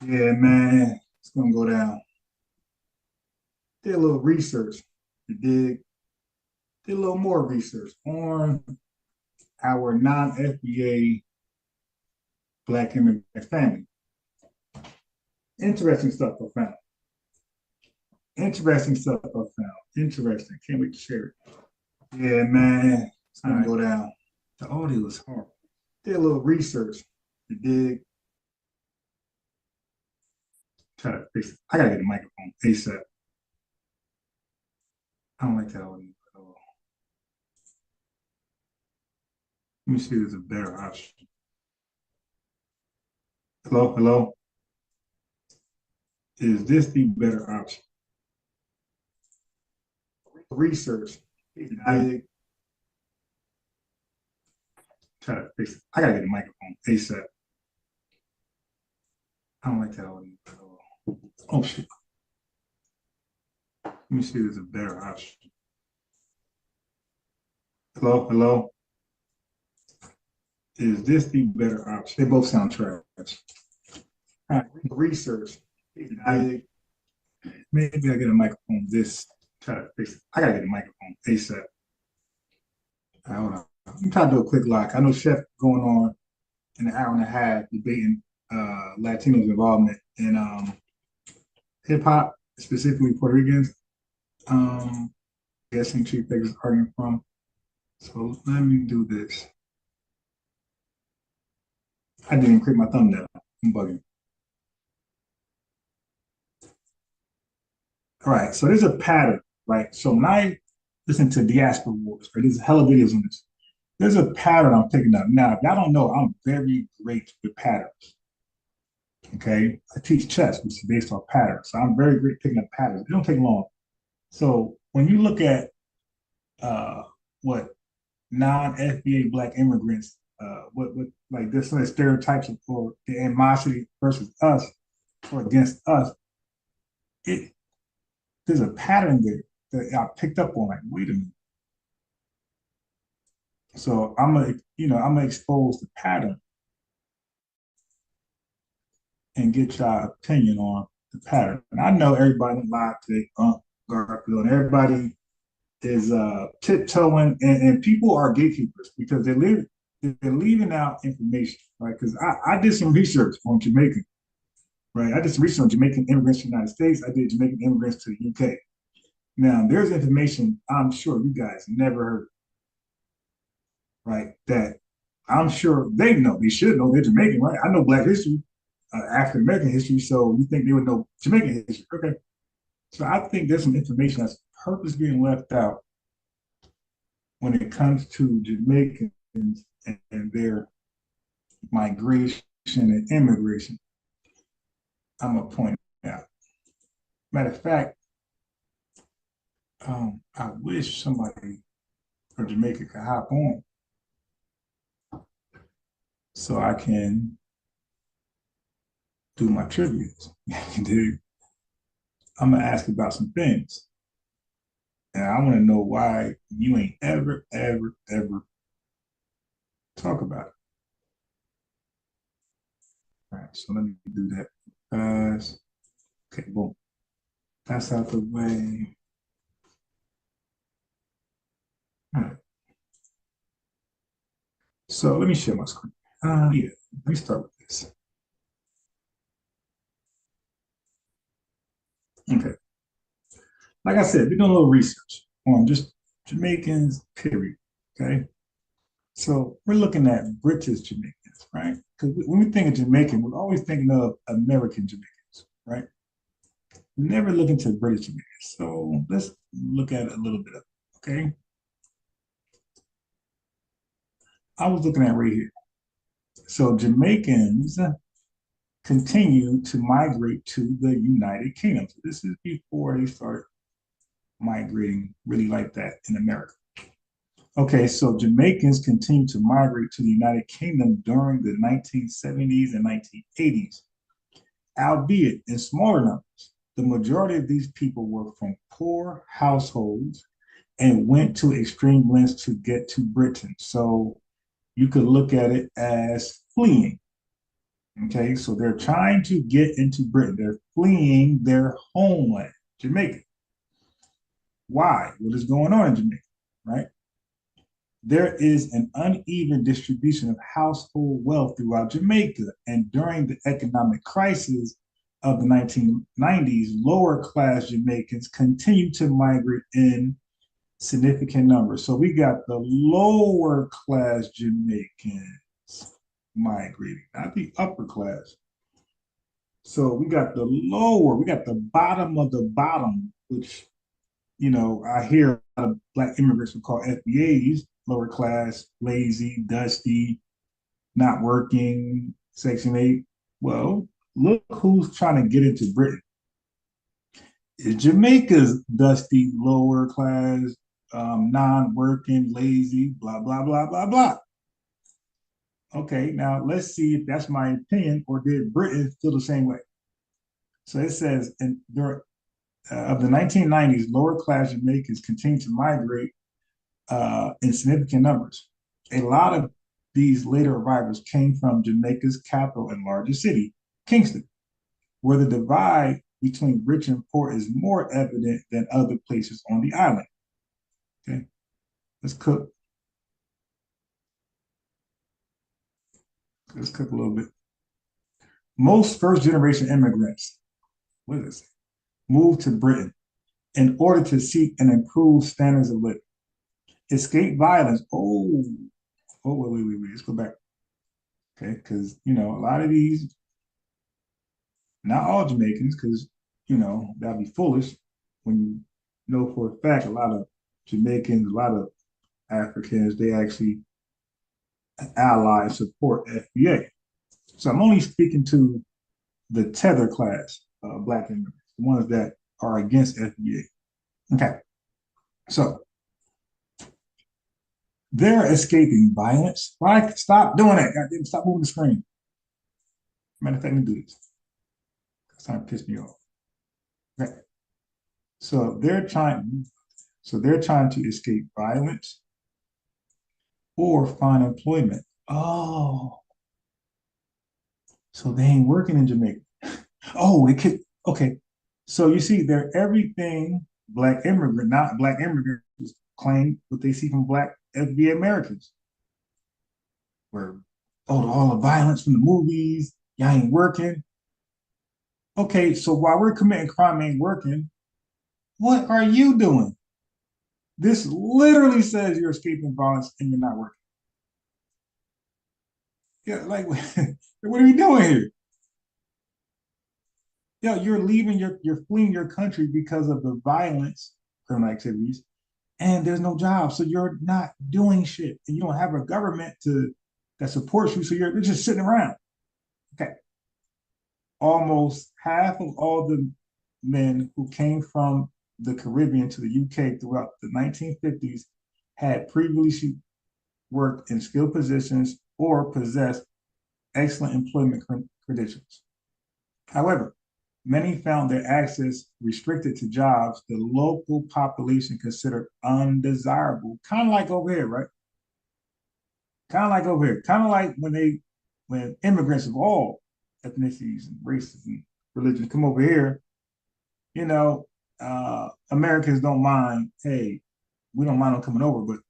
Yeah, man, it's gonna go down. Did a little research. You did a little more research on our non-FBA Black immigrant family. Interesting stuff I found. Interesting stuff I found. Interesting. Can't wait to share it. Yeah, man, it's gonna go down. The audio is horrible. Did a little research. You did try to fix it. I gotta get a microphone ASAP. I don't like that audio at all. Let me see if there's a better option. Hello, hello. Is this the better option? Research. I try to fix it. I gotta get a microphone ASAP. I don't like that audio at all. Oh shit. Let me see if there's a better option. Hello, hello. Is this the better option? They both sound trash. All right, research. Maybe I get a microphone. This try to fix it. I gotta get a microphone ASAP. Hold on. I'm trying to do a quick lock. I know Chef going on in an hour and a half debating Latinos' involvement in hip hop, specifically Puerto Ricans. Guessing Chief Beck is arguing from. So let me do this. I didn't even click my thumbnail. I'm bugging. All right, so there's a pattern, right? So when I listen to Diaspora Wars, right, there's hella videos on this. There's a pattern I'm picking up. Now, if y'all don't know, I'm very great with patterns. Okay. I teach chess, which is based off patterns. So I'm very great picking up patterns. It don't take long. So when you look at what non-FBA Black immigrants, what like this sort of stereotypes for the animosity versus us or against us, it there's a pattern there that I picked up on. Like, wait a minute. So I'm gonna expose the pattern and get y'all opinion on the pattern. And I know everybody live today, Garfield, and everybody is tiptoeing, and people are gatekeepers because they're leaving out information, right? Because I did some research on Jamaican, right? I did some research on Jamaican immigrants to the United States. I did Jamaican immigrants to the UK. Now, there's information I'm sure you guys never heard, right? That I'm sure they know. They should know they're Jamaican, right? I know Black history, African American history, so you think they would know Jamaican history. Okay. So I think there's some information that's purposely being left out when it comes to Jamaicans and their migration and immigration. I'm gonna point out. Matter of fact, I wish somebody from Jamaica could hop on so I can do my trivia. I'm gonna ask about some things, and I want to know why you ain't ever, ever, ever talk about it. All right, so let me do that. Okay, boom. That's out the way. All right. So let me share my screen. Yeah, let me start with this. Okay. Like I said, we're doing a little research on just Jamaicans, period. Okay. So we're looking at British Jamaicans, right? Because when we think of Jamaican, we're always thinking of American Jamaicans, right? We're never looking to British Jamaicans. So let's look at it a little bit of it, okay? I was looking at right here. So Jamaicans continue to migrate to the United Kingdom. So this is before they start migrating really like that in America. Okay, so Jamaicans continue to migrate to the United Kingdom during the 1970s and 1980s, albeit in smaller numbers. The majority of these people were from poor households and went to extreme lengths to get to Britain. So you could look at it as fleeing. Okay, so they're trying to get into Britain. They're fleeing their homeland, Jamaica. Why? What is going on in Jamaica? Right? There is an uneven distribution of household wealth throughout Jamaica. And during the economic crisis of the 1990s, lower class Jamaicans continued to migrate in significant numbers. So we got the lower class Jamaicans migrating, not the upper class. So we got the lower, we got the bottom of the bottom, which, I hear a lot of Black immigrants who call FBAs lower class, lazy, dusty, not working, Section 8. Well, look who's trying to get into Britain. Is Jamaica's dusty, lower class, non-working, lazy, blah, blah, blah, blah, blah. Okay, now let's see if that's my opinion or did Britain feel the same way? So it says, of the 1990s, lower class Jamaicans continued to migrate in significant numbers. A lot of these later arrivals came from Jamaica's capital and largest city, Kingston, where the divide between rich and poor is more evident than other places on the island. Okay, let's cook. Let's cook a little bit. Most first generation immigrants, what is it? Moved to Britain in order to seek and improve standards of living, escape violence. Wait. Let's go back. Okay, because a lot of these, not all Jamaicans, because that'd be foolish when you know for a fact a lot of Jamaicans, a lot of Africans, they actually ally support FBA. So I'm only speaking to the tether class, Black immigrants, the ones that are against FBA. Okay, so they're escaping violence. Why? Stop doing that. Goddamn, stop moving the screen. Matter of fact, let me do this. It's time to piss me off. Okay. So they're trying. So they're trying to escape violence or find employment. Oh, so they ain't working in Jamaica. Oh, it could. Okay. So you see, they're everything Black immigrant, not Black immigrants claim what they see from Black FBA Americans, where all the violence from the movies, y'all ain't working. Okay, so while we're committing crime ain't working, what are you doing? This literally says you're escaping violence and you're not working. Yeah, like what are we doing here? Yeah, you're leaving you're fleeing your country because of the violence, criminal activities, and there's no job. So you're not doing shit. And you don't have a government that supports you. So you're just sitting around. Okay. Almost half of all the men who came from the Caribbean to the UK throughout the 1950s had previously worked in skilled positions or possessed excellent employment credentials. However, many found their access restricted to jobs the local population considered undesirable, kind of like over here, right? Kind of like over here, kind of like when immigrants of all ethnicities and races and religions come over here, you know, Americans don't mind. Hey, we don't mind them coming over, but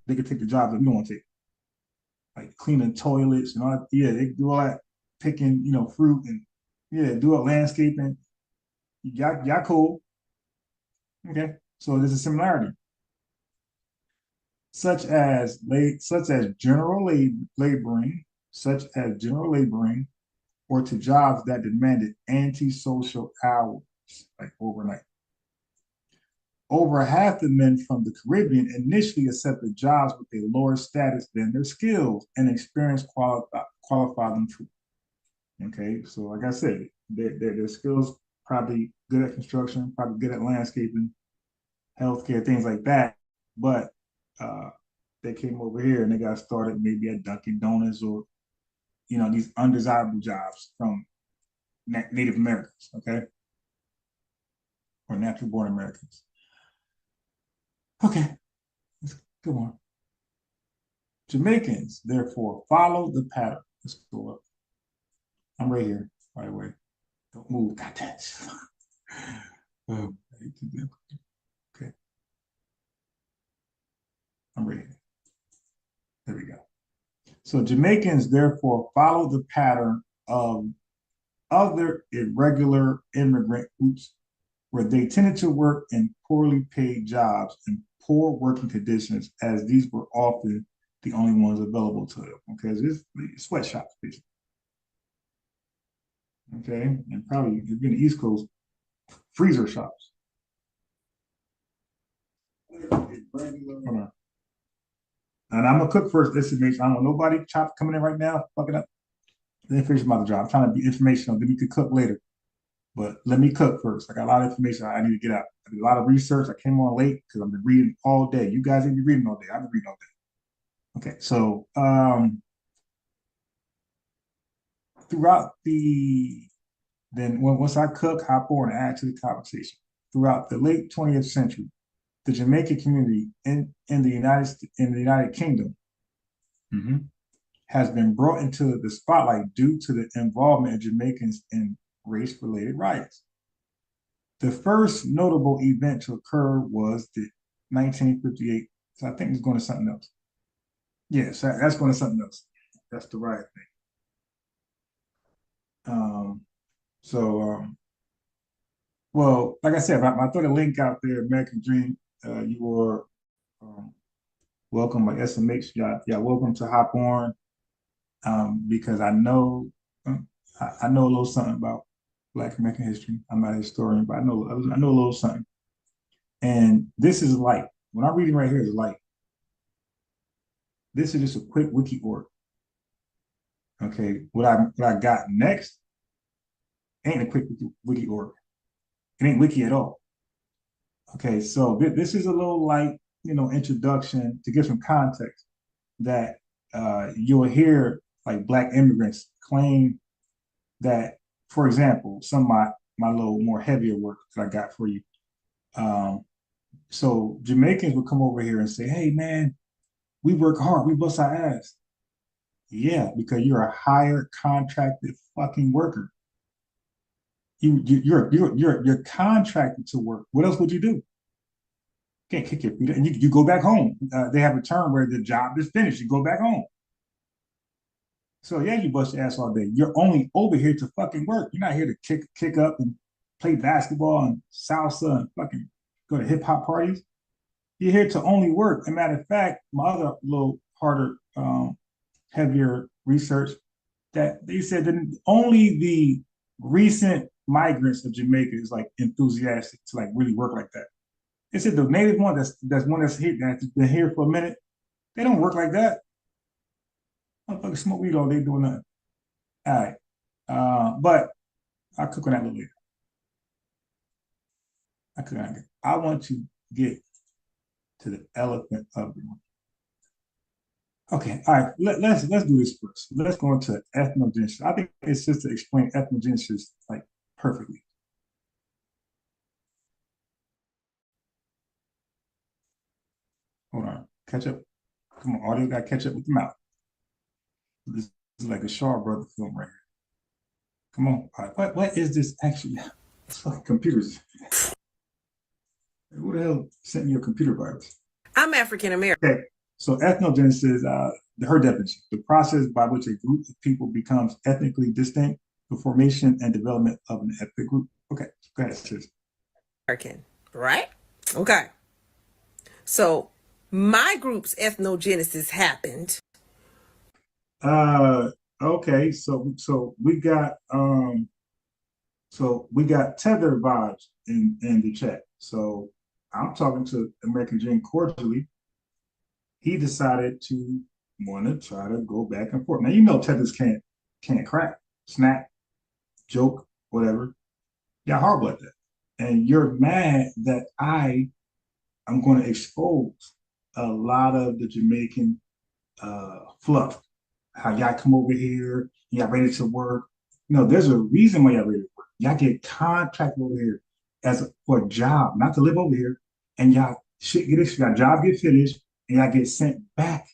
they can take the jobs that we don't want to take, like cleaning toilets and all that. Yeah, they do all that, picking fruit and yeah, do all landscaping. Y'all cool. Okay, so there's a similarity, such as general laboring, or to jobs that demanded antisocial hours, like overnight. Over half the men from the Caribbean initially accepted jobs with a lower status than their skills and experience qualify them for. Okay, so like I said, their skills probably good at construction, probably good at landscaping, healthcare, things like that. But uh, they came over here and they got started maybe at Dunkin' Donuts or these undesirable jobs from Native Americans, okay, or natural born Americans. Okay, let's go on. Jamaicans therefore follow the pattern. Let's go up. I'm right here, by the way. Don't move. God damn. Oh, okay. I'm right here. There we go. So Jamaicans therefore follow the pattern of other irregular immigrant groups where they tended to work in poorly paid jobs and poor working conditions, as these were often the only ones available to them. Okay, so it's sweatshops, basically. Okay, and probably if you're in the East Coast, freezer shops. Hold on. And I'm gonna cook first. This information. I don't want nobody coming in right now, fucking up the information about the job. I'm trying to be informational. Then we could cook later. But let me cook first. I got a lot of information I need to get out. I did a lot of research. I came on late because I've been reading all day. You guys ain't been reading all day. I've been reading all day. Okay, so throughout once I cook, hop on and add to the conversation. Throughout the late 20th century, the Jamaican community in the United Kingdom has been brought into the spotlight due to the involvement of Jamaicans in race-related riots. The first notable event to occur was the 1958. So I think it's going to something else. Yes, that's going to something else. That's the riot thing. Well, like I said, I throw the link out there, American Dream. You are welcome, like SMH. Y'all welcome to hop on because I know a little something about Black American history. I'm not a historian, but I know a little something. And this is light. What I'm reading right here is light. This is just a quick wiki org. Okay, what I got next ain't a quick wiki org. It ain't wiki at all. Okay, so this is a little light, introduction to give some context that you'll hear like Black immigrants claim that, for example, some of my little more heavier work that I got for you. So Jamaicans would come over here and say, "Hey, man, we work hard, we bust our ass." Yeah, because you're a hired contracted fucking worker. You're contracted to work. What else would you do? Can't kick your feet up. And you go back home. They have a term where the job is finished. You go back home. So yeah, you bust your ass all day. You're only over here to fucking work. You're not here to kick up and play basketball and salsa and fucking go to hip hop parties. You're here to only work. As a matter of fact, my other little harder, heavier research that they said that only the recent migrants of Jamaica is like enthusiastic to like really work like that. They said the native one that's here that's been here for a minute, they don't work like that. Motherfuckers smoke weed all day doing nothing. All right. But I'll cook on that a little later. I want to get to the elephant of the room. Okay, all right. Let's do this first. Let's go into ethnogenesis. I think it's just to explain ethnogenesis like perfectly. Hold on, catch up. Come on, audio got to catch up with the mouth. This is like a Shaw Brother film right here. Come on, all right. What is this actually? It's fucking computers. Who the hell sent me a computer virus? I'm African American. Okay, so ethnogenesis, her definition, the process by which a group of people becomes ethnically distinct, the formation and development of an ethnic group. Okay, go ahead, sis. American, right? Okay. So my group's ethnogenesis happened. Okay, so we got tether vibes in the chat. So I'm talking to American Dream cordially. He decided to want to try to go back and forth. Now tethers can't crack, snap, joke, whatever. Y'all horrible at that. And you're mad that I'm going to expose a lot of the Jamaican fluff. How y'all come over here, y'all ready to work. There's a reason why y'all ready to work. Y'all get contracted over here for a job, not to live over here. And y'all job get finished, and y'all get sent back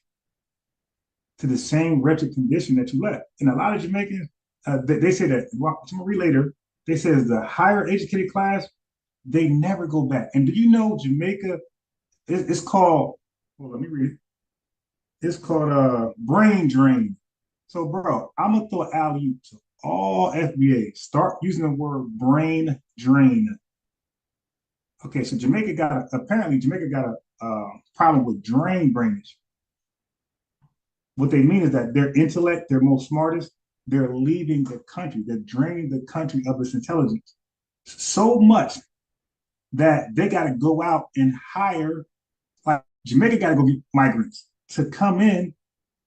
to the same wretched condition that you left. And a lot of Jamaicans, they say that, well, I'm gonna read later, they says the higher educated class, they never go back. And do you know Jamaica, it's called, well, let me read it. It's called brain drain. So, bro, I'm gonna throw alley to all FBA. Start using the word brain drain. Okay, so apparently Jamaica got a problem with drain brainage. What they mean is that their intellect, their most smartest, they're leaving the country. They're draining the country of its intelligence so much that they got to go out and hire, like Jamaica got to go get migrants to come in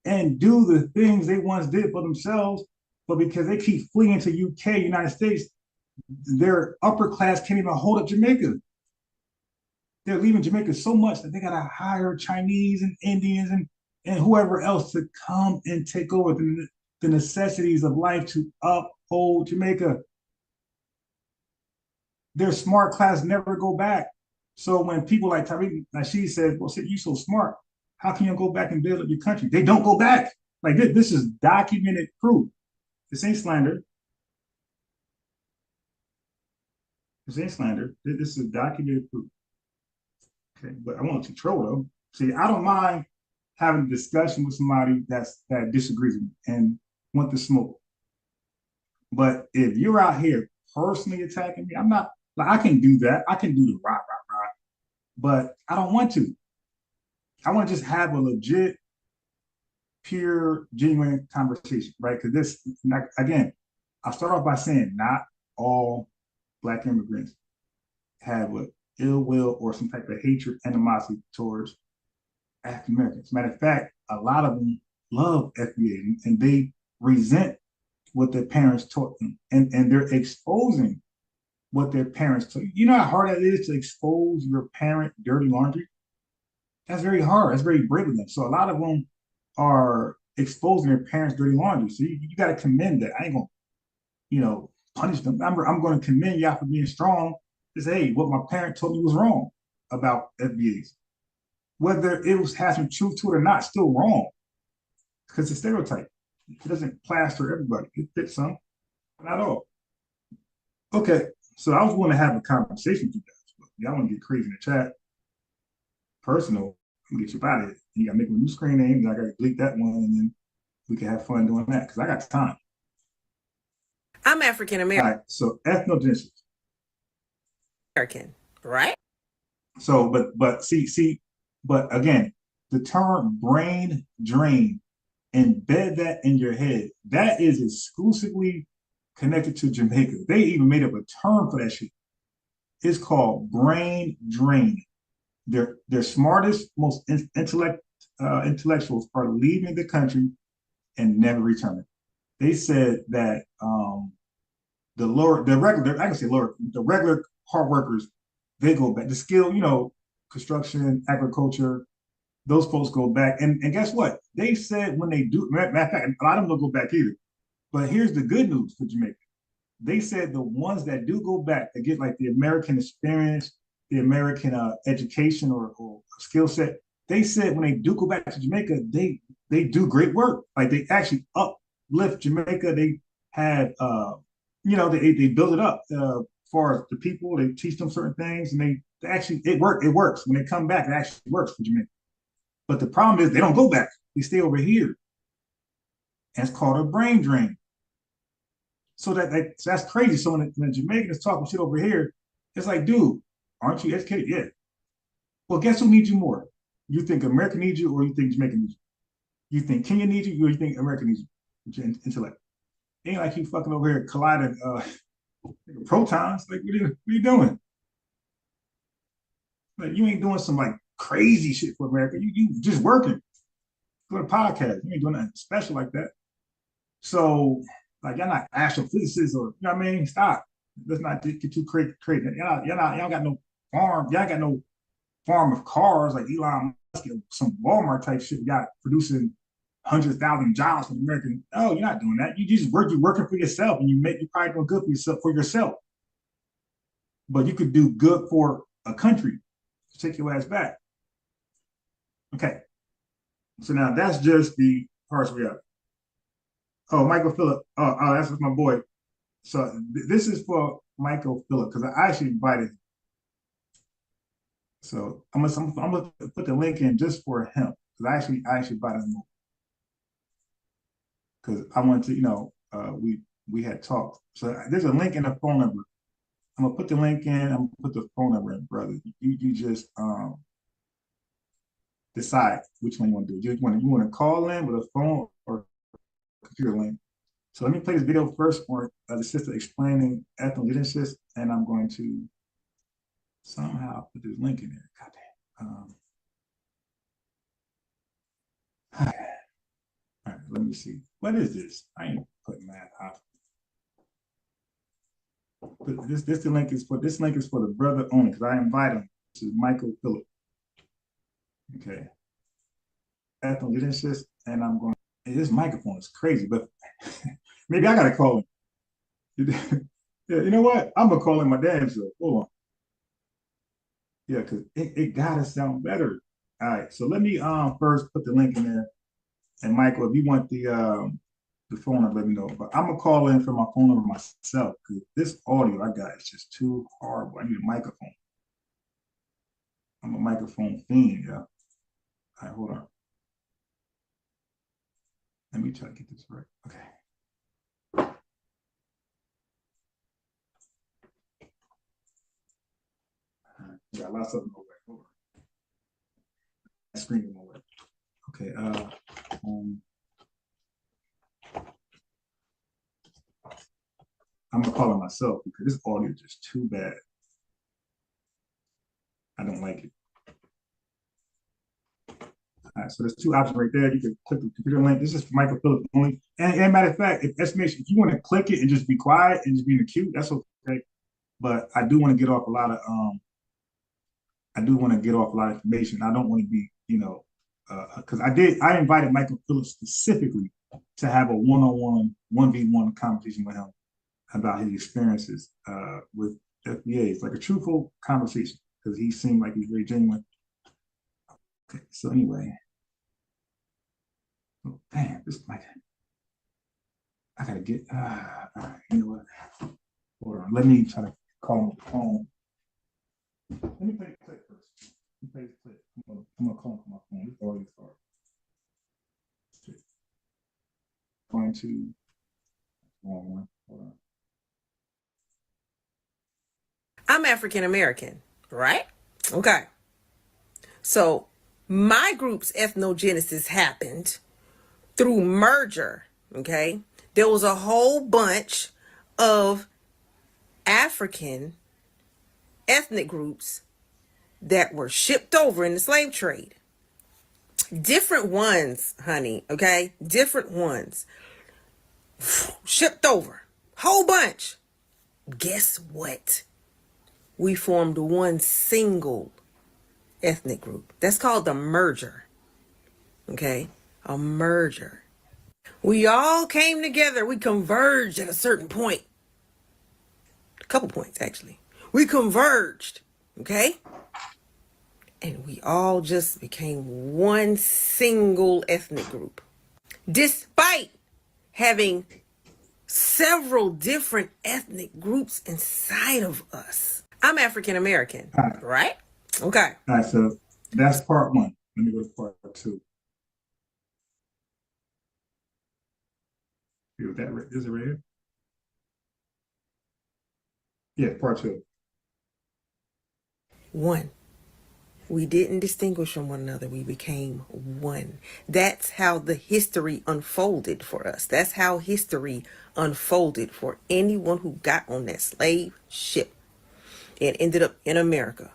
and do the things they once did for themselves. But because they keep fleeing to UK, United States, their upper class can't even hold up Jamaica. They're leaving Jamaica so much that they got to hire Chinese and Indians and whoever else to come and take over the necessities of life to uphold Jamaica. Their smart class never go back. So when people like Tariq Nasheed says, well, you so smart, how can you go back and build up your country? They don't go back. Like this is documented proof. This ain't slander. This ain't slander. This is documented proof. Okay, but I want to control them. See, I don't mind having a discussion with somebody that disagrees with me and want to smoke. But if you're out here personally attacking me, I'm not like I can do that. I can do the rock, but I don't want to. I want to just have a legit, pure, genuine conversation, right? Because this, again, I'll start off by saying not all Black immigrants have a ill will or some type of hatred, animosity towards African Americans. Matter of fact, a lot of them love FBA and they resent what their parents taught them, and they're exposing what their parents taught. You know how hard that is to expose your parent dirty laundry? That's very hard. That's very brave of them. So a lot of them are exposing their parents' dirty laundry. So you got to commend that. I ain't gonna, punish them. I'm going to commend y'all for being strong. Just hey, what my parent told me was wrong about FBAs. Whether has some truth to it or not, still wrong because it's a stereotype. It doesn't plaster everybody. It fits some, not all. Okay, so I was going to have a conversation with you guys, but y'all want to get crazy in the chat. Personal, I'm gonna get you out of it. You gotta make a new screen name, and I gotta delete that one, and then we can have fun doing that because I got time. I'm African American. All right, so ethnogenesis. American, right? So, but again, the term brain drain, embed that in your head. That is exclusively connected to Jamaica. They even made up a term for that shit. It's called brain drain. Their smartest, most intellectuals are leaving the country and never returning. They said that the regular hard workers, they go back. The skill, construction, agriculture, those folks go back. And guess what? They said when they do, matter of fact, a lot of them don't go back either. But here's the good news for Jamaica. They said the ones that do go back, they get like the American experience, the American education or skill set. They said when they do go back to Jamaica, they do great work. Like they actually uplift Jamaica. They had, they build it up for the people. They teach them certain things, and they actually it works when they come back. It actually works for Jamaica. But the problem is they don't go back. They stay over here. And it's called a brain drain. So that's crazy. So when a Jamaican is talking shit over here, it's like, dude, aren't you educated? Yeah. Well, guess who needs you more? You think America needs you, or you think Jamaica needs you? You think Kenya needs you, or you think America needs you? Intellect. It ain't like you fucking over here colliding protons. Like, what are you doing? Like, you ain't doing some like crazy shit for America. You just working. Doing a podcast. You ain't doing nothing special like that. So, like, y'all not astrophysicists or, you know what I mean? Stop. Let's not get too crazy. Y'all got no farm. Y'all got no farm of cars like Elon Musk or some Walmart type shit. Got producing 100,000 jobs for the American. No, you're not doing that. You just you're working for yourself, and you're probably doing good for yourself. But you could do good for a country. Take your ass back. Okay. So now that's just the harsh reality. Oh, Michael Phillip. Oh, that's my boy. So this is for Michael Phillip because I actually invited. So I'm gonna put the link in just for him because I actually invited him because I wanted to, we had talked. So there's a link in the phone number. I'm gonna put the link in. I'm gonna put the phone number in, brother. You just decide which one you want to do. You want to call in with a phone or computer link. So let me play this video first for the sister explaining ethnogenesis, and I'm going to somehow put this link in there. God damn. All right, let me see. What is this? I ain't putting that out. But this link is for the brother only because I invite him to Michael Phillip. Okay. Ethnogenesis, and I'm going. This microphone is crazy, but maybe I gotta call him. Yeah, you know what? I'm gonna call him my damn self. Hold on. Yeah, because it gotta sound better. All right, so let me first put the link in there. And Michael, if you want the phone number, let me know. But I'm gonna call in for my phone number myself because this audio I got is just too horrible. I need a microphone. I'm a microphone fiend, yeah. All right, hold on. Let me try to get this right. Okay. Got lots of them over. Hold on. Screen them over. Okay. I'm gonna call it myself because this audio is just too bad. I don't like it. All right, so there's two options right there. You can click the computer link. This is for Michael Phillips only. And matter of fact, if you want to click it and just be quiet and just be in the queue, that's okay. But I do want to get off a lot of information. I don't want to be, because I invited Michael Phillips specifically to have a one-on-one, 1v1 conversation with him about his experiences with FBA. It's like a truthful conversation because he seemed like he's very genuine. Okay, so anyway. Oh, damn, this mic. I gotta get, all right, you know what? Hold on, let me try to call him on the phone. Let me play the clip first. Let me play the clip. I'm gonna call him on my phone. This audio start. Going to, hold on. I'm African American, right? Okay. So my group's ethnogenesis happened through merger. Okay. There was a whole bunch of African ethnic groups that were shipped over in the slave trade. Different ones, honey. Okay. Different ones shipped over. Whole bunch. Guess what? We formed one single ethnic group. That's called the merger. Okay? A merger. We all came together. We converged at a certain point. A couple points, actually. We converged. Okay? And we all just became one single ethnic group. Despite having several different ethnic groups inside of us. I'm African American, right? Okay. All right, so that's part one. Let me go to part two. Is it right here? Yeah, part two. One. We didn't distinguish from one another. We became one. That's how the history unfolded for us. That's how history unfolded for anyone who got on that slave ship and ended up in America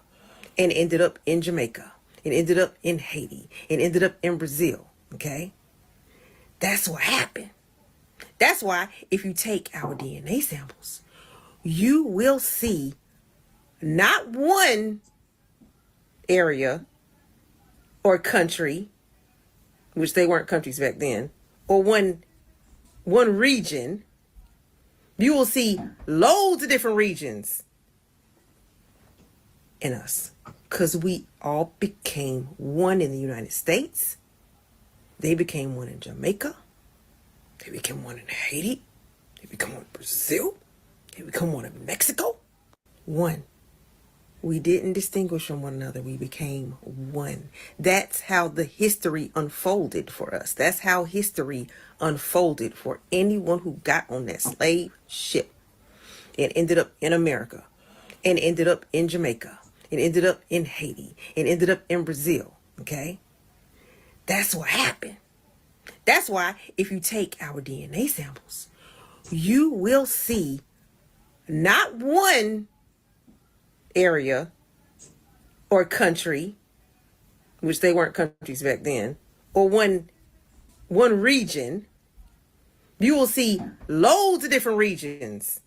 and ended up in Jamaica and ended up in Haiti and ended up in Brazil. Okay? That's what happened. That's why if you take our DNA samples, you will see not one area or country, which they weren't countries back then, or one region. You will see loads of different regions in us because we all became one in the United States. They became one in Jamaica. They became one in Haiti. They become one in Brazil. They become one in Mexico. One. We didn't distinguish from one another. We became one. That's how the history unfolded for us. That's how history unfolded for anyone who got on that slave ship and ended up in America and ended up in Jamaica and ended up in Haiti and ended up in Brazil. Okay? That's what happened. That's why if you take our DNA samples, you will see not one area or country, which they weren't countries back then, or one region. You will see loads of different regions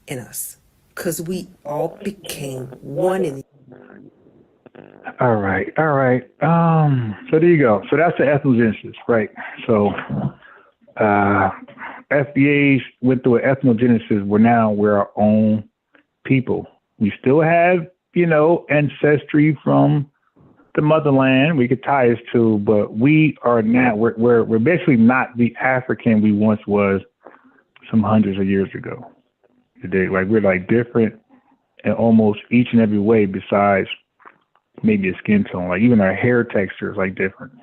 in us because we all became one in. All right, all right. So there you go. So that's the ethnogenesis, right? So FBAs went through an ethnogenesis where now we're our own people. We still have, ancestry from the motherland we could tie us to, but we are now we're basically not the African we once was some hundreds of years ago. Today, like we're like different in almost each and every way besides maybe a skin tone. Like even our hair texture is like different.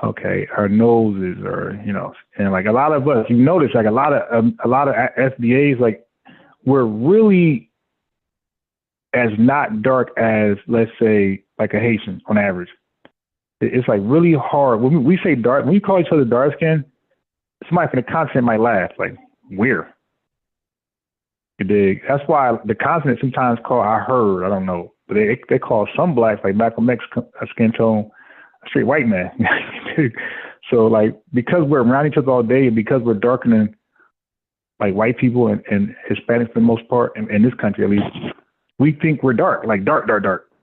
Okay, our noses are, and like a lot of us, you notice like a lot of FBAs, like we're really as not dark as, let's say, like a Haitian on average. It's like really hard. When we say dark, when we call each other dark skin, somebody from the continent might laugh, like, we're. You dig? That's why the continent sometimes call, I heard, I don't know, but they call some blacks, like Malcolm X skin tone, a straight white man. So like, because we're around each other all day and because we're darker than like white people and Hispanics for the most part, in this country at least, we think we're dark, like dark,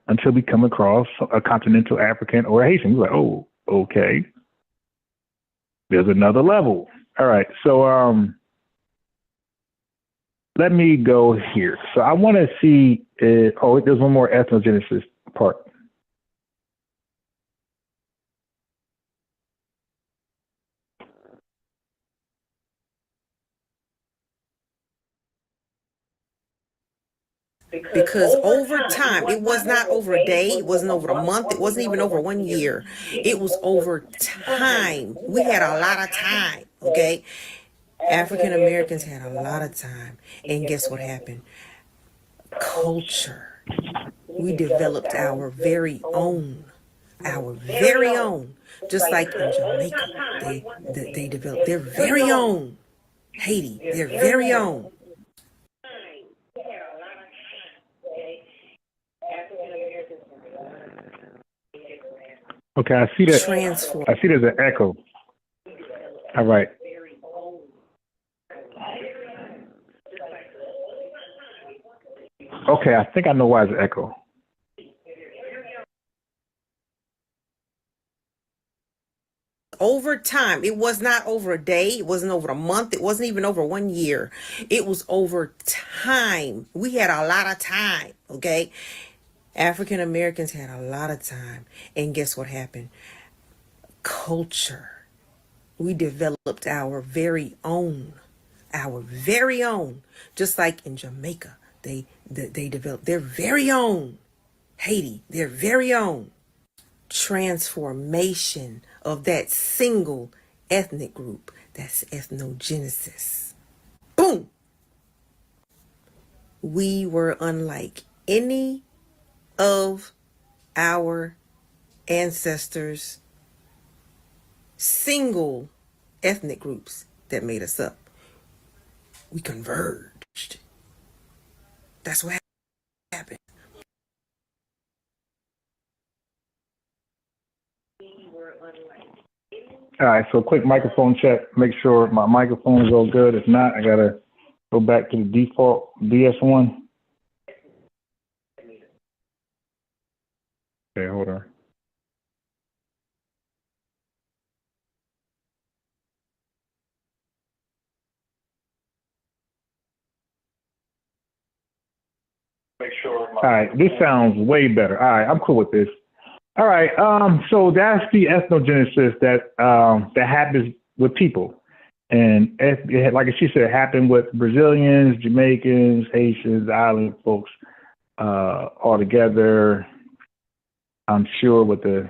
until we come across a continental African or a Haitian. We're like, oh, okay. There's another level. All right. So let me go here. So I want to see, there's one more ethnogenesis part. Because over time, it was not over a day, it wasn't over a month, it wasn't even over 1 year. It was over time. We had a lot of time, okay? African Americans had a lot of time. And guess what happened? Culture. We developed our very own. Just like in Jamaica, they developed their very own. Haiti, their very own. Okay, I see that. I see there's an echo. All right. Okay, I think I know why it's an echo. Over time, it was not over a day, it wasn't over a month, it wasn't even over 1 year. It was over time. We had a lot of time, okay? African Americans had a lot of time. And guess what happened? Culture. We developed our very own. Just like in Jamaica, they developed their very own. Haiti, their very own. Transformation of that single ethnic group. That's ethnogenesis. Boom! We were unlike any of our ancestors' single ethnic groups that made us up. We converged. That's what happened. All right, so quick microphone check. Make sure my microphone is all good. If not, I gotta go back to the default DS1. Okay, hold on. All right, this sounds way better. All right, I'm cool with this. All right. So that's the ethnogenesis that happens with people. And like she said, it happened with Brazilians, Jamaicans, Haitians, island folks all together. I'm sure with the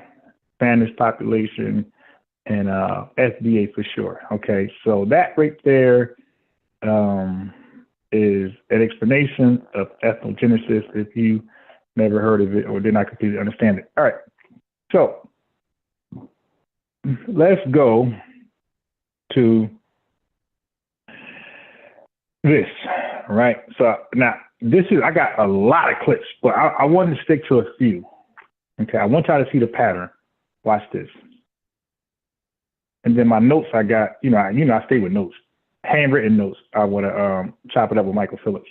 Spanish population and FBA for sure. Okay. So that right there is an explanation of ethnogenesis if you never heard of it or did not completely understand it. All right. So let's go to this, right? So now I got a lot of clips, but I wanted to stick to a few. Okay, I want y'all to see the pattern. Watch this. And then my notes I got, I stay with notes, handwritten notes. I want to chop it up with Michael Phillips.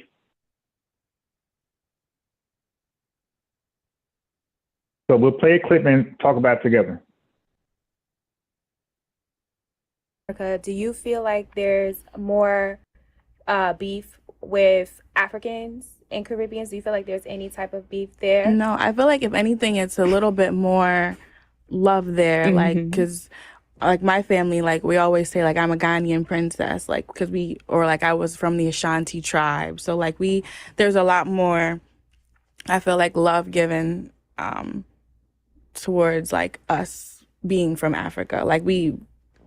So we'll play a clip and talk about it together. Do you feel like there's more beef with Africans and Caribbeans? Do you feel like there's any type of beef there? No, I feel like if anything, it's a little bit more love there. Like, because like my family, like we always say, like I'm a Ghanaian princess, like because I was from the Ashanti tribe. So like there's a lot more, I feel like, love given towards like us being from Africa. Like we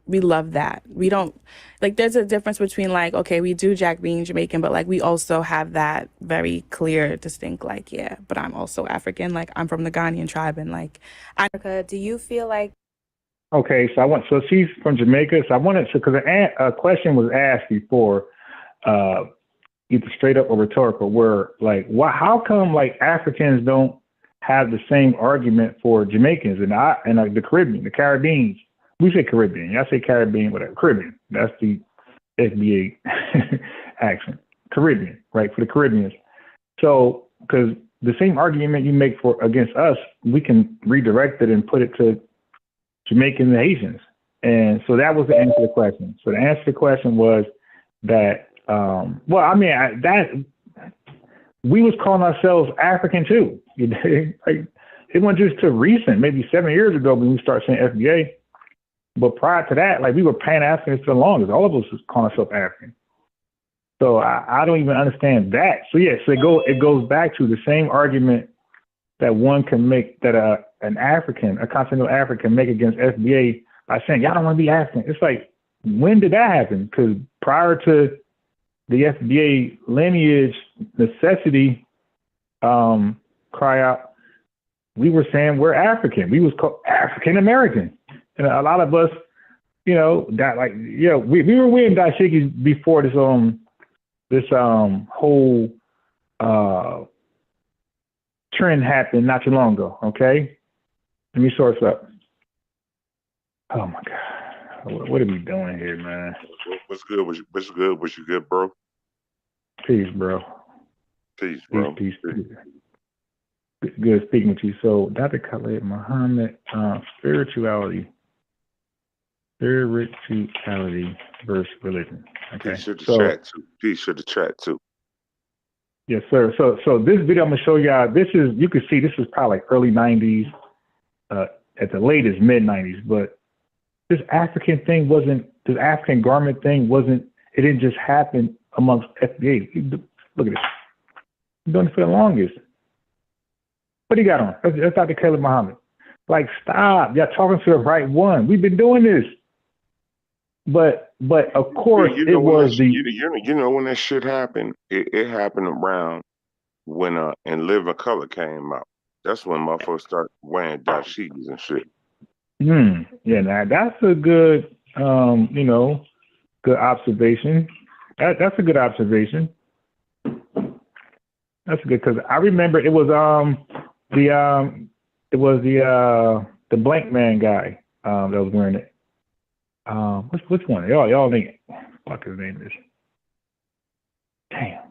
love that. We don't, like there's a difference between like, okay, we do Jack being Jamaican, but like we also have that very clear, distinct, like, yeah, but I'm also African. Like I'm from the Ghanaian tribe and like do you feel like Okay, so she's from Jamaica. So I wanted to, because a question was asked before, either straight up or rhetorical, where like, how come like Africans don't have the same argument for Jamaicans and the Caribbean, the Caribbeans? We say Caribbean. I say Caribbean, whatever. Caribbean. That's the FBA accent. Caribbean, right? For the Caribbeans. So, because the same argument you make against us, we can redirect it and put it to Jamaicans and Haitians. And so that was the answer to the question. So the answer to the question was that, we was calling ourselves African too. Like, it wasn't just too recent, maybe 7 years ago when we started saying FBA. But prior to that, like we were pan-Africans for the longest. All of us was calling ourselves African. So I don't even understand that. So yes, it goes back to the same argument that one can make, that an African, a continental African, make against FBA by saying y'all don't want to be African. It's like, when did that happen? Because prior to the FBA lineage necessity cry out, we were saying we're African. We was called African American. And a lot of us, we were wearing dashikis before this whole trend happened not too long ago. Okay, let me source up. Oh my God, what are we doing here, man? What's good? What's good? What's you good, bro? Peace, bro. Peace, bro. Peace. Good speaking with you. So, Dr. Khalid Muhammad, spirituality versus religion. Okay. Peace to the chat too. Yes, sir. So this video I'm gonna show y'all. You can see this is probably like early '90s, at the latest mid '90s. But this African garment thing it didn't just happen amongst FBA. Look at this. Been doing it for the longest. What do you got on? That's Dr. Khalid Muhammad. Like, stop. Y'all talking to the right one. We've been doing this. But of course, when that shit happened, it happened around when In Living Color came out. That's when motherfuckers started wearing dashikis and shit. Yeah, now that's a good good observation. That's a good observation. That's good, because I remember it was the blank man guy that was wearing it. Which one? Y'all think fuck his name is? Damn.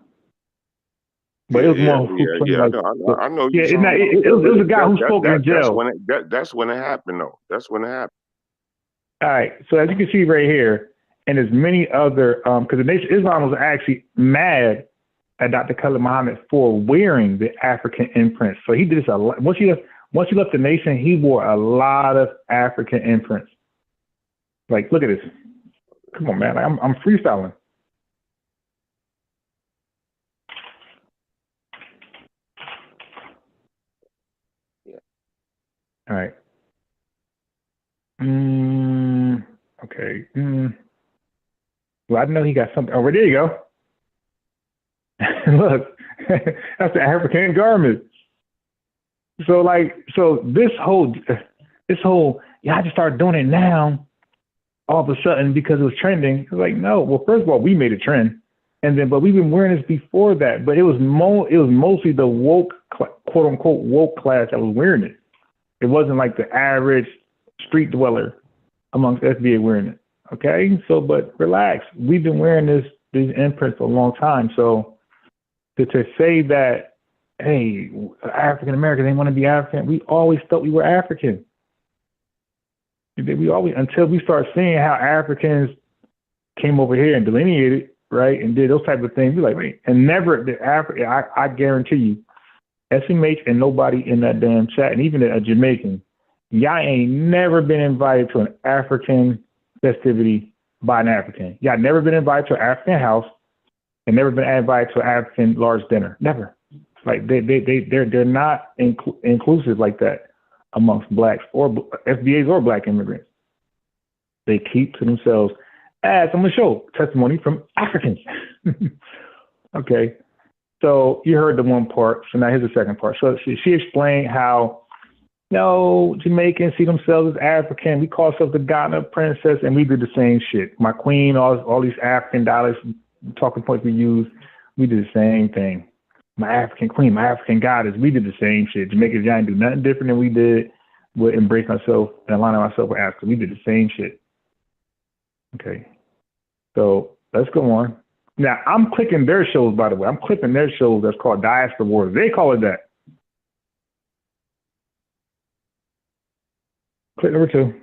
But it was more. I know. Yeah, it was a guy who spoke in jail. That's when it happened, though. That's when it happened. All right. So as you can see right here, and there's many other, because the Nation of Islam was actually mad at Dr. Khalid Muhammad for wearing the African imprint. So he did this a lot. Once once he left the nation, he wore a lot of African imprints. Like, look at this. Come on, man. I'm freestyling. Yeah. All right. Okay. Well, I know he got something. Oh, there you go. Look, that's the African garment. So this whole, yeah, I just started doing it now, all of a sudden because it was trending. It's like, no. Well, first of all, we made a trend, but we've been wearing this before that. But it was mostly the woke, quote unquote, woke class that was wearing it. It wasn't like the average street dweller amongst FBA wearing it. Okay, so but relax. We've been wearing these imprints for a long time. So to say that, hey, African Americans, they want to be African, we always thought we were African. We always, until we start seeing how Africans came over here and delineated, right, and did those type of things. We're like, wait, and never I guarantee you, SMH and nobody in that damn chat, and even a Jamaican, y'all ain't never been invited to an African festivity by an African. Y'all never been invited to an African house and never been invited to an African large dinner. Never. Like they're not inclusive like that amongst blacks or FBAs or black immigrants. They keep to themselves, as I'm gonna show testimony from Africans. Okay. So you heard the one part. So now here's the second part. So she explained how, no, Jamaicans see themselves as African. We call ourselves the Ghana princess, and we did the same shit. My queen, all these African dollars, talking points we use, we did the same thing. My African queen, my African goddess, we did the same shit. Jamaicans, y'all didn't do nothing different than we did with embracing ourselves and aligning ourselves with Africa. We did the same shit. Okay. So let's go on. Now, I'm clicking their shows, by the way. I'm clicking their shows that's called Diaspora Wars. They call it that. Click number 2.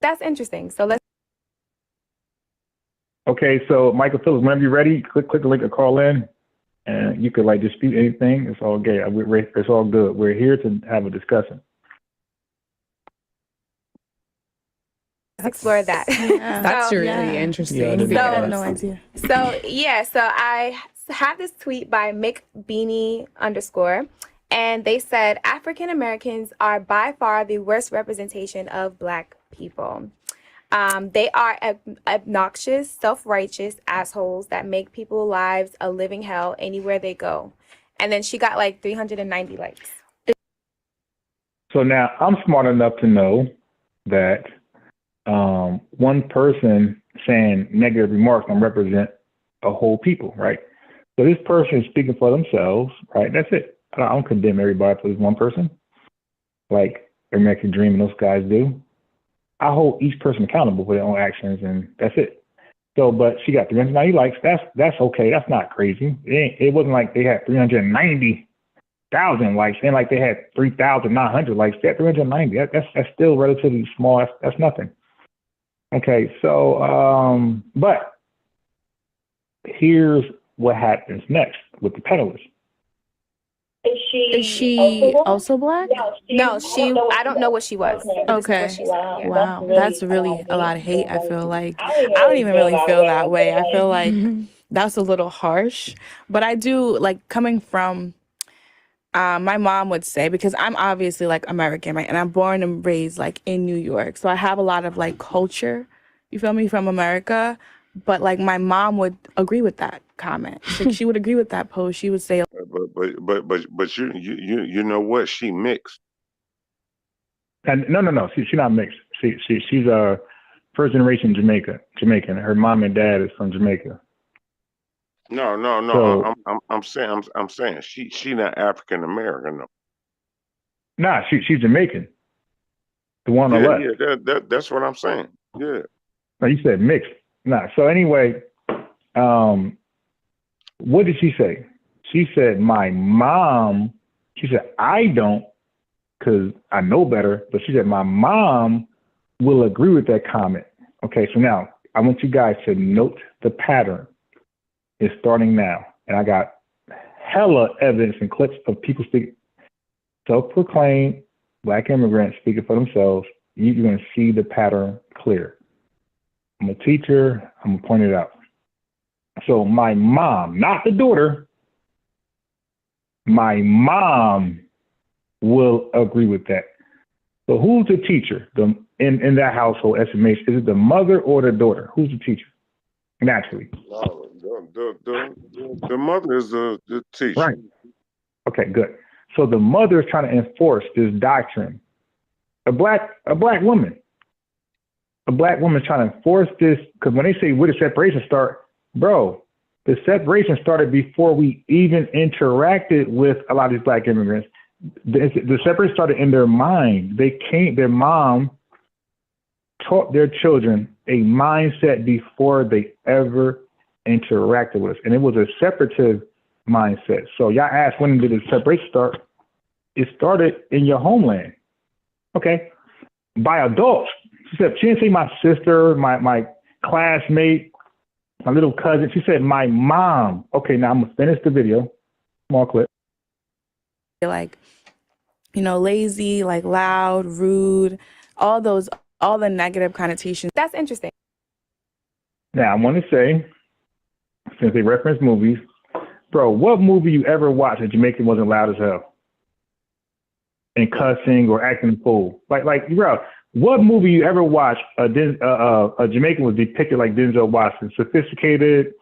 That's interesting. So let's. Okay, so Michael Phillips, whenever you're ready, click the link or call in, and you could like dispute anything. It's all gay. It's all good. We're here to have a discussion. Explore that. Yeah. That's So, really interesting. Yeah, I didn't I had know. no idea. So I have this tweet by McBeanie_, and they said African Americans are by far the worst representation of Black people. They are obnoxious, self-righteous assholes that make people's lives a living hell anywhere they go. And then she got like 390 likes. So now I'm smart enough to know that one person saying negative remarks don't represent a whole people, right? So this person is speaking for themselves, right? That's it. I don't condemn everybody for this one person, like American Dream and those guys do. I hold each person accountable for their own actions, and that's it. So, but she got 390 likes. That's okay. That's not crazy. It wasn't like they had 390,000 likes. It ain't like they had 3,900 likes. They had 390. That's still relatively small. That's nothing. Okay, so but here's what happens next with the panelists. Is she also Black? No, I don't know what she was. Okay. This is what she said. Wow, that's really a lot of hate. I feel like I don't even really feel that way. I feel like that's a little harsh, but I do like coming from. My mom would say, because I'm obviously like American, right? And I'm born and raised like in New York, so I have a lot of like culture. You feel me, from America, but like my mom would agree with that comment. Like, she would agree with that post. She would say, But you know what? She mixed. And no, she's not mixed. She's a first generation Jamaican. Her mom and dad is from Jamaica. No. So, I'm saying she not African American. No. Nah, she's Jamaican. The one on the left. Yeah. That's what I'm saying. Yeah. No, you said mixed. Nah. So anyway, what did she say? She said, my mom. She said, I don't, because I know better. But she said, my mom will agree with that comment. Okay, so now I want you guys to note the pattern. It's starting now. And I got hella evidence and clips of people speaking, self-proclaimed Black immigrants speaking for themselves. You're going to see the pattern clear. I'm a teacher. I'm going to point it out. So my mom, not the daughter, my mom will agree with that. So who's the teacher in that household estimation? Is it the mother or the daughter? Who's the teacher? Naturally. The mother is the teacher. Right. Okay, good. So the mother is trying to enforce this doctrine. A black woman. A black woman is trying to enforce this, because when they say where the separation start, bro, the separation started before we even interacted with a lot of these Black immigrants. The separation started in their mind. Their mom taught their children a mindset before they ever interacted with us. And it was a separative mindset. So y'all asked, when did the separation start? It started in your homeland. Okay. By adults. She didn't say my sister, my classmate, my little cousin. She said my mom. Okay, now I'm gonna finish the video. Small clip. Like, lazy, like loud, rude, all the negative connotations. That's interesting. Now I want to say, since they reference movies, bro, what movie you ever watched that Jamaican wasn't loud as hell and cussing or acting a fool? Like, bro, what movie you ever watched a Jamaican was depicted like Denzel Washington, sophisticated,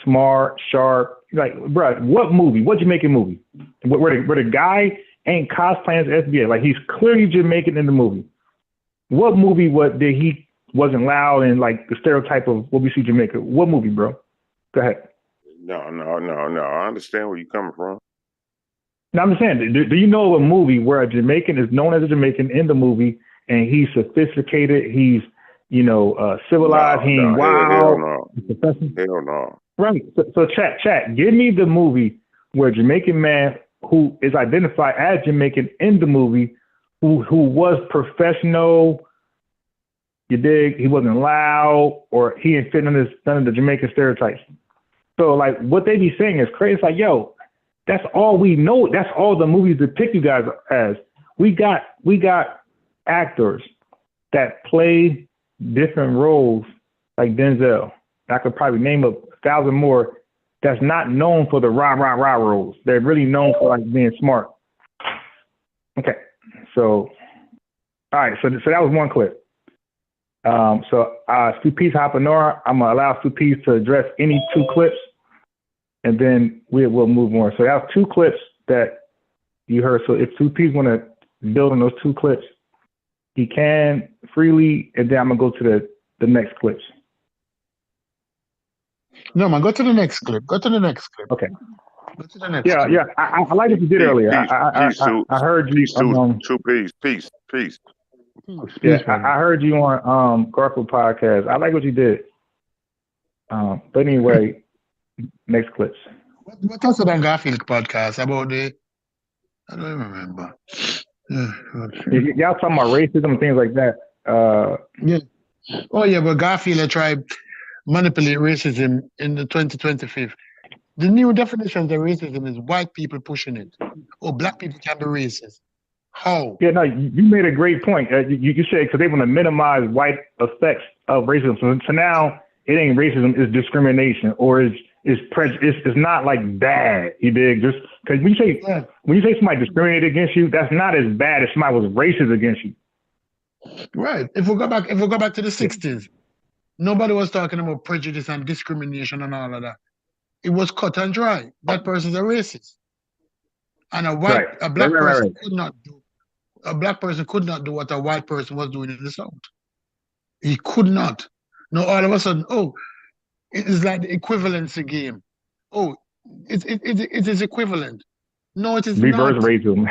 smart, sharp? Like, bro, what movie? What Jamaican movie? Where the guy ain't cosplaying as FBI? Like, he's clearly Jamaican in the movie. What movie did he wasn't loud and like the stereotype of what we see Jamaica? What movie, bro? Go ahead. No. I understand where you're coming from. No, I'm just saying, do you know a movie where a Jamaican is known as a Jamaican in the movie and he's sophisticated, he's, civilized, he ain't wild? Hell no. Right. So chat, give me the movie where a Jamaican man who is identified as Jamaican in the movie, who was professional, you dig, he wasn't loud, or he didn't fit none of the Jamaican stereotypes. So like what they be saying is crazy. It's like, yo, that's all we know. That's all the movies depict you guys as. We got actors that play different roles like Denzel. I could probably name 1,000 more that's not known for the rah roles. They're really known for like being smart. Okay, so all right, so that was one clip. Stu Peace Hapanora, I'm gonna allow Stu Peace to address any two clips, and then we'll move on. So that was two clips that you heard. So if Stu Peace want to build on those two clips, he can freely, and then I'm gonna go to the next clips. No, man, go to the next clip. Okay. Go to the next clip. Yeah. I like what you did earlier. I heard you. Peace. Yeah, I heard you on Garfield podcast. I like what you did. But anyway, next clips. What else on Garfield podcast about I don't even remember. Y'all talking about racism and things like that. Yeah. Oh yeah, but Garfield had tried manipulate racism in the 2025. The new definition of racism is white people pushing it. Oh, black people can be racist. How? Yeah, no, you made a great point. You said because they want to minimize white effects of racism. So now it ain't racism, it's discrimination, or it's prejudice. It's not like bad. You dig? Just because when you say somebody discriminated against you, that's not as bad as somebody was racist against you. Right. If we go back to the 60s, nobody was talking about prejudice and discrimination and all of that. It was cut and dry. That person's a racist. And a black person could not do what a white person was doing in the South. He could not. Now all of a sudden, it is like the equivalency game. Oh, it is equivalent. No, it is Reverse not. racism.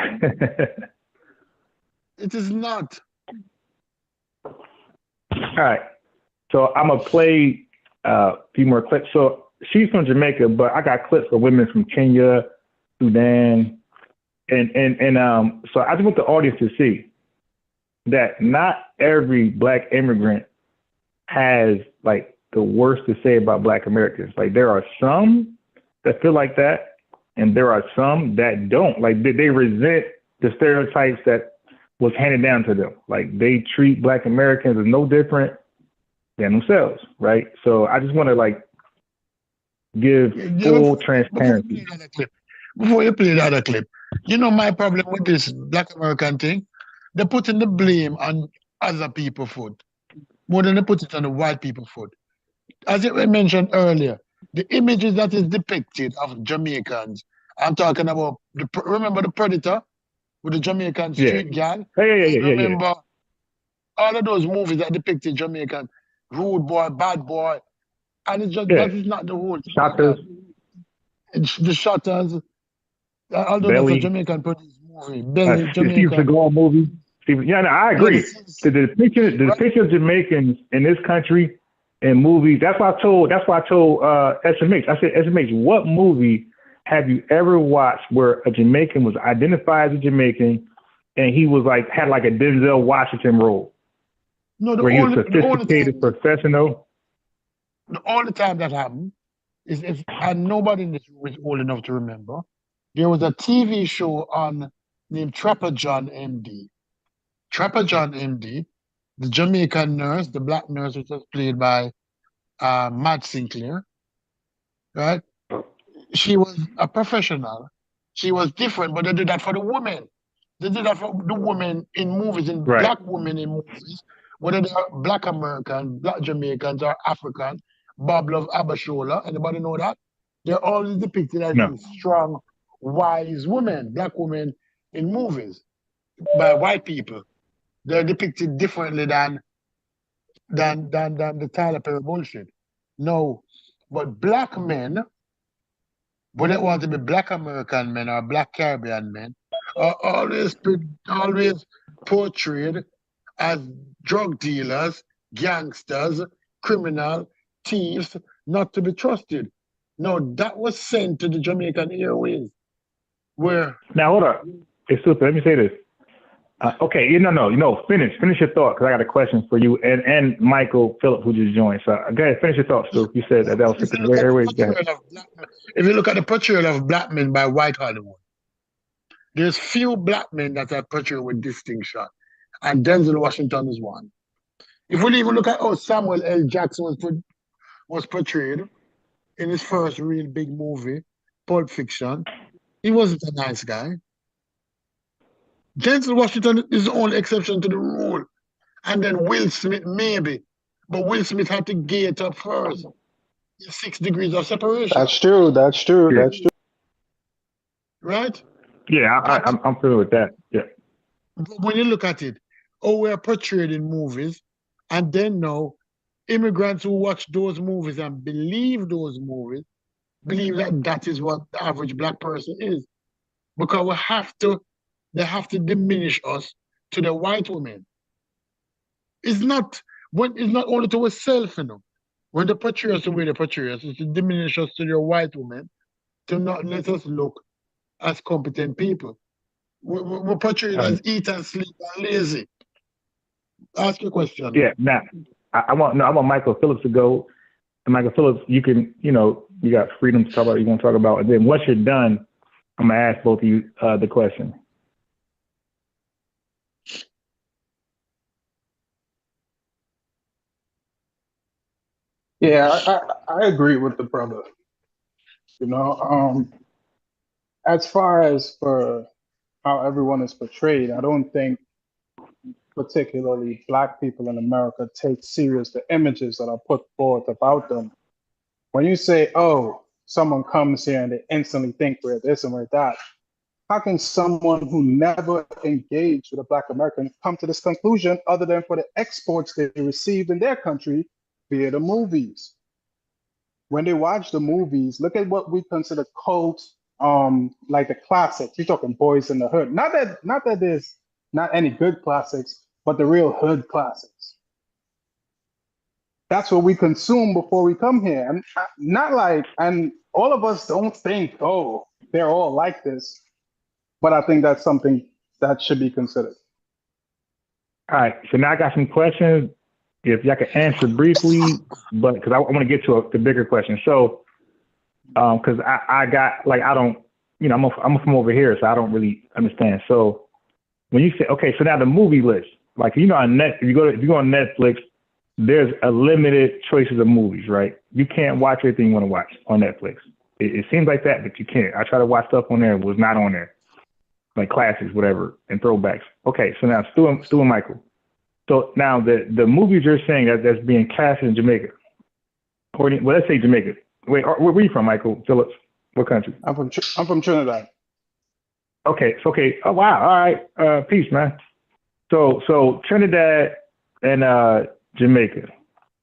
It is not. All right. So I'm gonna play a few more clips. So she's from Jamaica, but I got clips of women from Kenya, Sudan, and so I just want the audience to see. that not every Black immigrant has like the worst to say about Black Americans. Like there are some that feel like that, and there are some that don't. Like they resent the stereotypes that was handed down to them. Like they treat Black Americans as no different than themselves, right? So I just want to like give full transparency. Before you play the other clip, you know my problem with this Black American thing? They're putting the blame on other people's foot more than they put it on the white people's foot. As I mentioned earlier, the images that is depicted of Jamaicans, I'm talking about, remember the Predator with the Jamaican street gang? Remember all of those movies that depicted Jamaican, rude boy, bad boy, and it's just that is not the whole Shotters. It's the Shotters, although Belly. that's a Jamaican produced movie. Belly, Steve Seagal movie. No, I agree. The depiction of Jamaicans in this country in movies. That's why I told SMH. I said, SMH, what movie have you ever watched where a Jamaican was identified as a Jamaican and he was like had like a Denzel Washington role? No, where he was sophisticated, professional. The only time that happened is if, and nobody in this room is old enough to remember, there was a TV show on named Trapper John MD. Trapper John MD, the Jamaican nurse, the Black nurse, which was played by Matt Sinclair, right? She was a professional. She was different, but they did that for the women. They did that for the women in movies, in Black women in movies, whether they're Black American, Black Jamaicans, or African. Bob Love Abashola, anybody know that? They're always depicted as these strong, wise women, Black women in movies by white people. They're depicted differently than the Tyler Perry bullshit. No, but Black men, whether it want to be Black American men or Black Caribbean men, are always portrayed as drug dealers, gangsters, criminal, thieves, not to be trusted. No, that was sent to the Jamaican Airways. Where now hold up, it's super. Let me say this. Okay, finish your thought because I got a question for you and Michael Phillip who just joined. So go ahead, finish your thought, Stu. You said that was the Airways. If you look at the portrayal of Black men by white Hollywood, there's few Black men that are portrayed with distinction, and Denzel Washington is one. If we even look at how Samuel L. Jackson was portrayed in his first real big movie, Pulp Fiction, he wasn't a nice guy. Denzel Washington is the only exception to the rule. And then Will Smith, maybe. But Will Smith had to gate up first. 6 degrees of separation. That's true. Right? Yeah, I'm familiar with that. Yeah. But when you look at it, we're portrayed in movies, and then now, immigrants who watch those movies and believe those movies, believe that that is what the average Black person is. Because they have to diminish us to the white women. It's not only to ourselves, When they portray us the way they portray us, it's to diminish us to the white women, to not let us look as competent people. We're portrayed as eat and sleep and lazy. Ask your question. Yeah, now I want Michael Phillips to go. And Michael Phillips, you can, you got freedom to talk about what you want to talk about. And then once you're done, I'm gonna ask both of you the question. Yeah, I agree with the brother. As far as for how everyone is portrayed, I don't think particularly Black people in America take serious the images that are put forth about them. When you say, oh, someone comes here and they instantly think we're this and we're that, how can someone who never engaged with a Black American come to this conclusion other than for the exports they received in their country via the movies? When they watch the movies, look at what we consider cult, like the classics. You're talking Boys in the Hood. Not that there's not any good classics, but the real hood classics. That's what we consume before we come here. And all of us don't think, oh, they're all like this. But I think that's something that should be considered. All right. So now I got some questions. If y'all can answer briefly, but because I want to get to the bigger question. So, because I got like I don't, you know, I'm from over here, so I don't really understand. So when you say okay, so now the movie list, like you know, on if you go on Netflix, there's a limited choices of movies, right? You can't watch everything you want to watch on Netflix. It seems like that, but you can't. I try to watch stuff on there, it was not on there, like classics, whatever, and throwbacks. Okay, so now Stu and Michael. So now the movies you're saying that's being cast in Jamaica, or well, let's say Jamaica. Wait, where are you from, Michael Phillips? What country? I'm from Trinidad. Okay, so okay. Oh wow, all right. Peace, man. So Trinidad and Jamaica.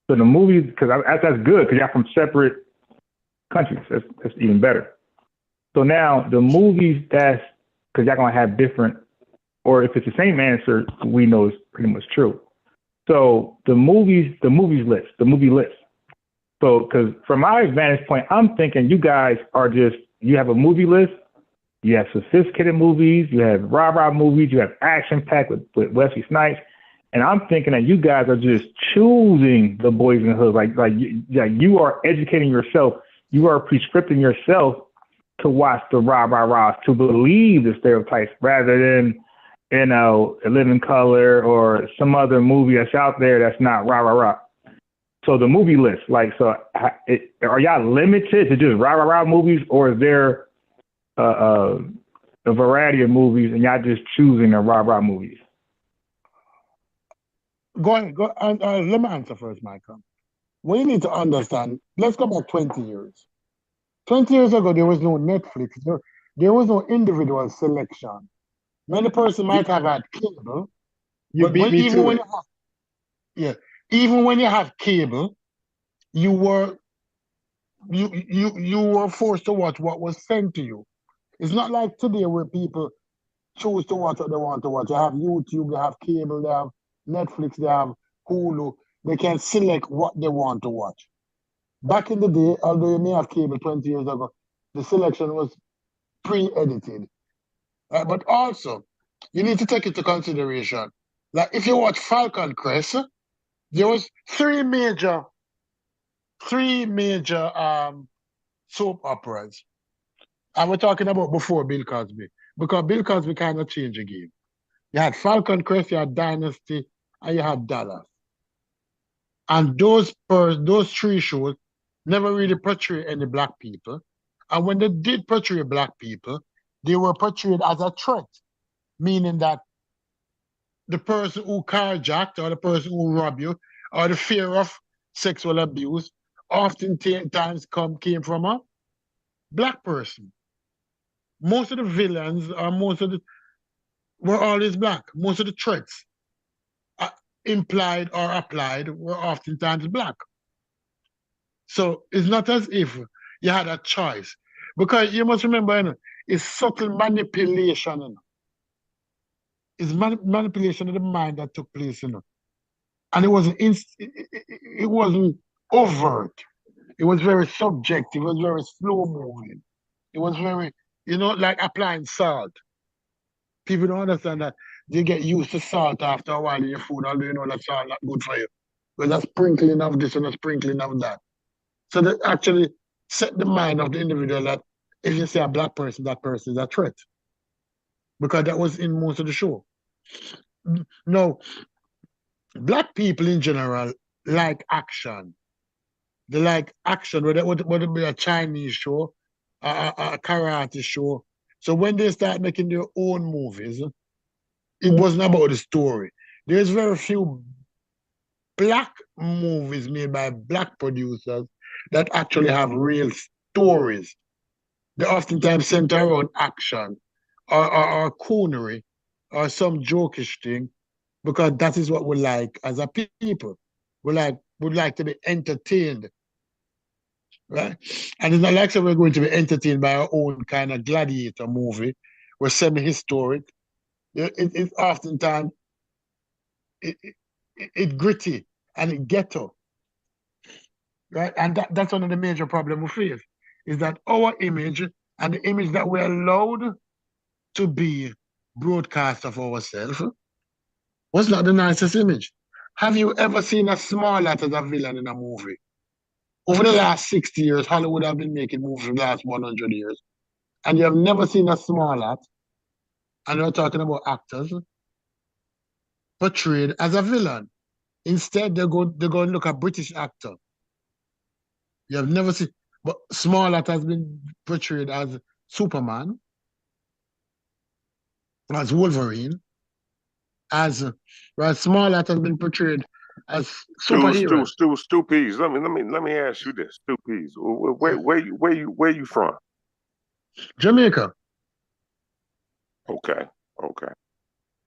So the movies, because that's good, because y'all from separate countries. That's even better. So now the movies that's because y'all gonna have different, or if it's the same answer, we know it's pretty much true. So the movie list. So, because from my vantage point, I'm thinking you guys are you have a movie list, you have sophisticated movies, you have rah-rah movies, you have action-packed with Wesley Snipes, and I'm thinking that you guys are just choosing the boys in the hood, like you are educating yourself, you are prescripting yourself to watch the rah-rah-rahs, to believe the stereotypes, rather than, you know, A Living Color or some other movie that's out there that's not rah-rah-rah. So the movie list, like, so are y'all limited to just rah-rah-rah movies, or is there a variety of movies and y'all just choosing the rah-rah movies? Go ahead. Let me answer first, Michael. What you need to understand, let's go back 20 years. 20 years ago, there was no Netflix. There was no individual selection. Many persons might have had cable. You beat me to it. Even when you have cable, you were forced to watch what was sent to you. It's not like today where people choose to watch what they want to watch. They have YouTube, they have cable, they have Netflix, they have Hulu. They can select what they want to watch. Back in the day, although you may have cable 20 years ago, the selection was pre-edited. But also, you need to take into consideration, like if you watch Falcon Crest, there was three major soap operas. And we're talking about before Bill Cosby, because Bill Cosby kind of changed the game. You had Falcon Crest, you had Dynasty, and you had Dallas. And those three shows never really portrayed any black people. And when they did portray black people, they were portrayed as a threat, meaning that the person who carjacked or the person who robbed you or the fear of sexual abuse oftentimes came from a black person. Most of the villains were always black. Most of the threats implied or applied were oftentimes black. So it's not as if you had a choice. Because you must remember, you know, it's subtle manipulation. You know. It's manipulation of the mind that took place. You know. And it wasn't overt. It was very subjective. It was very slow moving. It was very, you know, like applying salt. People don't understand that you get used to salt after a while in your food, although you know that salt not good for you. But that's sprinkling of this and a sprinkling of that. So that actually set the mind of the individual that if you say a black person, that person is a threat. Because that was in most of the show. No, black people in general like action. They like action, whether it be a Chinese show, a karate show. So when they start making their own movies, it wasn't about the story. There's very few black movies made by black producers that actually have real stories. They oftentimes center around action or coonery or some jokish thing, because that is what we like as a people. Would like to be entertained. Right? And it's not like so we're going to be entertained by our own kind of gladiator movie. We're semi-historic. It's oftentimes it gritty and it ghetto. Right? And that's one of the major problems we face, is that our image and the image that we're allowed to be broadcast of ourselves was not the nicest image. Have you ever seen a small lot as a villain in a movie? Over the last 60 years, Hollywood have been making movies for the last 100 years. And you have never seen a small lot, and we're talking about actors, portrayed as a villain. Instead, they're going to look at British actor. You have never seen, but Smollett has been portrayed as Superman, as Wolverine, whereas Smollett has been portrayed as superhero. Stu Pease. Let me ask you this, Stu Pease. Where you from? Jamaica. Okay.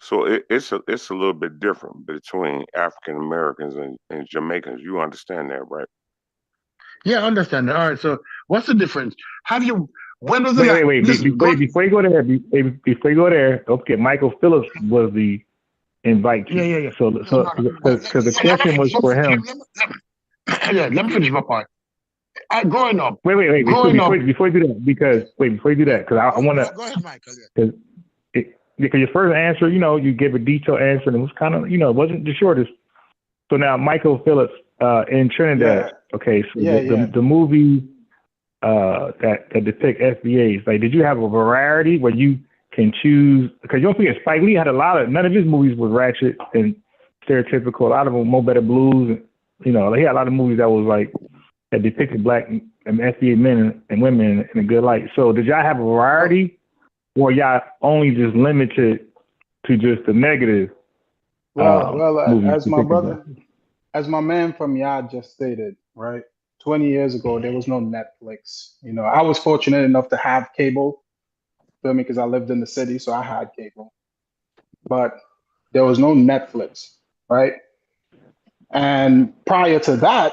So it's a little bit different between African Americans and Jamaicans. You understand that, right? Yeah, I understand that. All right. So what's the difference? When was the wait. Before you go there, okay, Michael Phillips was the invite. Yeah. So because the question was for him. Let me finish my part. Growing up. Wait. Before you do that, because I want to. Go ahead, Michael. Because your first answer, you gave a detailed answer, and it was kind of, it wasn't the shortest. So now Michael Phillips in Trinidad. Yeah. Okay, so the movie that depict FBAs, like, did you have a variety where you can choose? Because you don't forget, Spike Lee had none of his movies was ratchet and stereotypical. A lot of them Mo Better Blues, and, he had a lot of movies that depicted black and FBA men and women in a good light. So did y'all have a variety? Or y'all only just limited to just the negative? As my man from Yard just stated, right? 20 years ago, there was no Netflix. I was fortunate enough to have cable, feel me, because I lived in the city, so I had cable. But there was no Netflix, right? And prior to that,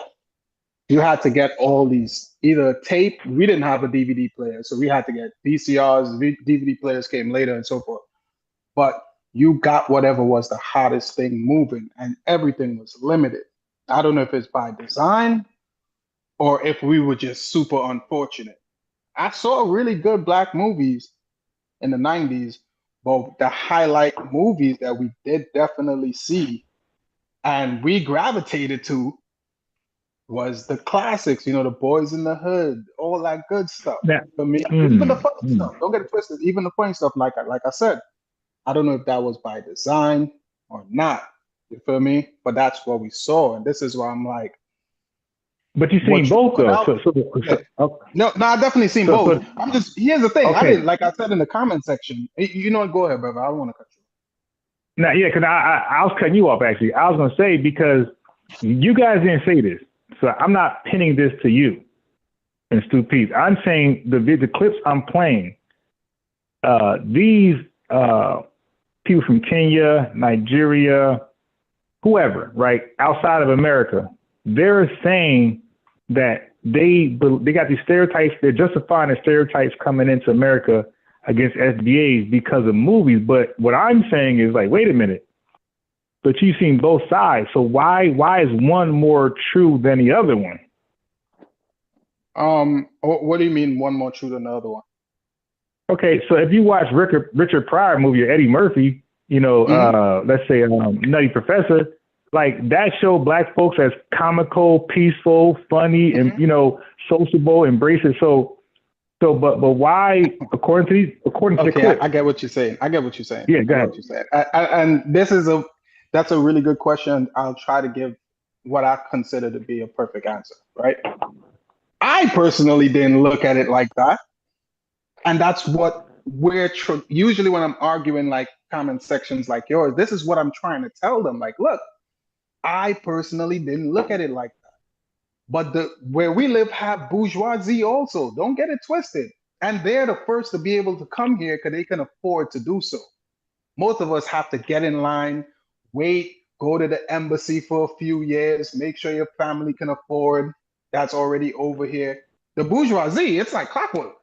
you had to get all these either tape. We didn't have a DVD player, so we had to get VCRs. DVD players came later and so forth. But you got whatever was the hottest thing moving, and everything was limited. I don't know if it's by design or if we were just super unfortunate. I saw really good black movies in the 90s, but the highlight movies that we did definitely see and we gravitated to was the classics, the Boys in the Hood, all that good stuff. Yeah. For me, even the funny stuff. Don't get it twisted. Even the funny stuff, like I said, I don't know if that was by design or not. You feel me? But that's what we saw, and this is why I'm like. But you've seen both, though. No, I definitely seen both. I'm just here's the thing. Okay. I didn't, like I said in the comment section. Go ahead, brother. I don't want to cut you. No, yeah, because I was cutting you off actually. I was gonna say, because you guys didn't say this. So I'm not pinning this to you and Stu Pease. I'm saying the clips I'm playing, these people from Kenya, Nigeria, whoever, right, outside of America, they're saying that they got these stereotypes. They're justifying the stereotypes coming into America against SBAs because of movies. But what I'm saying is, like, wait a minute. But you've seen both sides, so why is one more true than the other one? What do you mean one more true than the other one? Okay, so if you watch Richard Pryor movie or Eddie Murphy, let's say Nutty Professor, like, that showed black folks as comical, peaceful, funny, and sociable, embracive. But why, according to the clip? I get what you're saying. Yeah, go ahead. And that's a really good question. I'll try to give what I consider to be a perfect answer, right? I personally didn't look at it like that. And that's what usually when I'm arguing like comment sections like yours, this is what I'm trying to tell them. Like, look, I personally didn't look at it like that. But where we live have bourgeoisie also. Don't get it twisted. And they're the first to be able to come here because they can afford to do so. Most of us have to get in line, wait, go to the embassy for a few years, make sure your family can afford. That's already over here. The bourgeoisie, it's like clockwork.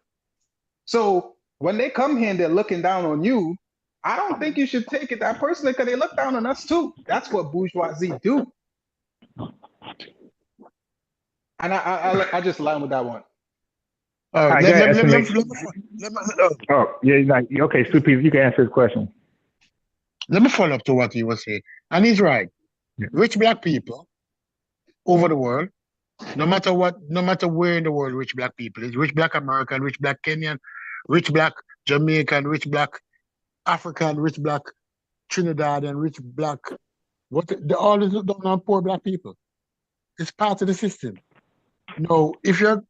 So when they come here and they're looking down on you, I don't think you should take it that personally because they look down on us too. That's what bourgeoisie do. And I just line with that one. Okay, Stu Pease, you can answer the question. Let me follow up to what he was saying. And he's right. Yeah. Rich black people over the world, no matter what, no matter where in the world rich black people is, rich black American, rich black Kenyan, rich black Jamaican, rich black African, rich black Trinidadian, rich black, what they always look down on poor black people. It's part of the system. No, if you're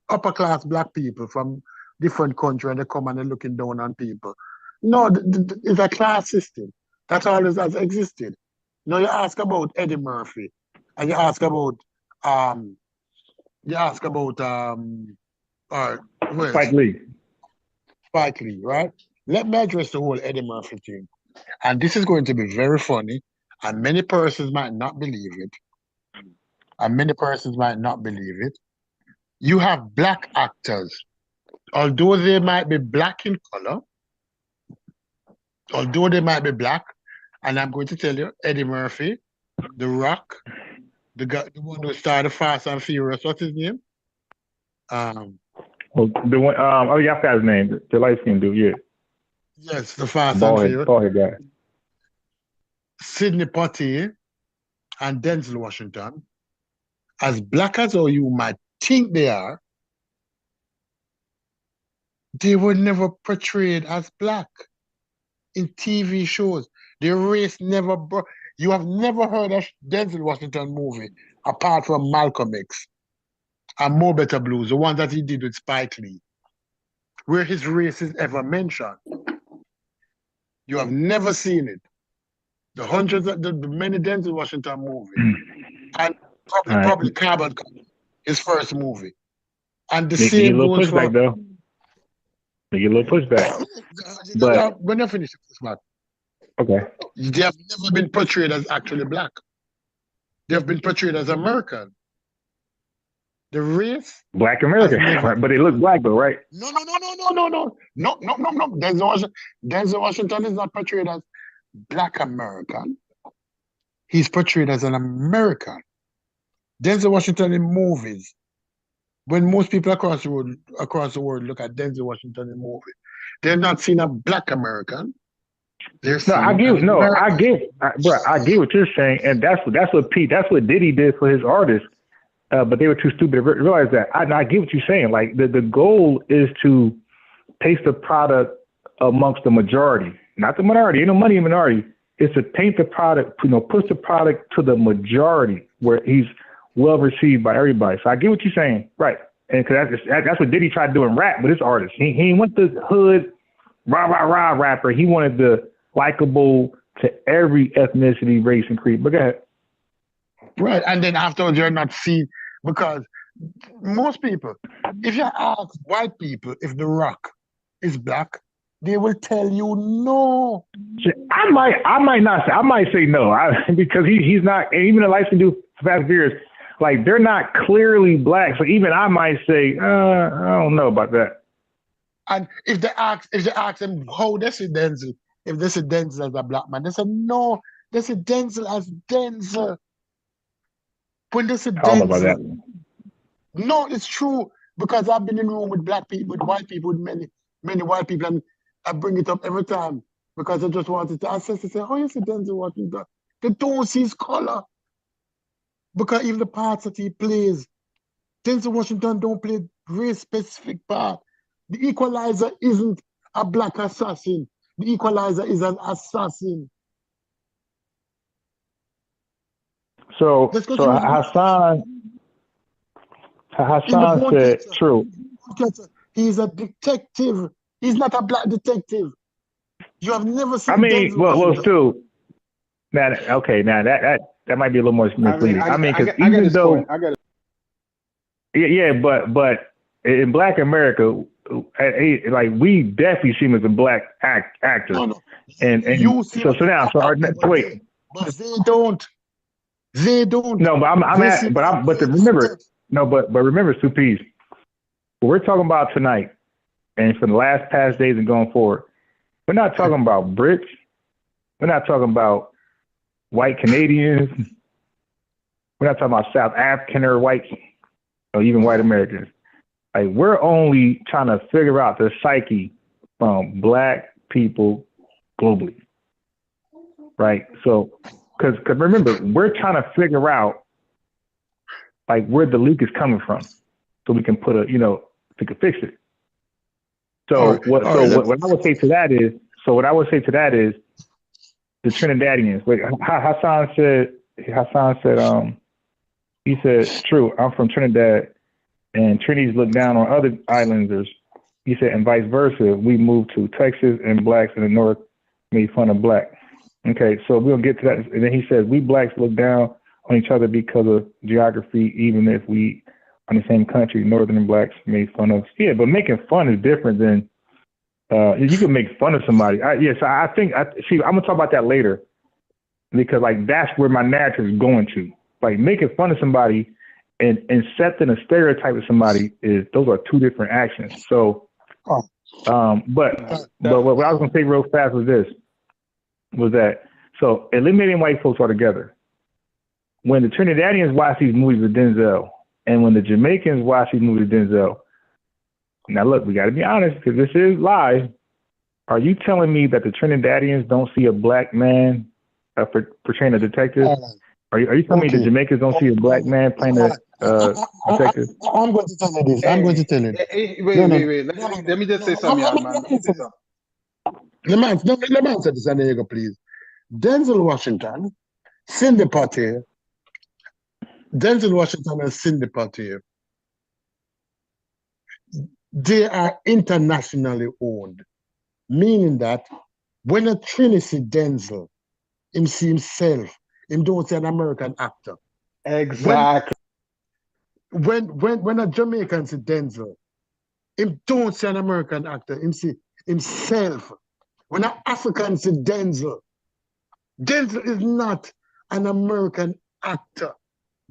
upper class black people from different country and they come and they're looking down on people, no, it's a class system. That's always has existed. Now you ask about Eddie Murphy, and you ask about or who Spike else? Lee. Spike Lee, right? Let me address the whole Eddie Murphy thing. And this is going to be very funny, and many persons might not believe it. And many persons might not believe it. You have black actors, although they might be black in color, although they might be black, and I'm going to tell you, Eddie Murphy, The Rock, the guy, the one who started Fast and Furious, what's his name? Oh, the one. Yeah, I forgot his name. The light skinned dude. Yeah, Yes, the Fast and bald Furious. head guy. Sidney Poitier and Denzel Washington, as black as or you might think they are, they were never portrayed as black in TV shows. Their race never you have never heard a Denzel Washington movie apart from Malcolm X and More Better Blues, the one that he did with Spike Lee, where his race is ever mentioned. You have never seen it. The hundreds of the many Denzel Washington movies, and probably Carbon Copy, his first movie. And the They get a same little goes for pushback though. They get a little pushback. But when I finish this, man, okay. they have never been portrayed as actually black. They have been portrayed as American. The race, Black American, never, but they look black though, right? No. Denzel Washington is not portrayed as black American. He's portrayed as an American. Denzel Washington in movies. When most people across the world look at Denzel Washington in movies, they're not seeing a black American. They're seeing I get what you're saying, and that's what Diddy did for his artists. But they were too stupid to realize that. I get what you're saying. Like the goal is to taste the product amongst the majority, not the minority. Ain't no money in minority. It's to taint the product, push the product to the majority where he's well received by everybody. So I get what you're saying, right? And because that's what Diddy tried to do in rap with his artists. He ain't want the hood rah rapper. He wanted the likable to every ethnicity, race, and creed. But go ahead. Right, and then afterwards you're not seen, because most people, if you ask white people if The Rock is black, they will tell you no. I might not say. I might say no, because he's not. And even the lights can do Fast and Furious, like they're not clearly black. So even I might say, I don't know about that. And if they ask him how they see Denzel, if they see Denzel as a black man, they say no. They see Denzel as Denzel. When they say I don't know about that. No, it's true, because I've been in room with black people, with white people, with many white people, and I bring it up every time because I just wanted to assess and say, oh, you see Denzel Washington. They don't see his color, because even the parts that he plays, Denzel Washington don't play race-specific part. The Equalizer isn't a black assassin. The Equalizer is an assassin. So Hasan said true. He's a detective. He's not a black detective. You have never seen. Well, still, now that might be a little more misleading. Because even though, but in Black America, like we definitely see him as a black actor. No. And you see so now, wait, but they don't. They don't. No, but remember, Supees, what we're talking about tonight, and for the past days and going forward, we're not talking about Brits. We're not talking about white Canadians. We're not talking about South African or white, or even white Americans. Like, we're only trying to figure out the psyche from black people globally. right? So, because remember, we're trying to figure out like where the leak is coming from, so we can put a, we can fix it. So what I would say to that is, the Trinidadians. Wait, Hasan said, he said, true, I'm from Trinidad, and Trinis look down on other islanders. He said, and vice versa. We moved to Texas, and blacks in the north made fun of black. Okay, so we'll get to that. And then he says, we blacks look down on each other because of geography, even if we are in the same country. Northern blacks made fun of. Yeah, but making fun is different than you can make fun of somebody. I'm gonna talk about that later, because like that's where my narrative is going to. Like making fun of somebody and setting a stereotype of somebody those are two different actions. So, but what I was gonna say real fast was that so eliminating white folks altogether. When the Trinidadians watch these movies with Denzel, and when the Jamaicans watch these movies with Denzel, now look, we got to be honest, because this is live. Are you telling me that the Trinidadians don't see a black man portraying a detective? Are you telling me the Jamaicans don't see a black man playing a detective? I'm going to tell you this. I'm going to tell you. Wait. Let me just say something, man. Let me say something. Let me answer this, and there you go, please. Denzel Washington, Cindy Poitier. Denzel Washington and Cindy Poitier. They are internationally owned, meaning that when a Trini see Denzel, him see himself, him don't see an American actor. Exactly. When a Jamaican see Denzel, him don't see an American actor, him see himself. When an African see Denzel, Denzel is not an American actor.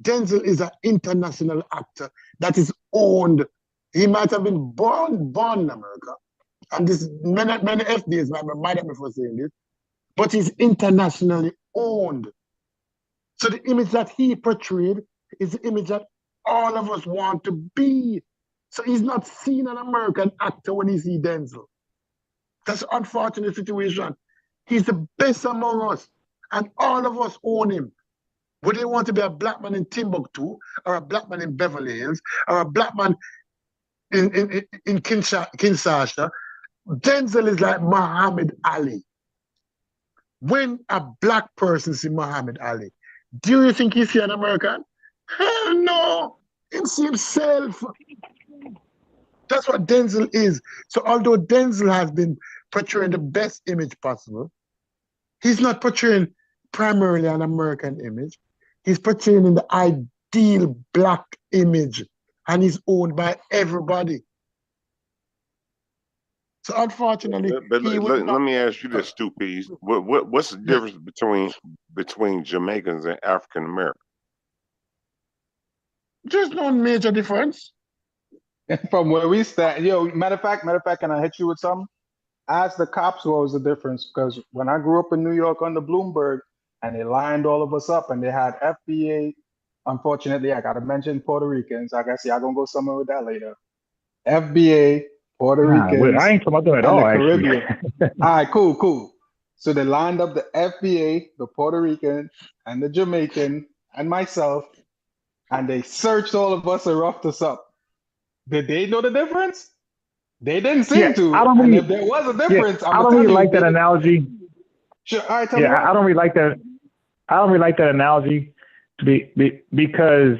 Denzel is an international actor that is owned. He might have been born in America, and this many FDs might be mad at me for saying this, but he's internationally owned. So the image that he portrayed is the image that all of us want to be. So he's not seen an American actor when he sees Denzel. That's an unfortunate situation. He's the best among us, and all of us own him. Whether you want to be a black man in Timbuktu, or a black man in Beverly Hills, or a black man in Kinshasa, Denzel is like Muhammad Ali. When a black person sees Muhammad Ali, do you think he's an American? Hell no! He sees himself. That's what Denzel is. So although Denzel has been portraying the best image possible, he's not portraying primarily an American image. He's portraying in the ideal black image, and he's owned by everybody. So unfortunately, but let me ask you this, Stupid. What's the difference between Jamaicans and African Americans? There's no major difference. From where we stand, matter of fact, can I hit you with something? Ask the cops what was the difference, because when I grew up in New York under Bloomberg, and they lined all of us up, and they had FBA. Unfortunately, I gotta mention Puerto Ricans. I guess y'all gonna go somewhere with that later. FBA, Puerto Ricans. I ain't talking about them at all, Caribbean. actually. All right, cool. So they lined up the FBA, the Puerto Rican, and the Jamaican, and myself, and they searched all of us and roughed us up. Did they know the difference? They didn't seem to. And if there was a difference, I don't really like that analogy. Sure. All right, tell me. I don't really like that. I don't really like that analogy because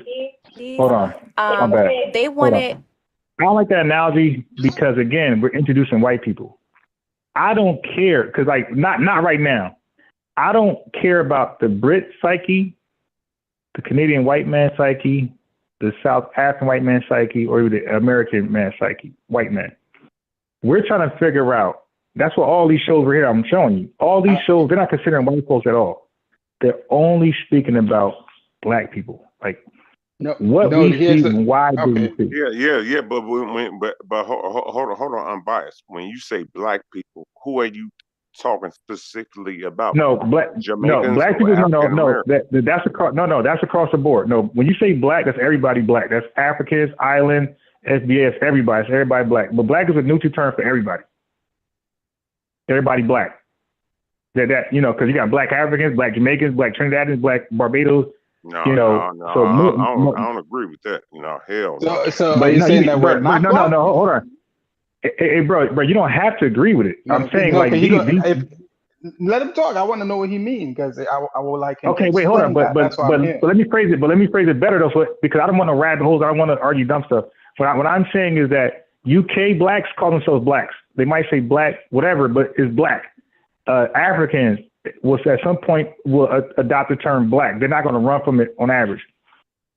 hold on. My bad. They wanted. I don't like that analogy because again, we're introducing white people. I don't care because like not right now. I don't care about the Brit psyche, the Canadian white man psyche, the South African white man psyche, or the American man psyche, white man. We're trying to figure out. That's what all these shows right here I'm showing you. All these shows, they're not considering white folks at all. They're only speaking about black people. Like what we see and why do we see. Yeah. But hold on, unbiased. When you say black people, who are you talking specifically about? Jamaicans, black people. No. That's across the board. No, when you say black, that's everybody black. That's Africans, island, SBS, everybody. It's everybody black. But black is a neutral term for everybody. Everybody black. That you know, because you got black Africans, black Jamaicans, black Trinidadians, black Barbados. No, You know, no, so I don't agree with that. No, hell no. So but are you no, saying that we're not no, black? hold on. Hey, bro, you don't have to agree with it. I'm saying No, like let him talk. I want to know what he means because I would like him to okay, wait, hold on, explain that. That's why I'm here. but let me phrase it better though, because I don't want to rabbit holes. I don't want to argue dumb stuff. What I'm saying is that UK blacks call themselves blacks. They might say black, whatever, but it's black. Africans will at some point will adopt the term black. They're not going to run from it on average.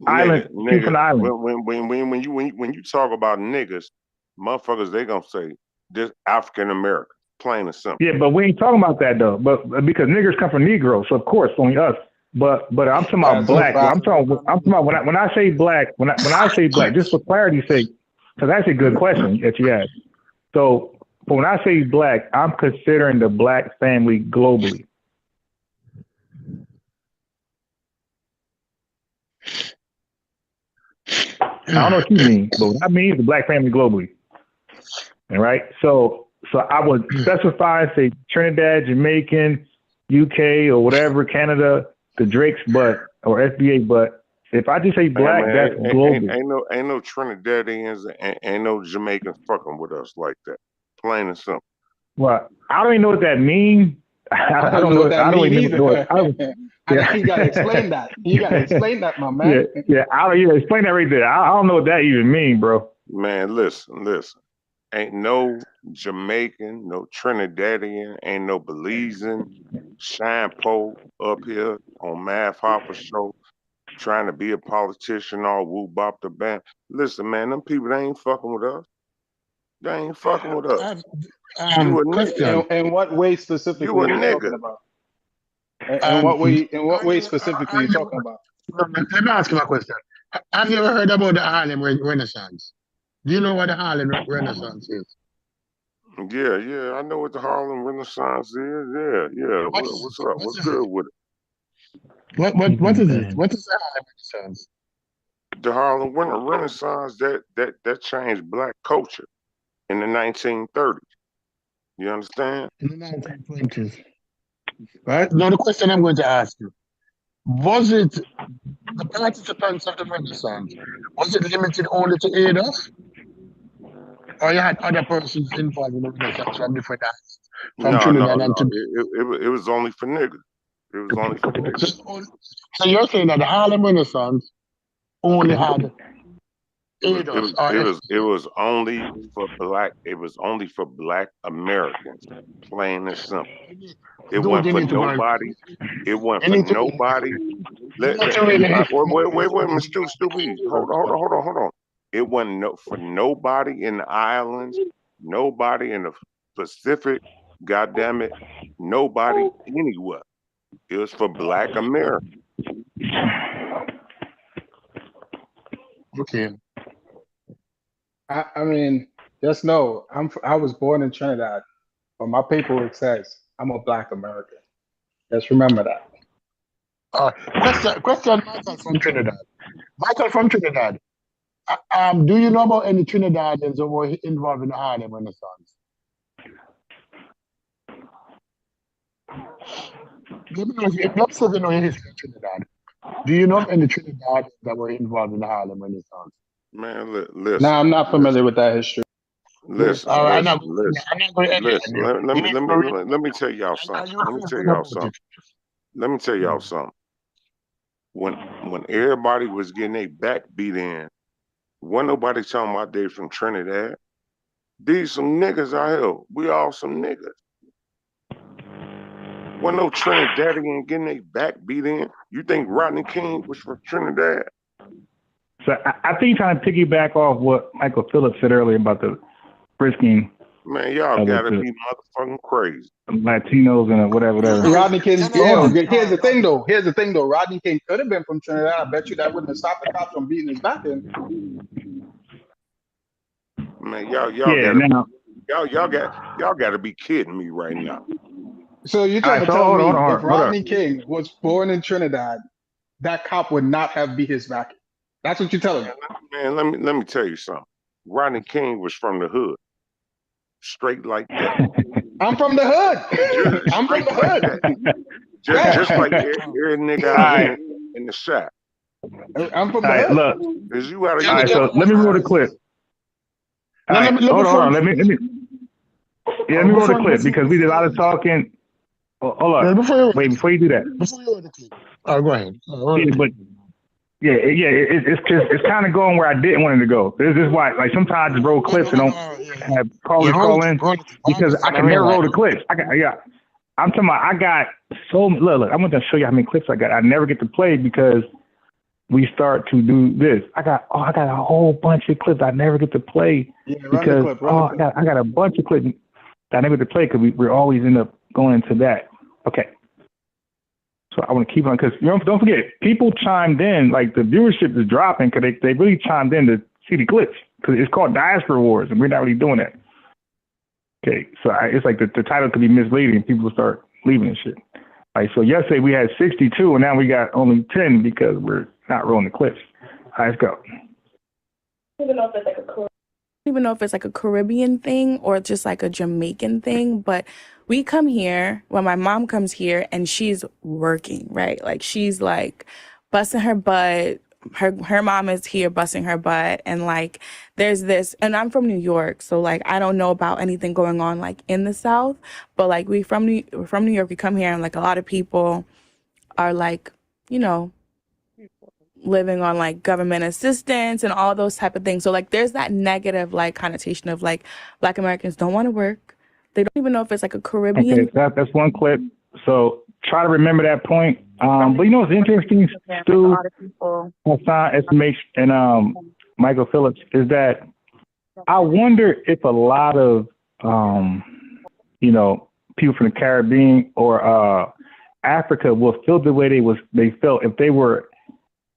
Island, people from the island. When you talk about niggas, motherfuckers, they gonna say this African American, plain and simple. Yeah, but we ain't talking about that though. But because niggers come from Negroes, so of course only us. But I'm talking about black. I'm talking about when I say black. When I say black, just for clarity's sake, because that's a good question that you asked. So, but when I say black, I'm considering the black family globally. I don't know what you mean, but what I mean is the black family globally. All right. So I would specify, say Trinidad, Jamaican, UK, or whatever, Canada, the Drakes, or FBA. But if I just say black, that's global. Ain't no Trinidadians, ain't no Jamaicans fucking with us like that. Plain and simple. Well, I don't even know what that means. I don't know what that means either. You gotta explain that. You gotta explain that, my man. Yeah. Explain that right there. I don't know what that even means, bro. Man, listen. Ain't no Jamaican, no Trinidadian, ain't no Belizean, Shampo up here on Math Hopper show trying to be a politician all woo bop the band. Listen, man, them people, they ain't fucking with us. They ain't fucking with us. You a nigga. In what way specifically you a are you nigga. talking about? In what way specifically are you talking about? Let me ask you a question. Have you ever heard about the Harlem Renaissance? Do you know what the Harlem Renaissance is? Yeah, I know what the Harlem Renaissance is. Yeah. What's up? What's good with it? What is it? What is the Harlem Renaissance? The Harlem Renaissance that changed black culture in the 1930s. You understand? In the 1920s. Right? Now the question I'm going to ask you, was it the participants of the Renaissance, was it limited only to Ada? Or you had other persons involved in the Renaissance from different islands? From Trinidad and It was only for niggas. It was only for niggas. So you're saying that the Harlem Renaissance only had Adas? It was only for black. It was only for black Americans. Plain and simple. It wasn't for nobody. It wasn't for nobody. Wait, Mr. Stupid. Hold on. It wasn't for nobody in the islands, nobody in the Pacific, goddamn it, nobody anywhere. It was for black America. Okay. I mean, just know I was born in Trinidad, but my paperwork says I'm a black American. Just remember that. Question Michael from Trinidad. Michael from Trinidad. Do you know about any Trinidadians who were involved in the Harlem Renaissance? Let me know if you know your history of Trinidad. Do you know of any Trinidadians that were involved in the Harlem Renaissance? Man, listen. No, I'm not familiar with that history. Listen. Let me tell y'all something. Let me tell y'all something. When everybody was getting their back beat in, wasn't nobody talking about they from Trinidad. These some niggas out here. We all some niggas. Wasn't no Trinidadian getting their back beat in. You think Rodney King was from Trinidad? So I think trying to piggyback off what Michael Phillips said earlier about the frisking. Man, y'all gotta be motherfucking crazy. Latinos and whatever. Rodney King. Here's the thing though. Rodney King could have been from Trinidad. I bet you that wouldn't have stopped the cops from beating his back in. Man, y'all gotta be kidding me right now. So you're trying to tell me if Rodney King was born in Trinidad, that cop would not have beat his back in? That's what you're telling me. Man, let me tell you something. Rodney King was from the hood. straight like that. I'm from the hood. I'm from Straight the like hood. that. Just like every nigga out in the shop. I'm from the All right, hood. look. Cause you gotta All right, so let me roll the clip. All right, hold on. Let me roll the clip because we did a lot of talking. Hold on. Before you do that. Before you roll the clip. Oh, go ahead. It's kind of going where I didn't want it to go. This is why, like, sometimes I just roll clips and don't have callers call in because I can never roll the clips. I'm talking about, I got so, look, I'm going to show you how many clips I got. I never get to play because we start to do this. I got a whole bunch of clips I never get to play because I got a bunch of clips that I never get to play because we're always end up going into that. Okay. So I want to keep on because don't forget, people chimed in, like the viewership is dropping because they really chimed in to see the clips because it's called Diaspora Wars and we're not really doing that. Okay, so it's like the title could be misleading and people start leaving and shit. Like, so yesterday we had 62 and now we got only 10 because we're not rolling the clips. All right, let's go. I don't even know if it's like a Caribbean thing or just like a Jamaican thing, but we come here when my mom comes here and she's working, right? Like she's like busting her butt. Her mom is here busting her butt, and like there's this, and I'm from New York, so like I don't know about anything going on like in the South, but like we're from New York, we come here and like a lot of people are like, you know, living on like government assistance and all those type of things. So like there's that negative like connotation of like Black Americans don't want to work. They don't even know if it's like a Caribbean. Okay, that's one clip. So try to remember that point. But you know what's interesting, Stu, Hasan, SMH, and Michael Phillips, is that I wonder if a lot of you know, people from the Caribbean or Africa will feel the way they felt if they were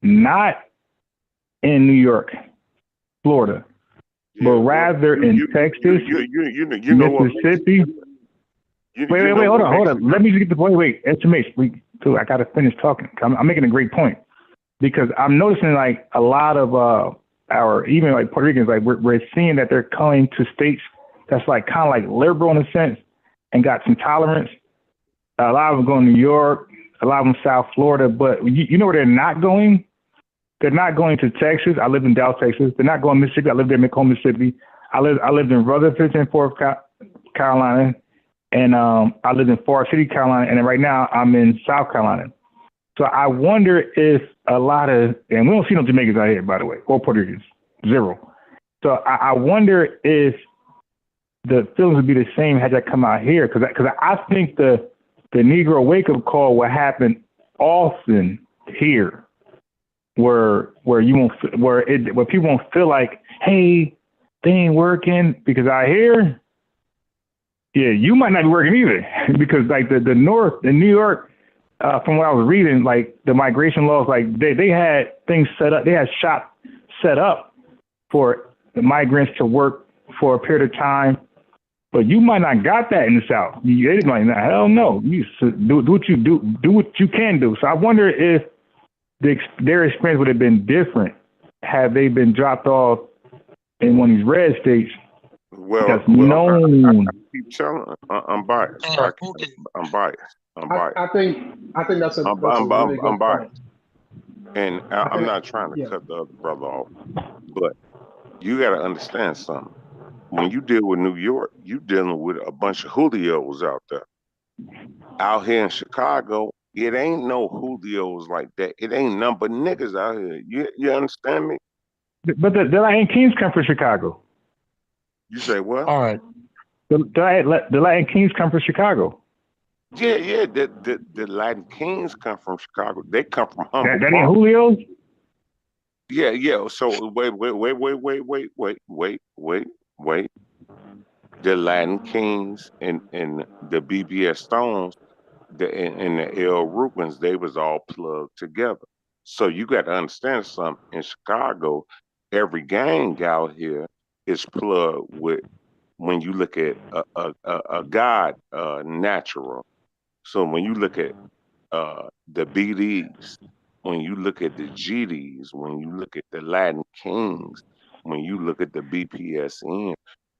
not in New York, Florida, but rather in Texas, Mississippi. Wait, hold on. Let me get the point. Wait, SMH, I got to finish talking. I'm making a great point because I'm noticing like a lot of our, even like Puerto Ricans, like we're seeing that they're coming to states that's like kind of like liberal in a sense and got some tolerance. A lot of them going to New York, a lot of them South Florida, but you know where they're not going? They're not going to Texas. I live in Dallas, Texas. They're not going to Mississippi. I lived in Macomb, Mississippi. I lived in Rutherford and North Carolina. And I live in Forest City, Carolina, and right now I'm in South Carolina. So I wonder if a lot of, and we don't see no Jamaicans out here, by the way, or Puerto Ricans, zero. So I wonder if the feelings would be the same had that come out here, because I think the Negro wake-up call will happen often here, where people won't feel like, hey, they ain't working, because out here. Yeah, you might not be working either because like the North in New York, from what I was reading, like the migration laws, like they had things set up. They had shop set up for the migrants to work for a period of time, but you might not got that in the South. They might not. Hell no. You do what you do what you can do. So I wonder if their experience would have been different had they been dropped off in one of these red states. Well, I keep telling. I'm biased. I'm biased. I think that's a really good I'm biased. point. And I'm not trying to cut the other brother off, but you got to understand something. When you deal with New York, you dealing with a bunch of Julios out there. Out here in Chicago, it ain't no Julios like that. It ain't none but niggas out here. You understand me? But the Latin Kings come from Chicago. You say what? All right. The Latin Kings come from Chicago. Yeah. The Latin Kings come from Chicago. They come from humble. That ain't Julio's? Yeah. So wait. The Latin Kings and the BBS Stones, and the L. Rubens, they was all plugged together. So you got to understand something. In Chicago, every gang out here is plugged with. When you look at a God natural, so when you look at the BDs, when you look at the GDs, when you look at the Latin Kings, when you look at the BPSN,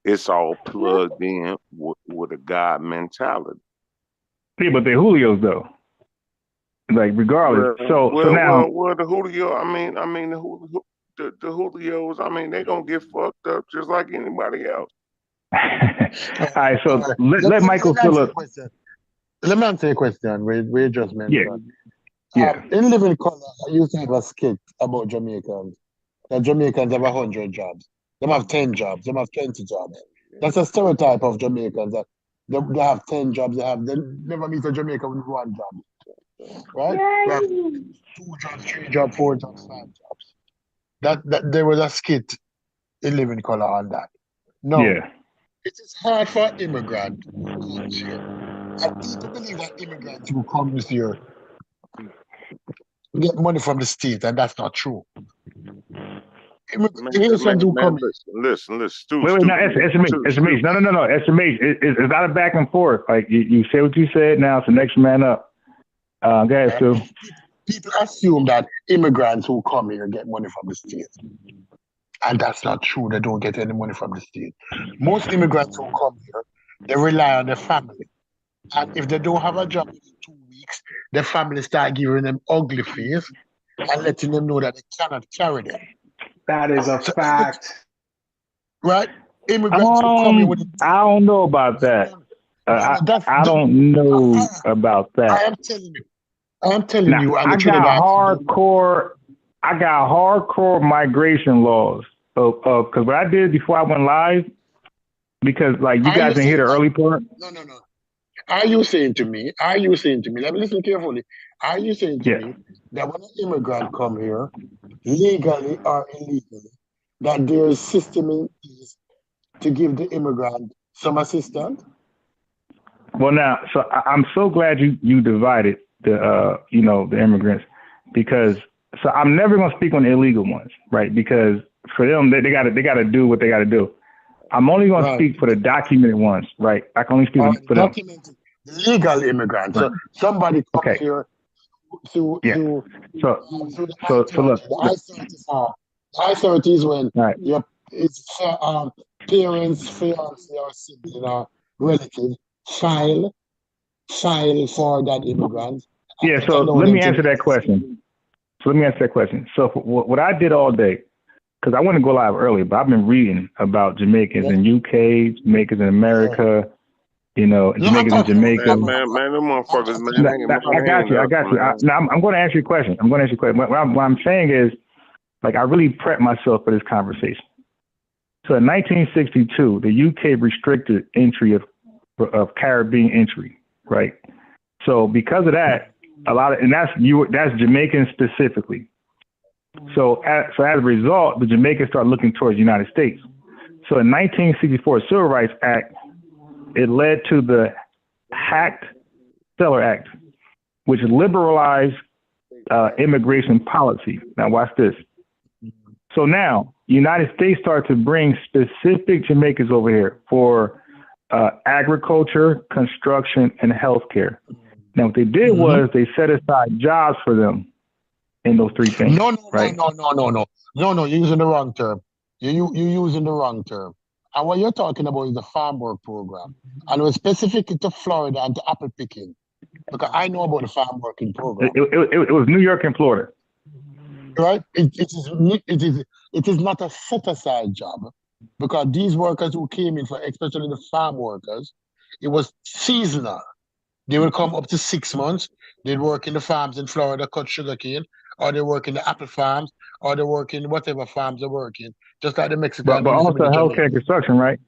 It's all plugged in with a God mentality. Yeah, but they're Julios though. Like regardless. So now the Julio, the Julios, they gonna get fucked up just like anybody else. All right, so let Michael fill up. Let me answer your question. We just mentioned. Yeah. In Living Color, I used to have a skit about Jamaicans. That Jamaicans have 100 jobs. They have 10 jobs. They have 20 jobs. That's a stereotype of Jamaicans. That they have 10 jobs. They never meet a Jamaican with 1 job. Right? They have 2 jobs, 3 jobs, 4 jobs, 5 jobs. That there was a skit in Living Color on that. No. Yeah. It is hard for immigrants who comes here. And people believe that immigrants who comes here get money from the state, and that's not true. Listen, Stu. Wait, no, estimate. No. Estimate. It's not a back and forth. Like you say what you said. Now it's the next man up. Go ahead, Stu. People assume that immigrants who come here get money from the state, and that's not true. They don't get any money from the state. Most immigrants who come here, they rely on their family, and if they don't have a job in 2 weeks, their family start giving them ugly face and letting them know that they cannot carry them. That is a fact. Right? Immigrants who come here with I don't know about that. I don't know about that. I am telling you. I got hardcore migration laws. Because what I did before I went live, because like you guys didn't hear the early part. No. Are you saying to me? Let me listen carefully. Are you saying to me that when an immigrant come here, legally or illegally, that there is system in place to give the immigrant some assistance? Well, now, so I'm so glad you divided the the immigrants, because so I'm never gonna speak on the illegal ones, right? Because for them, they gotta do what they gotta do. I'm only gonna speak for the documented ones, right? I can only speak for them. Documented legal immigrants. Right. So somebody comes here to look. I-30 is when it's parents, fiance, or sibling or relative file for that immigrant. Yeah, so let me answer that question. So what I did all day, because I want to go live early, but I've been reading about Jamaicans in UK, Jamaicans in America, Jamaicans in Jamaica. Man, them motherfuckers, man. I got you. Now I'm going to answer your question. What I'm saying is, like, I really prepped myself for this conversation. So in 1962, the UK restricted entry of Caribbean entry, right? So because of that, that's Jamaicans specifically. So as a result, the Jamaicans start looking towards the United States. So in 1964 Civil Rights Act, it led to the Hacked-Steller Act, which liberalized immigration policy. Now watch this. So now, the United States started to bring specific Jamaicans over here for agriculture, construction, and healthcare. Now, what they did was they set aside jobs for them in those 3 things. No, right? No, you're using the wrong term. You're using the wrong term. And what you're talking about is the farm work program. And it was specific to Florida and to apple picking. Because I know about the farm working program. It was New York and Florida. Right? It is not a set-aside job. Because these workers who came in, especially the farm workers, it was seasonal. They would come up to 6 months. They'd work in the farms in Florida, cut sugarcane, or they work in the apple farms, or they work in whatever farms they're working, just like the Mexican. But also healthcare and construction, right?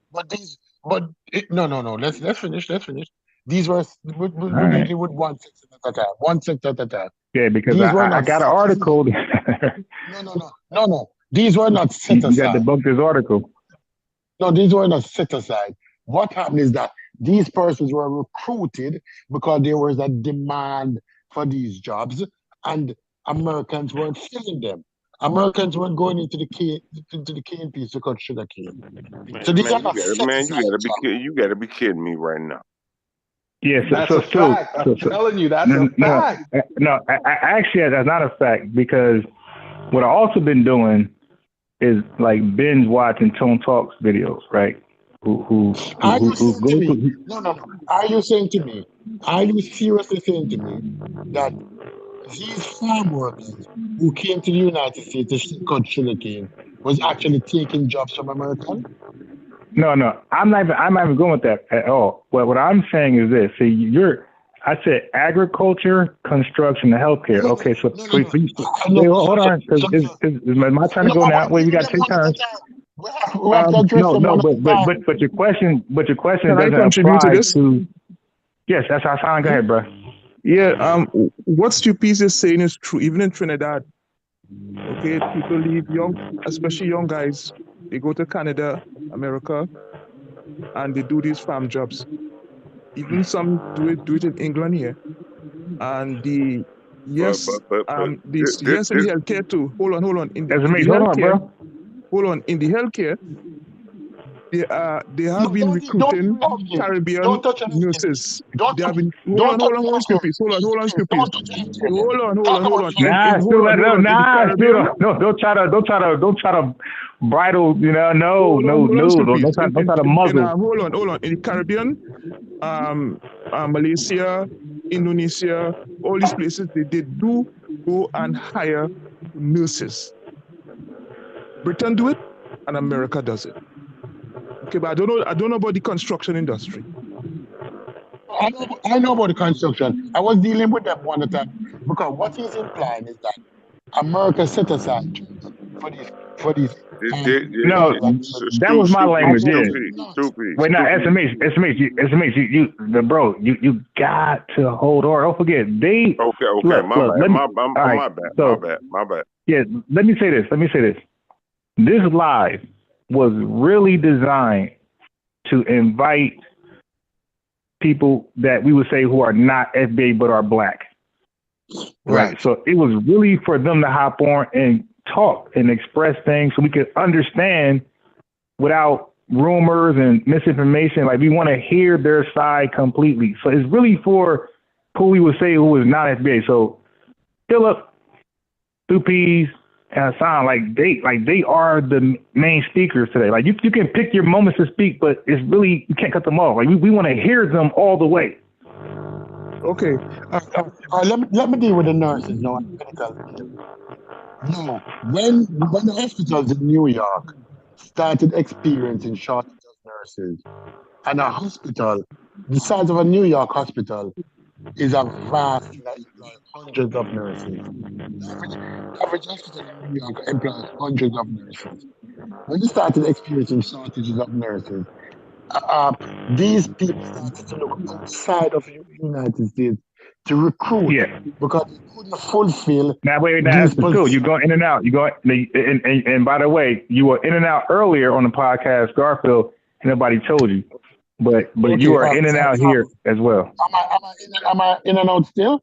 No. Let's finish. These were usually with one sector at a time. Yeah, because I got an article. No. These were not set aside. You got to debunk this article. No, these were not set aside. What happened is that these persons were recruited because there was a demand for these jobs, and Americans weren't filling them. Americans weren't going into the cane piece to cut sugar cane. So these are not you gotta be kidding me right now. Yeah, that's a fact. I'm telling you, that's a fact. No, actually, that's not a fact, because what I've also been doing is like binge watching Tone Talks videos, right? Are you who saying to go me? to. No. Are you saying to me? Are you seriously saying to me that these farm workers who came to the United States to cut sugarcane was actually taking jobs from Americans? No, I'm not even going with that at all. What I'm saying is this. See, I said agriculture, construction, and healthcare. No, Okay, so no. wait, No, hold on, because is my turn to no, go now? we're Wait, we dealing got with to them take one at a turns. time. We have to address them No, one at a time. but your question Can I doesn't contribute to apply this? to. Yes, that's how Hasan. Go ahead, bro. Yeah, what Stupis is saying is true, even in Trinidad. Okay, people leave especially young guys, they go to Canada, America, and they do these farm jobs. Even some do it in England here. And the yes, yes in the healthcare too. Hold on. In As a the mate, hold on, healthcare, bro. in the healthcare, they have No, been don't recruiting healthcare. Caribbean Don't touch healthcare. nurses. Don't They have touch. been Don't touch hold on, healthcare. Stupis. Hold on, Stupis. Don't touch healthcare. Hold Talk on. about Nah, still Hold on. In the Caribbean, don't try to bridle. No, hold on, Stupis. don't try to muzzle. Hold on. In the Caribbean, Malaysia, Indonesia, all these places, they do go and hire nurses. Britain do it, and America does it. Okay, but I don't know about the construction industry. I know about the construction. I was dealing with them one at a time because what he's implying is that America set aside jobs for these No, that was my language. Yeah. Stupid. Wait, now bro, you got to hold on. Don't forget they. Okay. My bad. Yeah, let me say this. This live was really designed to invite people that we would say who are not FBA but are black. Right. So it was really for them to hop on and talk and express things so we could understand without rumors and misinformation. Like, we want to hear their side completely. So it's really for who we would say who is not FBA. So Philip, Stupis, and Hasan, like they are the main speakers today. Like, you can pick your moments to speak, but it's really, you can't cut them off. Like, we want to hear them all the way. Okay. Let me deal with the nurses now. No, when the hospitals in New York started experiencing shortage of nurses, and a hospital, the size of a New York hospital, is a vast, like hundreds of nurses. The average hospital in New York employs hundreds of nurses. When they started experiencing shortages of nurses, these people started to look outside of the United States to recruit because they couldn't fulfill That's cool. You're going in and out. And by the way, you were in and out earlier on the podcast, Garfield, and nobody told you. But okay, you are in and out here as well. Am I in and out still?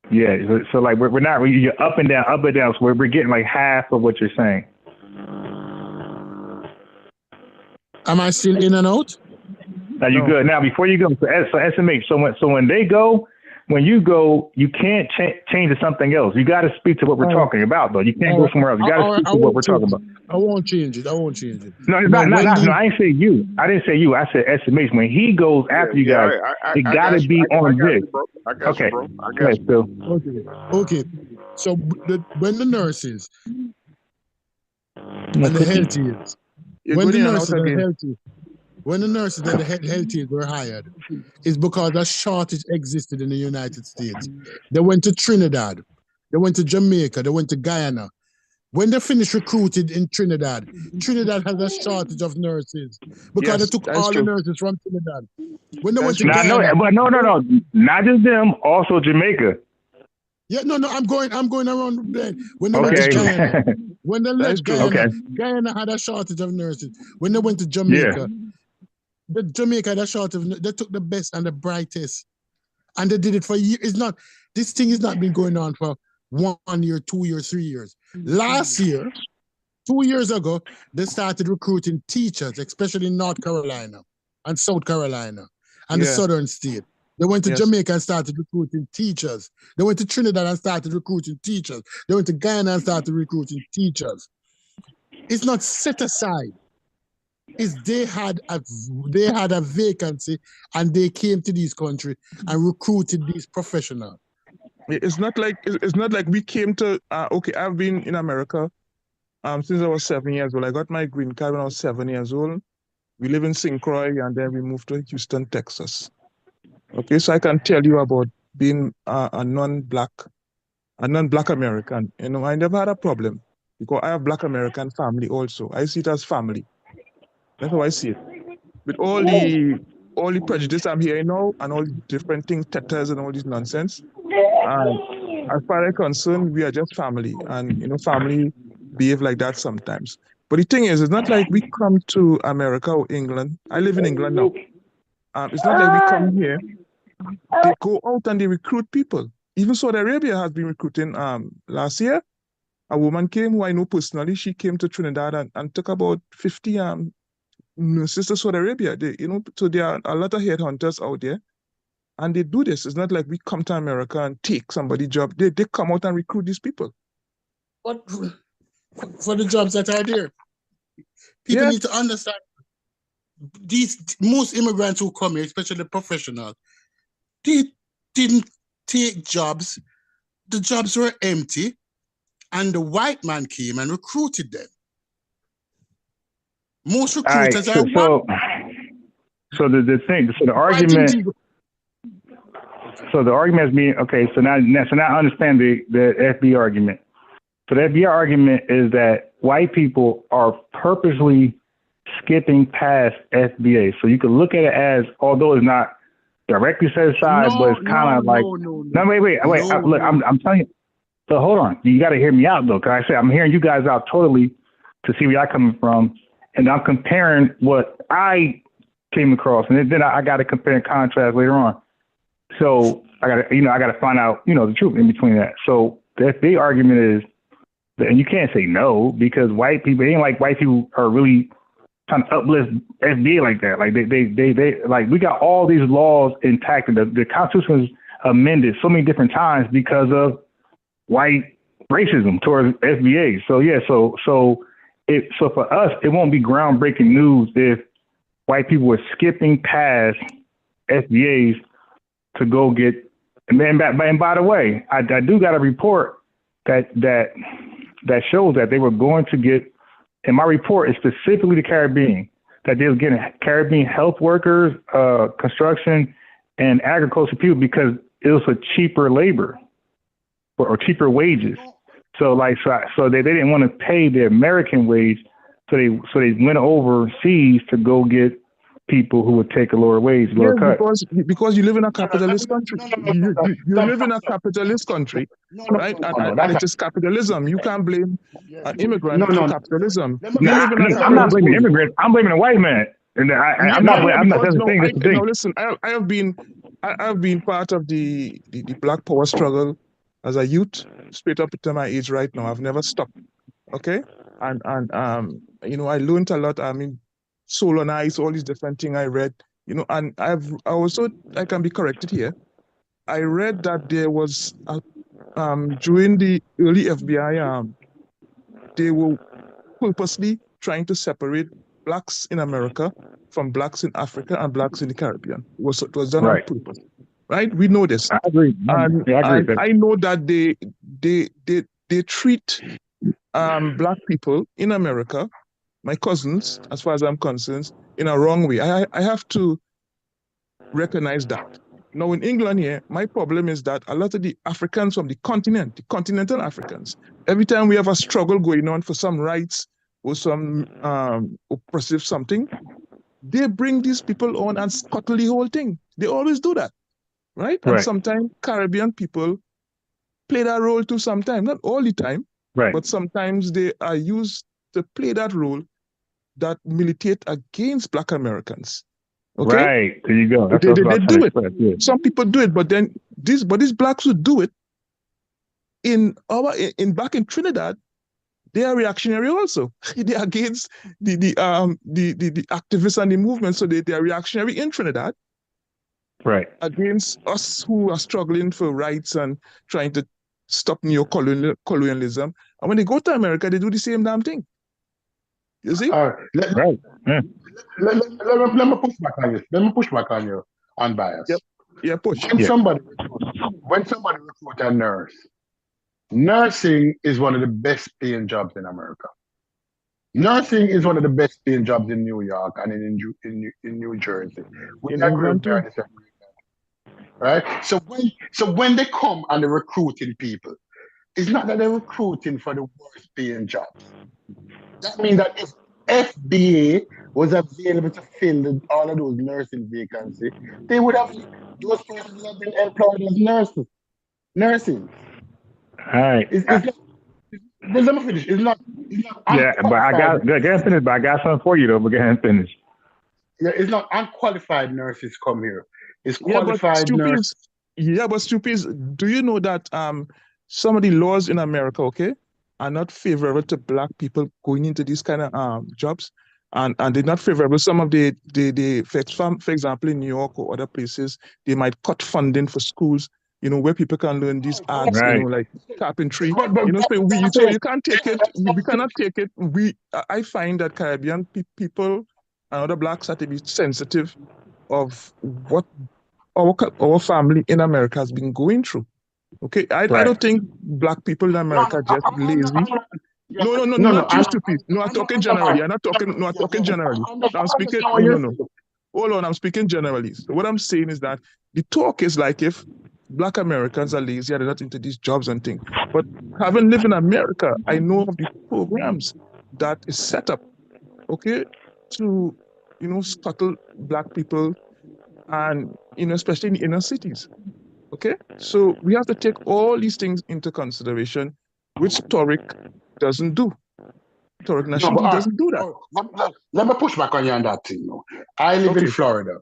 Yeah. So like we're not. You're up and down. So we're getting like half of what you're saying. Am I still in and out? Now you're good. Now before you go, so SMH. So when they go, when you go, you can't change to something else. You got to speak to what we're talking about, though. You can't go somewhere else. You got to speak to what we're talking about. I won't change it. No, it's not. No, I ain't say you. I didn't say you. I said SMH. When he goes after you guys, it got to be on this. Okay. I got you. Okay. So when the nurses and the health aides, when the nurses and the health aides were hired, it's because a shortage existed in the United States. They went to Trinidad, they went to Jamaica, they went to Guyana. When they finished recruited in Trinidad has a shortage of nurses because they took all the nurses from Trinidad. When they went to Guyana, no, not just them, also Jamaica. Yeah, no, I'm going around there. When they went to Guyana, when they left Guyana, Guyana had a shortage of nurses. When they went to Jamaica, the Jamaica had a shortage. They took the best and the brightest, and they did it for years. This thing has not been going on for 1 year, 2 years, 3 years. Last year, 2 years ago, they started recruiting teachers, especially in North Carolina and South Carolina and the southern state. They went to Jamaica and started recruiting teachers. They went to Trinidad and started recruiting teachers. They went to Guyana and started recruiting teachers. It's not set aside. It's they had a vacancy and they came to this country and recruited these professionals. It's not like we came to. Okay, I've been in America since I was 7 years old. I got my green card when I was 7 years old. We live in St. Croix, and then we moved to Houston, Texas. Okay, so I can tell you about being a non-black American. You know, I never had a problem because I have Black American family also. I see it as family. That's how I see it. With all the prejudice I'm hearing now and all the different things, teters and all this nonsense. As far as I'm concerned, we are just family, and you know, family behave like that sometimes. But the thing is, it's not like we come to America or England. I live in England now. It's not like we come here. They go out and they recruit people. Even Saudi Arabia has been recruiting. Last year, a woman came who I know personally. She came to Trinidad and took about 50 nurses to Saudi Arabia. So there are a lot of headhunters out there. And they do this. It's not like we come to America and take somebody's job. They come out and recruit these people. But for the jobs that are there, people need to understand most immigrants who come here, especially the professionals, they didn't take jobs. The jobs were empty, and the white man came and recruited them. Most recruiters are white. So the argument. So the argument is being okay. So now I understand the FB argument. So the FB argument is that white people are purposely skipping past FBA. So you can look at it as, although it's not directly set aside, but it's kind of like. No, wait. Look, I'm telling you. So hold on. You got to hear me out though, because I said I'm hearing you guys out totally to see where y'all coming from, and I'm comparing what I came across, and then I got to compare and contrast later on. So I got to find out, the truth in between that. So the FBA argument is, and you can't say no, because white people, it ain't like white people are really trying to uplift FBA like that. Like they like, we got all these laws intact, and the Constitution was amended so many different times because of white racism towards FBA. So yeah, so for us, it won't be groundbreaking news if white people were skipping past FBAs to go get, and by the way, I do got a report that shows that they were going to get, and my report is specifically the Caribbean, that they were getting Caribbean health workers, construction, and agriculture people because it was for cheaper labor or cheaper wages. So they didn't want to pay the American wage, so they went overseas to go get people who would take a lower wage, lower cut. Because you live in a capitalist country. You live in a capitalist country, right? And it is capitalism. You can't blame an immigrant for capitalism. I'm not blaming immigrants. I'm blaming a white man. And I'm not. That's the thing. That's the thing. No, listen. I have been part of the Black Power struggle as a youth, straight up to my age right now. I've never stopped. Okay, and I learned a lot. I mean, Soul on Ice, all these different things I read, and I can be corrected here. I read that there was during the early FBI, they were purposely trying to separate blacks in America from blacks in Africa and blacks in the Caribbean. It was done on purpose, right? We know this. I agree. And I know that they treat black people in America, my cousins, as far as I'm concerned, in a wrong way. I have to recognize that. Now in England here, my problem is that a lot of the Africans from the continent, the continental Africans, every time we have a struggle going on for some rights or some oppressive something, they bring these people on and scuttle the whole thing. They always do that, right? And sometimes Caribbean people play that role too sometimes, not all the time, but sometimes they are used to play that role that militate against Black Americans. Okay? Right, there you go. They do it. Yeah. Some people do it, but these blacks who do it back in Trinidad, they are reactionary also. They are against the activists and the movement, so they are reactionary in Trinidad. Right. Against us who are struggling for rights and trying to stop neo-colonialism. And when they go to America, they do the same damn thing. You see? Right. Yeah. Let me push back on you. Let me push back on you on bias. Yep. Yeah, push. When Yeah. somebody recruits a nurse, nursing is one of the best paying jobs in America. Nursing is one of the best paying jobs in New York and in New Jersey. We In agree England with too. that, right? So when they come and they're recruiting people, it's not that they're recruiting for the worst paying jobs. That means that if FBA was available to fill all of those nursing vacancies, those persons would have been employed as nursing. All right. It's not. Let me finish. It's not Yeah, but I unqualified. got to finish. But I got something for you though. But go ahead and finish. Yeah, it's not unqualified nurses come here. It's Yeah, but qualified nurses. stupid. Do you know that some of the laws in America, okay, are not favorable to black people going into these kind of jobs, and they're not favorable. Some of the for example, in New York or other places, they might cut funding for schools, where people can learn these arts, Right. like carpentry. But So you can't take it. We cannot take it. I find that Caribbean people and other blacks have to be sensitive of what our family in America has been going through. Okay, I don't think black people in America are just lazy. No, not you, stupid. No, I'm talking generally. I'm not talking. No, I'm talking generally. I'm speaking. No. Hold on, I'm speaking generally. So what I'm saying is that the talk is like if black Americans are lazy, they're not into these jobs and things. But having lived in America, I know of the programs that is set up, okay, to scuttle black people and especially in the inner cities. Okay, so we have to take all these things into consideration, which Torek doesn't do. Torek No, but Nashidi doesn't do that. let me push back on you on that thing. I live in Florida.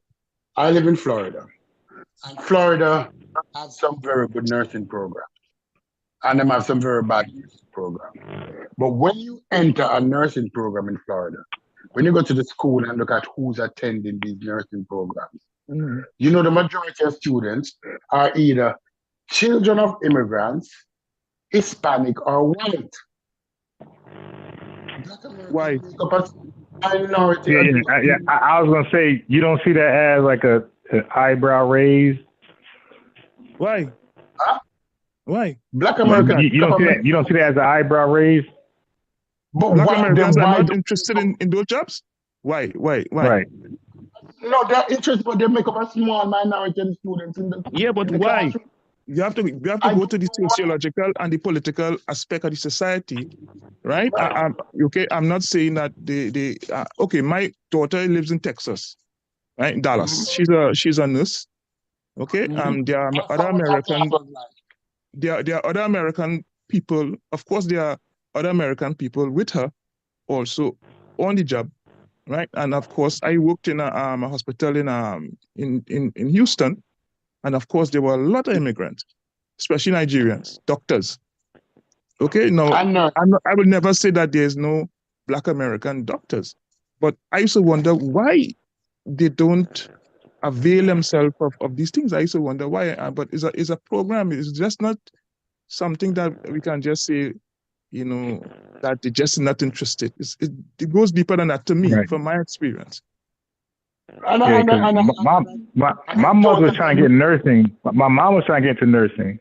And Florida has some very good nursing programs. And they have some very bad nursing programs. But when you enter a nursing program in Florida, when you go to the school and look at who's attending these nursing programs, the majority of students are either children of immigrants, Hispanic, or white. Why? Minority. Yeah. I was gonna say you don't see that as like an eyebrow raise. Why? Huh? Why? Black Americans. You don't see that. You don't see that as an eyebrow raise. But Black why, Americans are why not interested in those jobs. Why? Right. No, they're interested, but they make up a small minority of students in Yeah, but the why? classroom. We have to go to the sociological and the political aspect of the society, right? Okay, I'm not saying that okay, my daughter lives in Texas, right, in Dallas. She's a nurse. Okay, there are other American. There are other American people. Of course, there are other American people with her also on the job, right? And of course, I worked in a hospital in Houston, and of course, there were a lot of immigrants, especially Nigerians, doctors. Okay, now I will never say that there's no Black American doctors, but I used to wonder why they don't avail themselves of these things. I used to wonder why, but it's a program. It's just not something that we can just say, that they're just not interested. It goes deeper than that to me, from my experience. Yeah, because my mother was trying to get nursing. My mom was trying to get into nursing.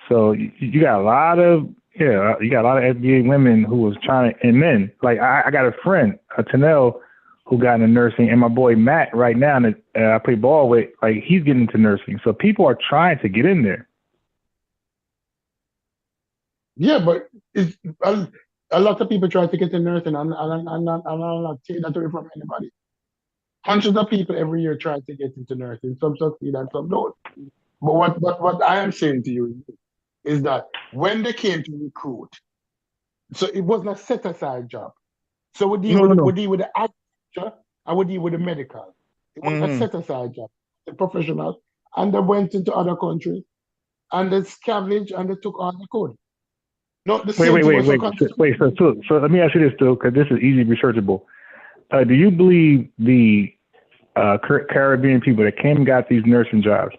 So you got a lot of FBA women who was trying to, and men. Like I got a friend, Tanel, who got into nursing, and my boy Matt right now that I play ball with, like he's getting into nursing. So people are trying to get in there. Yeah, but a lot of people try to get into nursing, and I'm not taking that away from anybody. Hundreds of people every year try to get into nursing. Some succeed and some don't. But what I am saying to you is that when they came to recruit, so it wasn't a set aside job. So we deal with the agriculture and we deal with the medical. It wasn't a set aside job. The professionals, and they went into other countries and they scavenged and they took all they could. No, the same wait. So let me ask you this though, because this is easy researchable. Do you believe the Caribbean people that came and got these nursing jobs?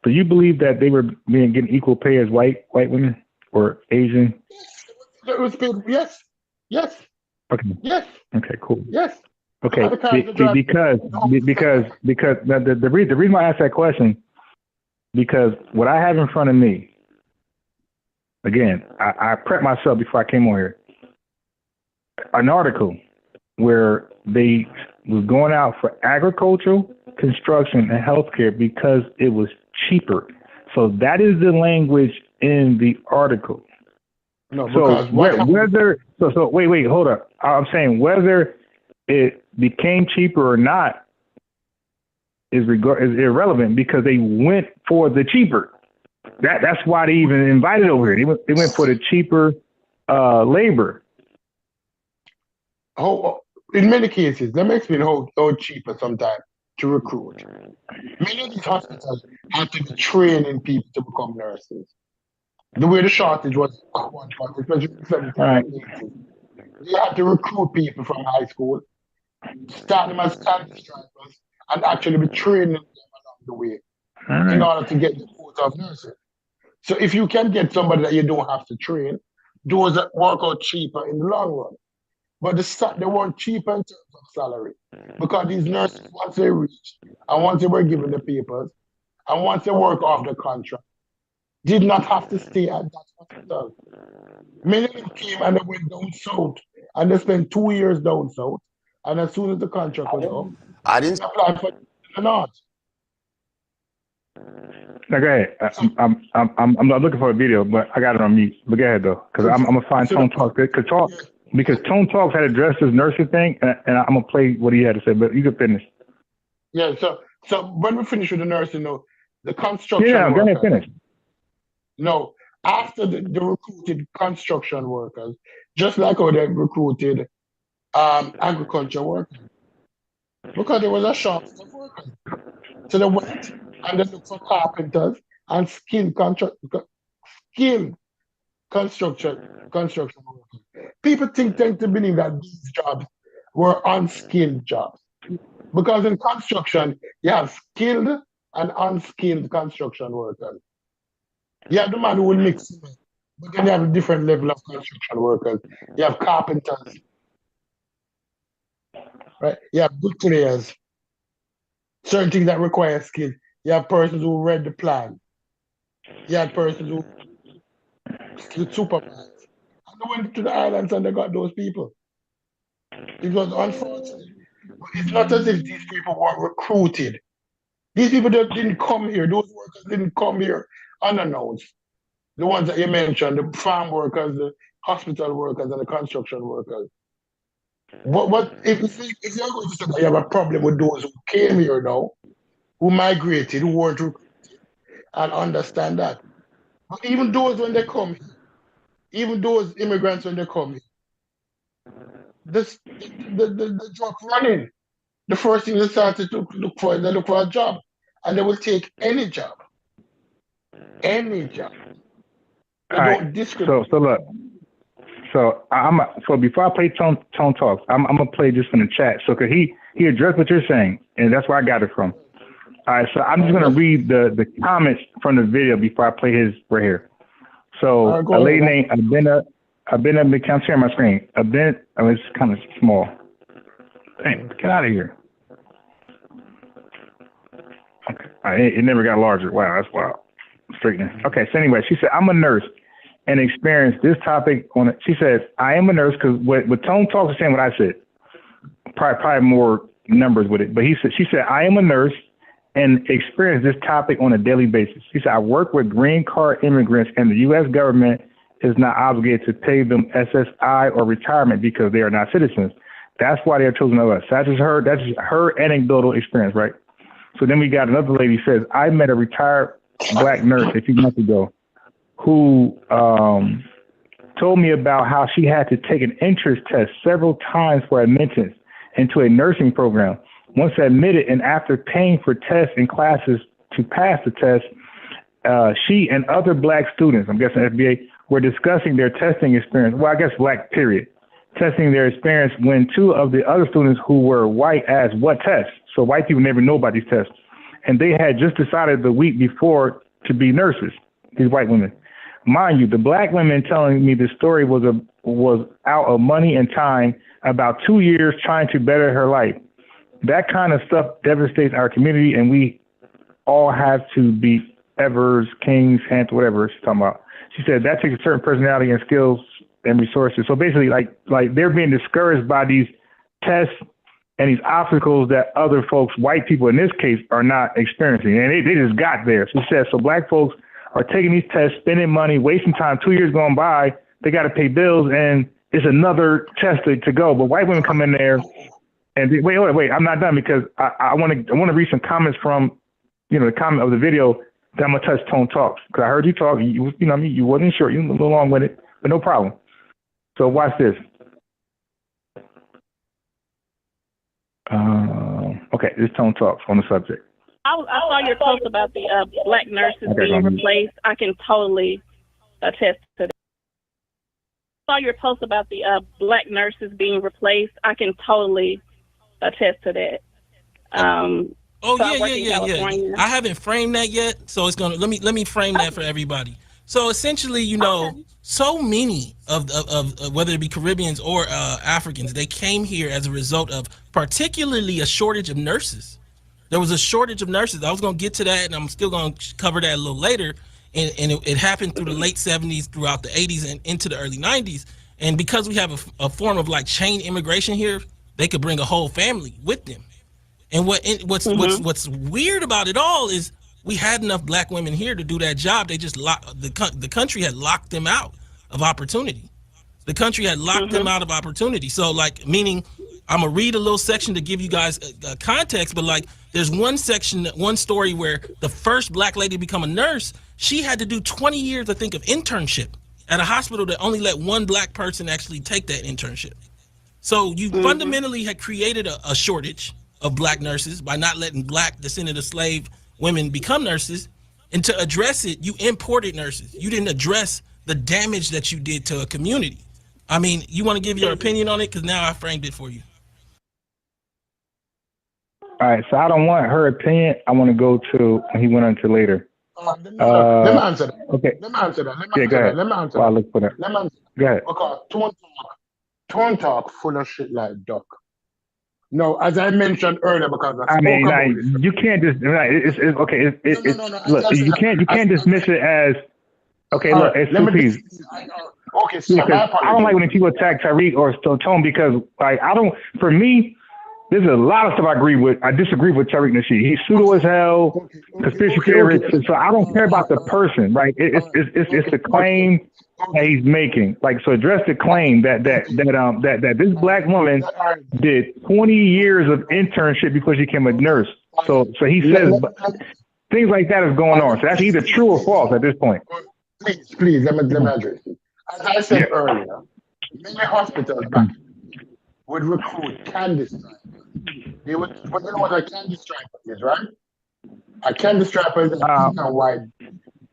Do you believe that they were getting equal pay as white women or Asian? It was paid, yes. Okay. Yes. Okay. Cool. Yes. Okay. Because the reason why I asked that question, because what I have in front of me, again, I prepped myself before I came on here. An article where they was going out for agricultural, construction, and healthcare because it was cheaper. So that is the language in the article. No, so because wait, hold up. I'm saying whether it became cheaper or not is irrelevant because they went for the cheaper. That's why they even invited over here. They went for the cheaper labor. In many cases, let me explain how cheaper sometimes to recruit. Many of these hospitals have to be training people to become nurses. The way the shortage was at one point, especially in the 70s and 80s, they had to recruit people from high school, start them as taxi drivers, and actually be training them along the way in order to get the quota of nurses. So if you can get somebody that you don't have to train, those that work out cheaper in the long run. But they weren't cheaper in terms of salary because these nurses, once they reached and once they were given the papers and once they work off the contract, did not have to stay at that hospital. Many of them came and they went down south and they spent 2 years down south. And as soon as the contract was up, they applied for the north. Now go ahead. I'm not looking for a video, but I got it on mute. But go ahead though, because I'm gonna find Tone Talk because Tone Talks had addressed this nursing thing, and I'm gonna play what he had to say. But you can finish. Yeah. So when we finish with the nursing, the construction. Yeah, go ahead, finish. No, after the recruited construction workers, just like how they recruited agriculture workers, because there was a shortage of workers. So they went and they looked for carpenters and skilled construction workers. People tend to believe that these jobs were unskilled jobs. Because in construction, you have skilled and unskilled construction workers. You have the man who will mix cement, but then you have a different level of construction workers. You have carpenters, right? You have bricklayers, certain things that require skill. You have persons who read the plan. You have persons who supervise. And they went to the islands and they got those people. It was unfortunate. But it's not as if these people were recruited. These people didn't come here. Those workers didn't come here unannounced. The ones that you mentioned, the farm workers, the hospital workers, and the construction workers. But if you're going to say that you have a problem with those who came here now, who migrated, who weren't recruited, and understand that. But even those when they come here, even those immigrants when they come here, the drop running. The first thing they started to look for is they look for a job. And they will take any job. Any job. They don't discriminate. So look. So before I play Tone Talks, I'm gonna play this from the chat. So cause he addressed what you're saying, and that's where I got it from. All right, so I'm just gonna read the comments from the video before I play his right here. So a lady named Abena, I can't share my screen. It's kind of small. Dang, get out of here. Okay, it never got larger. Wow, that's wild. Straightening. Okay, so anyway, she said, I'm a nurse and experienced this topic on it. She says, I am a nurse because what Tone Talks is saying what I said. Probably more numbers with it. But she said, I am a nurse and experience this topic on a daily basis. She said, I work with green card immigrants and the U.S. government is not obligated to pay them SSI or retirement because they are not citizens. That's why they're chosen of us. That's just her anecdotal experience, right? So then we got another lady who says, I met a retired black nurse a few months ago who told me about how she had to take an entrance test several times for admittance into a nursing program. Once admitted and after paying for tests and classes to pass the test, she and other black students, I'm guessing FBA, were discussing their testing experience. Well, I guess black period. Testing their experience when two of the other students who were white asked what tests. So white people never know about these tests. And they had just decided the week before to be nurses, these white women. mind you, the black women telling me the story was out of money and time, about 2 years trying to better her life. That kind of stuff devastates our community, and we all have to be Evers, Kings, Hampton, whatever she's talking about. She said that takes a certain personality and skills and resources. So basically, like they're being discouraged by these tests and these obstacles that other folks, white people in this case, are not experiencing. And they just got there. She said, so black folks are taking these tests, spending money, wasting time, 2 years going by, they got to pay bills, and it's another test to go. But white women come in there and wait, I'm not done, because I want to read some comments from, the comment of the video that I'm going to touch Tone Talks. Because I heard you talk, you wasn't sure, you went along with it, but no problem. So watch this. Okay, this Tone Talks on the subject. I saw your post about the black nurses being replaced. I can totally attest to that. I saw your post about the black nurses being replaced. I can totally attest to that. Yeah. I haven't framed that yet, so it's gonna let me frame that for everybody. So essentially, so many of whether it be Caribbeans or Africans, they came here as a result of particularly a shortage of nurses. There was a shortage of nurses. I was going to get to that, and I'm still going to cover that a little later. And it happened through the late 70s, throughout the 80s, and into the early 90s. And because we have a form of like chain immigration here, they could bring a whole family with them. And what's weird about it all is we had enough black women here to do that job. They just the country had locked them out of opportunity. The country had locked them out of opportunity. So meaning I'm gonna read a little section to give you guys context, but there's one story where the first black lady to become a nurse, she had to do 20 years, I think, of internship at a hospital that only let one black person actually take that internship. So you fundamentally had created a shortage of black nurses by not letting black descendant of slave women become nurses. And to address it, you imported nurses. You didn't address the damage that you did to a community. I mean, you want to give your opinion on it? Because now I framed it for you. All right, so I don't want her opinion. I want to go to when he went on to later. Let me answer that. Okay. Let me answer that. Let me answer that. Look for that. Let me answer that. Go ahead. Because Tone Talk full of shit like duck. No, as I mentioned earlier, because you can't just look. You can't dismiss it as okay. Look, it's two pieces. Okay, so I don't like when people attack Tariq or Tone because for me, there's a lot of stuff I disagree with Tariq Nasheed. He's pseudo as hell, conspiracy theorist. So I don't care about the person, right? It's the claim that he's making. So address the claim that this black woman did 20 years of internship because she became a nurse. So he says things like that is going on. So that's either true or false at this point. Please, let me address it. As I said earlier, many hospitals back would recruit candy stripers. But you know what a candy striper is, right? A candy striper is a black and white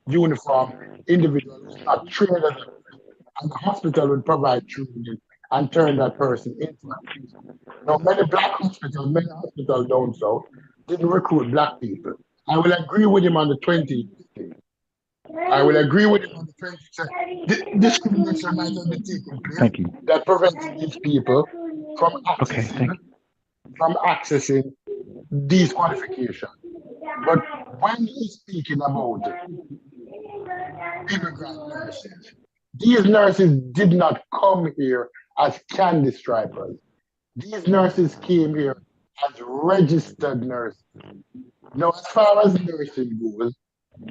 uniform individual who's not trained as a nurse. And the hospital would provide training and turn that person into a priest. Now, many hospitals down south didn't recruit black people. I will agree with him on the 20. I will agree with him on the 20. Discrimination might have been taking place that prevented these people from accessing these qualifications. But when he's speaking about immigrant nurses, these nurses did not come here as candy stripers. These nurses came here as registered nurses. Now, as far as nursing goes,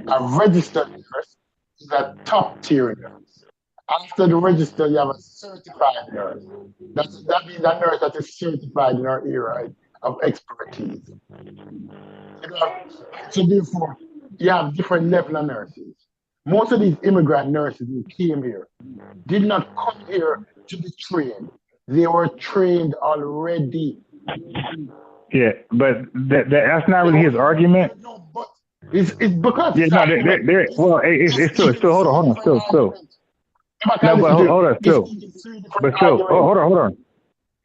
a registered nurse is a top tier nurse. After the register, you have a certified nurse. That means a nurse that is certified in her area of expertise. So therefore, you have different level of nurses. Most of these immigrant nurses who came here did not come here to be trained. They were trained already. Yeah, but that's not really his argument. No, but it's because it's still hold on, still. No, but hold on, still. But still, hold on.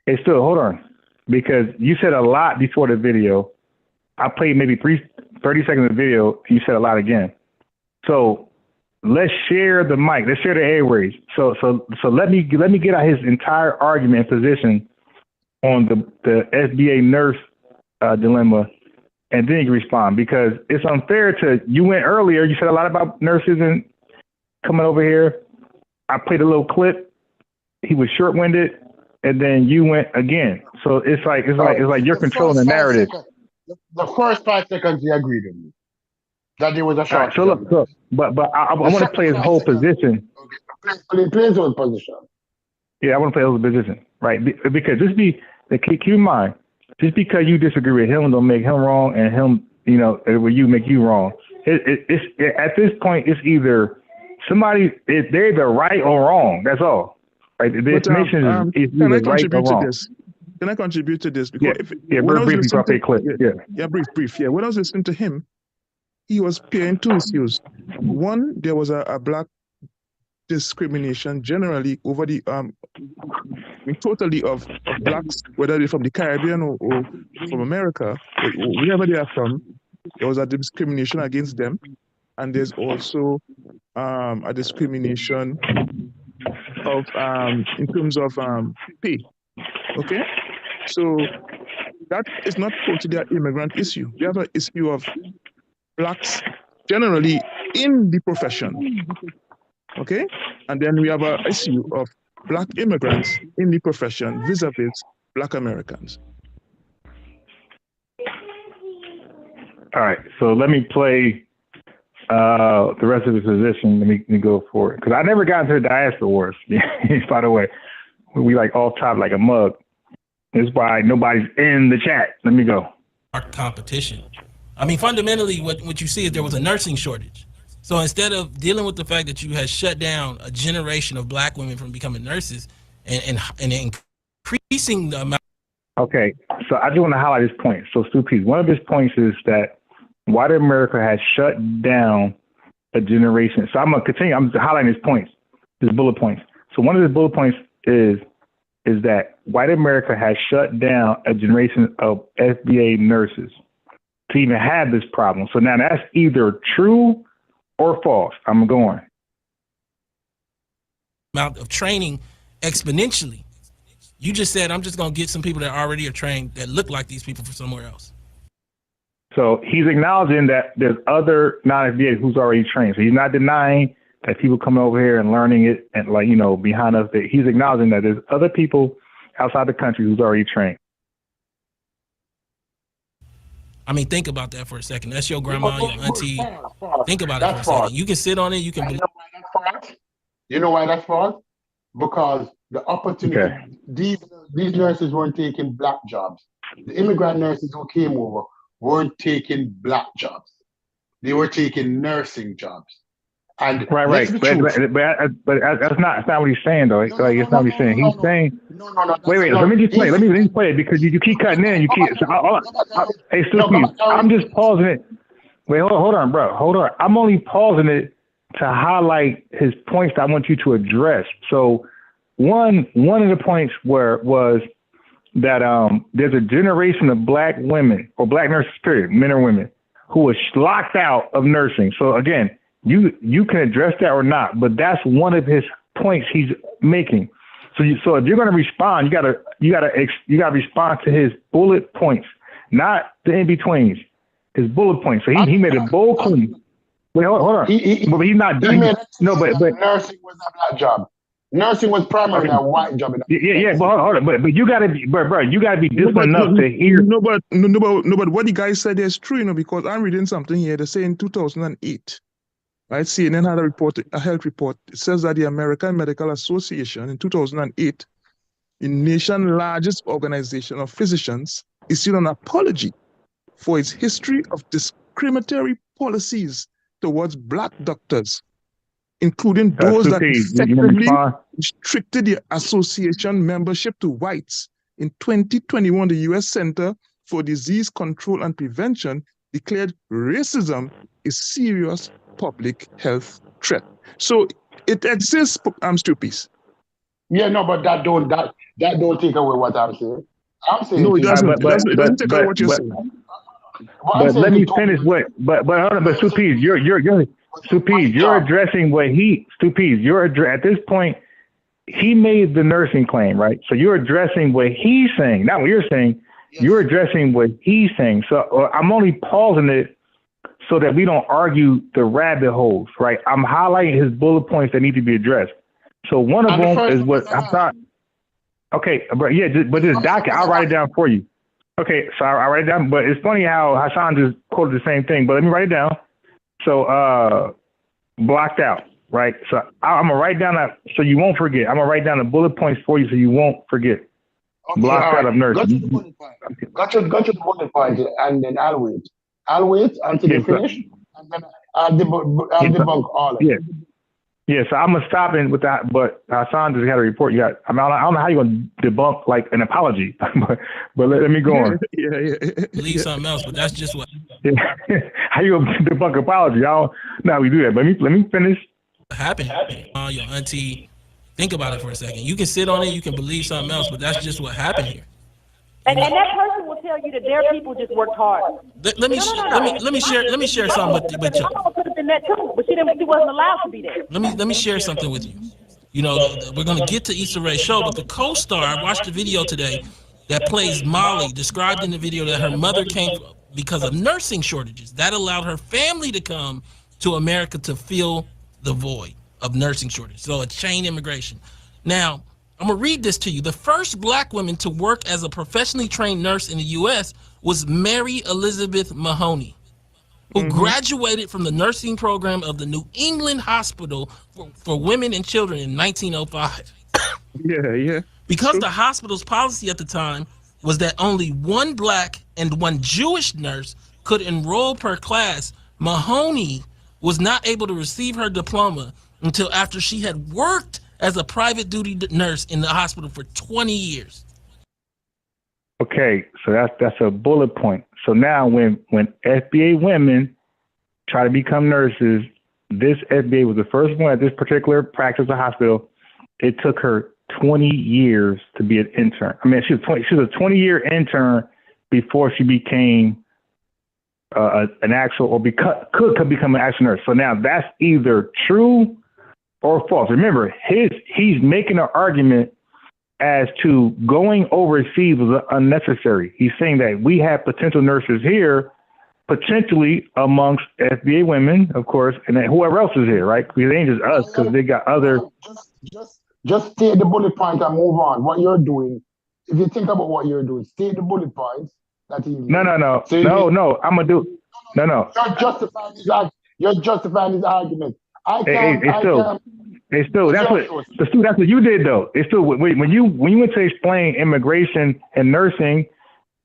It's still, hold on. Because you said a lot before the video. I played maybe 30 seconds of the video, and you said a lot again. So let's share the mic. Let's share the airways. So let me get out his entire argument position on the SBA nurse dilemma, and then you can respond, because it's unfair to you. Went earlier. You said a lot about nurses and coming over here. I played a little clip. He was short-winded, and then you went again. So it's like you're controlling the narrative. The first 5 seconds, he agreed with me that there was a short. Right, so look, but I want to play his whole position. Okay, play his whole position. Yeah, I want to play his whole position, right? Because keep in mind, just because you disagree with him don't make him wrong, and him, with you make you wrong. It's at this point, it's either somebody, they're either right or wrong. That's all. Right? The information is either right or wrong. Can I contribute to this? Because brief. Yeah, when I was listening to him, he was paying 2 issues. One, there was a black discrimination generally over the totally of blacks, whether they're from the Caribbean or from America, wherever they are from. There was a discrimination against them, and there's also a discrimination of in terms of pay. Okay, so that is not totally an immigrant issue. We have an issue of blacks generally in the profession. Okay, and then we have an issue of black immigrants in the profession vis-a-vis black Americans. All right, so let me play the rest of the position. Let me go for it, because I never got into the diaspora wars. By the way, we like all top like a mug. That's why nobody's in the chat. Let me go. Our competition. I mean, fundamentally, what you see is there was a nursing shortage. So instead of dealing with the fact that you had shut down a generation of black women from becoming nurses and increasing the amount. Okay, so I just want to highlight this point. So, Stu Pease, one of his points is that white America has shut down a generation. So I'm going to continue. I'm just highlighting his points, his bullet points. So one of his bullet points is that white America has shut down a generation of FBA nurses to even have this problem. So now that's either true or false. I'm going. Amount of training exponentially. You just said, I'm just going to get some people that already are trained that look like these people from somewhere else. So he's acknowledging that there's other non-FBA who's already trained. So he's not denying that people coming over here and learning it and behind us. That he's acknowledging that there's other people outside the country who's already trained. I mean, think about that for a second. That's your grandma, your auntie. Think about it for a second. You can sit on it. You can. You know why that's false? Because the opportunity, these nurses weren't taking black jobs. The immigrant nurses who came over weren't taking black jobs. They were taking nursing jobs. And right. But that's not what he's saying, though. It's not what he's saying. He's saying, wait. Let me just play it because you keep cutting in. Hey, Stu, I'm just pausing it. Wait, hold on, bro. Hold on. I'm only pausing it to highlight his points that I want you to address. So one of the points was that there's a generation of black women or black nurses, period, men or women, who was locked out of nursing. So again, you can address that or not, but that's one of his points he's making. So if you're going to respond, you gotta respond to his bullet points, not the in betweens. His bullet points. So he made a bold claim. Wait, hold on. But he's not done. No, but nursing was a black job. Nursing was primarily a white job. Yeah, but hold on. But you gotta be, bro. You gotta be disciplined enough to hear. No, but what the guy said is true, because I'm reading something here. They say in 2008, right? CNN had a health report. It says that the American Medical Association in 2008, the nation's largest organization of physicians, issued an apology for its history of discriminatory policies towards black doctors, including those that effectively restricted the association membership to whites. In 2021, the U.S. Center for Disease Control and Prevention declared racism a serious public health threat. So it exists, Stupies. Yeah, no, but that don't take away what I'm saying. I'm saying no, it doesn't. It doesn't take away what you're saying. But let me finish what. But Stupies, Stupides, you're addressing what he, Stupides, at this point, he made the nursing claim, right? So you're addressing what he's saying, not what you're saying. Yes. You're addressing what he's saying. So I'm only pausing it so that we don't argue the rabbit holes, right? I'm highlighting his bullet points that need to be addressed. So one of them is what I thought. Okay, but yeah, but this document, I'll write it down for you. Okay, so I write it down, but it's funny how Hasan just quoted the same thing, but let me write it down. So blocked out, right? So I'm gonna write down that so you won't forget. I'm gonna write down the bullet points for you so you won't forget. Okay, blocked out of nursing. Go to the bullet point. Go to the bullet point, and then I'll wait. I'll wait until you finish, and then I'll debunk all of it. Yeah, so I'm gonna stop in with that, but Hasan just got a report. I don't know how you're gonna debunk like an apology, but let me go on. Yeah. Believe something else, but that's just what. Yeah. How you gonna debunk apology? I don't know how we do that. But let me finish. What happened? Your auntie. Think about it for a second. You can sit on it. You can believe something else, but that's just what happened here. And that person will tell you that their people just worked hard. Let me share something with you. Could have been that too, but she wasn't allowed to be there. Let me share something with you. You know, we're gonna get to Issa Rae's show, but the co-star, I watched the video today that plays Molly, described in the video that her mother came because of nursing shortages. That allowed her family to come to America to fill the void of nursing shortage. So a chain immigration. Now, I'm gonna read this to you. The first black woman to work as a professionally trained nurse in the U.S. was Mary Elizabeth Mahoney, who graduated from the nursing program of the New England Hospital for Women and Children in 1905. Yeah. Because the hospital's policy at the time was that only one black and one Jewish nurse could enroll per class, Mahoney was not able to receive her diploma until after she had worked as a private duty nurse in the hospital for 20 years. Okay, so that's a bullet point. So now when FBA women try to become nurses, this FBA was the first one at this particular practice or hospital. It took her 20 years to be an intern. I mean, she was a 20-year intern before she became an actual could become an actual nurse. So now that's either true or false. Remember, he's making an argument as to going overseas was unnecessary. He's saying that we have potential nurses here, potentially amongst FBA women, of course, and then whoever else is here, right? Because it ain't just us, because they got other. Just state the bullet point and move on. What you're doing, if you think about what you're doing, state the bullet points that he. No. So no. I'm gonna do. No. You're justifying his argument. It's still that's what you did though. It's still when you went to explain immigration and nursing,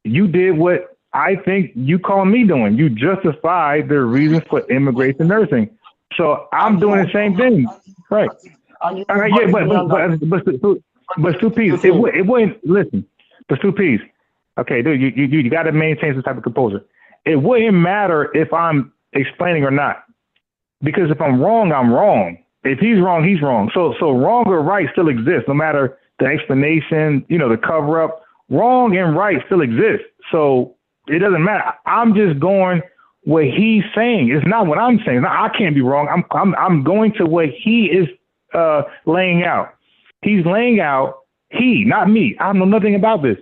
you did what I think you call me doing. You justified the reasons for immigration and nursing. So I'm doing the same thing, right? Yeah, but Stupides, it wouldn't listen. But Stupides, okay, dude, you got to maintain some type of composure. It wouldn't matter if I'm explaining or not, because if I'm wrong, I'm wrong. If he's wrong, he's wrong. So wrong or right still exists, no matter the explanation, the cover up. Wrong and right still exist. So it doesn't matter. I'm just going what he's saying. It's not what I'm saying. I can't be wrong. I'm going to what he is laying out. He's laying out. Not me. I know nothing about this.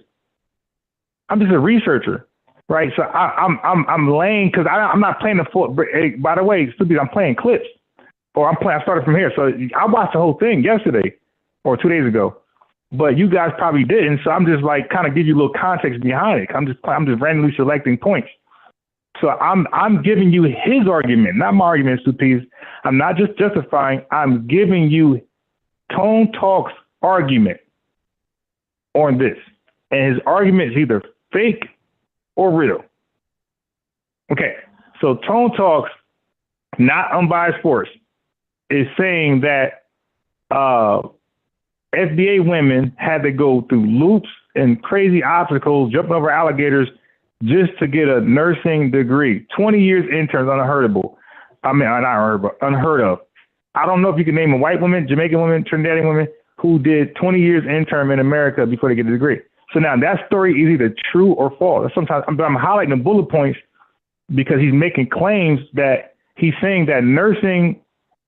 I'm just a researcher, right? So I'm laying because I'm not playing the full. By the way, Stupid, I'm playing clips. Or I started from here. So I watched the whole thing yesterday or 2 days ago, but you guys probably didn't. So I'm just like kind of give you a little context behind it. I'm just randomly selecting points. So I'm giving you his argument, not my argument, Stupides. I'm not just justifying. I'm giving you Tone Talk's argument on this, and his argument is either fake or real. Okay, so Tone Talk's not unbiased force is saying that FBA women had to go through loops and crazy obstacles, jumping over alligators just to get a nursing degree. 20 years interns, unheard of. I don't know if you can name a white woman, Jamaican woman, Trinidadian woman who did 20 years intern in America before they get a degree. So now that story is either true or false. Sometimes I'm highlighting the bullet points because he's making claims that he's saying that nursing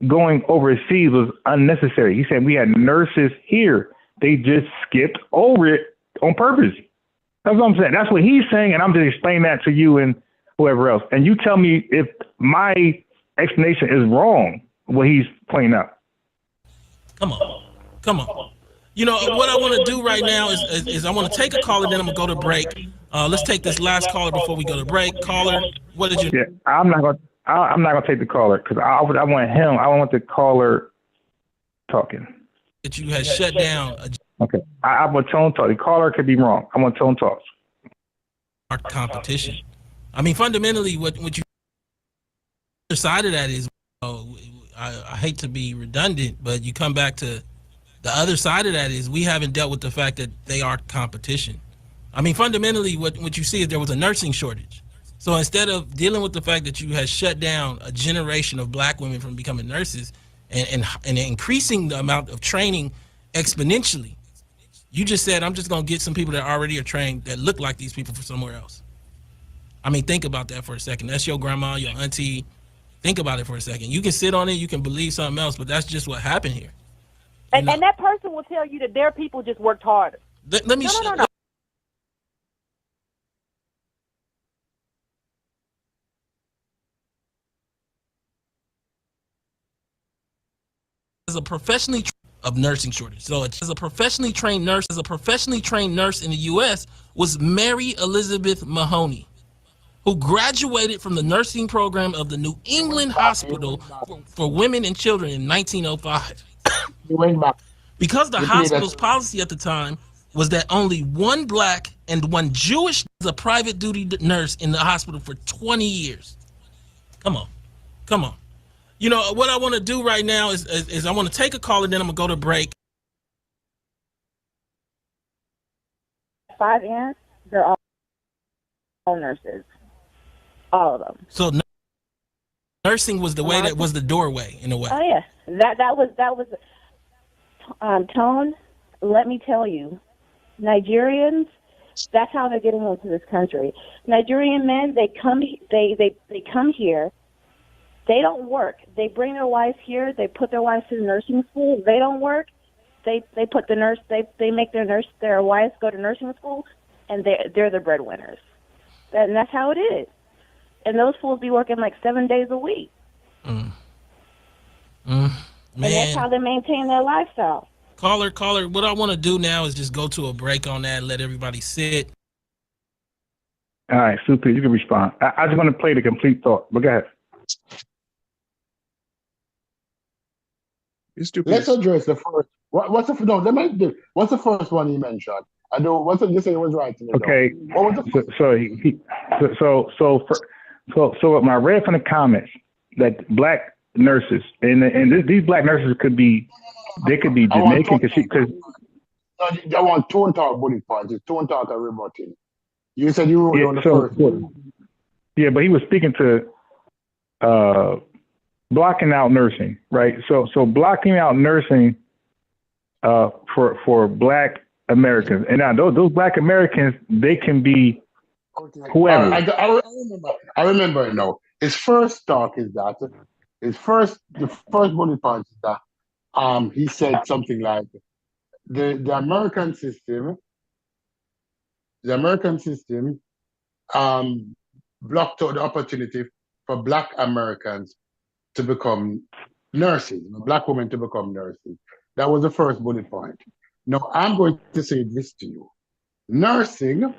going overseas was unnecessary. He said we had nurses here. They just skipped over it on purpose. That's what I'm saying. That's what he's saying, and I'm just explaining that to you and whoever else. And you tell me if my explanation is wrong, what he's pointing out. Come on. You know what I want to do right now is I want to take a caller, then I'm gonna go to break. Let's take this last caller before we go to break. Caller, what did you? Yeah, I'm not gonna take the caller because I want him. I want the caller talking. That you had shut down. Okay, I want tone talk. The caller could be wrong. I want tone talks. Our competition. I mean, fundamentally, what you other side of that is, I hate to be redundant, but you come back to the other side of that is we haven't dealt with the fact that they are competition. I mean, fundamentally, what you see is there was a nursing shortage. So instead of dealing with the fact that you had shut down a generation of black women from becoming nurses and increasing the amount of training exponentially, you just said, I'm just going to get some people that already are trained that look like these people from somewhere else. I mean, think about that for a second. That's your grandma, your auntie. Think about it for a second. You can sit on it, you can believe something else, but that's just what happened here. And that person will tell you that their people just worked harder. Let me No. As a professionally of nursing shortage. So as a professionally trained nurse in the U.S. was Mary Elizabeth Mahoney, who graduated from the nursing program of the New England Hospital for Women and Children in 1905. Because the hospital's policy at the time was that only one black and one Jewish was a private duty nurse in the hospital for 20 years. Come on. You know, what I want to do right now is I want to take a call and then I'm going to go to break. 5 aunts, they're all nurses. All of them. So nursing was the way that was the doorway in a way. Oh yeah, that was Tone. Let me tell you, Nigerians. That's how they're getting into this country. Nigerian men, they come here. They don't work. They bring their wives here. They put their wives to nursing school. They don't work. They put the nurse. They make their wives go to nursing school, and they're the breadwinners. And that's how it is. And those fools be working like 7 days a week. Man. And that's how they maintain their lifestyle. Caller, what I want to do now is just go to a break on that and let everybody sit. All right, super. You can respond. I just want to play the complete thought, but go ahead. Let's address the first. What's the first one he mentioned? I know. What's the, you say it was right. Okay. What was the So what I read from the comments that black nurses and these black nurses could be Jamaican because I want tone talk bullet points. Tone talk and rebutting. You said you were on the first one. Yeah, but he was speaking to blocking out nursing, right? So blocking out nursing for black Americans, and now those black Americans, they can be whoever. I remember it now. His first talk is that the first bullet point is that he said something like the American system blocked out the opportunity for black Americans to become nurses, black women to become nurses. That was the first bullet point. Now I'm going to say this to you. Nursing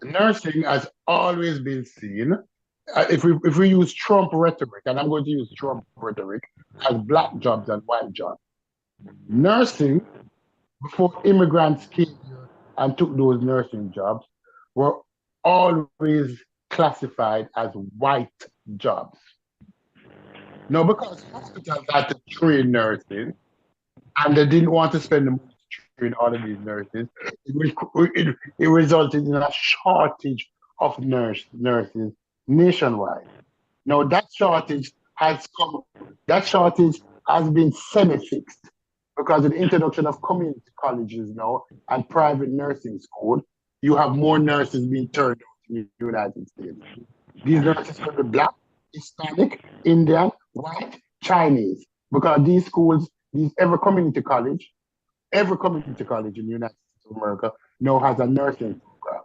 has always been seen, if we use Trump rhetoric, and I'm going to use Trump rhetoric, as black jobs and white jobs. Nursing, before immigrants came here and took those nursing jobs, were always classified as white jobs. Now, because hospitals had to train nurses, and they didn't want to spend the money to train all of these nurses, it resulted in a shortage of nurses nationwide. Now, that shortage has been semi-fixed because of the introduction of community colleges now and private nursing schools. You have more nurses being turned out in the United States. These nurses could be black, Hispanic, Indian, white, Chinese. Because these schools, every community college in the United States of America now has a nursing program.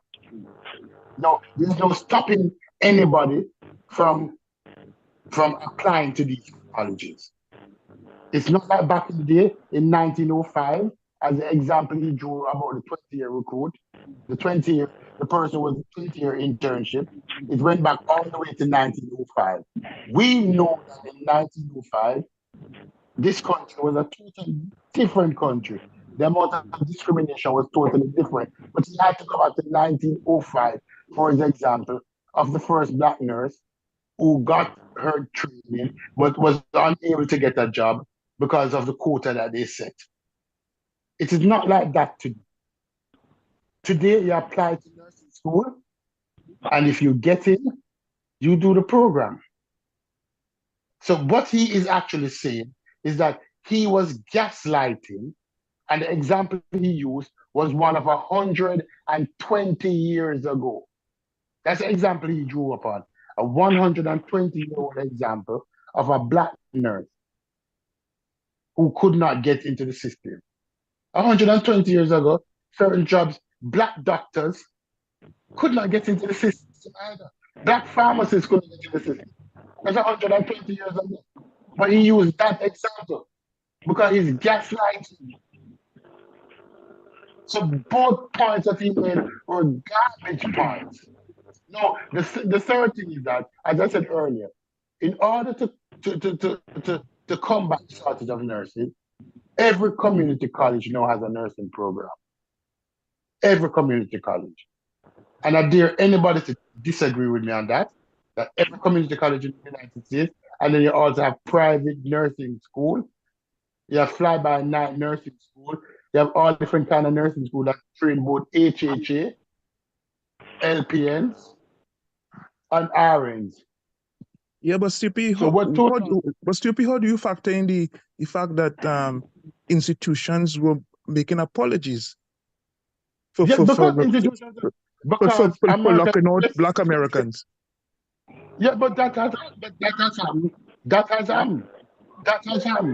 No, there's no stopping anybody from applying to these colleges. It's not like back in the day in 1905, as the example he drew about the 20-year recruit. The person was a 20-year internship. It went back all the way to 1905. We know that in 1905, this country was a totally different country. The amount of discrimination was totally different. But he had to go back to 1905 for example of the first black nurse who got her training but was unable to get a job because of the quota that they set. It is not like that today. Today, you apply to nursing school, and if you get in, you do the program. So what he is actually saying is that he was gaslighting, and the example he used was one of 120 years ago. That's the example he drew upon, a 120-year-old example of a black nurse who could not get into the system. 120 years ago, certain jobs, black doctors could not get into the system either. Black pharmacists couldn't get into the system. That's 120 years ago. But he used that example because he's gaslighting. So both points that he made were garbage points. No, the third thing is that, as I said earlier, in order to combat the shortage of nurses, every community college now has a nursing program. Every community college. And I dare anybody to disagree with me on that every community college in the United States, and then you also have private nursing school, you have fly-by-night nursing school, you have all different kind of nursing school that train both HHA, LPNs, and RNs. Yeah, but Stippy, how do you factor in the fact that institutions were making apologies for locking out Black Americans? Yeah, but that has happened,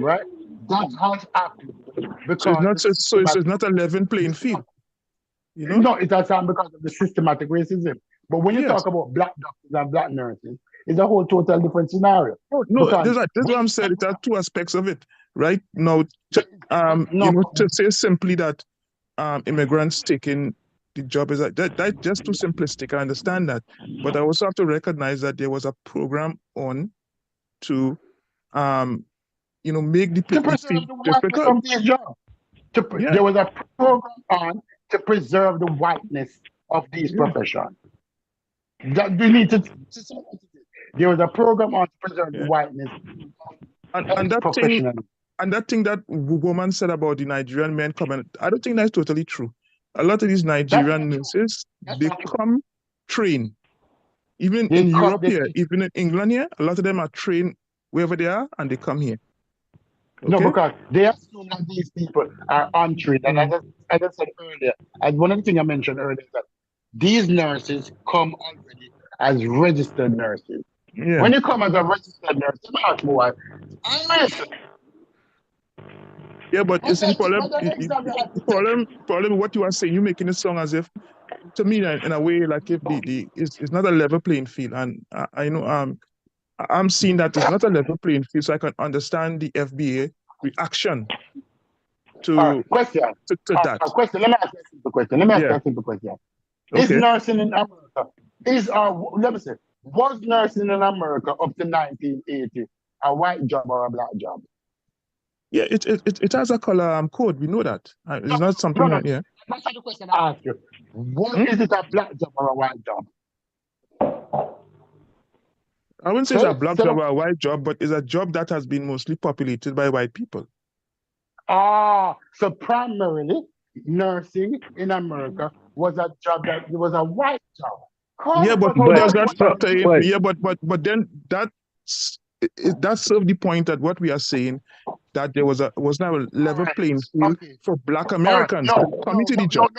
right? That has happened because so it's not a level playing field. You know? No, it has happened because of the systematic racism. But when you talk about black doctors and black nurses, it's a whole total different scenario. No, that's what I'm saying. It has two aspects of it, right? Now, to say simply that immigrants taking the job is that's just too simplistic. I understand that, but I also have to recognize that there was a program on to, make the people from their job. There was a program on to preserve the whiteness of these professions. That we need to. There was a program on to preserve the whiteness and that thing that woman said about the Nigerian men coming, I don't think that's totally true. A lot of these Nigerian nurses, they come trained. Even in Europe here, even in England here, a lot of them are trained wherever they are, and they come here. Okay? No, because they assume that these people are untrained. And as I said earlier, and one of the things I mentioned earlier is that these nurses come already as registered nurses. Yeah. When you come as a registered nurse, you ask me why. Yeah, but it's problem what you are saying. You're making it sound as if, to me, in a way, like if it's not a level playing field, and I know I'm seeing that it's not a level playing field, so I can understand the FBA reaction to that. Question. Let me ask you a simple question. Is nursing in America? Was nursing in America up to 1980 a white job or a black job? Yeah, it has a color code. We know that. It's not something that, yeah. That's not the question I asked you. Is it a black job or a white job? I wouldn't say it's a black job or a white job, but it's a job that has been mostly populated by white people. So primarily, nursing in America was a job that was a white job. Yeah, but does that factor in? Yeah, but then that serves the point that what we are saying, that there was now a level playing field for Black Americans coming to the job.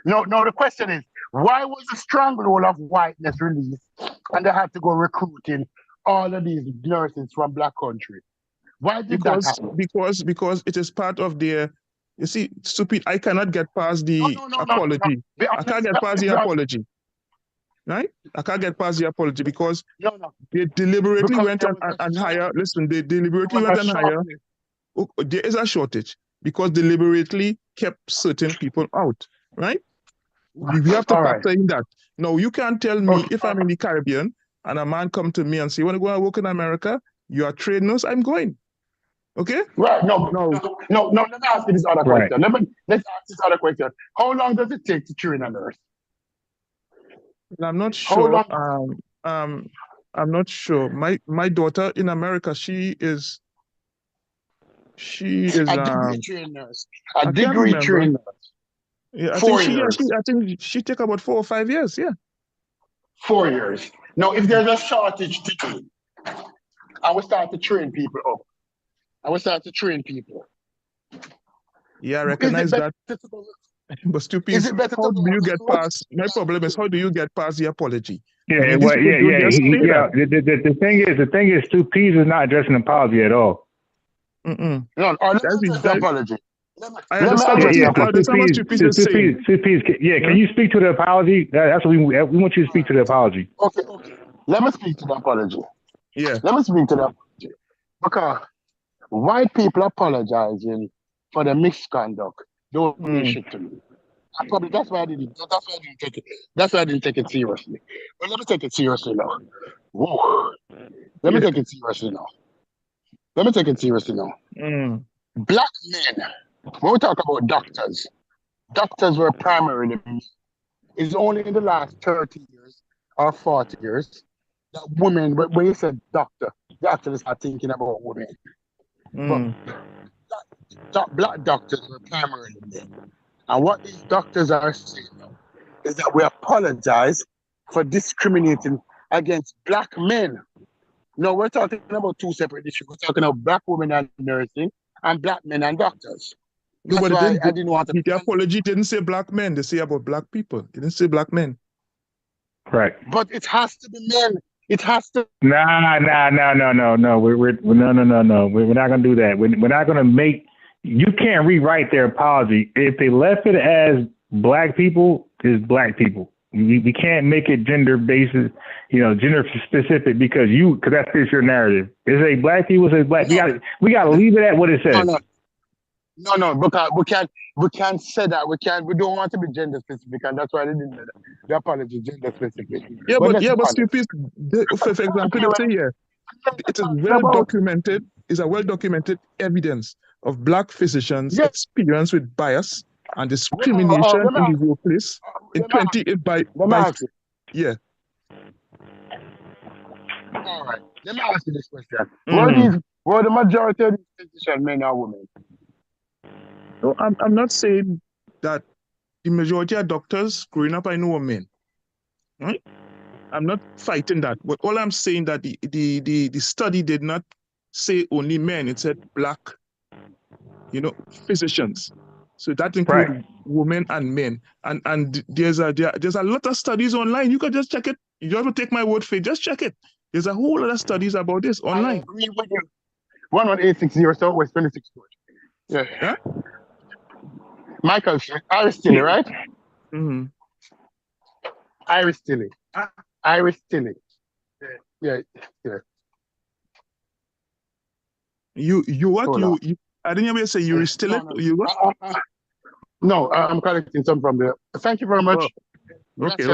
No, the question is, why was the stranglehold of whiteness released and they had to go recruiting all of these nurses from black country? Why did that happen? Because it is part of their. You see, stupid. I cannot get past the apology. I can't get past the apology. Right? I can't get past the apology because they deliberately went and hire. Listen, they deliberately went and hire. There is a shortage because deliberately kept certain people out. Right? We have to factor in that. No, you can't tell me if I'm in the Caribbean and a man come to me and say, "You want to go and work in America? You are a trade nurse. I'm going." Okay? Right. No. Let me ask you this other question. Let's ask this other question. How long does it take to train a nurse? I'm not sure. I'm not sure. My daughter in America, she is a degree trained nurse. A degree trained nurse. Yeah, I 4 think years. I think she take about 4 or 5 years. Yeah. 4 years. Now, if there's a shortage today, I will start to train people up. Yeah, I recognize that. But stupid, how do you get past? My problem is, how do you get past the apology? Yeah, I mean, The thing is, two P's is not addressing an apology at all. Mm-mm. No, let's address the apology. I understand what two P's is saying. Yeah, can you speak to the apology? That's what we want you to speak to the apology. Okay. Let me speak to the apology. Yeah. Let me speak to the apology. Because white people apologizing for the misconduct don't mean shit to me. That's why I didn't take it. That's why I didn't take it seriously. But let me take it seriously now. Whoa. Let me take it seriously now. Black men, when we talk about doctors were primarily men. It's only in the last 30 years or 40 years that women, when you said doctor, you actually start thinking about women. But black doctors were primarily men. And what these doctors are saying now is that we apologize for discriminating against black men. No, we're talking about two separate issues. We're talking about black women and nursing and black men and doctors. That's why I didn't want to. The apology didn't say black men. They say about black people. It didn't say black men. Right. But it has to be men. It has to. No. We're no. We're not gonna do that. We're not gonna make. You can't rewrite their apology. If they left it as black people, it's black people. We can't make it gender basis, gender specific because that fits your narrative. It's a black people, it's black. We gotta leave it at what it says. No, because we can't say that. We don't want to be gender specific, and that's why they didn't do that. The apology gender specific. But stupid. For example, they say here, it is well documented. It's a well documented evidence of black physicians' experience with bias and discrimination in the workplace in 28 by yeah. All right. Let me ask you this question. Were the majority of these physicians men or women? No, I'm not saying that the majority of doctors growing up I know are men. Right? I'm not fighting that. But all I'm saying that the study did not say only men, it said black, physicians. So that includes women and men. And there's a lot of studies online. You can just check it. You don't have to take my word for it. Just check it. There's a whole lot of studies about this online. I agree with you. 11860 Southwest 26 Court. Yeah. Huh? Michael, Iris Tilly, right? Mm-hmm. Iris Tilly. Yeah. You what? You I didn't even say you still it. You what? No, I'm collecting some from there. Thank you very much. Okay.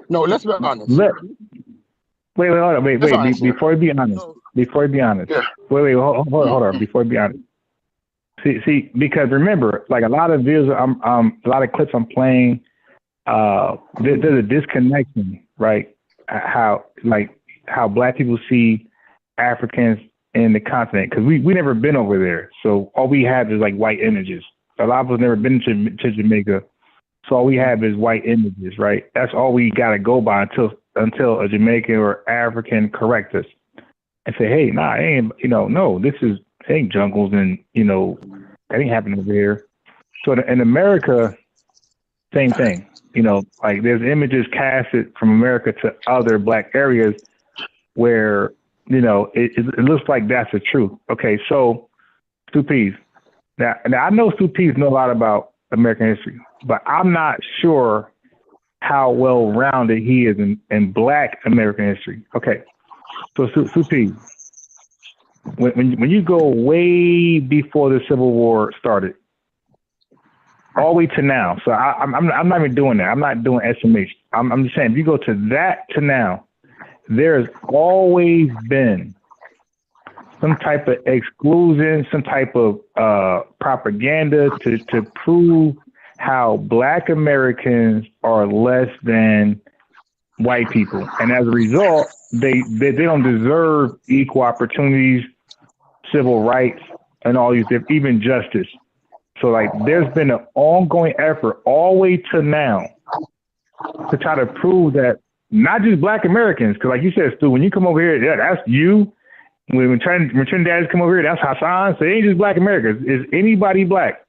No, let's be honest. Wait, hold on. Wait. Before you be honest. Yeah. Wait, hold on. Before you be honest. See, because remember, like a lot of videos, a lot of clips I'm playing, there's a disconnection, right? How black people see Africans in the continent, because we never been over there, so all we have is like white images. A lot of us never been to Jamaica, so all we have is white images, right? That's all we gotta go by until a Jamaican or African correct us and say, hey, nah, ain't no, this ain't jungles and that ain't happening over here. So in America, same thing. you know, like there's images casted from America to other black areas where, you know, it looks like that's the truth. Okay, so Stu Pease. Now I know Stu Pease know a lot about American history, but I'm not sure how well-rounded he is in black American history. Okay, so Stu Pease, when you go way before the Civil War started, all the way to now. So I'm not even doing that. I'm not doing estimation. I'm just saying, if you go to that to now, there's always been some type of exclusion, some type of propaganda to prove how black Americans are less than white people. And as a result, they don't deserve equal opportunities, civil rights, and all these, even justice. So like there's been an ongoing effort all the way to now to try to prove that not just black Americans, because like you said, Stu, when you come over here, yeah, that's you. When Trinidadians come over here, that's Hasan. So it ain't just black Americans. Is anybody black?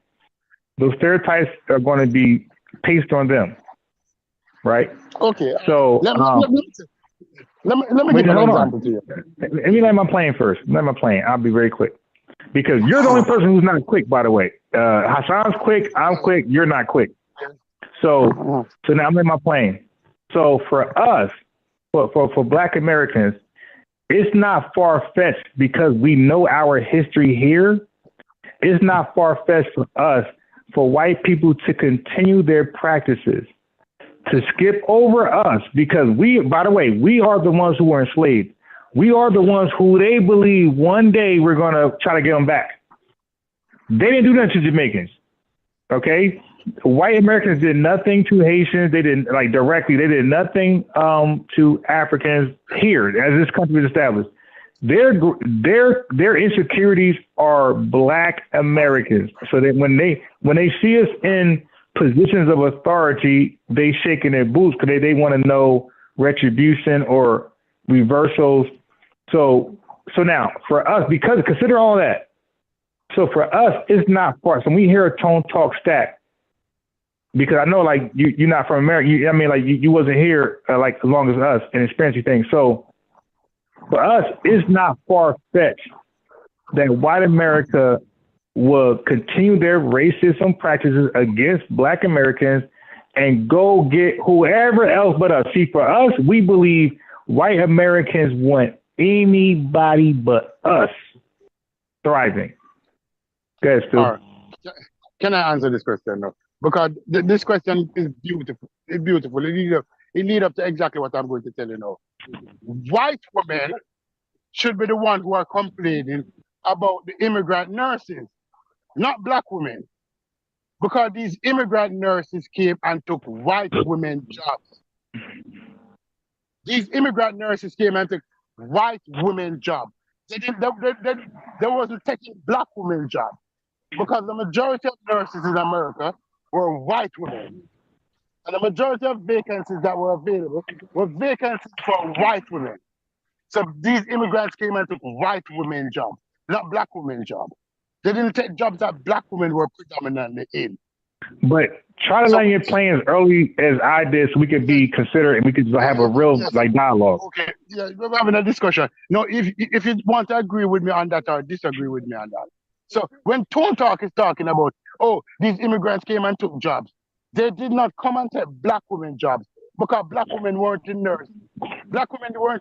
Those stereotypes are going to be pasted on them, right? Okay. So let me give an example to you. Let me land my plane first. Land my plane. I'll be very quick. Because you're the only person who's not quick, by the way. Hasan's quick, I'm quick, you're not quick. So now I'm in my plane. So for us, for black Americans, it's not far-fetched because we know our history here. It's not far-fetched for us, for white people to continue their practices, to skip over us, because we, by the way, we are the ones who were enslaved. We are the ones who they believe one day we're going to try to get them back. They didn't do nothing to Jamaicans, okay? White Americans did nothing to Haitians. They didn't, like, directly. They did nothing to Africans here as this country was established. Their insecurities are black Americans. So that when they see us in positions of authority, they shaking their boots because they want to know retribution or reversals. So now for us, because consider all that. So for us, it's not far. So when we hear a tone talk stack, because I know like you're not from America. You wasn't here like as long as us and experiencing things. So for us, it's not far fetched that white America will continue their racism practices against black Americans and go get whoever else but us. See, for us, we believe white Americans want anybody but us thriving. Go ahead, Stu. Right. Can I answer this question now? Because this question is beautiful. It's beautiful. It leads up to exactly what I'm going to tell you now. White women should be the one who are complaining about the immigrant nurses, not black women. Because these immigrant nurses came and took white women jobs. These immigrant nurses came and took white women jobs. They wasn't taking black women jobs. Because the majority of nurses in America were white women. And the majority of vacancies that were available were vacancies for white women. So these immigrants came and took white women jobs, not black women jobs. They didn't take jobs that black women were predominantly in. But try to land your plane as early as I did so we could be considerate and we could have a real dialogue. Okay, yeah, we're having a discussion. No, if you want to agree with me on that or disagree with me on that. So when Tone Talk is talking about, oh, these immigrants came and took jobs, they did not come and take black women jobs because black women weren't in nursing. Black women were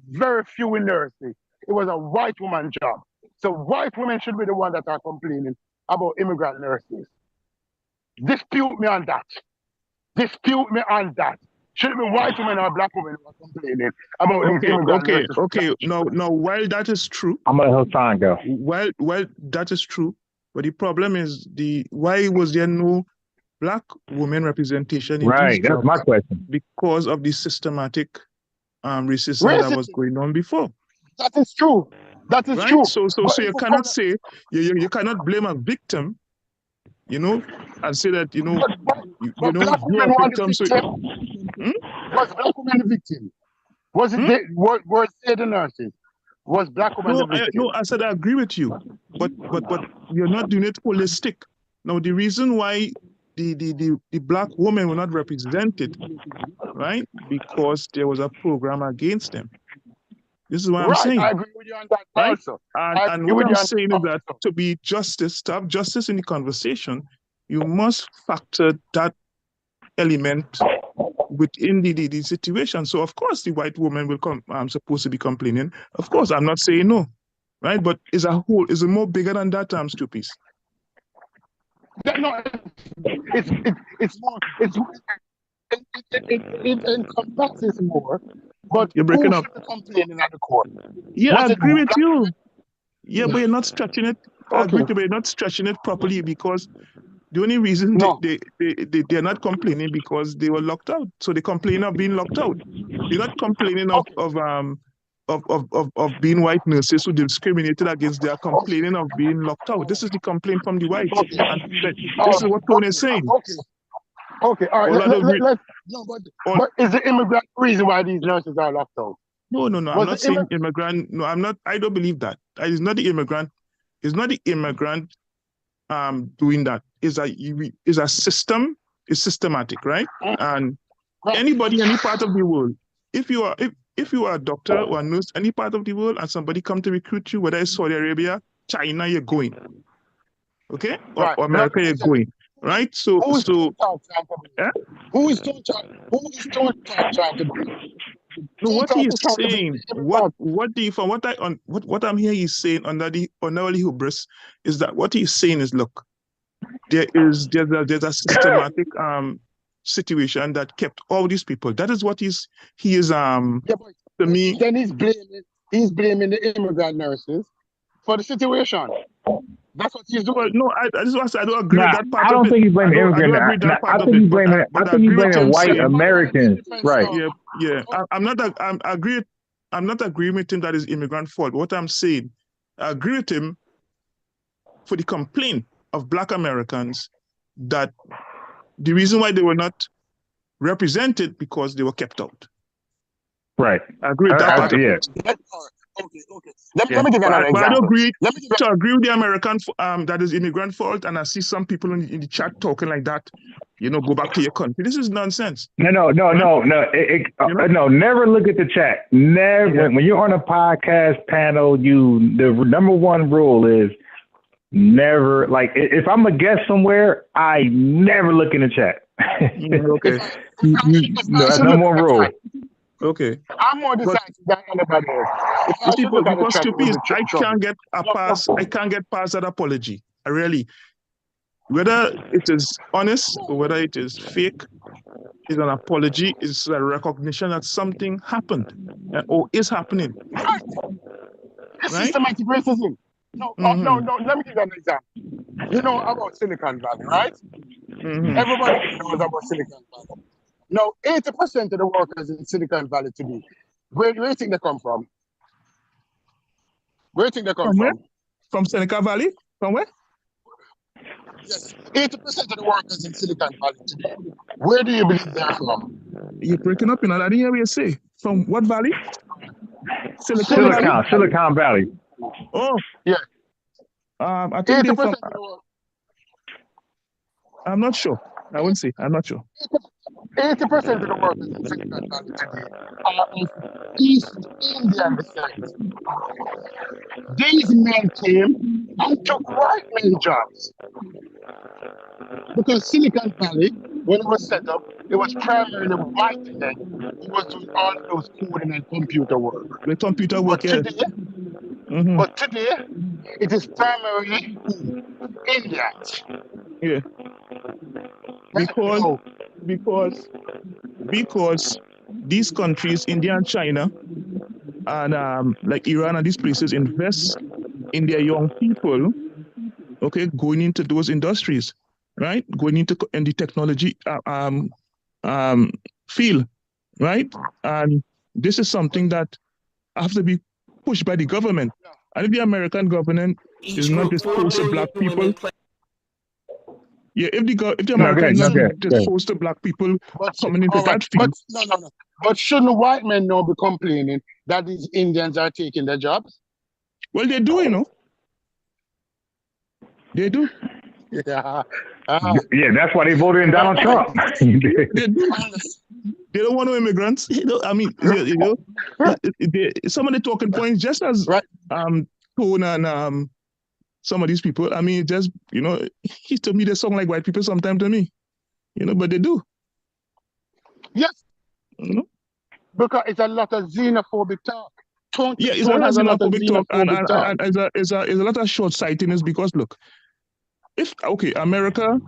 very few in nursing. It was a white woman job. So white women should be the one that are complaining about immigrant nurses. Dispute me on that. Dispute me on that. Should it be white women or black women who are complaining about these immigrant nurses? Okay. Now, while that is true, I'm gonna let Hasan go. Well, that is true, but the problem is why was there no black women representation in right? These that's my question. Because of the systematic racism that was going on before. That is true. That is right? true. So you cannot say you cannot blame a victim, and say that black women were the victim. Was black women the victim? Was it were they the nurses? Was black women the victim? I said I agree with you, but you're not doing it holistic. Now the reason why the black women were not represented, right? Because there was a program against them. This is what I'm saying. I agree with you on that right? also. And what I'm saying is that to be justice, to have justice in the conversation, you must factor that element within the situation. So of course the white woman will come. I'm supposed to be complaining. Of course, I'm not saying no, right? But is a whole, is it more bigger than that, Stu-Peace? No, it's more. It encompasses more. But you're breaking up. Complaining at the court. Yeah, I agree with you. Yeah, but you're not stretching it. I agree, but you're not stretching it properly, because the only reason they're not complaining because they were locked out. So they complain of being locked out. They're not complaining of being white nurses who discriminated against. They are complaining of being locked out. This is the complaint from the whites, and this is what Tony is saying. Okay, all right. But is the immigrant reason why these nurses are locked out? No. I'm not saying immigrant. No, I'm not. I don't believe that. It's not the immigrant. It's not the immigrant doing that. It's a system. It's systematic, right? And anybody, any part of the world, if you are a doctor or a nurse, any part of the world, and somebody come to recruit you, whether it's Saudi Arabia, China, you're going. Okay? Or America, you're going. Right? So who is trying to do? No, what he's saying, what I'm hearing he's saying under the hubris is that what he's saying is, look, there's a systematic situation that kept all these people. That is what he is to me. Then he's blaming the immigrant nurses for the situation. That's what he's doing. Well, no, I don't agree with that part. I don't think he's blaming immigrants. I think he's blaming white Americans. Right. Yeah. I'm not agreeing with him that is immigrant fault. What I'm saying, I agree with him for the complaint of Black Americans that the reason why they were not represented because they were kept out. Right. I agree with that part. Yeah. Okay. Let me give you another example. I don't agree to agree with the American that is immigrant fault, and I see some people in the chat talking like that. Go back to your country. This is nonsense. No. No, never look at the chat. Never. Yeah. When you're on a podcast panel, the number one rule is never, like, if I'm a guest somewhere, I never look in the chat. Okay. That's number one rule. Okay. I'm more decisive than anybody else. Because Stu-Peace, I can't get past that apology. I really, whether it is honest or whether it is fake, it's an apology. It's a recognition that something happened or is happening. It's systematic racism. No. Let me give you an example. You know about Silicon Valley, right? Mm-hmm. Everybody knows about Silicon Valley. Now, 80% of the workers in Silicon Valley today, where do you think they come from? Where do you think they come from? From Silicon Valley? From where? Yes, 80% of the workers in Silicon Valley today, where do you believe they're from? You're breaking up, I didn't hear what you say. From what valley? Silicon Valley. Oh. Yeah. I think they're from... I'm not sure. I wouldn't say. I'm not sure. 80% of the workers in Silicon Valley today are of East Indian descent. These men came and took white men jobs. Because Silicon Valley, when it was set up, it was primarily white men who was doing all those coding and computer work. The computer work, But today, it is primarily Indians. Yeah. Because these countries, India and China, and like Iran and these places, invest in their young people, okay, going into those industries, right? Going into the technology field, right? And this is something that has to be pushed by the government. And if the American government is not disposed to Black people, if the Americans are disposed to Black people coming into that field. But shouldn't white men now be complaining that these Indians are taking their jobs? Well, they do, They do. Yeah. Yeah, that's why they voted in Donald Trump. They don't want no immigrants. I mean, some of the talking points, just as Tone and some of these people. I mean, just he told me they sound like white people sometimes to me, but they do. Yes. Because it's a lot of xenophobic talk. It's a lot of xenophobic talk, and it's a lot of short-sightedness because look, America,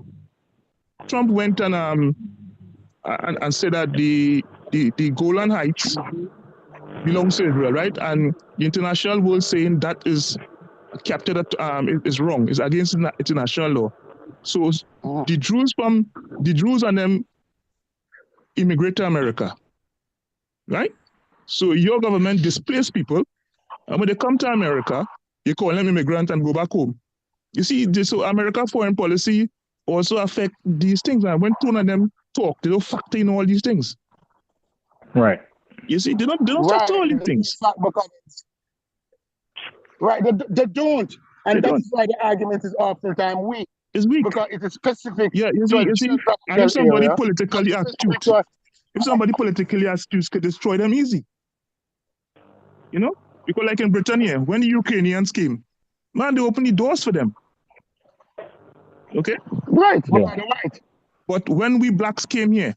Trump went and said that the Golan Heights belongs to Israel, right? And the international world saying that is captured is wrong. It's against international law. So the Jews and them immigrate to America, right? So your government displace people, and when they come to America, you call them immigrant and go back home. You see, so America foreign policy also affect these things. And when two of them talk, they don't factor in all these things. Right. You see, they don't factor all these things. Right, they don't. And that's why the argument is oftentimes weak. It's weak. Because it is specific. Yeah, you see, and if somebody politically astute could destroy them easy. Because like in Britannia, when the Ukrainians came, man, they opened the doors for them. Okay? Right. Yeah. Right. But when we blacks came here,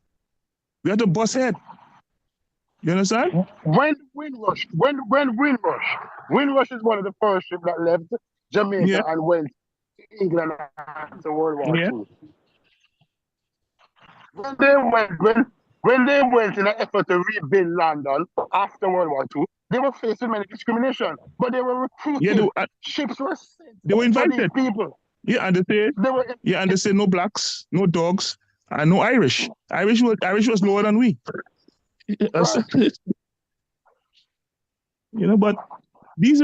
we had to bust head. You understand? When Windrush is one of the first ships that left Jamaica and went to England after World War II. When they went in an effort to rebuild London after World War II, they were faced with many discrimination, but they were recruited. Ships were sent. They were invited. For these people. Yeah, and they say no blacks, no dogs, and no Irish. Irish was lower than we. But these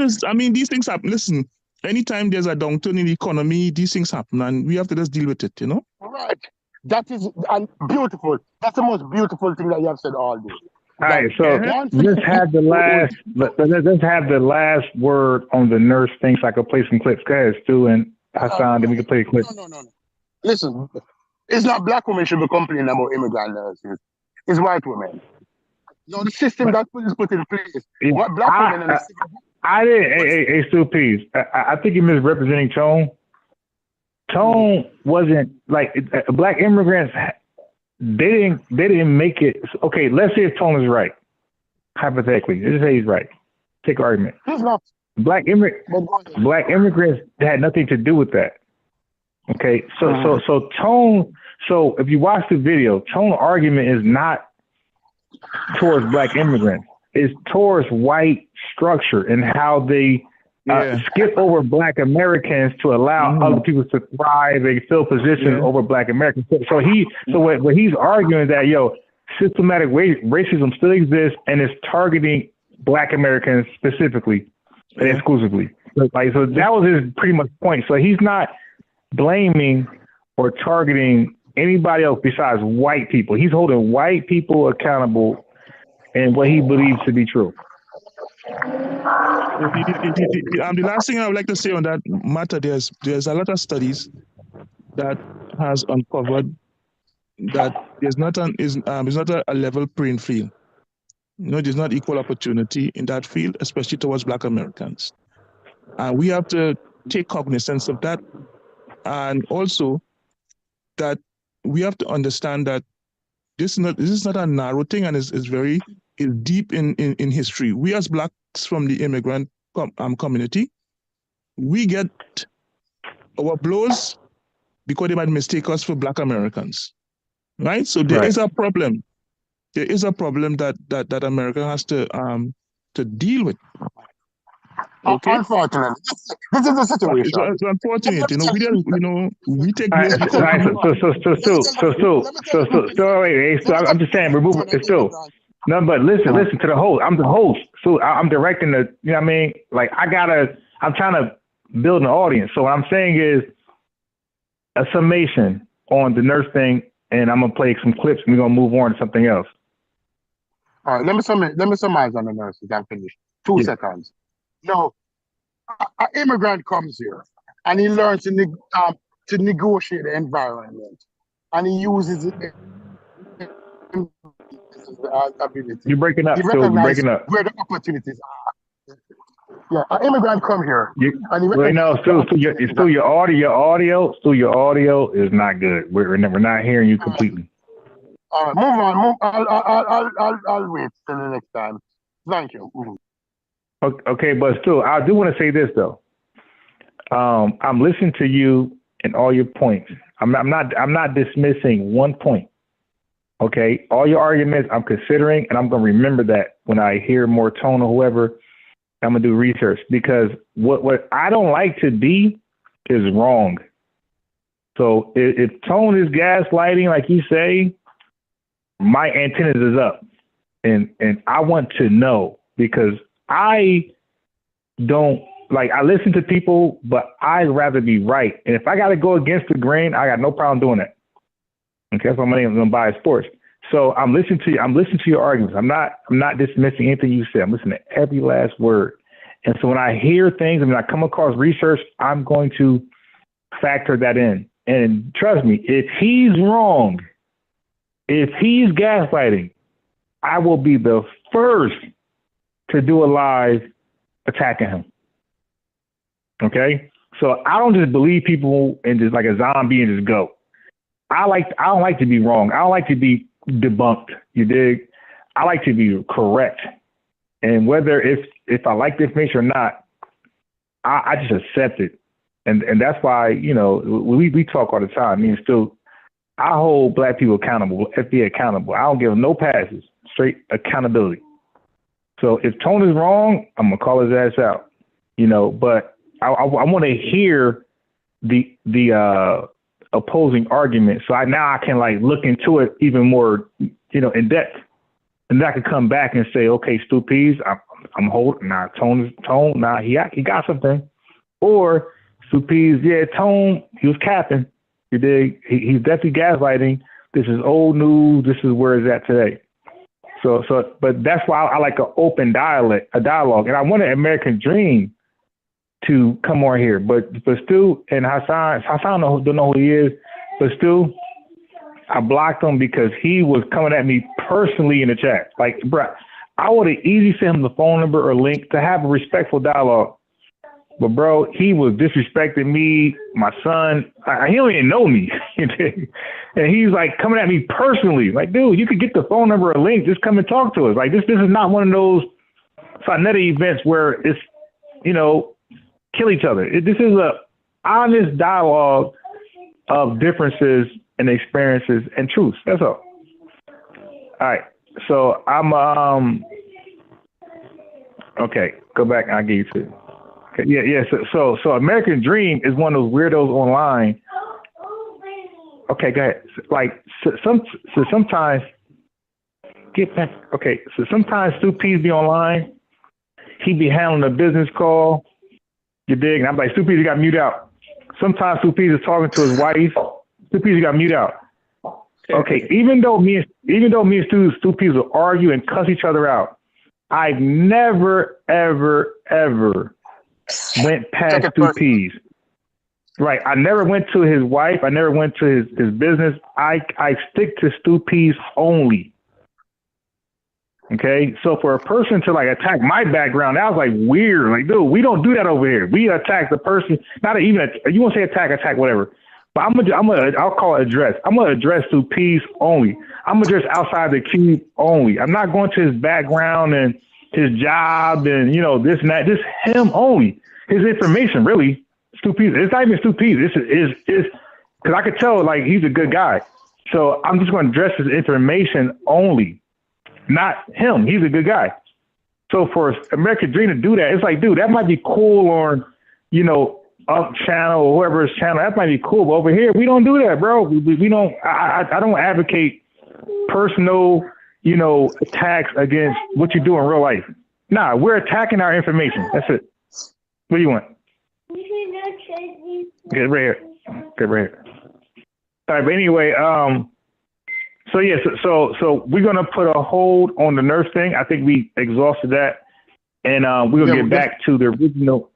things happen. Listen, anytime there's a downturn in the economy, these things happen, and we have to just deal with it. Right. That is beautiful. That's the most beautiful thing that you have said all day. All right, so let's have the last word on the nurse thing, so I can play some clips. Go ahead, Stu and Hasan, then we can play a clip. No. Listen, it's not black women should be complaining about immigrant nurses. It's white women. No, the system that is put in place. What black women I didn't. Hey, Stu, please. I think you're misrepresenting Tone. Tone wasn't like black immigrants. They didn't make it. Okay, let's say if Tone is right. Hypothetically, let's say he's right. Take argument. He's not. Black immigrants had nothing to do with that. Okay, so Tone. So if you watch the video, Tone argument is not towards black immigrants. It's towards white structure and how they skip over black Americans to allow other people to thrive and fill positions over black Americans. So what he's arguing is that systematic racism still exists and is targeting black Americans specifically and exclusively. So that was his pretty much point. So he's not blaming or targeting anybody else besides white people. He's holding white people accountable and what he believes to be true. The last thing I would like to say on that matter, there's a lot of studies that has uncovered that there's not a level playing field. There's not equal opportunity in that field, especially towards black Americans. And we have to take cognizance of that. And also that we have to understand that this is not a narrow thing, and it's deep in history. We as blacks from the immigrant community, we get our blows because they might mistake us for black Americans, right? So there is a problem. There is a problem that America has to deal with. Okay. Unfortunately, this is the situation. It's unfortunate, we take. I'm just saying, remove it. Still, no, but listen to the host. I'm the host, so I'm directing the. You know what I mean? Like I'm trying to build an audience. So what I'm saying is a summation on the nurse thing, and I'm gonna play some clips, and we're gonna move on to something else. All right, let me summarize on the nurses and finish. 2 seconds. No, an immigrant comes here and he learns in the to negotiate the environment, and he uses it as ability. You're breaking up, He Stu. You're recognizes breaking up. where the opportunities are. Yeah, an immigrant come here, and he Right now, recognizes Stu, your audio is not good. We're not hearing you completely. All right, move on. I'll wait till the next time. Thank you. Okay, but still, I do want to say this though. I'm listening to you and all your points. I'm not dismissing one point. Okay, all your arguments I'm considering, and I'm gonna remember that when I hear more Tone or whoever. I'm gonna do research, because what I don't like to be is wrong. So if Tone is gaslighting, like you say, my antennas is up, and I want to know, because I don't like, I listen to people, but I'd rather be right. And if I got to go against the grain, I got no problem doing that. Okay, that's why my name is Unbiased Sports. So I'm listening to your arguments. I'm not dismissing anything you say. I'm listening to every last word. And so when I hear things and when I come across research, I'm going to factor that in. And trust me, if he's wrong, if he's gaslighting, I will be the first to do a live attacking him. Okay? So I don't just believe people and just like a zombie and just go. I don't like to be wrong. I don't like to be debunked. You dig? I like to be correct. And whether if I like the information or not, I just accept it. And that's why, we talk all the time. Me and Stu, I hold Black people accountable, FBI accountable. I don't give them no passes, straight accountability. So if Tone is wrong, I'm gonna call his ass out. But I want to hear the opposing argument, so I can like look into it even more, in depth, and then I can come back and say, okay, Stu Pease, I'm holding. Nah, Tone. Nah, he got something. Or Stu Pease, yeah, Tone, he was capping. You dig? He's definitely gaslighting. This is old news. This is where it's at today. So, but that's why I like an open dialogue, and I want an American Dream to come on here. But Stu and Hasan don't know who he is, but Stu, I blocked him because he was coming at me personally in the chat. Like, bruh, I would have easily sent him the phone number or link to have a respectful dialogue. But bro, he was disrespecting me, my son. He don't even know me. And he's like coming at me personally. Like, dude, you could get the phone number or link. Just come and talk to us. Like, this is not one of those Sonetta events where it's, kill each other. This is a honest dialogue of differences and experiences and truths. That's all. All right. So I'm okay. Go back and I'll give you two. Okay. Yeah. So American Dream is one of those weirdos online. Okay, go ahead. Sometimes get back. Okay. So sometimes Stu Pease be online. He be handling a business call. You dig? And I'm like, Stu Pease, you got mute out. Sometimes Stu Pease is talking to his wife. Stu Pease, you got mute out. Okay. Even though me and Stu Pease will argue and cuss each other out, I've never, ever, ever went past Stu Pease. Right. I never went to his wife. I never went to his business. I stick to Stu Pease only. Okay. So for a person to like attack my background, that was like weird. Like, dude, we don't do that over here. We attack the person, not even, you want to say attack, whatever. But I'll call it address. I'm going to address Stu Pease only. I'm going to address outside the cube only. I'm not going to his background and his job and, this and that. Just him only. His information, really. Stu Pease. It's not even Stu Pease. This is because I could tell like he's a good guy. So I'm just going to address his information only, not him. He's a good guy. So for American Dream to do that, it's like, dude, that might be cool on, Up channel or whoever's channel. That might be cool. But over here, we don't do that, bro. We don't. I don't advocate personal, attacks against what you do in real life. Nah, we're attacking our information. That's it. What do you want? Get right here. Get right here. All right, but anyway, so yeah, so we're gonna put a hold on the nurse thing. I think we exhausted that, and we're gonna get back to the original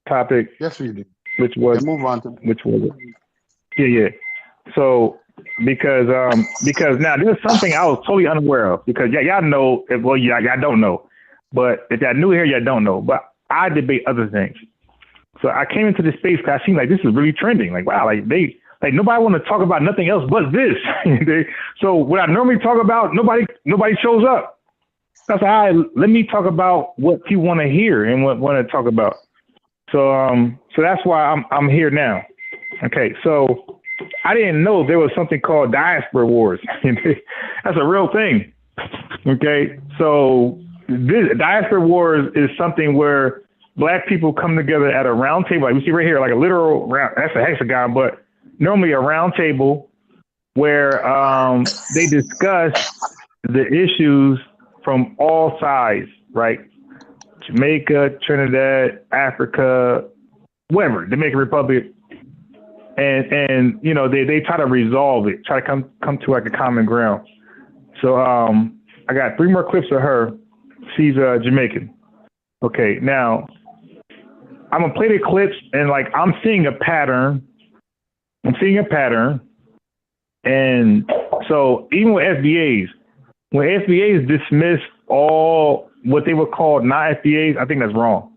topic. Yes, we do. which was move on to which was it? Yeah. So because now there's something I was totally unaware of because y'all know y'all don't know, but if y'all new here y'all don't know. But I debate other things. So I came into this space because I seemed like this is really trending. Like wow, like nobody want to talk about nothing else but this. So what I normally talk about, nobody shows up. That's why let me talk about what people want to hear and what want to talk about. So that's why I'm here now. Okay, so I didn't know there was something called diaspora wars. That's a real thing. Okay, so this diaspora wars is something where Black people come together at a round table, like we see right here, like a literal round. That's a hexagon, but normally a round table where they discuss the issues from all sides, right? Jamaica, Trinidad, Africa, whatever, Dominican Republic, and you know they try to resolve it, try to come to like a common ground. So I got 3 more clips of her. She's Jamaican. Okay, now I'm gonna play the clips and like I'm seeing a pattern. And so even with FBAs, when FBAs dismiss all what they would call non-FBAs, I think that's wrong.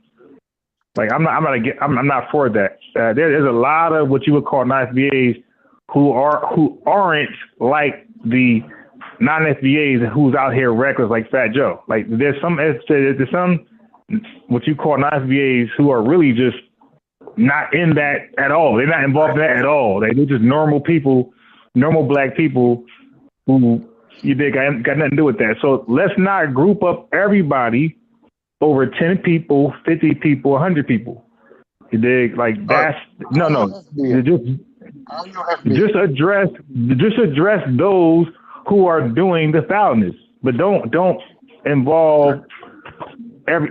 Like I'm not for that. There's a lot of what you would call non-FBAs who aren't like the non-FBAs who's out here reckless like Fat Joe. Like there's some what you call non-FBAs who are really just not in that at all. They're not involved in that at all. They're just normal people, normal Black people who got nothing to do with that. So let's not group up everybody over 10 people, 50 people, 100 people. You dig? Like that's no. Just address those who are doing the foulness, but don't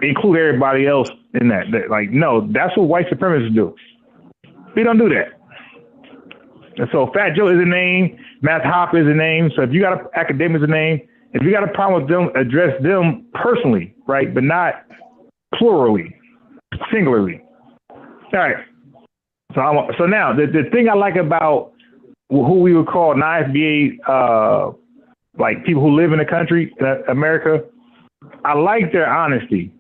include everybody else in that. Like no, that's what white supremacists do. We don't do that. And so Fat Joe is a name, Math Hop is a name. So if you got an academic is a name, if you got a problem with them, address them personally, right? But not plurally, singularly. All right. So now the thing I like about who we would call non-FBA, like people who live in the country, America, I like their honesty.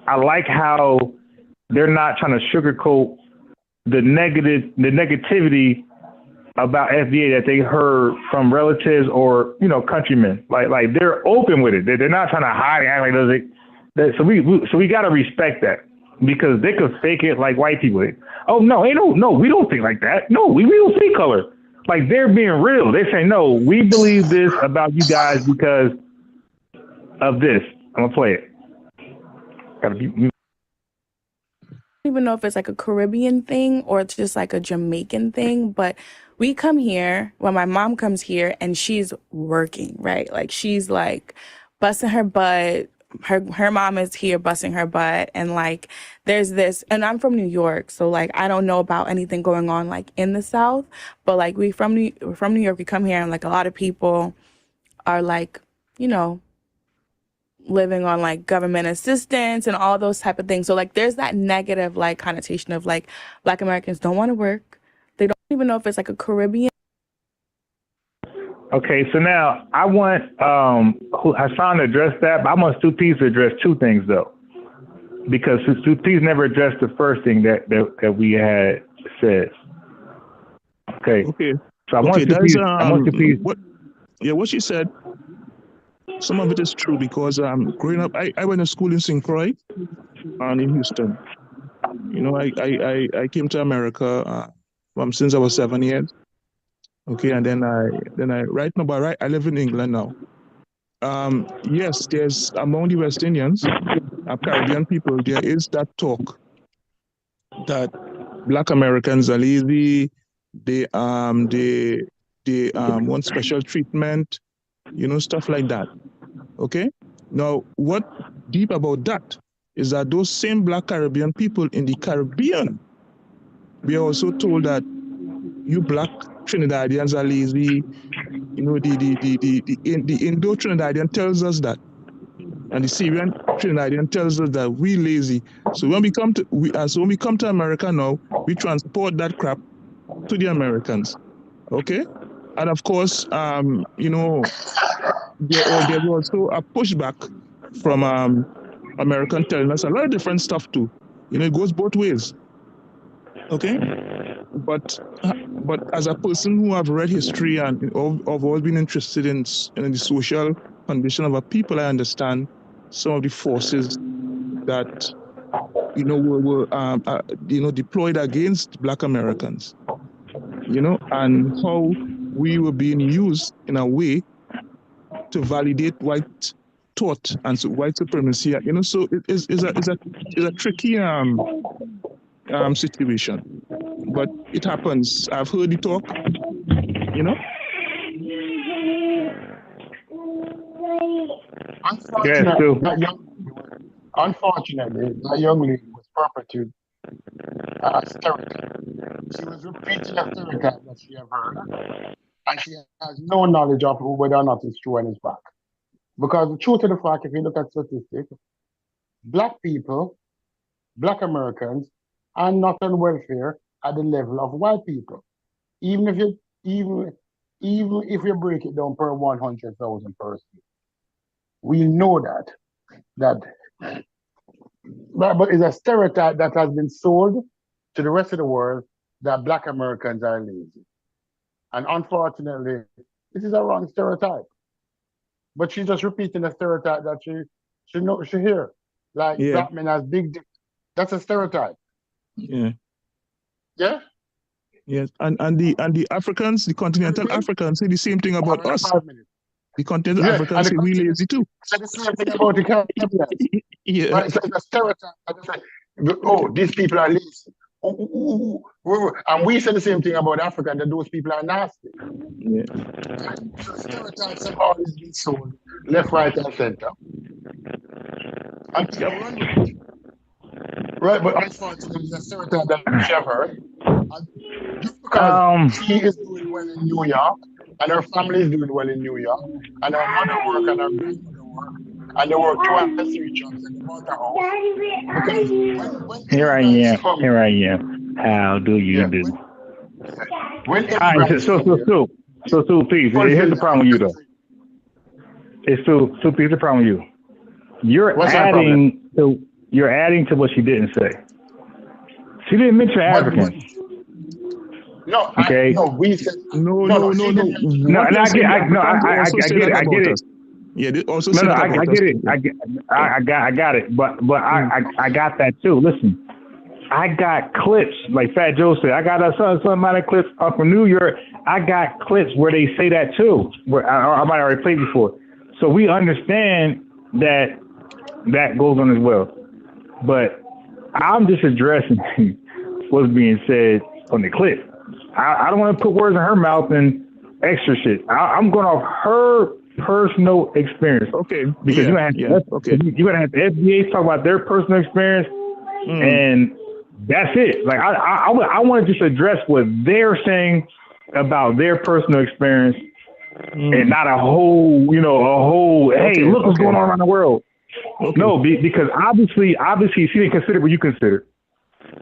I like how they're not trying to sugarcoat the negativity about FBA that they heard from relatives or countrymen. Like they're open with it. They're not trying to hide it. Act like so we got to respect that because they could fake it like white people. Oh no, we don't think like that. No, we don't see color. Like they're being real. They say no, we believe this about you guys because of this. I'm gonna play it. I don't even know if it's like a Caribbean thing or it's just like a Jamaican thing, but we come here when my mom comes here and she's working, right? Like she's like busting her butt. Her mom is here busting her butt, and like there's this, and I'm from New York, so like I don't know about anything going on like in the South, but like we're from New York, we come here and like a lot of people are like living on like government assistance and all those type of things. So like there's that negative like connotation of like Black Americans don't want to work. They don't even know if it's like a Caribbean. Okay, so now I want Hasan to address that, but I want Stu Pease to address 2 things though, because Stu Pease never addressed the first thing that we had said. Okay. So I want Stu Pease. What she said. Some of it is true because growing up, I went to school in St. Croix and in Houston. I came to America since I was 7 years. Okay, and then I live in England now. Yes, there's among the West Indians, Caribbean people, there is that talk that Black Americans are lazy. They want special treatment. Stuff like that. Okay? Now, what deep about that is that those same Black Caribbean people in the Caribbean, we are also told that you Black Trinidadians are lazy. The Indo-Trinidadian tells us that. And the Syrian Trinidadian tells us that we lazy. So when we come to America now, we transport that crap to the Americans. Okay? And of course, you know, there was also a pushback from American telling us a lot of different stuff too. You know, it goes both ways. Okay? But as a person who have read history and I've always been interested in the social condition of a people, I understand some of the forces that you know were you know deployed against Black Americans, you know, and how we were being used in a way to validate white thought and white supremacy. You know, so it is a tricky situation, but it happens. I've heard the talk, you know. Unfortunately, that young lady was perpetuating a stereotype. She was repeating a stereotype that she had heard, and she has no knowledge of whether or not it's true and it's back. Because the truth of the fact, if you look at statistics, Black people, Black Americans, are not on welfare at the level of white people. Even if you break it down per 100,000 persons, we know that. But it's a stereotype that has been sold to the rest of the world that Black Americans are lazy. And unfortunately, this is a wrong stereotype. But she's just repeating a stereotype that she hear. Like Black men has big dick. That's a stereotype. Yeah. Yeah? Yes. And the Africans, the continental Africans say the same thing about us. The continental Africans say we lazy too. Say the same thing about the Caribbeans. Yeah. Right? So it's a stereotype. Oh, these people are lazy. And we say the same thing about Africa, that those people are nasty. Yeah. So stereotypes have always been sold left, right, and center. And people run with it. Right, but unfortunately, the stereotype that she have heard. Just because she is doing well in New York, and her family is doing well in New York, and her mother work and her grandmother work, and they work 2 and 3 jobs and they bought a house. Because when Here I am. How do you do? When so peace. Here's the problem with you though. It's so peace. The problem with you. You're adding to what she didn't say. She didn't mention Africans. No, okay. We said no. I get it. Yeah, they also no, I get it. I got it. But I got that too. Listen, I got clips like Fat Joe said. I got some amount of clips up from New York. I got clips where they say that too. Where I might already played before. So we understand that goes on as well. But I'm just addressing what's being said on the clip. I don't want to put words in her mouth and extra shit. I'm going off her personal experience. Okay. Because you're going to have the FBA talk about their personal experience, and that's it. Like I want to just address what they're saying about their personal experience, and not a whole, hey, look what's going on around the world. Okay. No, because obviously she didn't consider what you consider.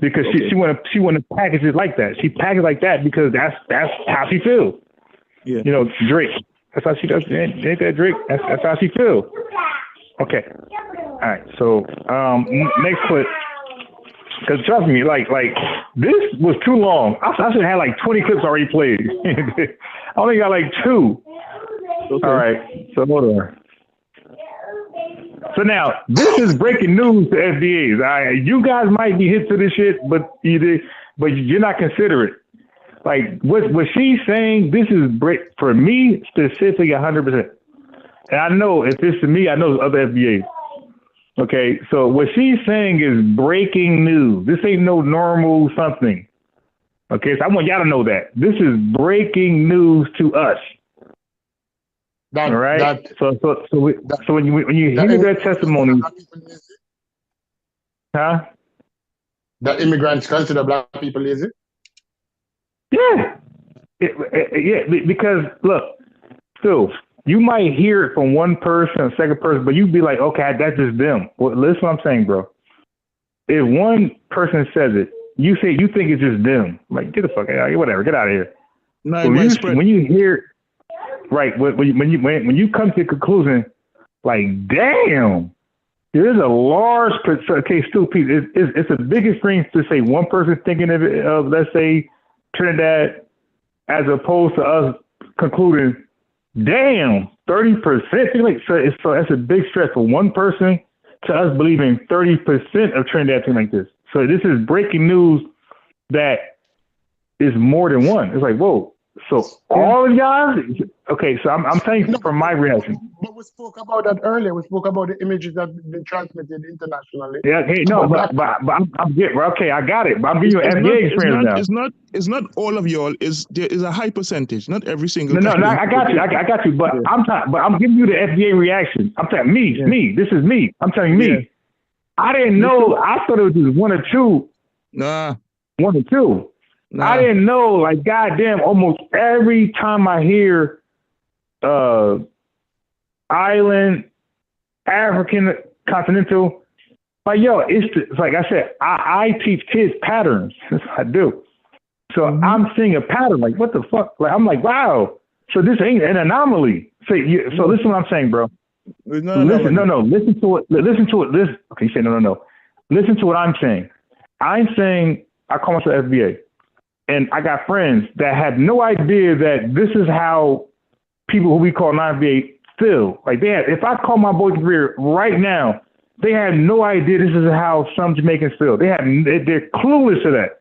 Because she want to package it like that. She packaged like that because that's how she feels. Yeah. Drake. That's how she does. Ain't that Drake? That's how she feels. Okay. All right. So next clip. Because trust me, like this was too long. I should have had like 20 clips already played. I only got like 2. Okay. All right. So hold on. So now, this is breaking news to FBAs. You guys might be hit to this shit, but you're not considerate. Like, what she's saying, this is for me, specifically 100%. And I know if it's to me, I know it's other FBAs. Okay, so what she's saying is breaking news. This ain't no normal something. Okay, so I want y'all to know that. This is breaking news to us. All right. So when you hear that testimony, huh? That immigrants consider Black people lazy? Yeah. Yeah. Because look, Stu, you might hear it from one person, a second person, but you'd be like, okay, that's just them. Well, listen what I'm saying, bro. If one person says it, you think it's just them. Like, get the fuck out of here, whatever, get out of here. No, when you hear, right, when you come to the conclusion, like, damn, there's a large case still, it's a big extreme to say one person thinking of let's say Trinidad, as opposed to us concluding, damn, 30%. So that's a big stretch for one person to us believing 30% of Trinidad think like this. So this is breaking news that is more than one. It's like, whoa. So all of y'all, okay. So I'm telling you from my reaction. But we spoke about that earlier. We spoke about the images that have been transmitted internationally. Yeah, hey, no, but I'm getting okay. I got it. But I'm giving you an FBA experience now. It's not all of y'all. There is a high percentage. Not every single. No, I got you. I got you. But I'm giving you the FBA reaction. I'm telling me. This is me. I'm telling me. Yeah. I didn't know. I thought it was just one or two. Nah. One or two. Nah. I didn't know, like, goddamn, almost every time I hear island, African, continental, like, yo, it's like I said, I teach kids patterns. That's what I do. So I'm seeing a pattern, like, what the fuck? Like, I'm like, wow. So this ain't an anomaly. So listen to what I'm saying, bro. Listen to it. Okay, you say no. Listen to what I'm saying. I'm saying I call myself FBA. And I got friends that had no idea that this is how people who we call non-FBA feel. Like if I call my boy career right now, they had no idea this is how some Jamaicans feel. They're clueless to that.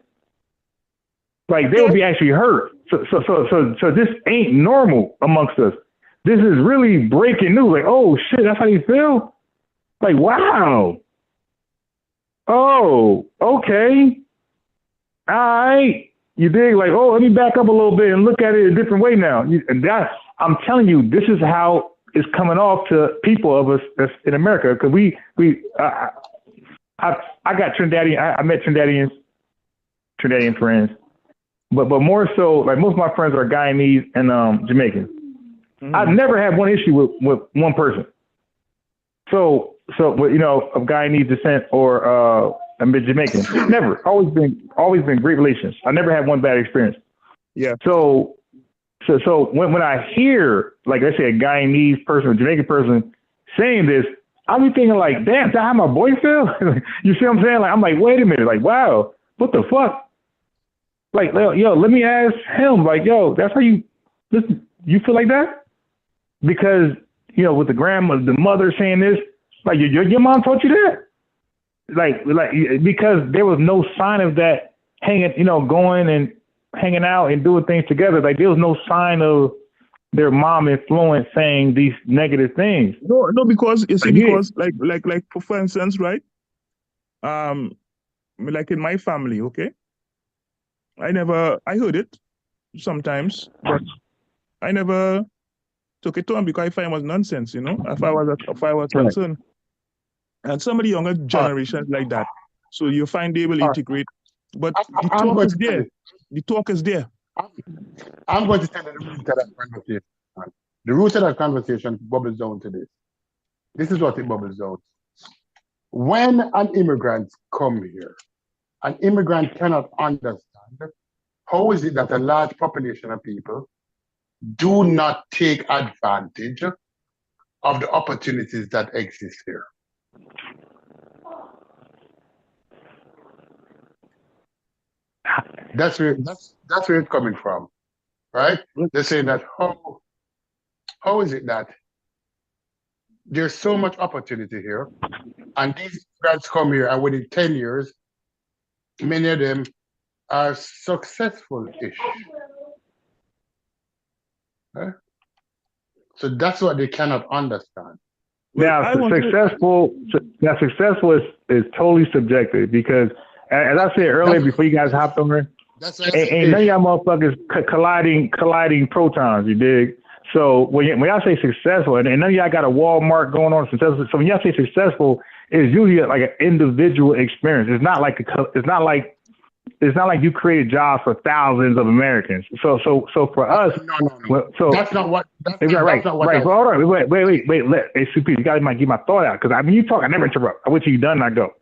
Like they would be actually hurt. So this ain't normal amongst us. This is really breaking news. Like, oh shit, that's how you feel? Like, wow. Oh, okay. All right. You dig? Like, oh, let me back up a little bit and look at it a different way now. I'm telling you, this is how it's coming off to people of us that's in America. Because I got Trinidadian. I met Trinidadian friends, but more so, like most of my friends are Guyanese and Jamaican. I've never had one issue with one person. So of Guyanese descent or I'm Jamaican. Never. Always been great relations. I never had one bad experience. Yeah. So when I hear, like I say, a Guyanese person or Jamaican person saying this, I be thinking like, damn, that's how my boy feel? You see what I'm saying? Like I'm like, wait a minute, like, wow, what the fuck? Like, yo, let me ask him, like, yo, that's how you feel like that? Because, with the mother saying this, like your mom taught you that? Like because there was no sign of that going and hanging out and doing things together. Like there was no sign of their mom influence saying these negative things. No, because you see, because like for instance, right? Like in my family, okay? I heard it sometimes, but I never took it to him because I find it was nonsense, if I was concerned. And some of the younger generations like that. So you find they will integrate. But the talk is there. The talk is there. I'm going to tell you the root of that conversation. The root of that conversation bubbles down to this. This is what it bubbles down. When an immigrant come here, an immigrant cannot understand how is it that a large population of people do not take advantage of the opportunities that exist here. That's where it's coming from, right? They're saying that how is it that there's so much opportunity here, and these grads come here, and within 10 years, many of them are successful-ish. Right? So that's what they cannot understand. Now, successful is totally subjective because, as I said earlier, before you guys hopped on here, ain't none of y'all motherfuckers colliding protons. You dig? So when y'all say successful, and none of y'all got a Walmart going on successful. So when y'all say successful, it's usually like an individual experience. It's not like it's not like you created jobs for thousands of Americans. So for us, no. So That's not what. That's right. not what. Well, hold on. Wait. Hey, CP, you gotta get my thought out because I mean, you talk. I never interrupt. I wait till you're done and I go.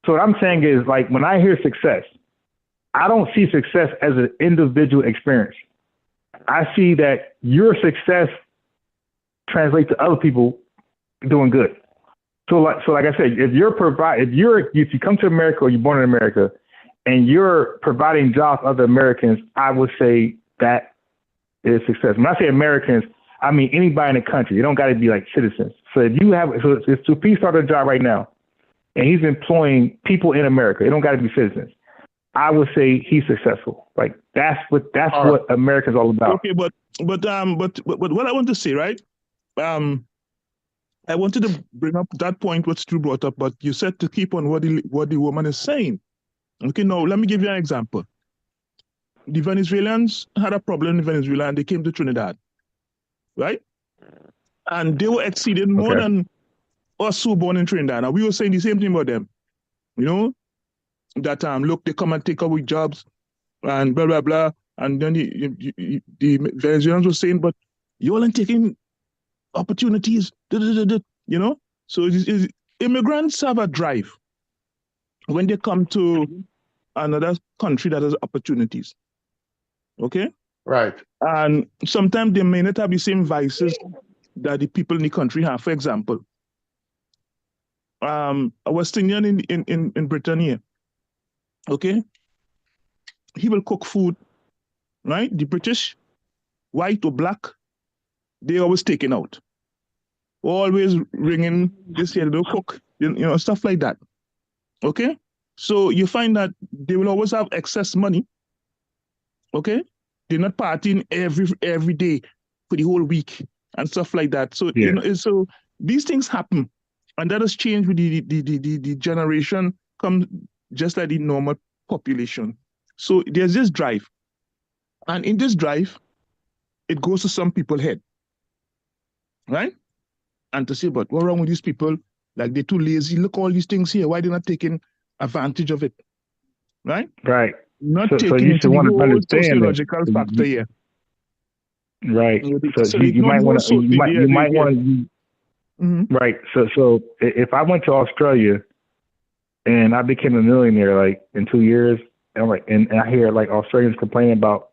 So what I'm saying is, like, when I hear success, I don't see success as an individual experience. I see that your success translates to other people doing good. So like I said, if you come to America or you're born in America and you're providing jobs to other Americans, I would say that is success. When I say Americans, I mean anybody in the country. You don't got to be like citizens. So if Supi started a job right now and he's employing people in America, it don't got to be citizens, I would say he's successful. Like that's what America's all about. Okay, but what I want to say, right? I wanted to bring up that point what Stu brought up, but you said to keep on what the woman is saying. Okay, now let me give you an example. The Venezuelans had a problem in Venezuela and they came to Trinidad, right? And they were exceeding more than us who were born in Trinidad. And we were saying the same thing about them, you know, that look, they come and take away jobs and blah, blah, blah. And then the Venezuelans were saying, but you all ain't taking opportunities, you know? So immigrants have a drive when they come to another country that has opportunities. Okay? Right. And sometimes they may not have the same vices that the people in the country have. For example, a West Indian in Britannia, okay? He will cook food, right? The British, white or black, they always taken out. Always ringing this here, they'll cook, you know, stuff like that. Okay? So you find that they will always have excess money. Okay? They're not partying every day for the whole week and stuff like that. So you know, so these things happen. And that has changed with the generation come just like the normal population. So there's this drive. And in this drive, it goes to some people's head. Right? And to say, but what's wrong with these people? Like, they're too lazy. Look, all these things here. Why they're not taking advantage of it? Right? Right. Not so taking you into should the want to whole understand sociological that. factor here. Right. So you might want to. You might want to. Right. So if I went to Australia and I became a millionaire, like in 2 years, and I hear like Australians complaining about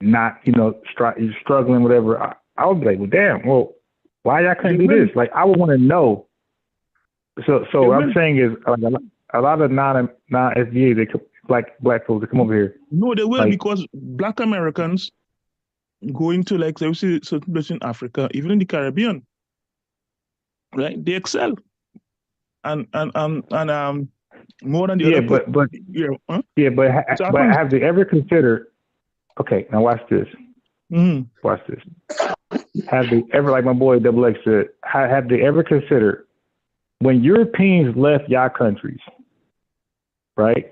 not, you know, struggling, whatever, I would be like, well, damn, well, why y'all couldn't do this? Like, I would want to know. So what I'm saying is, a lot of non-SBA, they black folks, they come over here. No, they will, like, because Black Americans going to, like, say, certain places in Africa, even in the Caribbean, right? They excel, and more than the other. But have they ever considered? Okay, now watch this. Watch this. Have they ever, like my boy Double X said, have they ever considered when Europeans left y'all countries, right?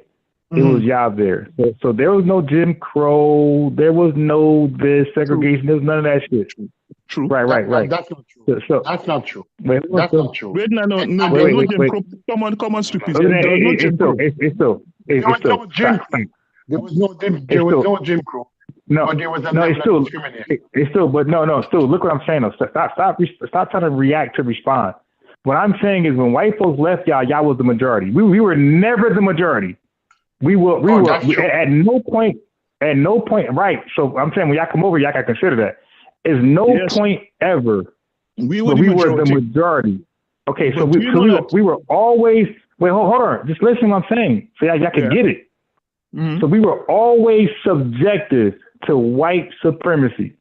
It was y'all there. So there was no Jim Crow, there was no this segregation, there was none of that shit. True. Right. That's not true. That's not true. That's not true. Wait, no, wait. Jim Crow. Come on, stupid. It's still. There was no Jim Crow. There was no Jim Crow. No, but there was it's still discrimination. It's still, but no, still. Look what I'm saying. Though. Stop trying to react to respond. What I'm saying is, when white folks left y'all was the majority. We were never the majority. We were at no point. Right. So I'm saying when y'all come over, y'all can consider that. There's no point ever. We were the majority. Okay, so we were always. Wait, hold on. Just listen to what I'm saying, so y'all can get it. So we were always subjected to white supremacy.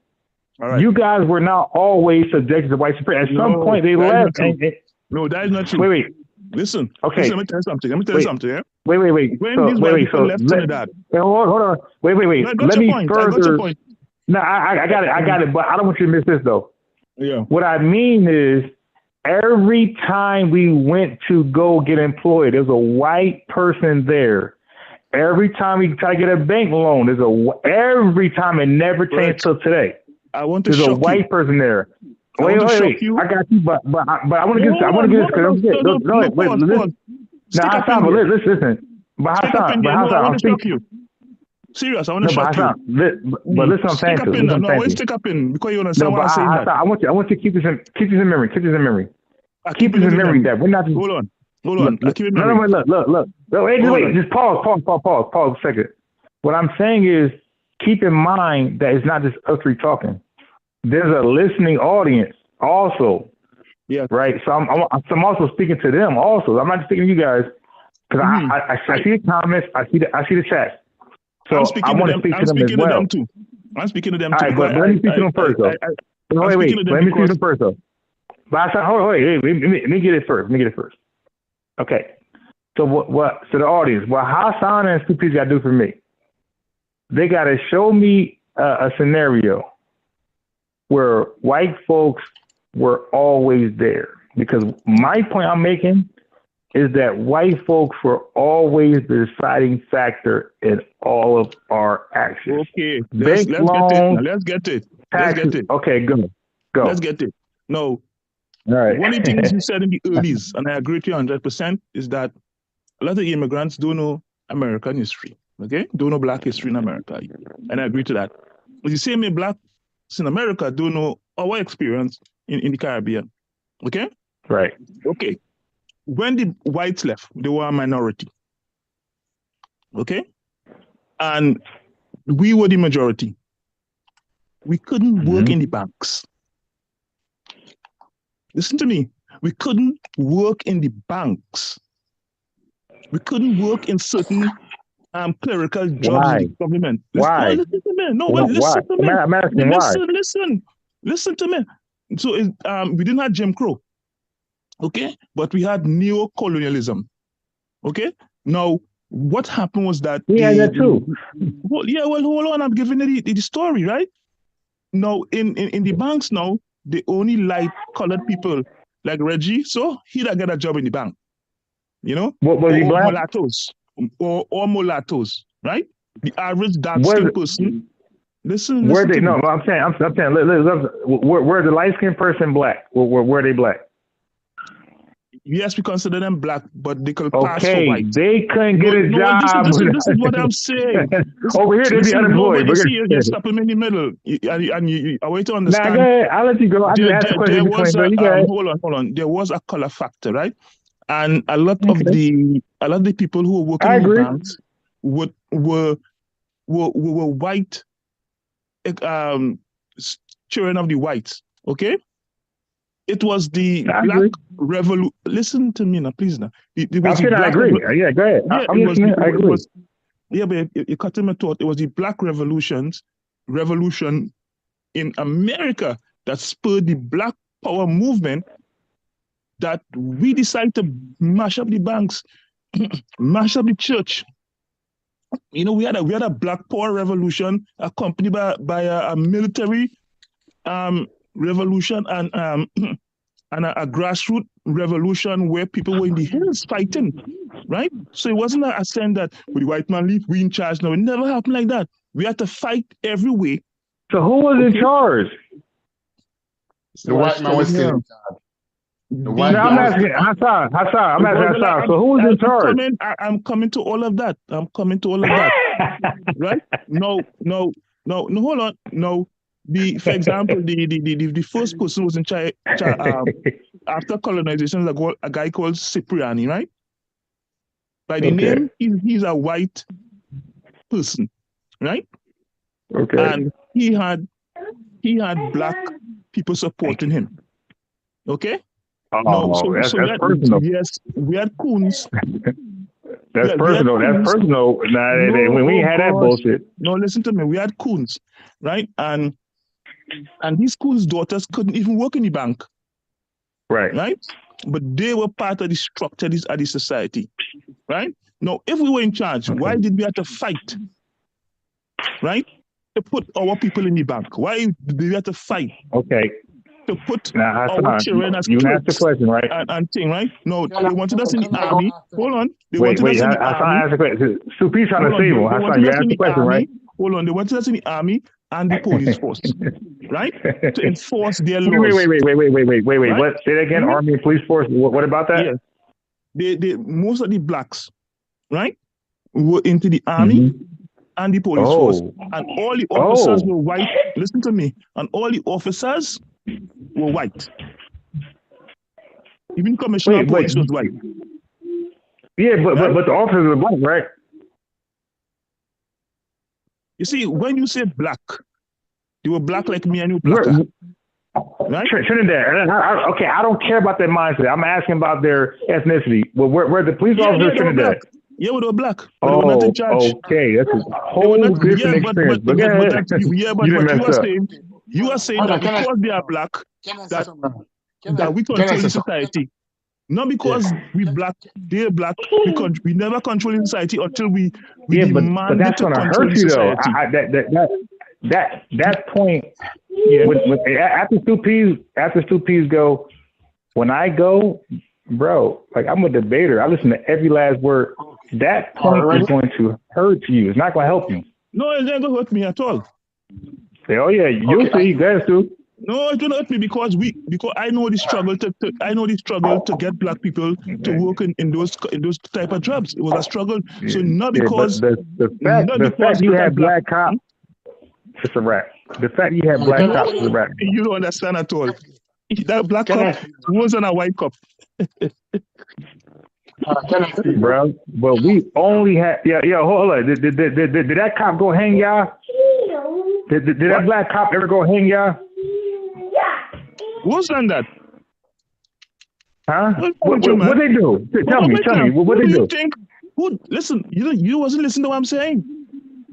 Right. You guys were not always subjected to white supremacy. At some point, they left. No, that is not true. Wait. Listen. Okay. Let me tell you something. Yeah? Wait. When these white people left Trinidad. Hold on. Wait. No, let me further. I got your point. No, I got it. But I don't want you to miss this, though. Yeah. What I mean is, every time we went to go get employed, there's a white person there. Every time we try to get a bank loan, every time, it never changed till today. I want to There's shock a white person there. Wait. I got you, but I want to get this because I'm good. Listen. But Stick up in Hasan, there. No, I want I'm to shock speaking. you. Serious, I want to No, but shock you. Hasan, but listen, I'm saying Stick to up you. in there. Listen, No, I'm I saying want to you. stick up in because you understand No, why but I'm saying Hasan, that. I want you to keep this in memory. Keep this in memory. I Keep this in memory that we're not just. Hold on. Look, I keep it in no, memory. look. No, wait, Hold wait. on. Just pause a second. What I'm saying is, keep in mind that it's not just us three talking. There's a listening audience also. Yeah. Right. So I'm also speaking to them also. I'm not just speaking to you guys because I see the comments. I see the chat. So I want to speak to them as well. I'm speaking to them All too. right, but let me speak to them first though. Wait. Let me speak to them first though. But hold on, wait. Let me get it first. Okay. So what? So the audience, what Hasan and Stupi's got to do for me? They got to show me a scenario where white folks were always there. Because my point I'm making is that white folks were always the deciding factor in all of our actions. Okay, let's get it. Okay, go. Let's get it. No. All right. One of the things you said in the earlies, and I agree with you 100%, is that a lot of immigrants don't know American history. Okay, don't know Black history in America, and I agree to that. But the same way Blacks in America don't know our experience in the Caribbean. Okay. Right. Okay. When the whites left, they were a minority. Okay? And we were the majority. We couldn't work in the banks. Listen to me. We couldn't work in the banks. We couldn't work in certain clerical jobs in the government. Why? Listen to me. No, why? Listen to me. I'm asking why. Listen to me. So we didn't have Jim Crow. Okay? But we had neo-colonialism. Okay? Now, what happened was that... Yeah, that too. Hold on. I'm giving you the story, right? Now, in the banks now, they only like colored people like Reggie, so he don't get a job in the bank. You know? What was he black? Mulattoes. Or mulattoes, right? The average dark-skinned person... Listen where they? to No, me. I'm saying. Where the light-skinned person black? Where are they black? Yes, we consider them black, but they could pass for Okay, white. they couldn't get a job. This is what I'm saying. Over here, they'd be unemployed. You see, you're stopping me in the middle, and I want to understand. Nah, go ahead. I'll let you go. I just asked a question. Hold on. There was a color factor, right? And a lot of the people who were working in the banks were white, children of the whites. Okay. It was the black revolution. Listen to me now, please. Now, I agree. Yeah, go ahead. Yeah, I agree. But you cut me thought. It was the black revolution in America that spurred the Black Power movement. That we decided to mash up the banks, mash up the church. You know, we had a Black Power revolution accompanied by a military revolution and a grassroots revolution where people were in the hills fighting, right? So it wasn't a saying that with the white man leave, we in charge. No, it never happened like that. We had to fight every way. So who was in charge? The white man was still in charge. I'm asking Hasan. So who was in charge? I'm coming to all of that. Right? No, hold on. No. For example, the first person was in charge after colonization, a guy called Cipriani, right? By the name, he's a white person, right? Okay. And he had black people supporting him. Okay? That's personal. Yes, we had coons. That's personal. That's personal. When we had that bullshit. No, listen to me. We had coons, right? And these coons' daughters couldn't even work in the bank. Right? But they were part of the structure of the society. Right? Now, if we were in charge, why did we have to fight? Right? To put our people in the bank. Why did we have to fight? Okay. To put Hasan, our children as you clerks asked the question, right? And thing, right? No, they wanted us in the army. Hold on. They wait, wanted us in the Hasan army. asked the question. Supi's trying to save him. Hasan, you asked the question, right? Hold on. They wanted us in the army and the police force, right? To enforce their laws. Wait. Right? What? Say that again. Army and police force. What about that? Yeah. They most of the blacks, right? were into the army and the police force, and all the officers were white. Listen to me, and all the officers were white. Even commissioner of police was white. Yeah, but the officers were black, right? You see, when you say black, they were black like me and you blacker. Right? Trinidad. Okay, I don't care about their mindset. I'm asking about their ethnicity. Well, where the police officers Trinidad? Yeah, we were black. But they were not in charge. Okay, that's a whole different experience. But you are saying that because they are black, that we control the society. Not because we black, they're black. We never control the society until we demand but that's going to hurt you though. That point. Yeah. After Stu go, when I go, bro, like I'm a debater. I listen to every last word. That point is going to hurt you. It's not going to help you. No, it ain't going to hurt me at all. Say, oh yeah, you'll see. Go ahead, Stu. No, it don't hurt me because I know the struggle to get black people to work in those type of jobs. It was a struggle. So not because the fact you had black cops, it's a wrap. The fact you had black cops is a wrap. You don't understand at all. That black cop wasn't a white cop. Bro, but we only had hold on. Did that cop go hang y'all? Did that black cop ever go hang y'all? Who's done that? Huh? What they do? Tell me. What they do? Listen, you wasn't listening to what I'm saying.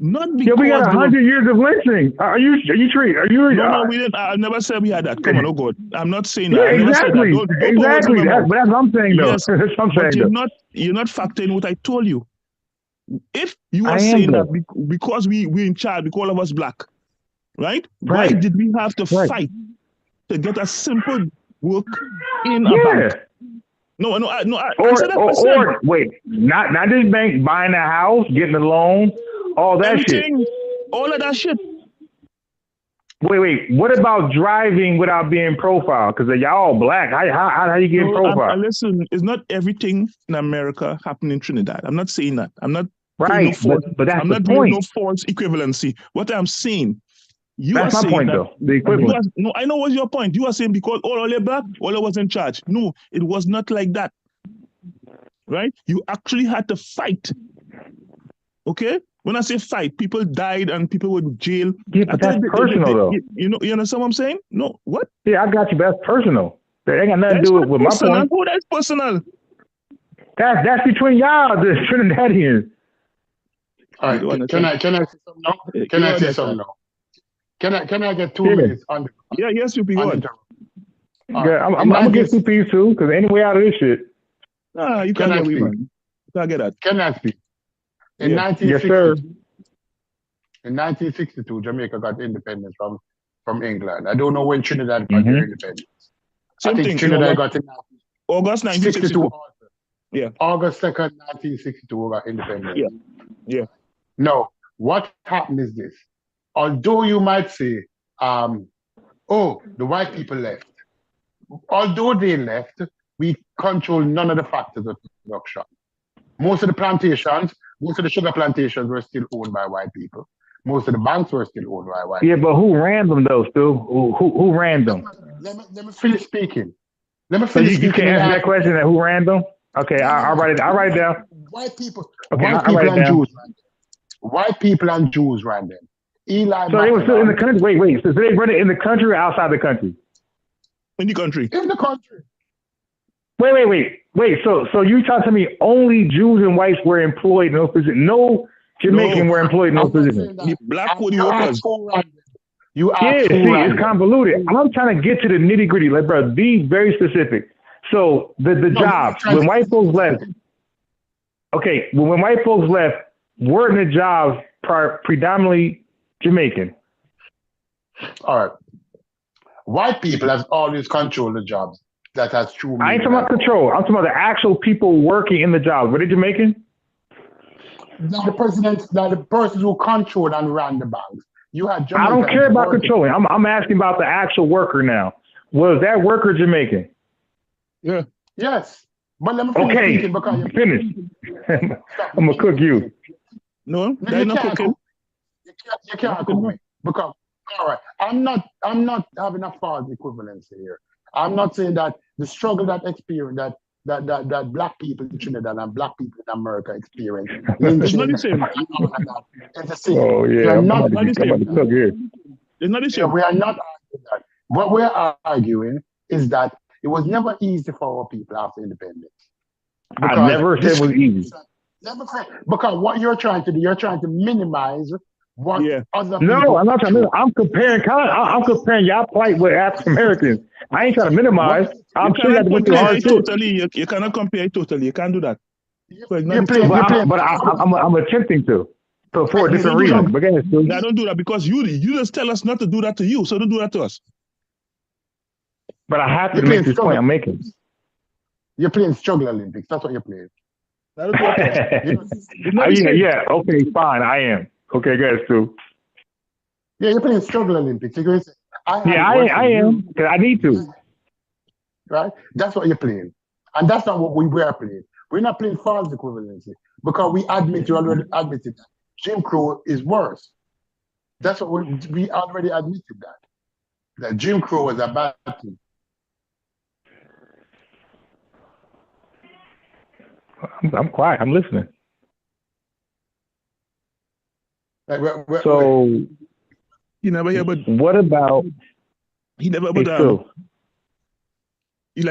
Not because we got 100 years of lynching. Are you? No, we didn't. I never said we had that. Come on, oh God. I'm not saying that. Yeah, exactly. Exactly. That's what I'm saying, though. Yes, that's what I'm saying, you're not factoring what I told you. If you are saying that because we're in charge, because all of us black, right? Why did we have to fight to get a simple work in a bank? No. I said that wait, not this bank buying a house, getting a loan, all that shit. All of that shit. Wait. What about driving without being profiled? Because y'all all black. How you get profiled? Listen, it's not everything in America happening in Trinidad. I'm not saying that. I'm not right, but that's I'm not doing no false equivalency. What I'm saying. That's my point, though. The equivalent. No, I know what's your point. You are saying because all are black, all was in charge. No, it was not like that. Right? You actually had to fight. Okay? When I say fight, people died and people were in jail. Yeah, but that's personal, though. You understand what I'm saying? No, what? Yeah, I got you. That's personal. That ain't got nothing to do with my point. Oh, that's personal. That's between y'all, the Trinidadians. All right. Can I say something now? Can I say something now? Can I get 2 minutes on the? Yeah, yes, you'll be good. Yeah, I'm gonna get 2 pieces too, because ain't no way out of this shit. Nah, you can't get me, man. You can't get that. Can I speak? In 1962, Jamaica got independence from England. I don't know when Trinidad got their independence. I think Trinidad got in August 1962. Yeah. August 2nd, 1962 got independence. Yeah. Now, what happened is this. Although you might say, the white people left. Although they left, we control none of the factors of production. Most of the plantations, most of the sugar plantations were still owned by white people. Most of the banks were still owned by white people. Yeah, but who ran them, though, Stu? Who ran them? Let me finish speaking. You can't answer that question, who ran them? Okay, I'll write it down. White people. Okay, White people and Jews ran them. So they were still in the country? Wait. So they run it in the country or outside the country? In the country. In the country. Wait. So you trying to tell me only Jews and whites were employed in those positions? No Jamaican were employed in those positions. The black were the workers. It's convoluted. I'm trying to get to the nitty gritty. Like, bro, be very specific. So the jobs, when white folks left, when white folks left, weren't the jobs predominantly Jamaican? All right. White people have always controlled the jobs. That has true. I ain't talking about control. I'm talking about the actual people working in the jobs. Were they Jamaican? Not the persons who controlled and ran the banks. You had Jamaicans. I don't care about controlling. I'm asking about the actual worker now. Was that worker Jamaican? Yeah. Yes. But let me finish speaking because finish. I'm gonna cook you. No, No, they're you not can't cooking. cook. You can't cook me because all right. I'm not having a false equivalency here. I'm not saying that the struggle that experience that black people in Trinidad and black people in America experience, It's not lynching the same. and all of that is the same. Oh We yeah, are I'm not about to arguing that. cook here. It's not the Yeah, same. we are not arguing that. What we're arguing is that it was never easy for our people after independence. I never said it was easy. Because what you're trying to do, you're trying to minimize what other people. No, I'm not trying to. I'm comparing. I'm comparing y'all plight with African Americans. I ain't trying to minimize. I'm sure you had to went through hard shit. Totally. You cannot compare it totally. You can't do that. But I'm attempting to. So for a different reason. But again, I don't do that because you just tell us not to do that to you. So don't do that to us. But I have to make this point I'm making. You're playing Struggle Olympics. That's what you're playing. Yeah, okay, fine. I am. Okay, guys, too. Yeah, you're playing Struggle Olympics. You're going to say, I am, because I need to. Right? That's what you're playing. And that's not what we were playing. We're not playing false equivalency because we already admitted that Jim Crow is worse. That's what we already admitted that Jim Crow was a bad thing. I'm quiet. I'm listening. So you never hear about. What about? He never about. He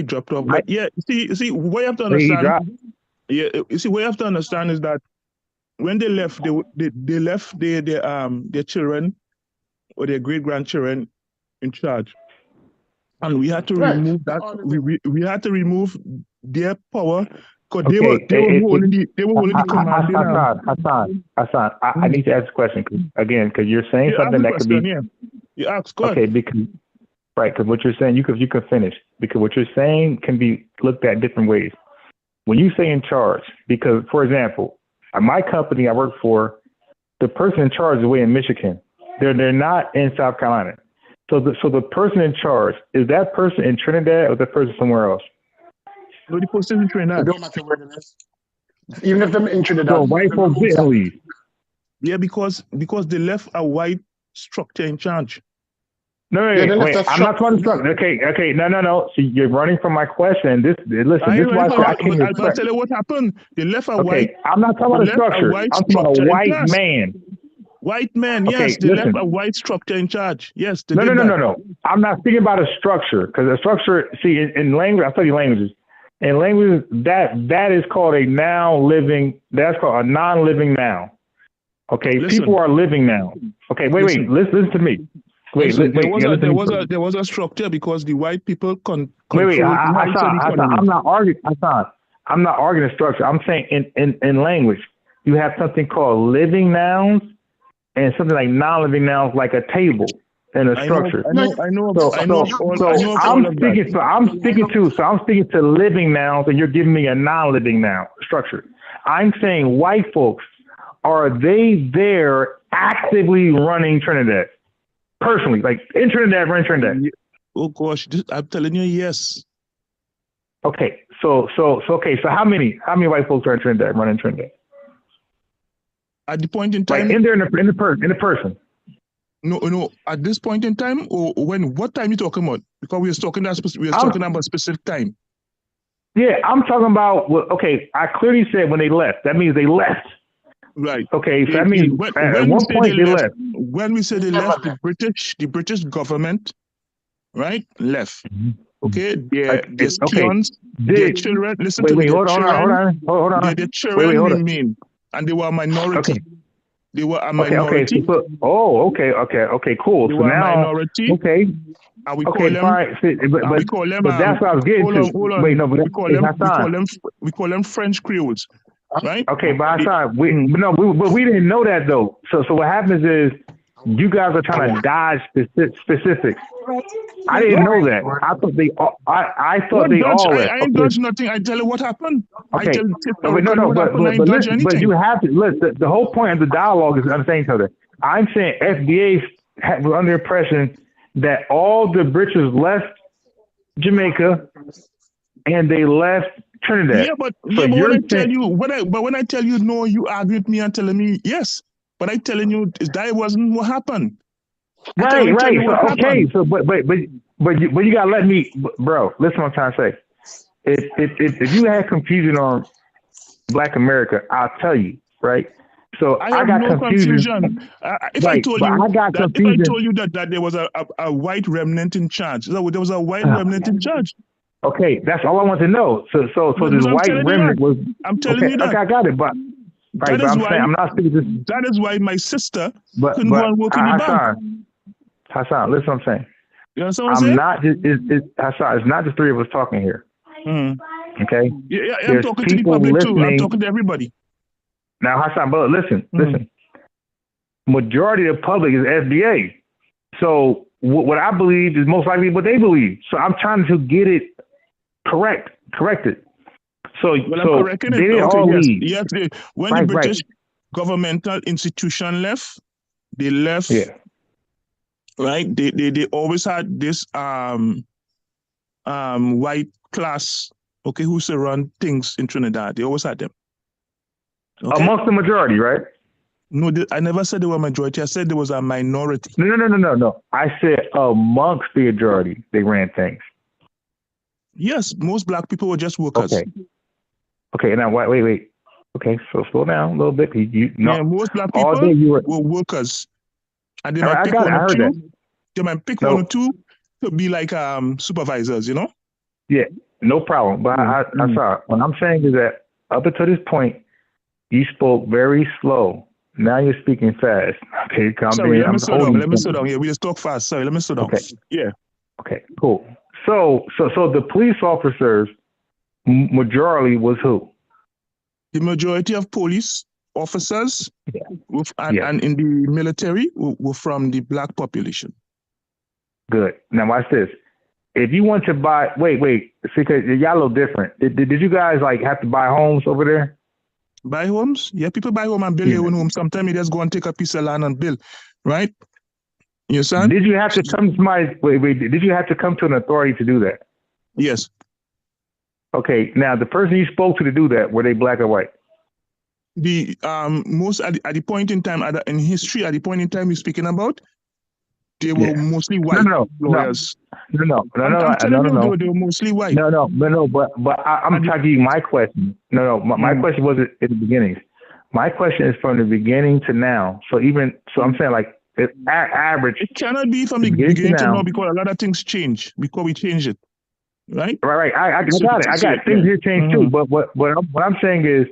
dropped off. But yeah, see, what you have to understand. Yeah, you see, what you have to understand is that when they left, they left their children or their great grandchildren in charge, and we had to remove that. We had to remove their power. Because they were holding the command. Hassan, I need to ask a question because you're saying something that could be. Yeah. You ask. Go okay, ahead. because what you're saying, you can finish because what you're saying can be looked at different ways. When you say in charge, because for example, at my company I work for, the person in charge is away in Michigan. They're not in South Carolina. So the person in charge is that person in Trinidad or the person somewhere else? No, the person in Trinidad. It don't matter where it is. Even if they're in Trinidad. So white folks didn't leave. Yeah, because they left a white structure in charge. No, wait. I'm not talking structure. Okay. No. So you're running from my question. This is why I can't. I'll tell you what happened. They left a white. I'm not talking about a structure. I'm talking about a white man. White man, yes, they left a white structure in charge. Yes, they did. No. I'm not speaking about a structure because a structure. See, in language, I'll tell you languages. In language, that is called a noun living. That's called a non-living noun. Okay, listen. People are living now. Okay, wait. Listen to me. There was a structure because the white people Hassan, I'm not arguing. Hassan, I'm not arguing structure. I'm saying in language, you have something called living nouns and something like non-living nouns, like a table and a structure. I know. I'm speaking to living nouns, and you're giving me a non-living noun structure. I'm saying white folks, are they there actively running Trinidad? Personally, like in Trinidad, running Trinidad. Oh gosh, I'm telling you, yes. Okay, so how many white folks are in Trinidad, running Trinidad? At the point in time, like in there in the person. No. At this point in time, or when? What time you talking about? Because we are talking about specific time. Yeah, I'm talking about. Well, okay, I clearly said when they left. That means they left. Right. Okay, so that means at one point they left. When we say they left, the British government, right, left. Mm-hmm. Okay, their peons, their children. Listen to me. Hold on. Their children remain, and they were a minority. Okay. They were a minority. Okay, cool. They so were now, a minority. Okay. And we call them. We call them. But that's what I was getting to. Hold on. Wait, no, but we call them French Creoles. Right? Okay, but we didn't know that though. So what happens is you guys are trying to dodge specifics. I didn't know that. I thought they all. I ain't dodge nothing. I tell you what happened. Okay. But you have to listen. The whole point of the dialogue is understanding each other. I'm saying FBA was under the impression that all the British left Jamaica and they left Trinidad. Yeah, but So when I tell saying, you when I tell you no, you argue with me and telling me yes. But I telling you that wasn't what happened. Right. So okay. So but you gotta let me, bro. Listen, what I'm trying to say. If you had confusion on Black America, I'll tell you. Right. So I got have no confusion. If I told you that that there was a white remnant in charge, there was a white remnant in charge. Okay, that's all I want to know. So this white remnant was. I'm telling you that. Okay, I got it, but. Right, but I'm saying I'm not speaking this. That is why my sister couldn't go and work in the bank. Hassan, listen what I'm saying. You understand what I'm saying? Not just Hassan, it's not just three of us talking here. Okay? Yeah, I'm talking to the public too. I'm talking to everybody. Now, Hassan, but listen. Majority of the public is FBA. So what I believe is most likely what they believe. So I'm trying to get it corrected. So, I'm correcting it. They didn't all leave. Yes, when the British governmental institution left, they left. Yeah. Right. They always had this white class, okay, who used to run things in Trinidad. They always had them. Okay? Amongst the majority, right? No, I never said they were a majority. I said there was a minority. No. I said amongst the majority, they ran things. Yes, most Black people were just workers. Okay. Now wait. Okay, so slow down a little bit. Most Black people were workers, and they might pick one or two. They might pick one or two to be like supervisors. You know. Yeah, no problem. But I saw what I'm saying is that up until this point, you spoke very slow. Now you're speaking fast. Okay, let me slow down. Yeah, we just talk fast. Sorry, let me slow down. Okay. Yeah. Okay, cool. So the police officers majority was who? The majority of police officers and in the military were from the Black population. Good. Now watch this. If you want to buy, wait, see, because y'all a little different. Did you guys like have to buy homes over there? Buy homes? Yeah, people buy home and build their own home. Sometimes you just go and take a piece of land and build, right? You understand? Did you have to come to did you have to come to an authority to do that? Yes. Okay, now the person you spoke to do that, were they Black or white? The most at the point in time in history, at the point in time you're speaking about, they were mostly white lawyers. No. They were mostly white. No. But I'm trying to give you my question. My question wasn't in the beginning. My question is from the beginning to now. So I'm saying like it's average. It cannot be from the beginning to now because a lot of things change because we changed it. Right. I got it. I got things here change too. But what I'm saying is,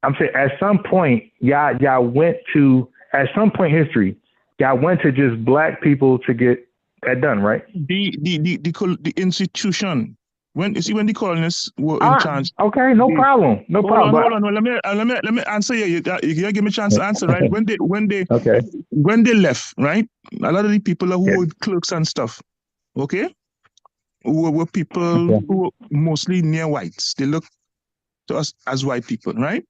at some point, y'all went to history, y'all went to just Black people to get that done, right? The institution when the colonists were in charge. Okay, no problem. Hold on. Let me answer you. You gotta give me a chance to answer, right? When they left, right? A lot of the people who were clerks and stuff, okay, were people who were mostly near whites. They looked to us as white people, right?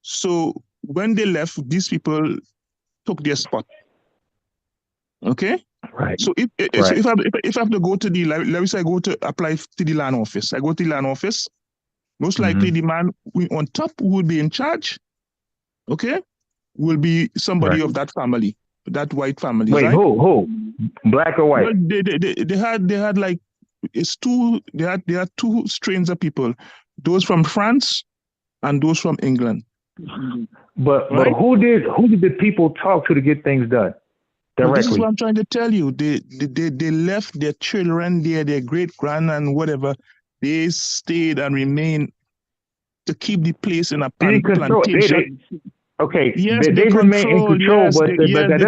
So when they left, these people took their spot. Okay. Right. So if I have to go to the, let me say I go to apply to the land office. I go to the land office. Most likely the man on top who will be in charge, okay, will be somebody of that family, that white family. Wait, right? Who? Black or white? Well, they had like they had two strains of people, those from France and those from England. But who did the people talk to get things done? Directly. Well, this is what I'm trying to tell you. They left their children there, their great grand and whatever. They stayed and remained to keep the place in a plantation. Okay. Yes, they remain in control, but that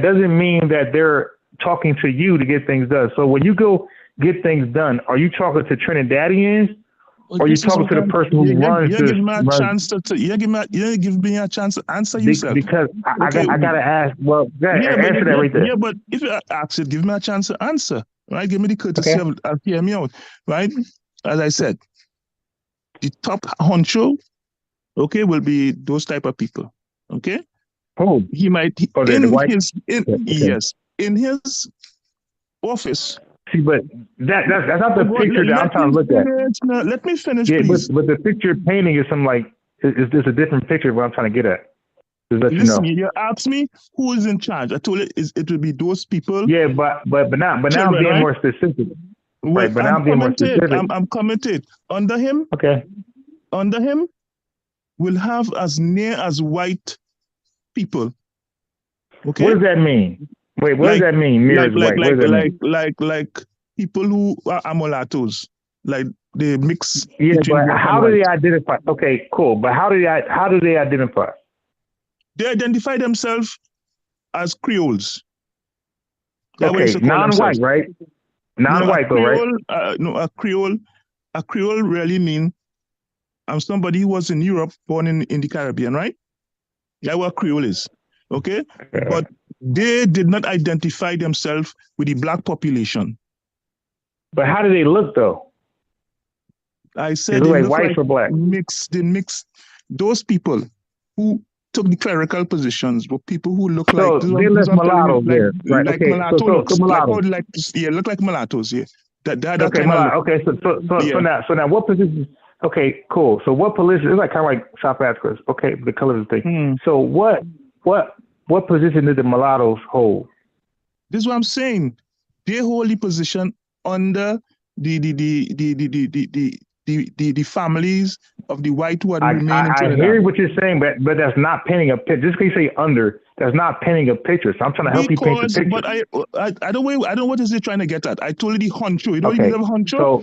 doesn't mean that they're talking to you to get things done. So when you go get things done, are you talking to Trinidadians? Or you talking to the person who runs this? You give me a chance to answer yourself. Because I gotta ask. Well, answer that right there. Yeah, but if you ask it, give me a chance to answer. Right? Give me the courtesy of hear me out. Right? As I said, the top honcho, okay, will be those type of people. Okay. Oh, he might in his office. See, but that's not the picture that I'm trying to look at. Let me finish, yeah, please. But the picture painting is some like is this a different picture of what I'm trying to get at? Listen, you asked me who is in charge. I told you it will be those people. Yeah, but now I'm being more specific. Well, right, but now I'm being more specific. I'm commented under him. Okay. Under him, we'll have as near as white people. Okay. What does that mean? Wait, what does that mean? Near as white. What does that mean? Like people who are mulattoes, like they mix. Yeah, but how do they identify? Okay, cool. But how do they identify? They identify themselves as Creoles. Okay, non-white, right? Non-white, though, right? No, a Creole really mean I'm somebody who was in Europe, born in the Caribbean, right? That's what Creole is, okay? But they did not identify themselves with the black population. But how do they look, though? I said they look like white or black. They mix those people who took the clerical positions, but people who look so like they left mulattoes there, right? Like okay, mulattoes, so mulattoes. Look like mulattoes, yeah. That okay, kind of okay. So now what position? Okay, cool. So what position? It's like kind of like South Africa. Okay, the color of the thing. So what position did the mulattoes hold? This is what I'm saying. They hold the position under the families of the white who had remained in Trinidad. I hear what you're saying, but that's not painting a picture. Just because you say under, that's not painting a picture. So I'm trying to help you paint the picture. But I don't know what is it trying to get at. I told you the honcho. You don't even have a honcho.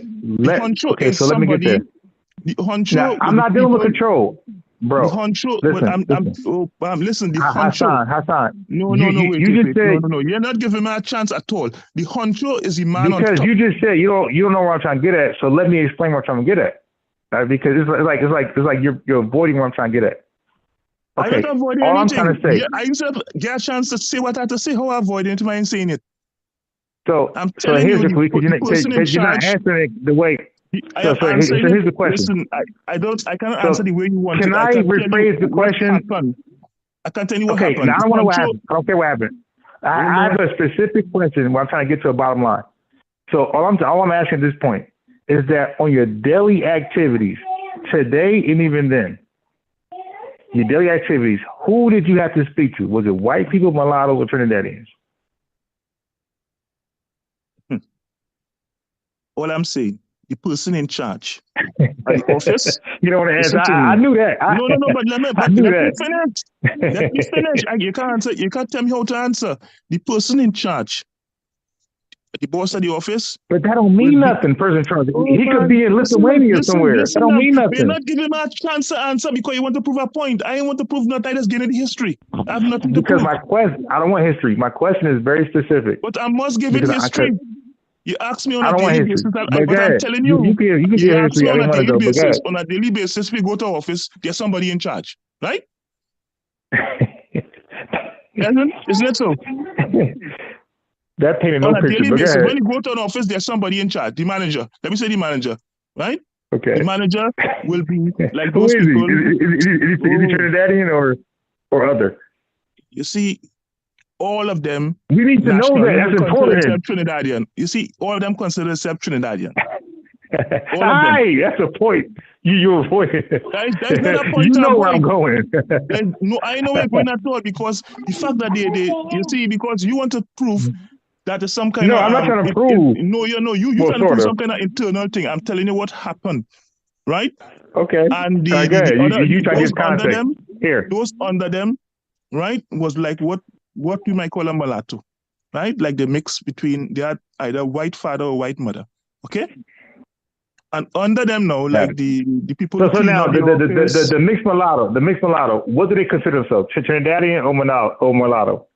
So let me get there. The honcho. Now, I'm not dealing with control, bro. The honcho. Listen. The honcho. Hassan. No. You just said no. You're not giving me a chance at all. The honcho is the man on top. Because you just said you don't know what I'm trying to get at. So let me explain what I'm trying to get at. Because it's like you're avoiding what I'm trying to get at. Okay. I'm not avoiding all anything. I'm trying to say. I instead get a chance to say what I have to say. How I avoid it? Am I saying it? So I'm telling here's you, because you're not answering it the way. So here's the question. Listen, I cannot answer the way you want. Can I rephrase the question? I can't tell you what happened. Now I don't know what happened. I don't care what happened. I have a specific question where I'm trying to get to a bottom line. So all I'm asking at this point is that on your daily activities, today and even then, your daily activities, who did you have to speak to? Was it white people, mulattoes, or Trinidadians? All I'm saying, the person in charge at the office. You don't want to answer. I knew that. No, but let me finish. Let me finish. You can't answer. You can't tell me how to answer. The person in charge, the boss at the office. But that don't mean nothing, person in charge. He could be in Lithuania somewhere. That don't mean nothing. You're not giving me a chance to answer because you want to prove a point. I ain't want to prove nothing. I just give it history. I have nothing to prove. Because my question, I don't want history. My question is very specific. But I must give it history. You ask me on a daily basis, but I'm telling you, you ask me on a daily basis. On a daily basis, we go to office, there's somebody in charge, right? Isn't it so? That painted no on a picture. Daily basis, when you go to an office, there's somebody in charge. The manager. Let me say the manager, right? Okay. The manager will be like Who those is people. Is he Trinidadian or other? You see, all of them. We need to know that. That's important. Trinidadian. You see, all of them consider themselves Trinidadian. Hi, that's a point. You're avoiding. That's not a point. You know where I'm going. No, I know where you're going at all because the fact that they you see, because you want to prove that there's some kind of. No, I'm not trying to prove. You trying to prove some kind of internal thing. I'm telling you what happened, right? Okay. And you try to give context here. Those under them, right, was like what we might call a mulatto, right? Like the mix between they had either white father or white mother. Okay. And under them now, like the people. So now the mixed mulatto, what do they consider themselves? Trinidadian or mulatto?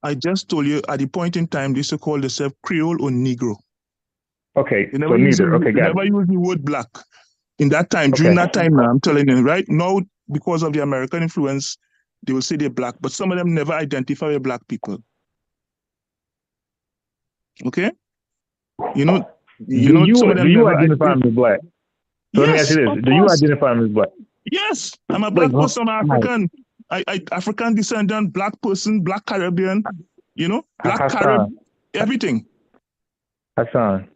I just told you at the point in time they used to call themselves Creole or Negro. Okay, so neither. Okay, got it. Never use the word black. In that time, during that time now, I'm telling you, right? Now, because of the American influence, they will say they're black, but some of them never identify with black people. Okay? You identify as black? So let me ask you this. Do you identify as black? Yes. I'm a black person. I'm African. I African descendant, black person, black Caribbean, black Caribbean, everything. Hasan,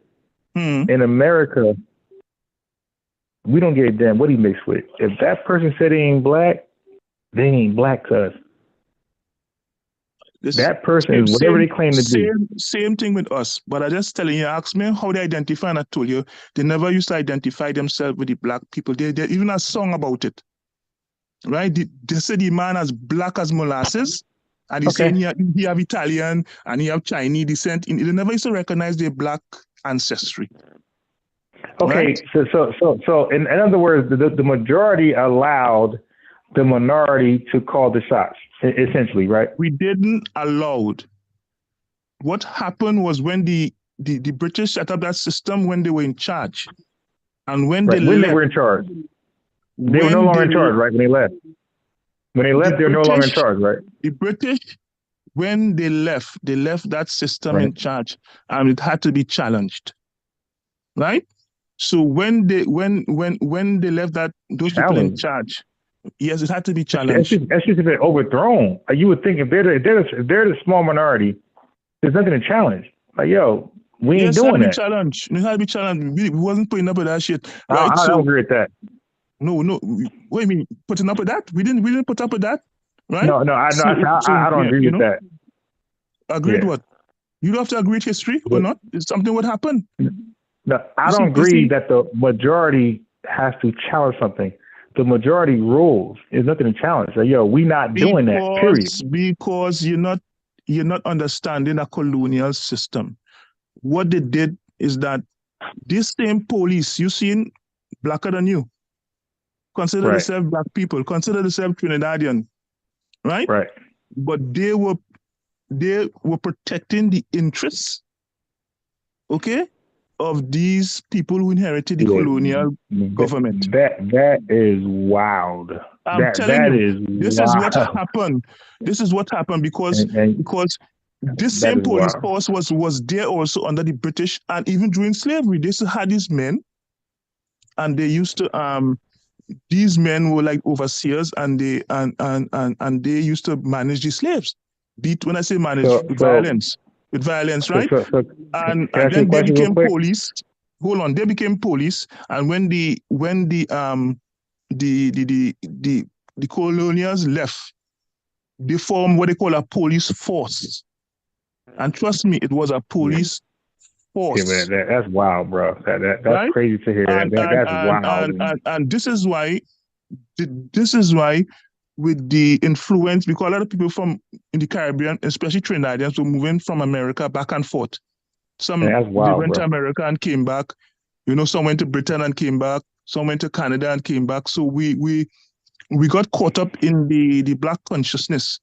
Hmm. in America, we don't give a damn what he mixed with. If that person said he ain't black, they ain't black to us. That person is whatever they claim to be. Same thing with us. But I just telling you, ask me how they identify, and I told you they never used to identify themselves with the black people. They even a song about it, right? They say the man as black as molasses, and he's saying he have Italian and he have Chinese descent. They never used to recognize their black ancestry. Okay, right? so in other words, the majority allowed the minority to call the shots, essentially, right? We didn't allow. What happened was when the British set up that system when they were in charge, and when they were in charge, they were no longer in charge, right? When they left, they were no longer in charge, right? The British, when they left that system in charge, and it had to be challenged, right? So when they left those people in charge, yes, it had to be challenged. That's just been overthrown. You would think if they're the small minority, there's nothing to challenge. Like, yo, we ain't doing that. It had to be challenged. We wasn't putting up with that shit. Right? I don't agree with that. No. What do you mean putting up with that? We didn't put up with that, right? No. I don't agree with that. Agree with what? You don't have to agree with history or not. It's something what happened. No, I don't agree that the majority has to challenge something. The majority rules. There's nothing to challenge. So, yo, we not doing that. Period. Because you're not understanding a colonial system. What they did is that this same police you seen blacker than you, consider themselves black people, consider themselves Trinidadian, right? Right. But they were protecting the interests, okay, of these people who inherited the colonial government. That is wild. I'm telling you, this is what happened. This is what happened because this same police force was there also under the British, and even during slavery, they still had these men, and they used to these men were like overseers, and they used to manage the slaves. When I say manage, with violence, right? And then they became police. Hold on, they became police, and when the colonials left, they formed what they call a police force. And trust me, it was a police force. Yeah, that's wild, bro. That's crazy to hear. That's wild. And this is why with the influence, because a lot of people from in the Caribbean, especially Trinidadians, were moving from America back and forth. Some they went to America and came back. Some went to Britain and came back. Some went to Canada and came back. So we got caught up in the black consciousness,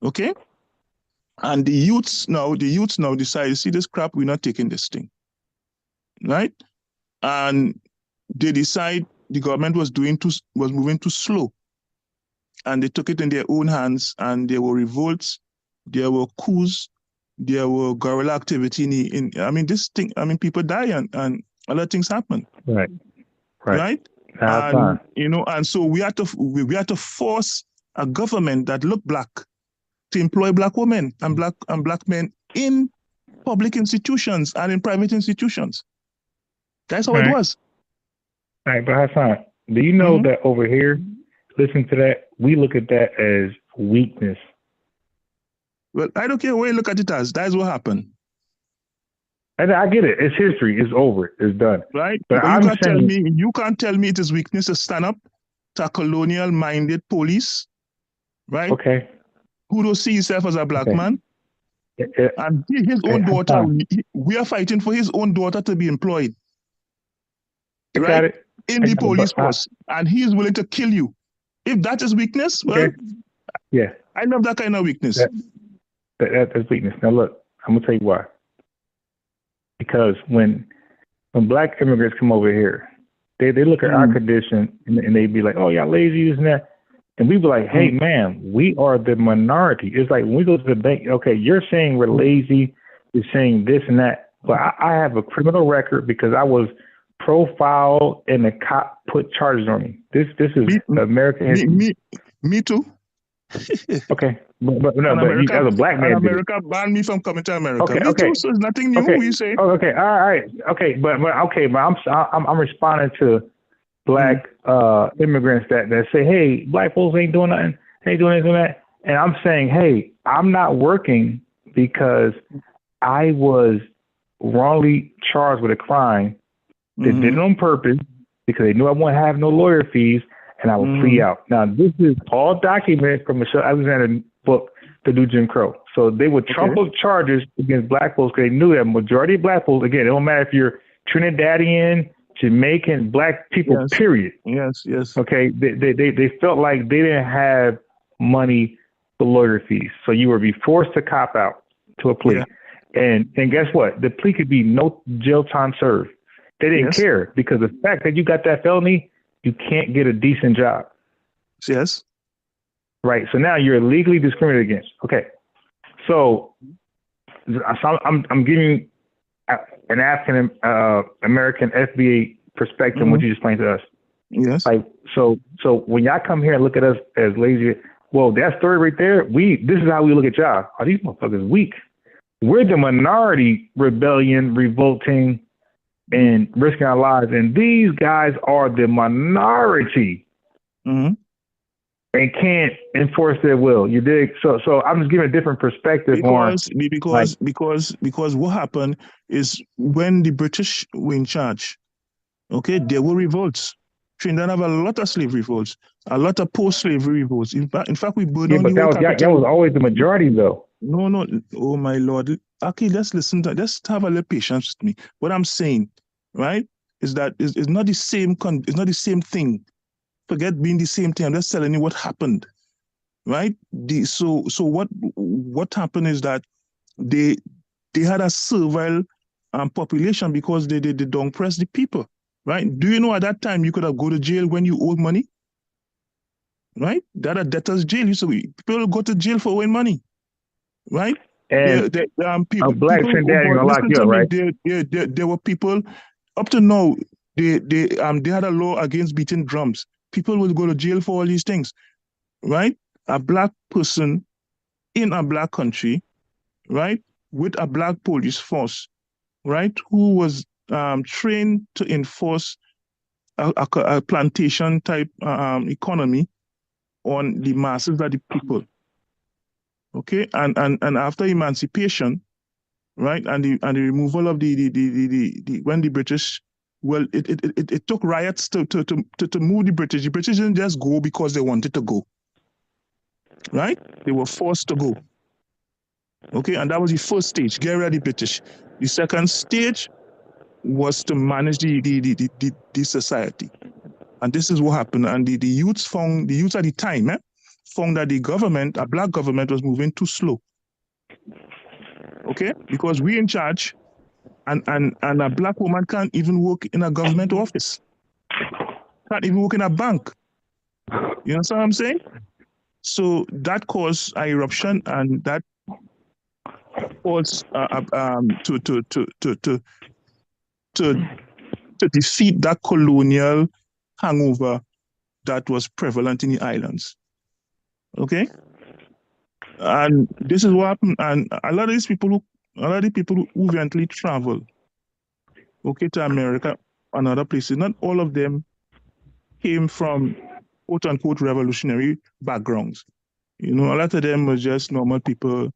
okay? And the youths now decide, see this crap, we're not taking this thing, right? And they decide the government was moving too slow. And they took it in their own hands, and there were revolts, there were coups, there were guerrilla activity people die and other things happen. Right? And so we had to force a government that looked black to employ black women and black men in public institutions and in private institutions. That's how it was. All right, but Hasan, do you know that over here, listen to that, we look at that as weakness? Well, I don't care where you look at it as. That's what happened. And I get it. It's history. It's over. It's done. Right? But you can't tell me it is weakness to stand up to a colonial-minded police, right? Okay. Who don't see himself as a black man. And his own daughter, we are fighting for his own daughter to be employed. Right? In the police force. And he is willing to kill you. If that is weakness, well, I love that kind of weakness. That's weakness. Now look, I'm gonna tell you why. Because when black immigrants come over here, they look at our condition and they be like, oh, y'all lazy, this and that. And we be like, hey, man, we are the minority. It's like when we go to the bank, okay, you're saying we're lazy, you're saying this and that. But I have a criminal record because I was profiled and the cop put charges on me. This is American history. Me too. Okay, but no, And but you, America, as a black and man, did it. America banned me from coming to America. Okay, Me okay, too. So it's nothing new. okay, You say? okay, all right, okay, but I'm responding to black immigrants that say, hey, black folks ain't doing nothing, ain't doing anything that, and I'm saying, hey, I'm not working because I was wrongly charged with a crime. They did it on purpose because they knew I wouldn't have no lawyer fees, and I would plea out. Now, this is all documented from Michelle Alexander's book, The New Jim Crow. So they would trump up charges against black folks because they knew that majority of black folks, again, it don't matter if you're Trinidadian, Jamaican, black people, period. Yes. Okay, they felt like they didn't have money for lawyer fees, so you would be forced to cop out to a plea. And guess what? The plea could be no jail time served. They didn't care because the fact that you got that felony, you can't get a decent job. Yes. Right. So now you're legally discriminated against. Okay. So I'm giving an African American FBA perspective on what you just explained to us. Yes. Like so when y'all come here and look at us as lazy, well, that story right there, this is how we look at y'all. Oh, these motherfuckers weak. We're the minority rebellion, revolting, and risking our lives. And these guys are the minority and can't enforce their will. You dig? So I'm just giving a different perspective because what happened is when the British were in charge, okay, there were revolts. Trinidad have a lot of slave revolts, a lot of post-slavery revolts. In fact, we burned down the whole capital. That was always the majority, though. No. Oh my Lord. Okay, let's have a little patience with me. What I'm saying, right, is that it's not the same. It's not the same thing. Forget being the same thing. I'm just telling you what happened, right? So what happened is that they had a servile population because they don't press the people, right? Do you know at that time you could have go to jail when you owed money, right? That a debtor's jail. People go to jail for owing money, right? And people, a black Trinidadian gonna lock you up, right? There were people up to now. They had a law against beating drums. People will go to jail for all these things, right? A black person in a black country, right, with a black police force, right, who was trained to enforce a plantation type economy on the masses of the people. Okay, and after emancipation, right, and the removal of the when the British, well, it took riots to move the British. The British didn't just go because they wanted to go, right? They were forced to go. Okay, and that was the first stage, get rid of the British. The second stage was to manage the society, and this is what happened. And the youths at the time found that the government, a black government, was moving too slow. Okay, because we in charge, and a black woman can't even work in a government office, can't even work in a bank. You know what I'm saying? So that caused an eruption, and that caused to defeat that colonial hangover that was prevalent in the islands. Okay, and this is what happened. And a lot of the people who eventually travel, okay, to America and other places, not all of them came from quote unquote revolutionary backgrounds. You know, a lot of them were just normal people,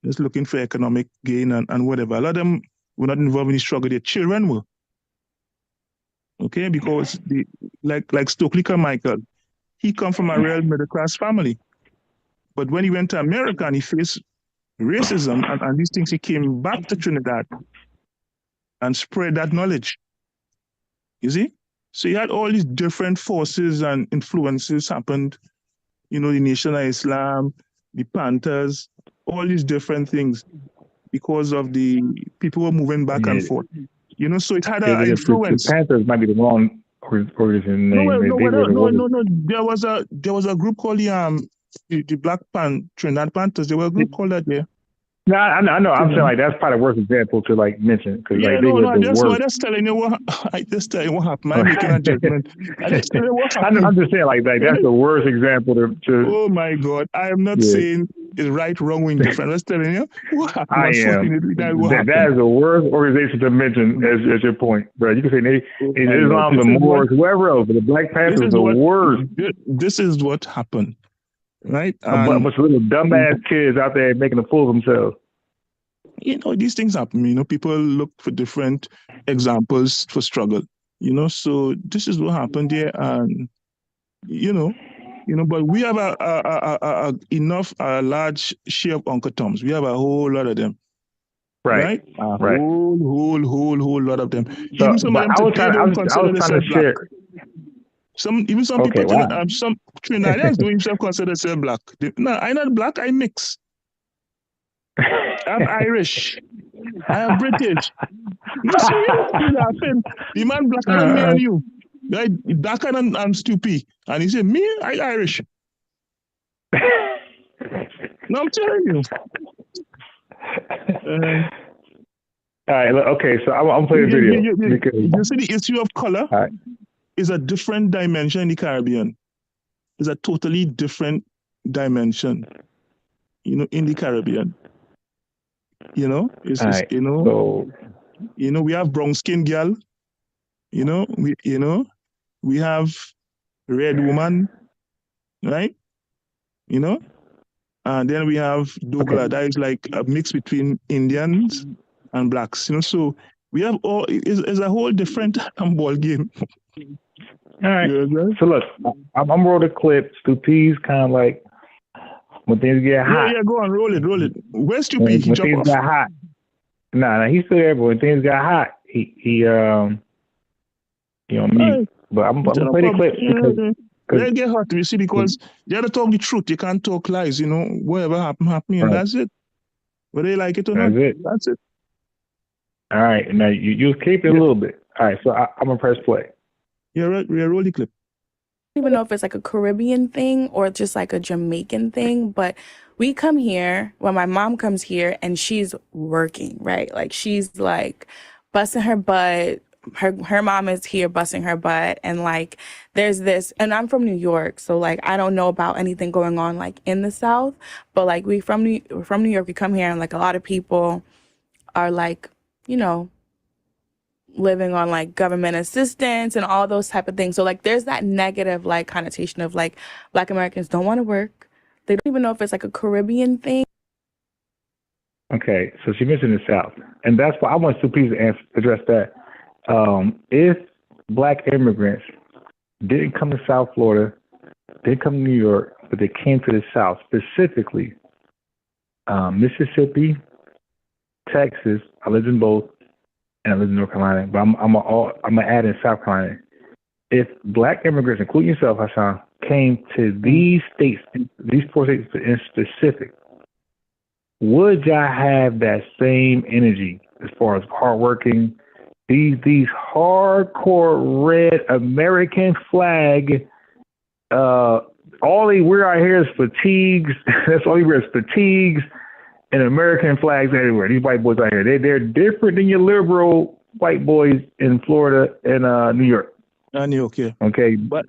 just looking for economic gain and whatever. A lot of them were not involved in the struggle. Their children were. Okay, because like Stokely Carmichael, he come from a real middle class family. But when he went to America and he faced racism and these things, he came back to Trinidad and spread that knowledge. You see? So he had all these different forces and influences happened. You know, the Nation of Islam, the Panthers, all these different things because of the people were moving back and forth. You know, so it had an influence. The Panthers might be the wrong organization name. No. There was a group called the Black Trinidad Panthers. There was a group called that there. No, I know. I'm saying like that's probably the worst example to like mention because Yeah, like they no, were no. the worst. I just telling you what. I just tell you what happened. I'm making a judgment. I just tell you what happened. I'm just saying like that's the worst example to. Oh my God! I am not saying it's right, wrong, or indifferent. I'm just telling you what happened. I am. That is the worst organization to mention as your point, bro. You can say Islam, the Moors, whoever else, but the Black Panthers is the worst. This is what happened, right? A bunch of little dumbass kids out there making a fool of themselves. You know, these things happen. You know, people look for different examples for struggle. You know, so this is what happened there, and you know, but we have a large share of Uncle Toms. We have a whole lot of them. Right? A whole lot of them. So, even some of them today don't consider themselves black. Some people, some Trinidadians don't even consider themselves black. No, I'm not black, I'm mixed. I'm Irish. I am British. You see, you're laughing. The man blacker than me and you. Right? Darker than I'm stupid. And he said, me, I Irish. No, I'm telling you. All right. Okay. So I'm playing a video. You see, the issue of color is a different dimension in the Caribbean. It's a totally different dimension. You know, in the Caribbean. You know, we have brown skin girl. We have red woman, right? You know, and then we have Dogla. That is like a mix between Indians and blacks. You know, so we have it's a whole different ball game. All right. So look, I'm rolling the clip. Stupee's kind of like when things get hot. Yeah, go on, roll it. Where's Stupee? When things got hot. Nah, he's still there, but when things got hot, he mute. But I'm gonna play the clip because they get hot, you see, because you have to talk the truth. You can't talk lies, you know. Whatever happen, and that's it. Whether they like it or not, that's it. All right, now you keep it a little bit. All right, so I'm gonna press play. Yeah, right. Roll the clip. I don't even know if it's like a Caribbean thing or just like a Jamaican thing, but we come here when my mom comes here and she's working, right? Like she's like busting her butt. Her mom is here busting her butt, and like there's this, and I'm from New York, so like I don't know about anything going on like in the South, but like we're from New York, we come here and like a lot of people are like, you know, living on like government assistance and all those type of things. So like there's that negative like connotation of like Black Americans don't want to work. They don't even know if it's like a Caribbean thing. Okay, so she mentioned the South, and that's why I want Stupee to address that. If Black immigrants didn't come to South Florida, didn't come to New York, but they came to the South, specifically Mississippi, Texas. I lived in both, and I lived in North Carolina, but I'm gonna add in South Carolina. If Black immigrants, including yourself, Hasan, came to these states, these 4 states in specific, would y'all have that same energy as far as hardworking? These hardcore red American flag. All they wear out here is fatigues. That's all they wear is fatigues and American flags everywhere. These white boys out here, they're different than your liberal white boys in Florida and New York. New York, yeah. Okay, but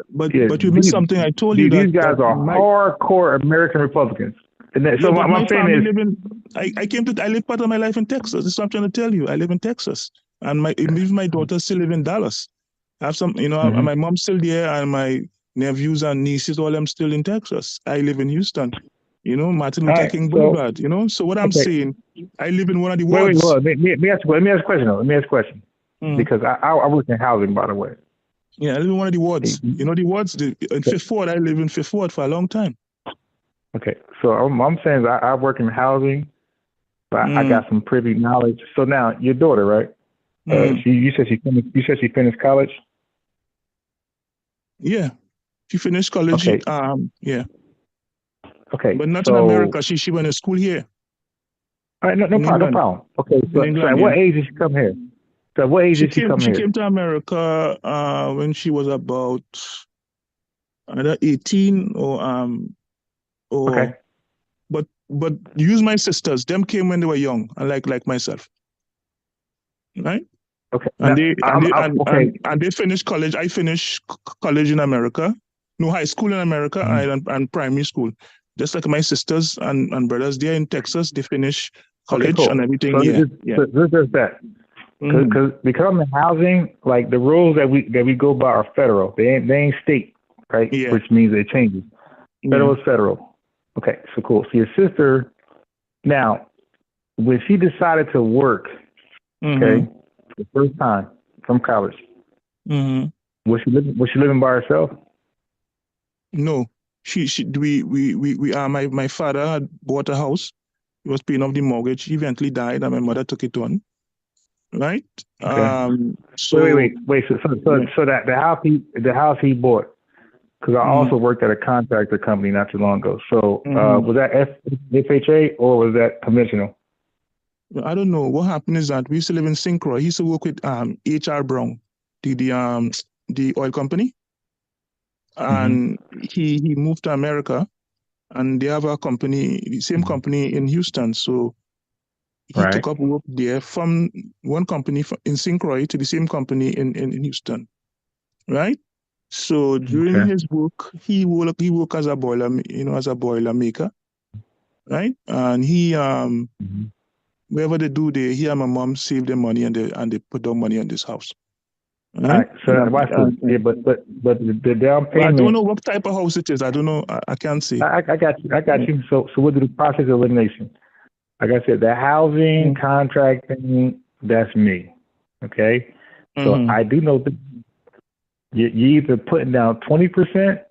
you missed something. I told you these guys are hardcore American Republicans. And that, so my saying is, I live part of my life in Texas. That's what I'm trying to tell you. I live in Texas. And my daughter still live in Dallas. I have some, my mom's still there, and my nephews and nieces, all them still in Texas. I live in Houston, Martin Luther King Boulevard, So what I'm saying, I live in one of the wards. Let me ask a question. Because I work in housing, by the way. Yeah, I live in one of the wards. The wards, in Fifth Ward, I live in Fifth Ward for a long time. Okay, so I'm saying I work in housing, but I got some privy knowledge. So now, your daughter, right? You said she finished college. Yeah, she finished college. Okay. Yeah. Okay, but not in America. She went to school here. All right, no problem. Okay, so at what age did she come here? So at what age did she come here? She came to America when she was about either 18 or. Okay. But but use my sisters. Them came when they were young, and like myself, right? Okay. And Okay. they finished college. I finished college in America. No, high school in America and primary school. Just like my sisters and brothers, they're in Texas. They finish college cool. and everything. So yeah. this is that. Because I'm in housing, like the rules that we go by are federal. They ain't state, right? Yeah. Which means they change. Federal is federal. Okay, so cool. So your sister, now, when she decided to work, okay, the first time from college, was she living by herself? No, my father had bought a house. He was paying off the mortgage. He eventually died, and my mother took it on. Right. Okay. So wait. So that the house he bought, because I also worked at a contractor company not too long ago. So was that FHA or was that conventional? I don't know. What happened is that we used to live in St. Croix. He used to work with HR Brown, the oil company, and he moved to America, and they have a company, the same company in Houston. So he took up work there from one company in St. Croix to the same company in Houston, right? So during his work, he worked as a boiler, as a boiler maker, right? And he wherever they do, he and my mom save their money and they put down money on this house. Right? All right. So watch this. Yeah, but the down payment. Well, I don't know what type of house it is. I don't know. I can't say. I got you. So we'll do the process of elimination. Like I said, the housing contracting, that's me. Okay. So I do know that you're either putting down 20%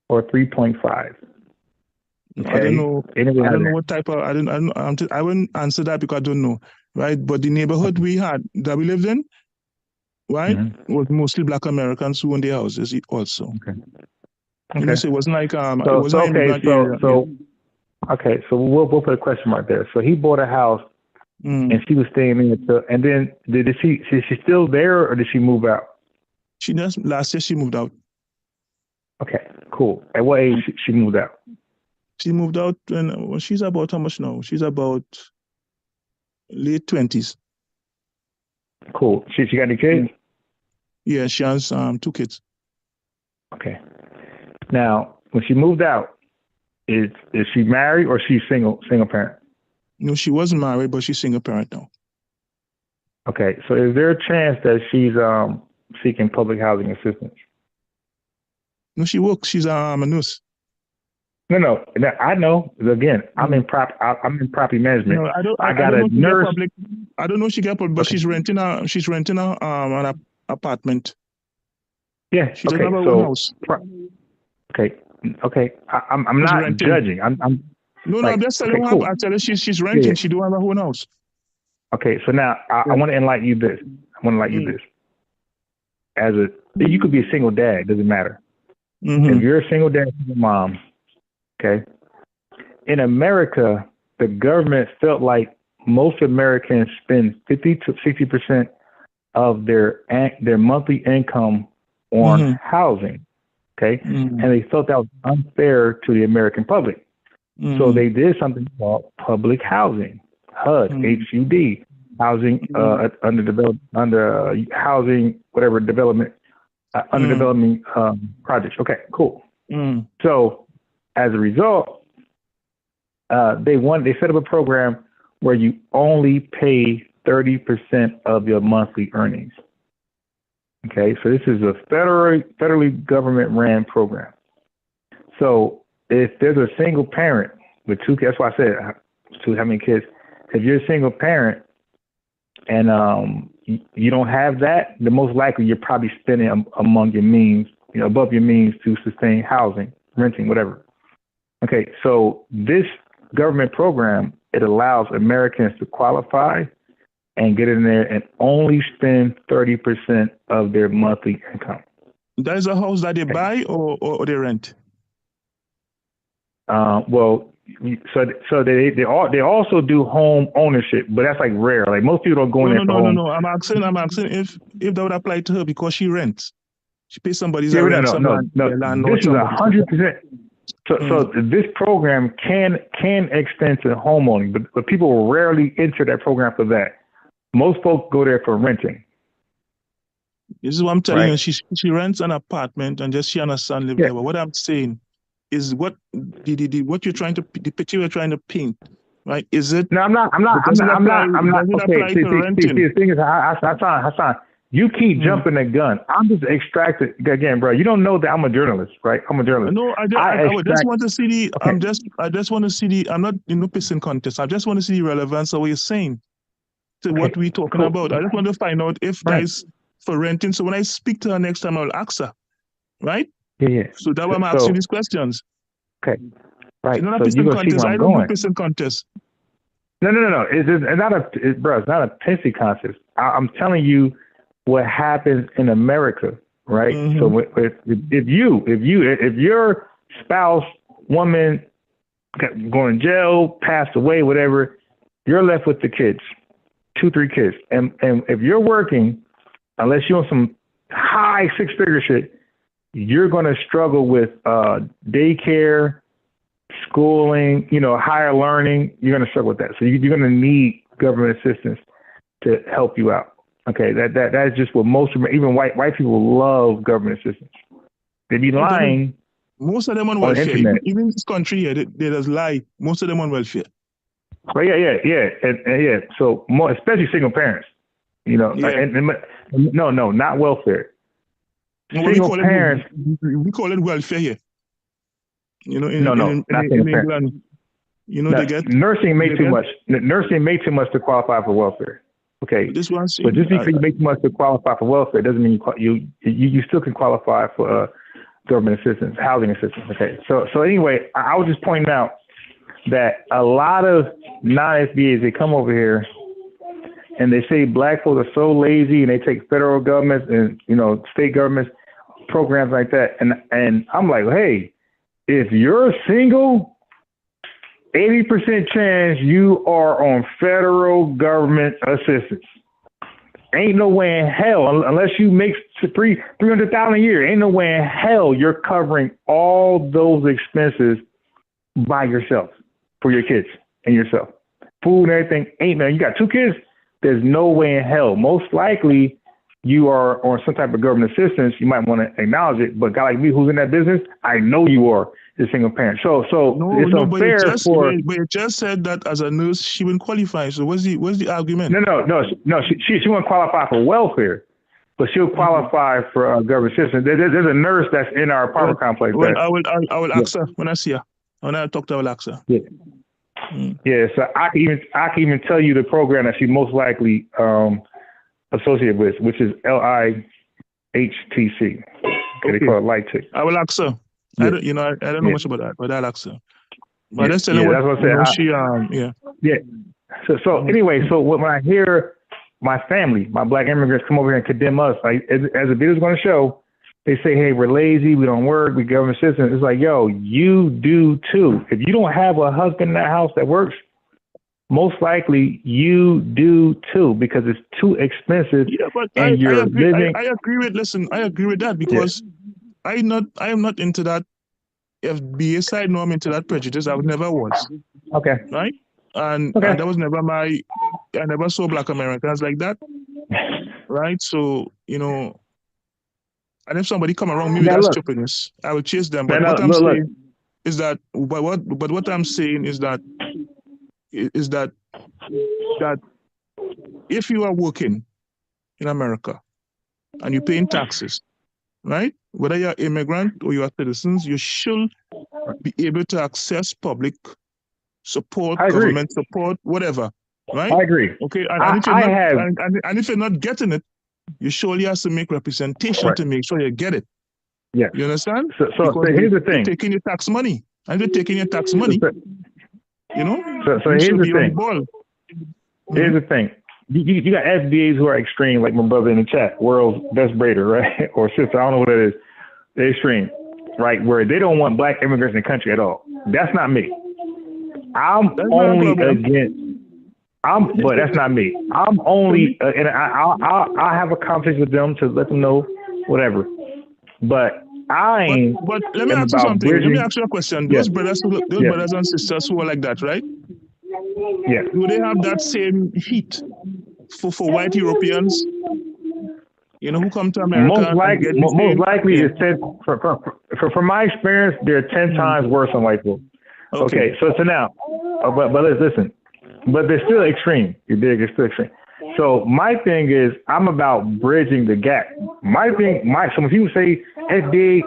or 3.5. Okay? I don't know. I don't know what type of. I wouldn't answer that because I don't know. Right. But the neighborhood we lived in, right, was mostly Black Americans who owned their houses also. Okay. So it wasn't like it wasn't an immigrant area. Okay, so we'll put a question mark there. So he bought a house, and she was staying in it. And then is she still there, or did she move out? She just last year she moved out. Okay, cool. At what age she moved out? She moved out when she's about how much now? She's about late 20s. Cool. She got any kids? Yeah, she has 2 kids. Okay. Now, when she moved out, is she married or she's single parent? No, she wasn't married, but she's single parent now. Okay, so is there a chance that she's seeking public housing assistance? No, she works. She's a nurse. No. I know. Again, I'm in property management. No, I got a nurse. I don't know if she get public, but she's renting an apartment. Yeah. She doesn't have her own house. Okay. I'm not renting. judging. I'm just telling her. I tell her she's renting. Yeah. She don't have her own house. Okay, so now I want to enlighten you this. You could be a single dad. Doesn't matter. If you're a single dad, single mom. Okay. In America, the government felt like most Americans spend 50 to 60% of their monthly income on housing. Okay. And they felt that was unfair to the American public. So they did something called public housing, HUD, HUD, housing under housing, whatever development, under development projects. Okay, cool. So as a result, they set up a program where you only pay 30% of your monthly earnings. Okay, so this is a federally government-ran program. So if there's a single parent with 2 kids, that's why I said how many kids. If you're a single parent and you don't have that, the most likely you're probably spending among your means, above your means to sustain housing, renting, whatever. Okay, so this government program, it allows Americans to qualify and get in there and only spend 30% of their monthly income. That is a house that they buy or they rent? Well, so they also do home ownership, but that's like rare. Like most people don't go in there for home. No. I'm asking if that would apply to her because she rents. She pays somebody's rent. No. This is 100%. So this program can extend to homeowning, but people rarely enter that program for that. Most folks go there for renting. This is what I'm telling Right. you. She rents an apartment and just she and her son live there. But what I'm saying is what you're trying to, the picture you're trying to paint, right? Is it? No, I'm not. Does it apply Okay. to renting? See, the thing is, Hasan, you keep jumping the gun. I'm just extracted again, bro. You don't know that I'm a journalist, right? I'm a journalist. No, I just want to see the. Okay. I just want to see the. I'm not in no pissing contest. I just want to see the relevance of what you're saying to what we're talking about. I just want to find out if guys for renting. So when I speak to her next time, I'll ask her, right? Yeah. So that's why I'm asking these questions. Okay. Right. It's not a pissing contest. I don't do pissing contest. No. It's not a pissing contest. I'm telling you what happens in America, right? Mm-hmm. So if your spouse, woman, going to jail, passed away, whatever, you're left with the kids, 2-3 kids, and if you're working, unless you're on some high 6-figure shit, you're going to struggle with daycare, schooling, higher learning. You're going to struggle with that. So you're going to need government assistance to help you out. Okay, that is just what even white people love government assistance. They be lying. Most of them on welfare. Even in this country here, they just lie. Most of them on welfare. But yeah. So more, especially single parents. No, not welfare. Single parents. We call it welfare here. Not single parents. They get nursing made too much. Nursing made too much to qualify for welfare. Okay, but just because you make too much to qualify for welfare doesn't mean you still can qualify for government assistance, housing assistance. Okay, so anyway, I was just pointing out that a lot of non-SBAs, they come over here and they say black folks are so lazy and they take federal governments and state governments programs like that, and I'm like, hey, if you're single, 80% chance you are on federal government assistance. Ain't no way in hell, unless you make $300,000 a year, ain't no way in hell you're covering all those expenses by yourself for your kids and yourself. Food and everything, you got 2 kids, there's no way in hell. Most likely you are on some type of government assistance. You might want to acknowledge it, but a guy like me who's in that business, I know you are a single parent. So it's unfair but you just said that as a nurse she wouldn't qualify. So what's the argument? No. She won't qualify for welfare, but she'll qualify for government assistance. There's a nurse that's in our apartment complex. Well, I will ask her when I see her. When I talk to her, I will ask her. Yeah. Yeah. So I can even tell you the program that she most likely associated with, which is LIHTC. Okay. They call it LIHTC. I will ask her. Yeah. I don't know much about that, but I'll ask her. But that's what I said. Yeah. So anyway, when I hear my family, my black immigrants come over here and condemn us, like as the video's going to show, they say, hey, we're lazy, we don't work, we government assistance. It's like, yo, you do too. If you don't have a husband in that house that works, most likely you do too, because it's too expensive. Yeah, but I agree with that because I am not into that FBA side. No, I'm into that prejudice. I never was. Okay. Right? And that was never I never saw black Americans like that. Right? So, and if somebody come around me with that stupidness, I will chase them. But what I'm saying is that if you are working in America and you're paying taxes, right? Whether you're immigrant or you are citizens, you should be able to access public support, government support, whatever, right? I agree. Okay, and if you're not getting it, you surely have to make representation to make sure you get it. Yeah. You understand? So here's the thing. Taking your tax money. And they're taking your tax money. So here's the thing. Here's the thing. You got FBAs who are extreme, like my brother in the chat, world's best braider, right? Or sister, I don't know what it is. They're extreme, right? Where they don't want black immigrants in the country at all. That's not me. But that's not me. I'm only, and I'll have a conversation with them to let them know whatever. But I But let me am ask you about something. Let me bridging. ask you a question. Yeah. Those brothers, those Yeah. brothers and sisters who are like that, right? Yeah. Do they have that same heat for white Europeans? You know, who come to America and get the Most same? likely, Yeah. from my experience, they're 10 times worse than white people. Okay, so now, but listen, but they're still extreme. They're still extreme. So my thing is, I'm about bridging the gap. So when people say FBA,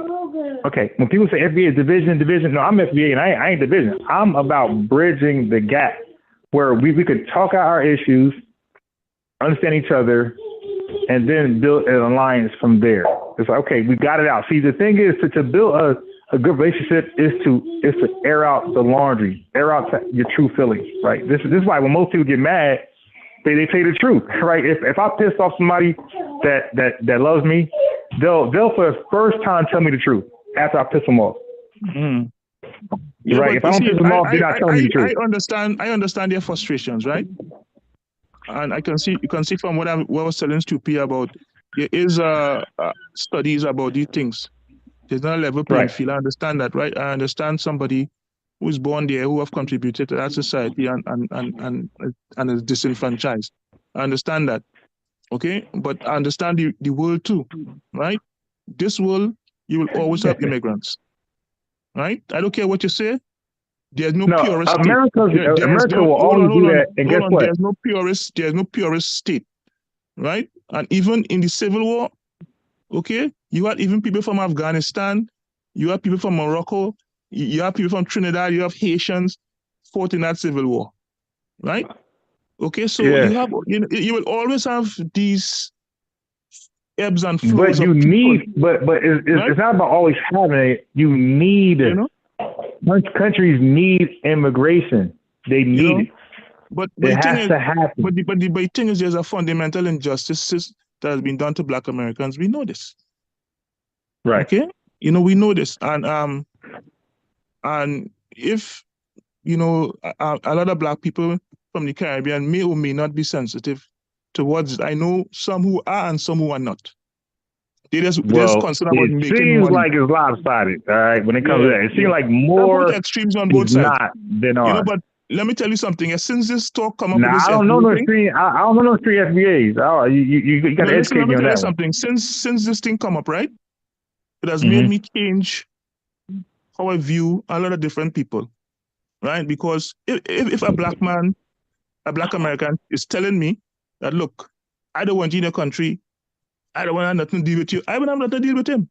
okay, when people say FBA is division, no, I'm FBA and I ain't division. I'm about bridging the gap where we could talk out our issues, understand each other, and then build an alliance from there. It's like, okay, we got it out. See, the thing is to build a good relationship is to air out the laundry, air out your true feelings, right? This is why when most people get mad, they say the truth, right? If I piss off somebody that loves me, they'll for the first time tell me the truth after I piss them off. Mm. Yeah, right? If I don't piss them off, they're not telling me the truth. I understand their frustrations, right? And you can see from what I was telling Stupi about, there is studies about these things. There's not a level playing field. I understand that, right? I understand somebody who is born there, who have contributed to that society and is disenfranchised. I understand that, okay? But I understand the world too, right? This world, you will always have immigrants, right? I don't care what you say. There's no purist state. America will always do that. And guess what? There's no purist state, right? And even in the Civil War, okay, you had even people from Afghanistan, you have people from Morocco, you have people from Trinidad, you have Haitians fought in that Civil War, right? Okay, so you will always have these ebbs and flows. But you need, but it's not about always having it. You need. Countries need immigration. They need it. But it has to happen. But the thing is, there's a fundamental injustice that has been done to Black Americans. We know this, right? Okay, we know this, and if a lot of Black people from the Caribbean may or may not be sensitive towards it. I know some who are and some who are not. They're just concerned about making money. It seems like it's lopsided, all right, when it comes to that. It seems like more extremes on both sides. Not than ours. But let me tell you something. Since this talk come up with this, I don't know no three. I don't know no three FBAs. You got to educate me on that. Something. Since this thing come up, right? It has made me change how I view a lot of different people, right? Because if a Black man, a Black American, is telling me that, look, I don't want you in your country, I don't want to have nothing to deal with you, I wouldn't have nothing to deal with him.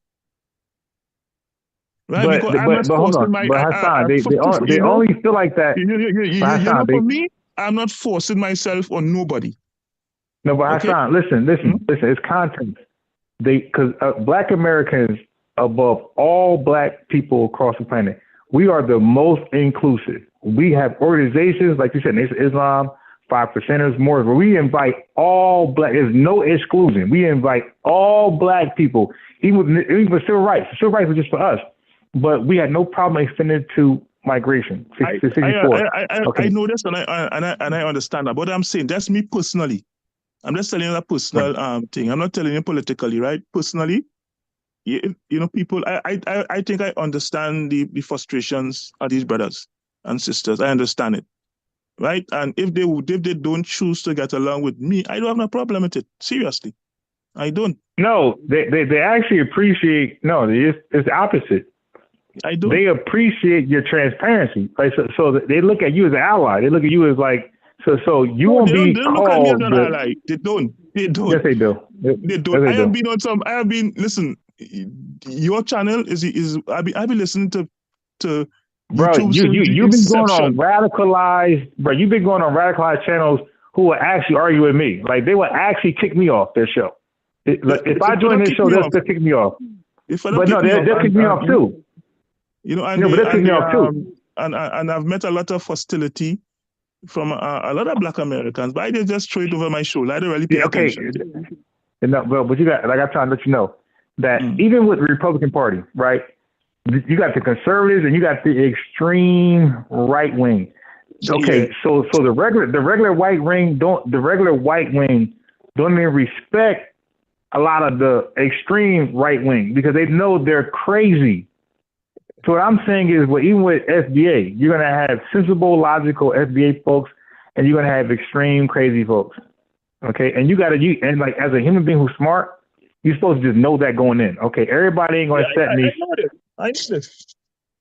Right? Because I'm not forcing my... But Hasan, they only feel like that. For me, I'm not forcing myself on nobody. No, but Hasan, listen, it's content. Because Black Americans, above all Black people across the planet, we are the most inclusive. We have organizations, like you said, Nation of Islam, 5%ers, more, where we invite all Black, there's no exclusion. We invite all Black people, even for civil rights. Civil rights was just for us, but we had no problem extending to migration. I know this and I understand that, but I'm saying that's me personally. I'm just telling you that personal thing. I'm not telling you politically, right? Personally, people, I think I understand the frustrations of these brothers and sisters. I understand it. Right? And if they don't choose to get along with me, I don't have no problem with it. Seriously. I don't. No, they actually appreciate, it's the opposite. I do. They appreciate your transparency. Like so they look at you as an ally. They look at you as like, so you won't be called. Look at me as an ally. They don't. Yes, they do. They don't. I have been, listen, your channel I've been listening to bro, you've been going on radicalized, channels who will actually argue with me. Like they will actually kick me off their show. If I join their show, they'll kick me off. But no, they'll kick me off too. But they'll kick me off too. And I've met a lot of hostility from a lot of Black Americans, but I just throw it over my shoulder. I don't really pay attention. No, but you got, like I'm trying to let you know that even with the Republican Party, right? You got the conservatives and you got the extreme right wing. Okay, so the regular white wing don't even respect a lot of the extreme right wing because they know they're crazy. So what I'm saying is, well, even with FBA, you're gonna have sensible, logical FBA folks, and you're gonna have extreme, crazy folks. Okay, and and like as a human being who's smart, you're supposed to just know that going in. Okay, everybody ain't gonna accept me. I know this.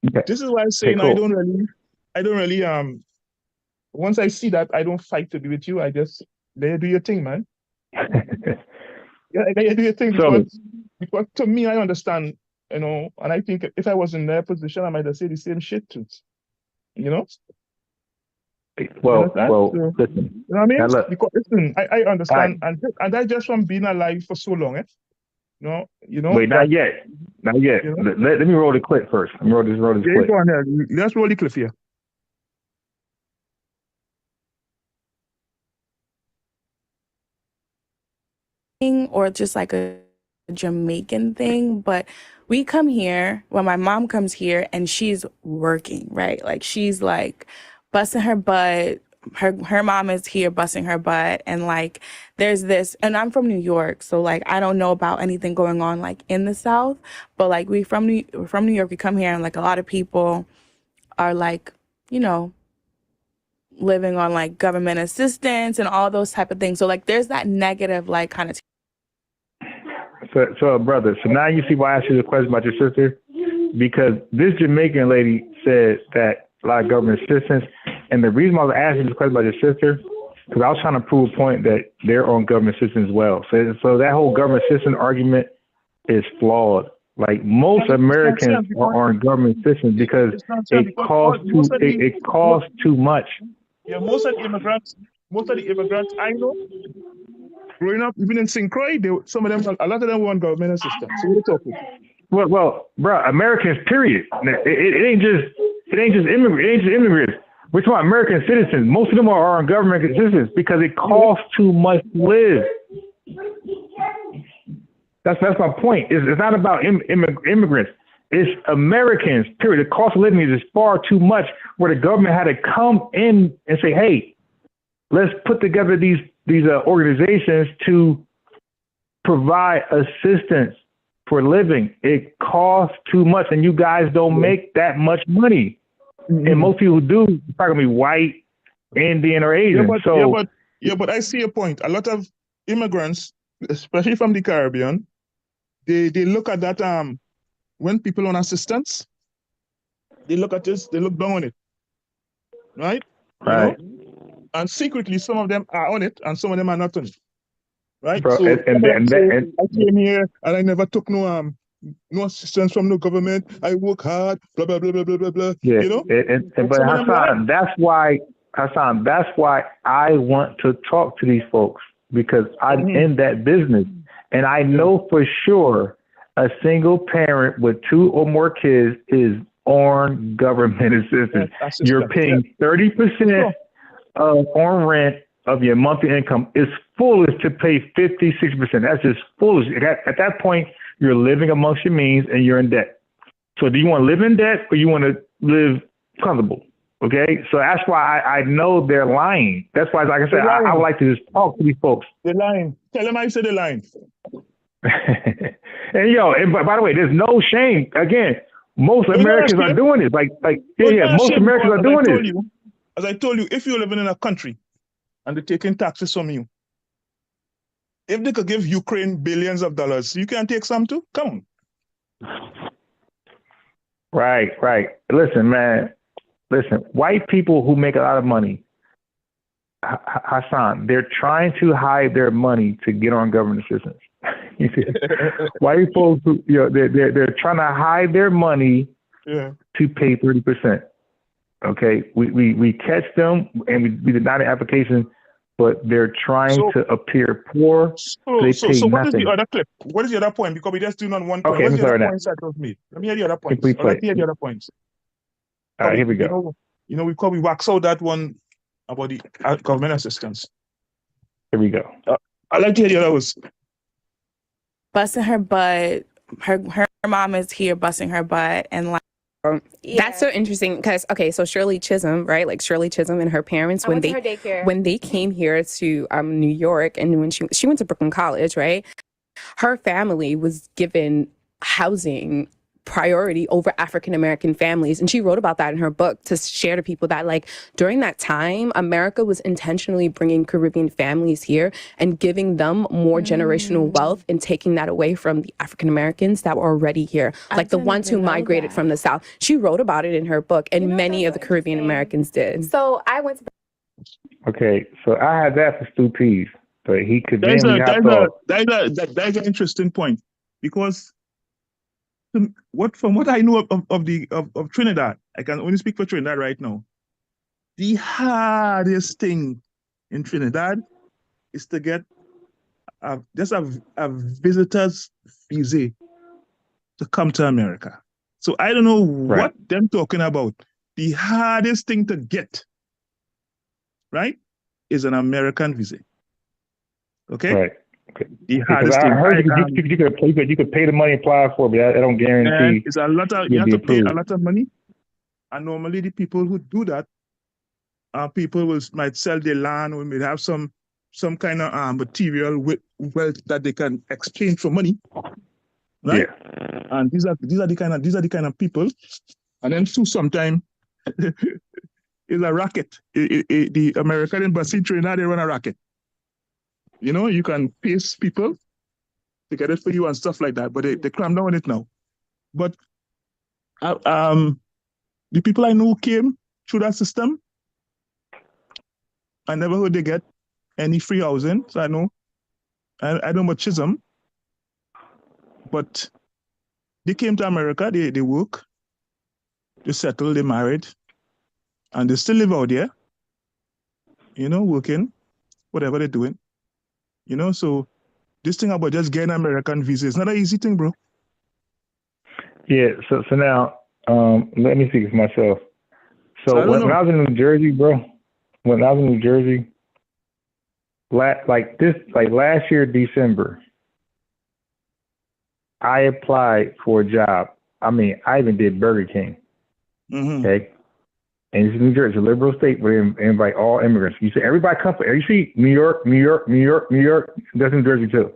Okay. This is why I'm saying Okay, cool. I don't really once I see that, I don't fight to be with you. I just let you do your thing, man. Yeah, let you do your thing because to me, I understand, and I think if I was in their position, I might have said the same shit too. Well, so, listen. You know what I mean? Look, because listen, I understand, and I just from being alive for so long, Wait, not yet. Let me roll the clip first. Let me roll this clip. Go on there. Let's roll the clip here. Or just like a Jamaican thing, but we come here when my mom comes here and she's working, right? Like she's like busting her butt. Her mom is here busting her butt, and like there's this, and I'm from New York, so like I don't know about anything going on like in the South, but like we're from New York, we come here and like a lot of people are like, living on like government assistance and all those type of things. So like there's that negative like kind of So brother, so now you see why I asked you the question about your sister? Because this Jamaican lady said that a lot of government assistance, and the reason why I was asking this question about your sister, because I was trying to prove a point that they're on government assistance as well. So that whole government assistance argument is flawed. Like most Americans are on government assistance because it costs too much. Yeah, most of the immigrants I know, growing up, even in St. Croix, a lot of them want government assistance. So what are you talking about? Well, bro, Americans, period. It ain't just immigrants. We're talking about American citizens. Most of them are on government assistance because it costs too much to live. That's my point. It's not about immigrants. It's Americans, period. The cost of living is far too much where the government had to come in and say, hey, let's put together these organizations to provide assistance for living. It costs too much, and you guys don't make that much money. Mm-hmm. And most people do, it's probably gonna be white, Indian, or Asian. But I see a point. A lot of immigrants, especially from the Caribbean, they look at that when people on assistance, they look at this, they look down on it. Right? Right. And secretly, some of them are on it, and some of them are not on it. Right? Bro, so and I came here and I never took no assistance from the government. I work hard, blah blah blah blah blah blah blah. Yeah, but Hasan, that's why I want to talk to these folks because I'm in that business, and I know for sure a single parent with 2 or more kids is on government assistance. You're paying 30% on rent of your monthly income. It's foolish to pay 50, 60%. That's just foolish. At that point, you're living amongst your means and you're in debt. So do you want to live in debt or you want to live comfortable? Okay, so that's why I know they're lying. That's why, like I said, I would like to just talk to these folks. They're lying. Tell them I said they're lying. And by the way, there's no shame. Again, most Americans are doing it. Most Americans are doing it. As I told you, if you're living in a country and they're taking taxes from you, if they could give Ukraine billions of dollars, you can take some too. Come on. Right. Listen, man. Listen, white people who make a lot of money, Hasan, they're trying to hide their money to get on government assistance. White folks, they're trying to hide their money to pay 30%. Okay, we catch them and we deny the application, but they're trying to appear poor. So what is the other clip? What is the other point? Because we just doing on one point. Okay, what's the other points that was made? Let me hear the other points. I'd like to hear the other points. All right, here we go. We wax out that one about the government assistance. Here we go. I'd like to hear the other ones. Busting her butt. Her mom is here busting her butt, and like. That's so interesting because so Shirley Chisholm, right? Like Shirley Chisholm and her parents when they came here to New York, and when she went to Brooklyn College, right? Her family was given housing priority over African American families. And she wrote about that in her book to share to people that, like, during that time, America was intentionally bringing Caribbean families here and giving them more generational wealth and taking that away from the African Americans that were already here, like the ones who migrated from the South. She wrote about it in her book, and many of the Caribbean Americans did. So I went to Okay, so I had that for Stu Pease, but he could That's then we hopped off. that's an interesting point, because from what I know of Trinidad, I can only speak for Trinidad right now. The hardest thing in Trinidad is to get just a visitor's visa to come to America. So I don't know what them talking about. The hardest thing to get, right, is an American visa. Okay? Right. Okay. The Because hardest I thing. heard you could pay the money and apply for it, but I don't guarantee. It's a lot of, you have to pay a lot of money. And normally the people who do that, people might sell their land or may have some kind of material wealth that they can exchange for money. Right? Yeah. And these are the kind of people. And then sometimes it's a racket. The American embassy in Trinidad, they run a racket. You know, you can pay people to get it for you and stuff like that, but they clamp down on it now. But the people I know who came through that system, I never heard they get any free housing. So I know about Chisholm, but they came to America, they work, they settle, they married, and they still live out there, you know, working, whatever they're doing. You know, so this thing about just getting an American visa is not an easy thing, bro. Yeah, so now, let me speak for myself. So when I was in New Jersey, bro, last year, December, I applied for a job. I mean, I even did Burger King. Mm-hmm. Okay. And it's New Jersey, a liberal state where they invite all immigrants. You see everybody come from, you see New York, that's New Jersey too.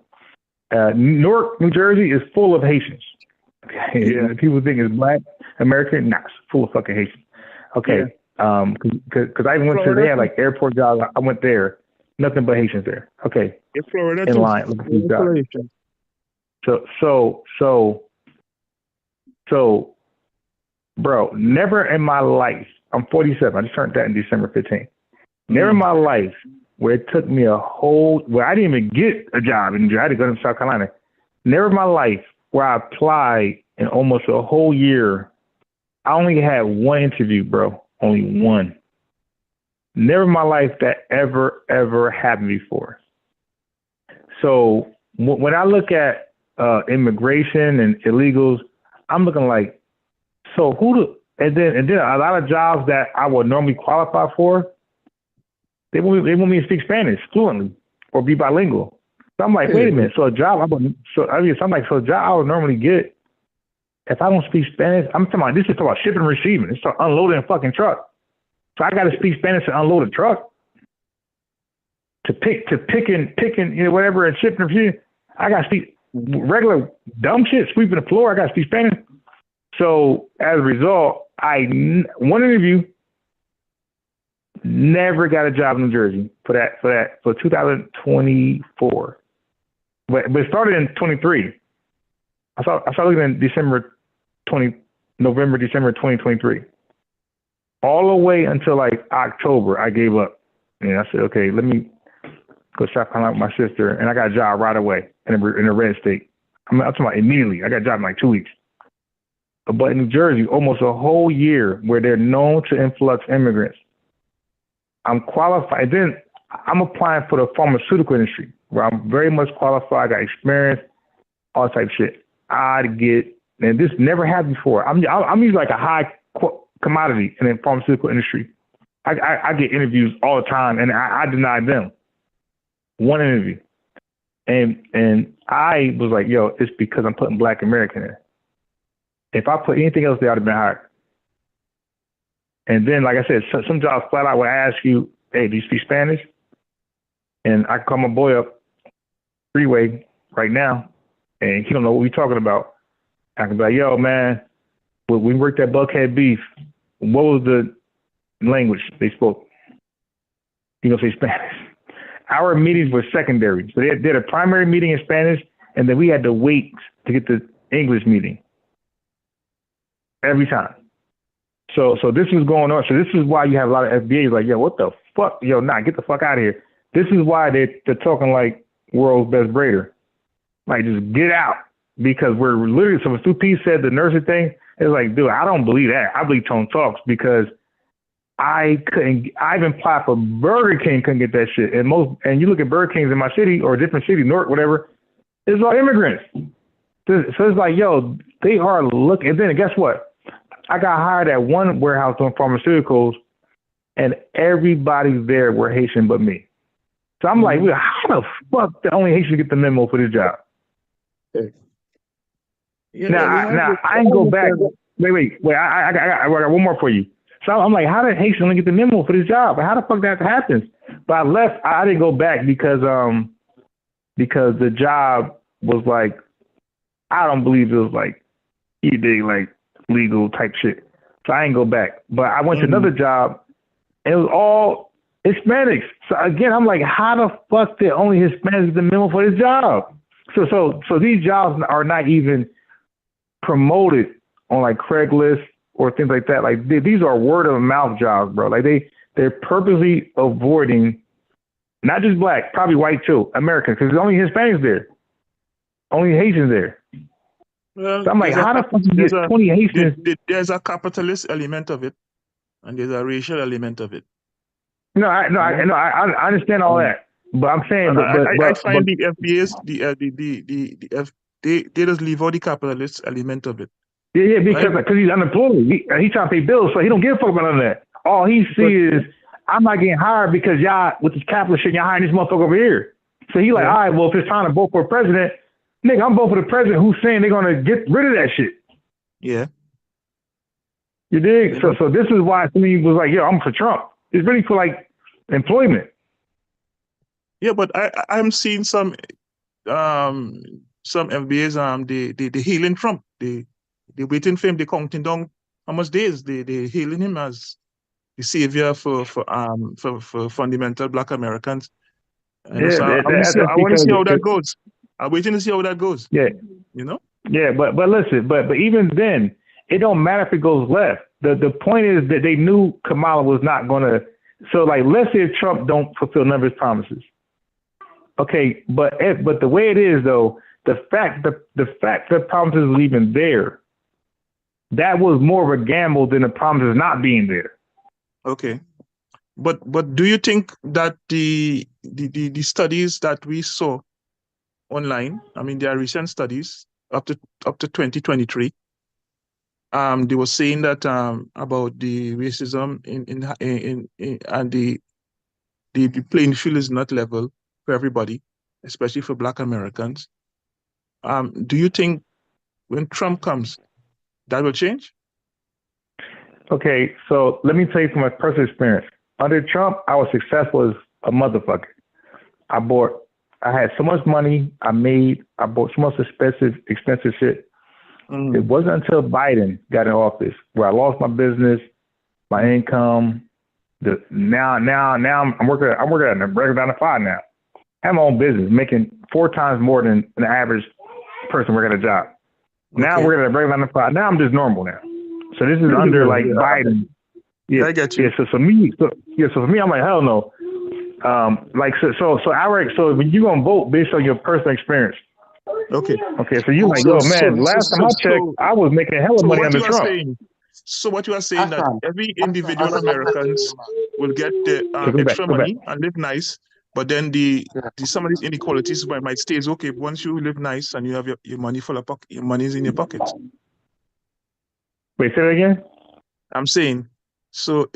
Newark, New Jersey is full of Haitians. Okay. Yeah. People think it's black American, nah, it's full of fucking Haitians. Okay. Yeah. Cause I even went to, they had like airport jobs. I went there, nothing but Haitians there. Okay. In Florida in line, looking for jobs. So, bro, never in my life, I'm 47. I just turned that in December 15th. Never in my life where it took me where I didn't even get a job in New Jersey. I had to go to South Carolina. Never in my life where I applied in almost a whole year. I only had one interview, bro. Only one. Never in my life that ever happened before. So when I look at immigration and illegals, I'm looking like, so and then a lot of jobs that I would normally qualify for, they want me to speak Spanish fluently or be bilingual. So I'm like, wait a minute. So a job I would normally get, if I don't speak Spanish, this is about shipping and receiving. It's about unloading a fucking truck. So I got to speak Spanish to unload a truck. To picking, you know, whatever and shipping and receiving. I got to speak regular dumb shit, sweeping the floor. I got to speak Spanish. So as a result, one interview, never got a job in New Jersey for 2024. But it started in 23. I started looking in November, December 2023. All the way until like October, I gave up. And I said, okay, let me go South Carolina with my sister. And I got a job right away in a red state. I'm talking about immediately. I got a job in like 2 weeks. But in New Jersey, almost a whole year where they're known to influx immigrants, I'm qualified. Then I'm applying for the pharmaceutical industry where I'm very much qualified, got experience, all type of shit. And this never happened before. I'm usually like a high commodity in the pharmaceutical industry. I get interviews all the time, and I deny them. One interview. And I was like, yo, it's because I'm putting Black American in. If I put anything else, they ought to been hired. And then, like I said, some jobs flat out will ask you, hey, do you speak Spanish? And I call my boy up, freeway, right now, and he don't know what we're talking about. I can be like, yo, man, when we worked at Buckhead Beef, what was the language they spoke? Say Spanish. Our meetings were secondary. So they did a primary meeting in Spanish, and then we had to wait to get the English meeting every time. So this was going on. So this is why you have a lot of FBAs like, yo, what the fuck? Yo, get the fuck out of here. This is why they're talking like world's best braider. Like, just get out. Because we're literally, so when Stu P said the nursing thing, it's like, dude, I don't believe that. I believe Tone talks because I even applied for Burger King, couldn't get that shit. And you look at Burger Kings in my city or a different city, Newark, whatever, it's all immigrants. So it's like, yo, they are looking. And then guess what? I got hired at one warehouse doing pharmaceuticals, and everybody there were Haitian but me. So I'm like, well, how the fuck the only Haitian get the memo for this job? Now I ain't go back. Wait. I got one more for you. So I'm like, how did Haitian only get the memo for this job? How the fuck that happens? But I left. I didn't go back because the job was like, I don't believe it was like legal type shit. So I didn't go back. But I went to another job, and it was all Hispanics. So again, I'm like, how the fuck did only Hispanics get the memo for this job? So these jobs are not even promoted on like Craigslist or things like that. Like these are word of mouth jobs, bro. Like they're purposely avoiding not just black, probably white too, American, because there's only Hispanics there, only Haitians there. Well, so I'm like, how the fuck you get 20 Haitians? There's a capitalist element of it, and there's a racial element of it. No, I understand all that, but I'm saying, I find the FBAs, they just leave out the capitalist element of it. Yeah, because he's unemployed. He's trying to pay bills, so he don't give a fuck about none of that. All he sees is, I'm not getting hired because y'all, with this capitalist shit, y'all hiring this motherfucker over here. So he like, all right, well, if it's time to vote for a president, nigga, I'm voting for the president who's saying they're going to get rid of that shit. Yeah. You dig? So this is why somebody was like, yo, I'm for Trump. It's really for like employment. Yeah, but I'm seeing some FBAs, they hailing Trump. They waiting for him. They counting down how much days. They hailing him as the savior for fundamental Black Americans. I want to see how that goes. I'm waiting to see how that goes. Yeah, Yeah, but listen, but even then, it don't matter if it goes left. The point is that they knew Kamala was not going to. So like, let's say if Trump don't fulfill none of his promises. Okay, but the way it is though, the fact that promises was even there, that was more of a gamble than the promises not being there. Okay, but do you think that the studies that we saw online, I mean, there are recent studies up to 2023, they were saying that about the racism in and the playing field is not level for everybody, especially for Black Americans. Do you think when Trump comes, that will change? Okay, so let me tell you from my personal experience. Under Trump, I was successful as a motherfucker. I had so much money. I bought so much expensive shit. Mm. It wasn't until Biden got in office where I lost my business, my income. Now I'm working at a regular 9 to 5 now. I have my own business, making 4 times more than an average person working a job. Okay. Now we're at a regular 9 to 5. Now I'm just normal now. So this is under like Biden. Yeah, I get you. Yeah, so for me, I'm like, hell no. So when you gonna vote based on your personal experience. Okay. So you like, last time I checked, I was making hella money under Trump. So what you are saying that every individual Americans will get the extra money and live nice, but then some of these inequalities might stay. Okay, once you live nice and you have your money your money is in your pockets. Wait, say that again? I'm saying, so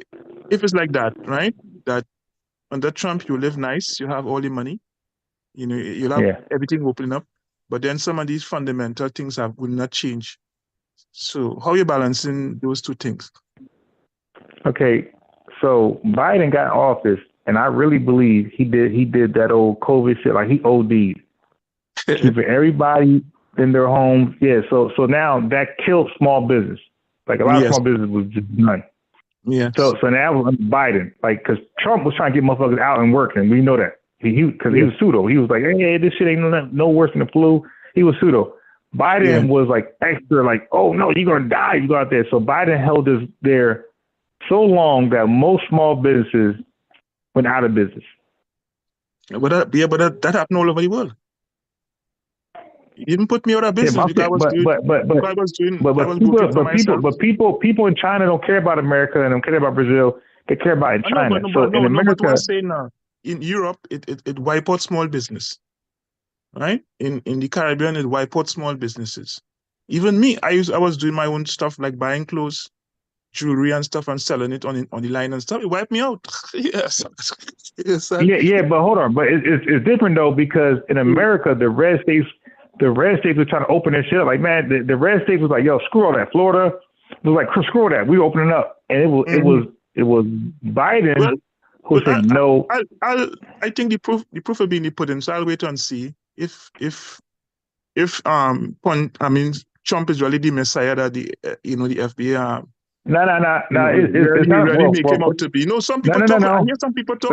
if it's like that, right? That under Trump you live nice, you have all the money, you'll have everything open up, but then some of these fundamental things will not change. So how are you balancing those two things? Okay, so Biden got in office, and I really believe he did that old COVID shit, like he OD'd. keeping everybody in their homes. Yeah, so now that killed small business. Like a lot of small business was just done. Yeah. So now Biden, like, because Trump was trying to get motherfuckers out and working. We know that. Because he was pseudo. He was like, hey, this shit ain't no worse than the flu. He was pseudo. Biden was like extra, like, oh no, you're gonna die. You go out there. So Biden held us there so long that most small businesses went out of business. But that happened all over the world. You didn't put me out of business because I was doing. But people in China don't care about America and don't care about Brazil. They care about in China. In America, but what I'm saying now, in Europe, it wipe out small business, right? In the Caribbean, it wipe out small businesses. Even me, I was doing my own stuff like buying clothes, jewelry and stuff and selling it on the line and stuff. It wiped me out. Yes. Yeah, but hold on. But it's different though, because in America, the red states were trying to open their shit up. Like, man, the red states was like, yo, screw all that. Florida was like, screw all that. We opening up, and it was Biden who said no. I think the proof will be in the pudding. So I'll wait and see if Trump is really the messiah that the FBI. No. It's not really make him out to be. Some people talk. I hear some people talk.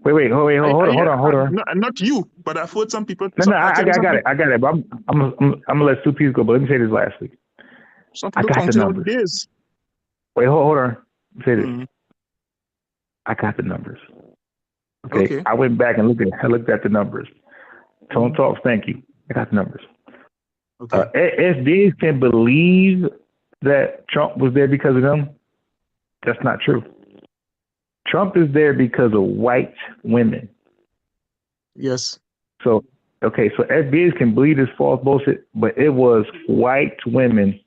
Wait. Hold on. Not you, but I've heard some people. I got it. But I'm gonna let two pieces go. But let me say this lastly. Some people counting out the days. Wait, hold on. Let me say this. I got the numbers. Okay. I went back and looked at the numbers. Tone Talks, thank you. I got the numbers. Okay. SDs can believe that Trump was there because of them. That's not true. Trump is there because of white women. Yes. So FBAs can believe this false bullshit, but it was white women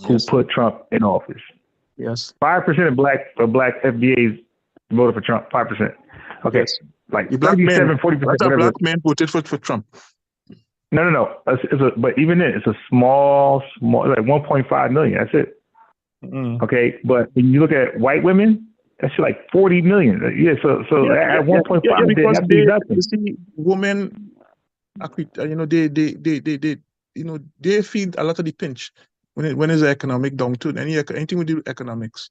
who put Trump in office. Yes. 5% of black FBAs voted for Trump. 5%. Okay. Yes. Like the black 37, 40%. Black men voted for Trump. No. But even then, it's a small, like 1.5 million. That's it. Okay. But when you look at white women, that's like 40 million. Yeah. So at 1.5, because nothing. You see, women, they feel a lot of the pinch when there's an economic downturn, anything with the economics,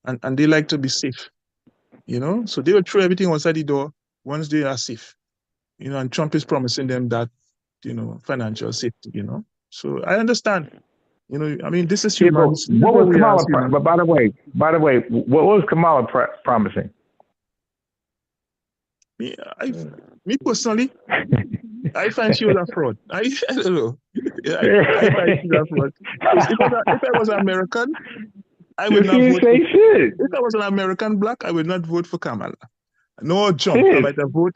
and they like to be safe. So they will throw everything outside the door once they are safe. And Trump is promising them that, financial safety. So I understand. This is human. What was Kamala? But by the way, what was Kamala promising? Me personally, I find she was a fraud. I don't know. I find she was a fraud. If I was American, I would not vote. If I was an American black, I would not vote for Kamala. No jump.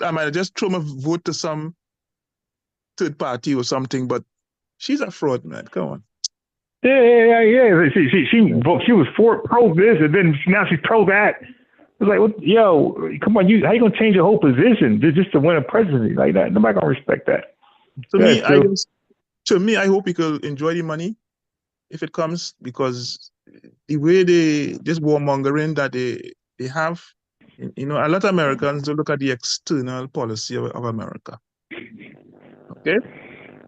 I might just throw my vote to some third party or something. But she's a fraud, man. Come on. Yeah. She was pro this, and then now she's pro that. It's like, come on, how you gonna change your whole position just to win a presidency like that? Nobody gonna respect that. To me, I hope we could enjoy the money if it comes, because the way this warmongering that they have, a lot of Americans don't look at the external policy of America. Okay,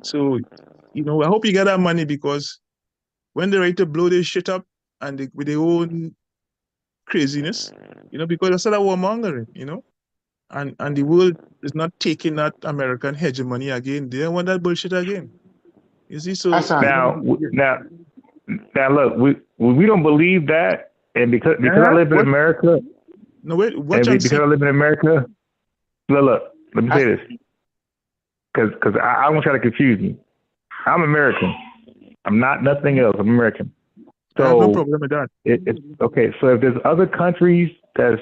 so I hope you get that money, because when they're ready to blow their shit up and with their own craziness, because that's a warmongering, and the world is not taking that American hegemony again. They don't want that bullshit again. You see, so now look, we don't believe that, and because I live in America. No wait, because I live in America. Look, let me say this, because I don't want to confuse me. I'm American. I'm not nothing else. I'm American. So I have no problem with that. Okay, so if there's other countries that's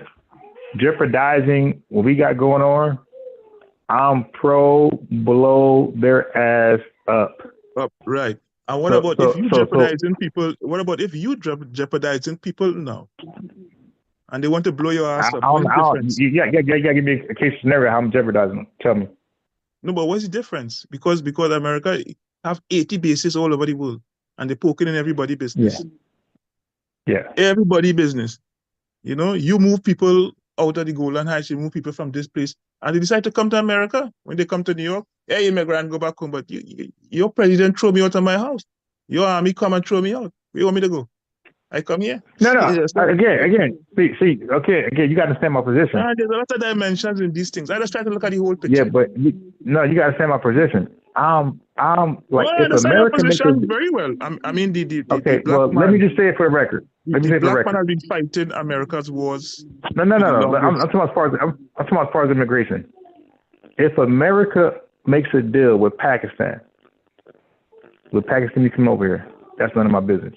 jeopardizing what we got going on, I'm pro blow their ass up. Right. And what about if you jeopardizing people? What about if you jeopardizing people now, and they want to blow your ass up? What's the difference? Yeah. Give me a case scenario how I'm jeopardizing them. Tell me. No, but what's the difference? Because America have 80 bases all over the world, and they're poking in everybody's business. Yeah. Everybody business. You move people out of the Golan Heights, you move people from this place, and they decide to come to America. When they come to New York, Hey, immigrant, go back home. But your president throw me out of my house. Your army come and throw me out. Where you want me to go? I come here. No, Yes, sir. again. See. Okay, again, you got to understand my position. There's a lot of dimensions in these things. I just try to look at the whole picture. Yeah, but you got to understand my position. I'm like, well, I if understand America your makes position very well. I mean, the okay, black well, man, let me just say it for the record. Let me say it for the black man record. has been fighting America's wars. No. But I'm talking about as far as immigration. If America makes a deal with Pakistan to come over here, that's none of my business.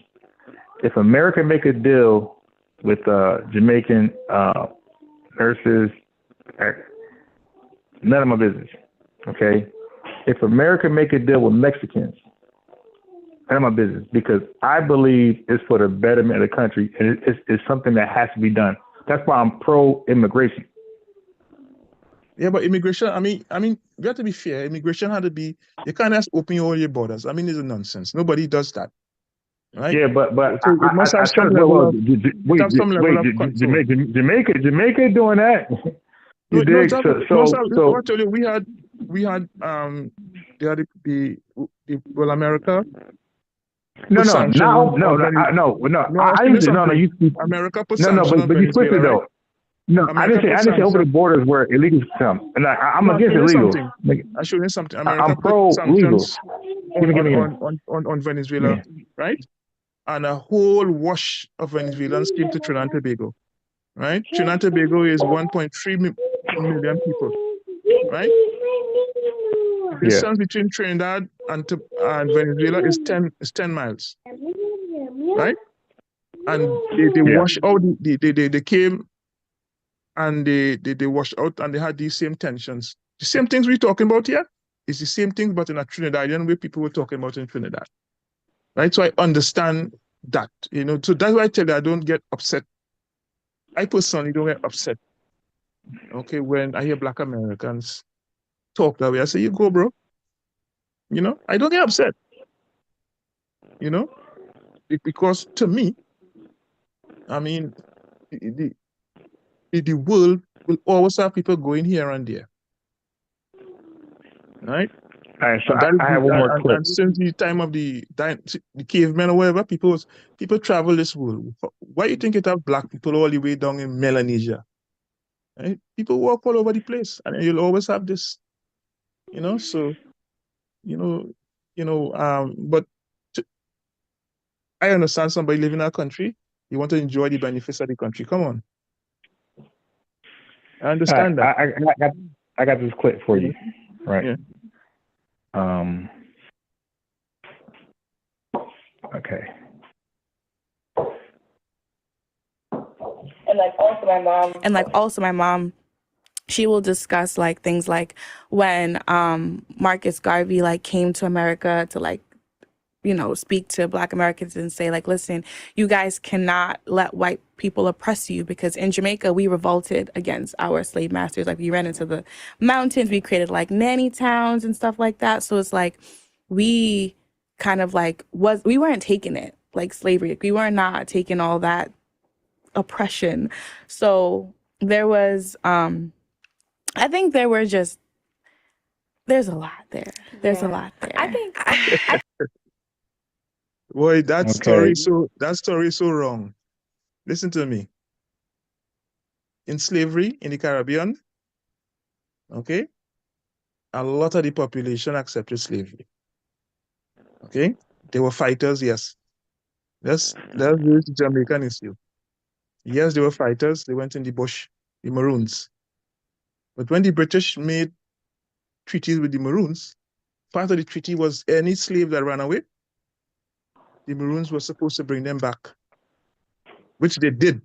If America make a deal with Jamaican nurses, none of my business. Okay. If America make a deal with Mexicans, none of my business, because I believe it's for the betterment of the country, and it's something that has to be done. That's why I'm pro-immigration. Yeah, but immigration, I mean, we have to be fair. Immigration had to be, you can't just open all your borders. I mean, it's a nonsense. Nobody does that. Right? Yeah, but so it must have some level of control. Jamaica doing that. No, you dig? So I tell you, we had America. America put sanctions on but you switched it though. Right? No, I didn't say over the borders where illegals come, and I'm against illegal. I showed you something. I'm America pro legal. On Venezuela, right? And a whole wash of Venezuelans came to Trinidad and Tobago, right? Trinidad and Tobago is 1.3 million people, right? The distance between Trinidad and Venezuela is 10 miles, right? And they wash out. They came and they washed out, and they had these same tensions. The same things we're talking about here is the same things, but in a Trinidadian way people were talking about in Trinidad. Right? So I understand that, so that's why I tell you I don't get upset. I personally don't get upset. Okay, when I hear Black Americans talk that way, I say, you go, bro. I don't get upset. Because to me, I mean, the world will always have people going here and there. Right? All right, so I have one more clip. And since the time of the cavemen or whatever, people travel this world. Why do you think it have Black people all the way down in Melanesia? Right? People walk all over the place, and you'll always have this, So, but I understand somebody living in our country. You want to enjoy the benefits of the country. Come on, I understand that. I got this clip for you, right? Yeah. Okay. And also my mom, she will discuss like things like when Marcus Garvey like came to America to like, speak to Black Americans and say like, listen, you guys cannot let white people oppress you, because in Jamaica we revolted against our slave masters. Like we ran into the mountains, we created like nanny towns and stuff like that. So it's like we kind of like we weren't taking it like slavery. We were not taking all that oppression. So there was I think there's a lot there. There's a lot there. I think boy, that story is so wrong. Listen to me. In slavery in the Caribbean, okay, a lot of the population accepted slavery. Okay, they were fighters, yes. That's the Jamaican issue. Yes, they were fighters. They went in the bush, the Maroons. But when the British made treaties with the Maroons, part of the treaty was any slave that ran away, the Maroons were supposed to bring them back, which they did.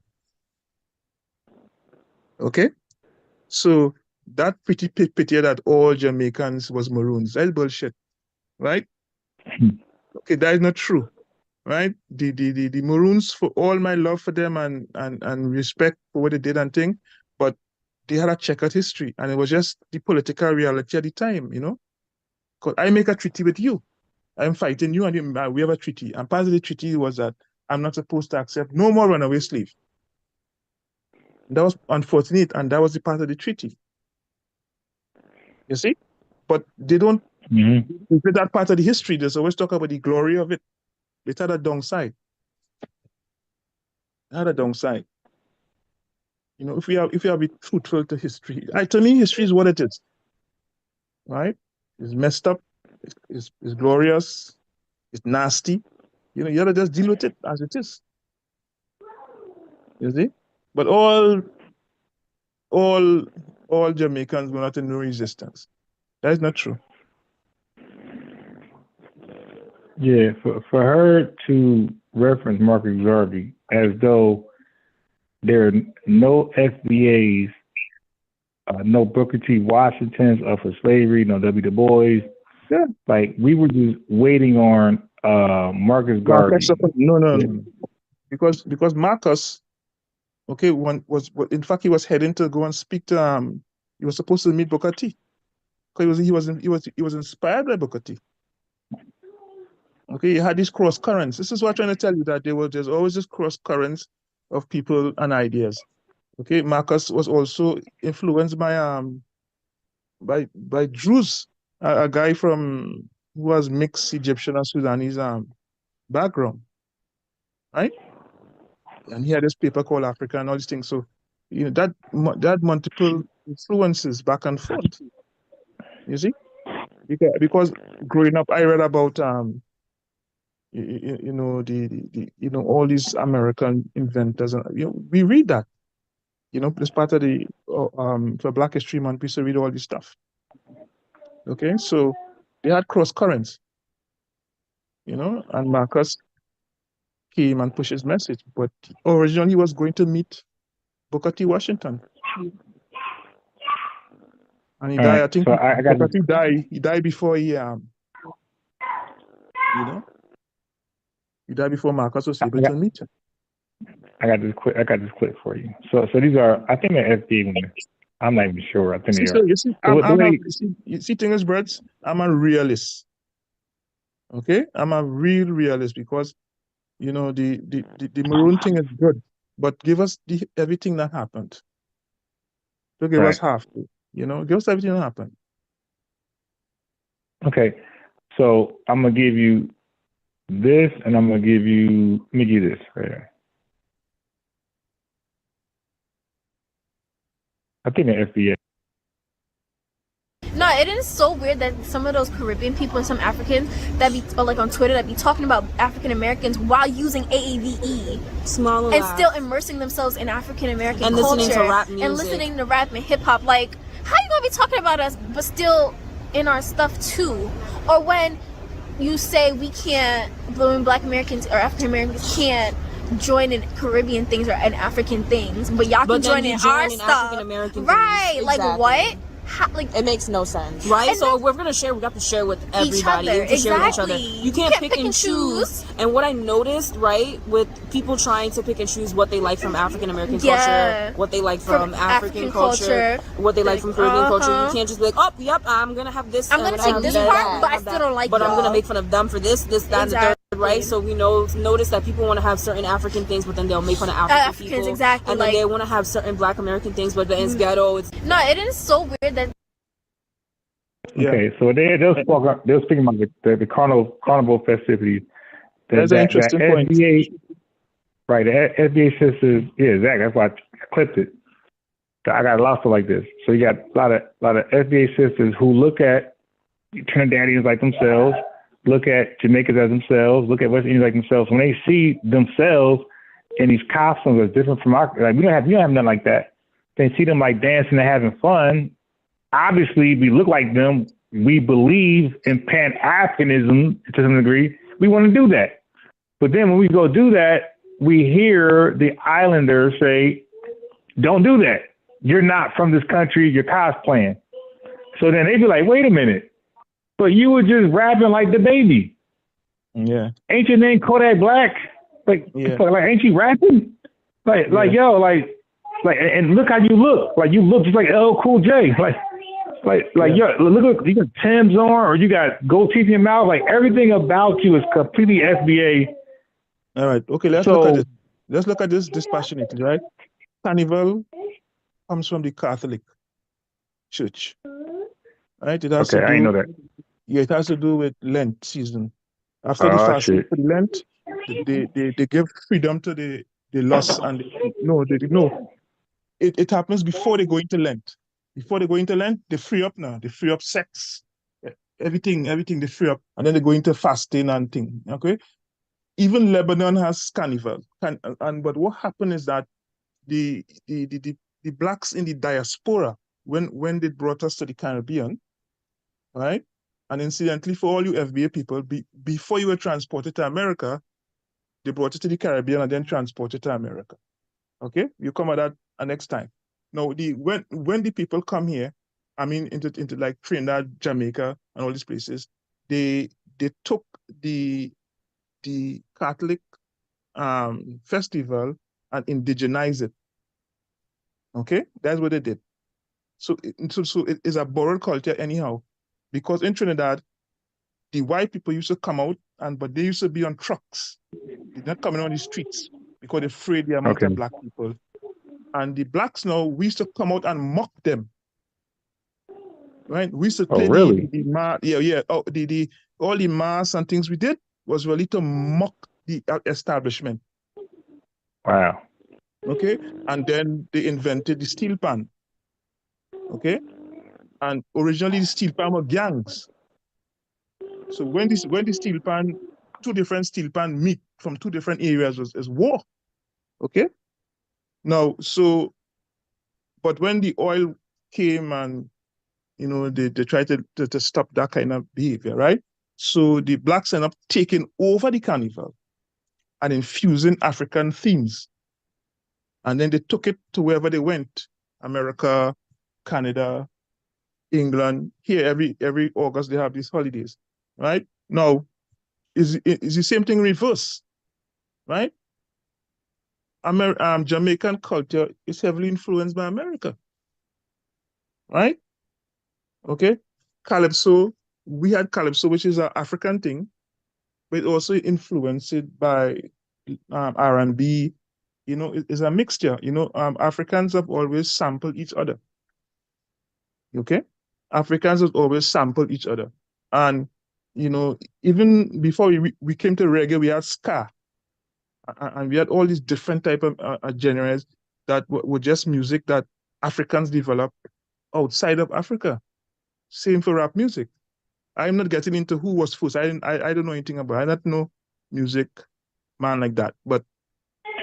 Okay? So that pretty pity that all Jamaicans was Maroons, that's bullshit, right? Okay, that is not true, right? The Maroons, for all my love for them and respect for what they did and thing, but they had a checkered history, and it was just the political reality at the time, Because I make a treaty with you. I'm fighting you, and we have a treaty. And part of the treaty was that I'm not supposed to accept no more runaway slaves. That was unfortunate, and that was the part of the treaty. You see? but they don't Mm-hmm. with that part of the history. There's always talk about the glory of it. It had a downside. It had a downside. You know, if we are be truthful to history, to me, history is what it is. Right? It's messed up. It's glorious. It's nasty. You know, you gotta just deal with it as it is. You see? But all Jamaicans were not in no resistance. That is not true. Yeah, for her to reference Marcus Garvey as though there are no FBAs, no Booker T. Washingtons for slavery, no W. Du Bois. Yeah. Like we were just waiting on Marcus Garvey. No. Because Marcus, okay, in fact he was heading to go and speak to he was supposed to meet Booker T. Because he was inspired by Booker T. Okay, you had these cross currents. This is what I'm trying to tell you, that there's always this cross currents of people and ideas. Okay, Marcus was also influenced by Druze, a guy who was mixed Egyptian and Sudanese background, right? And he had this paper called Africa and all these things. So, you know, that multiple influences back and forth. You see, because growing up, I read about you know all these American inventors, and we read that. You know, as part of the for Black History Month, we used to read all this stuff. Okay, so they had cross currents, you know, and Marcus came and pushed his message, but originally he was going to meet Booker T. Washington, and he died. I think Booker T. died. He died before he he died before Marcus was able to meet him. I got this clip for you. So these are, I think they're FBA women. I'm not even sure. I think they are. You see, thing is, Brett, I'm a realist. Okay, I'm a real realist because, you know, the maroon thing is good, but give us everything that happened. Don't give us half. You know, give us everything that happened. Okay, so I'm gonna give you this, and I'm gonna give you. Let me give you this right here. I think the FBA. No, it is so weird that some of those Caribbean people and some Africans that be like on Twitter that be talking about African Americans while using AAVE, and still immersing themselves in African American culture listening to rap music. and listening to rap and hip hop. Like, how you gonna be talking about us but still in our stuff too? Or when you say we can't, when Black Americans or African Americans can't join in Caribbean things or in African things, but y'all can join in our stuff, right? Like what? Like it makes no sense, right? So if we're gonna share, we got to share with everybody. We have to share with each other. You can't pick and choose. And what I noticed, right, with people trying to pick and choose what they like from African American culture, what they like from African culture, what they like from Caribbean culture, you can't just be like, oh, yep, I'm gonna have this. I'm gonna take this part, but I still don't like. But I'm gonna make fun of them for this, that, and the third. Right, so we notice that people want to have certain African things, but then they'll make fun of African people, exactly, and then they want to have certain Black American things, but then it's ghetto. No, it is so weird that. Okay, so they were speaking about the carnival festivities. That's an interesting point. Right, the FBA sisters, yeah, exactly. That's why I clipped it. So I got a lot of stuff like this. So you got a lot of FBA sisters who look at Trinidadians like themselves, look at Jamaicans as themselves, look at West Indians like themselves. When they see themselves in these costumes that's different from our, like we don't have nothing like that. They see them like dancing and having fun. Obviously, we look like them. We believe in pan-Africanism to some degree. We want to do that. But then when we go do that, we hear the islanders say, don't do that. You're not from this country. You're cosplaying. So then they be like, wait a minute. But you were just rapping like the baby. Yeah. Ain't your name Kodak Black? Like ain't you rapping? And look how you look. Like you look just like LL Cool J. Yo, look, you got Tim's on, or you got gold teeth in your mouth. Like everything about you is completely FBA. All right. Okay, let's look at this. Let's look at this dispassionately, right? Carnival comes from the Catholic Church. right? It has Okay, to I didn't know do, that. yeah, it has to do with Lent season. After the fasting Shit. for Lent, they give freedom to the lust and no. It happens before they go into Lent. Before they go into Lent, they free up now. They free up sex, everything they free up, and then they go into fasting and thing. Okay, even Lebanon has carnival. But what happened is that the blacks in the diaspora, when they brought us to the Caribbean, right? And incidentally, for all you FBA people, before you were transported to America, they brought you to the Caribbean and then transported to America. Okay, you come at that next time. Now, when the people come here, I mean into like Trinidad, Jamaica, and all these places, they took the Catholic festival and indigenized it. Okay, that's what they did. So it is a borrowed culture anyhow, because in Trinidad, the white people used to come out but they used to be on trucks. They're not coming on the streets because they're afraid the amount of black people. And the blacks now, we used to come out and mock them. Right? We used to play the all the mass and things we did was really to mock the establishment. Wow. Okay? And then they invented the steel pan. Okay? And originally the steel pan were gangs. So when the steel pan, two different steel pan meet from two different areas was war. Okay? Now, but when the oil came and they tried to stop that kind of behavior, right? So the blacks end up taking over the carnival and infusing African themes. And then they took it to wherever they went, America, Canada, England. Here, every August, they have these holidays, right? Now, is the same thing reverse, right? Jamaican culture is heavily influenced by America, right? Okay? Calypso, we had Calypso, which is an African thing, but also influenced by R&B. It's a mixture. Africans have always sampled each other. Okay? Africans have always sampled each other. And, even before we came to reggae, we had ska. And we had all these different type of genres that were just music that Africans developed outside of Africa. Same for rap music. I'm not getting into who was first. I don't know anything about it. I don't know music man like that. But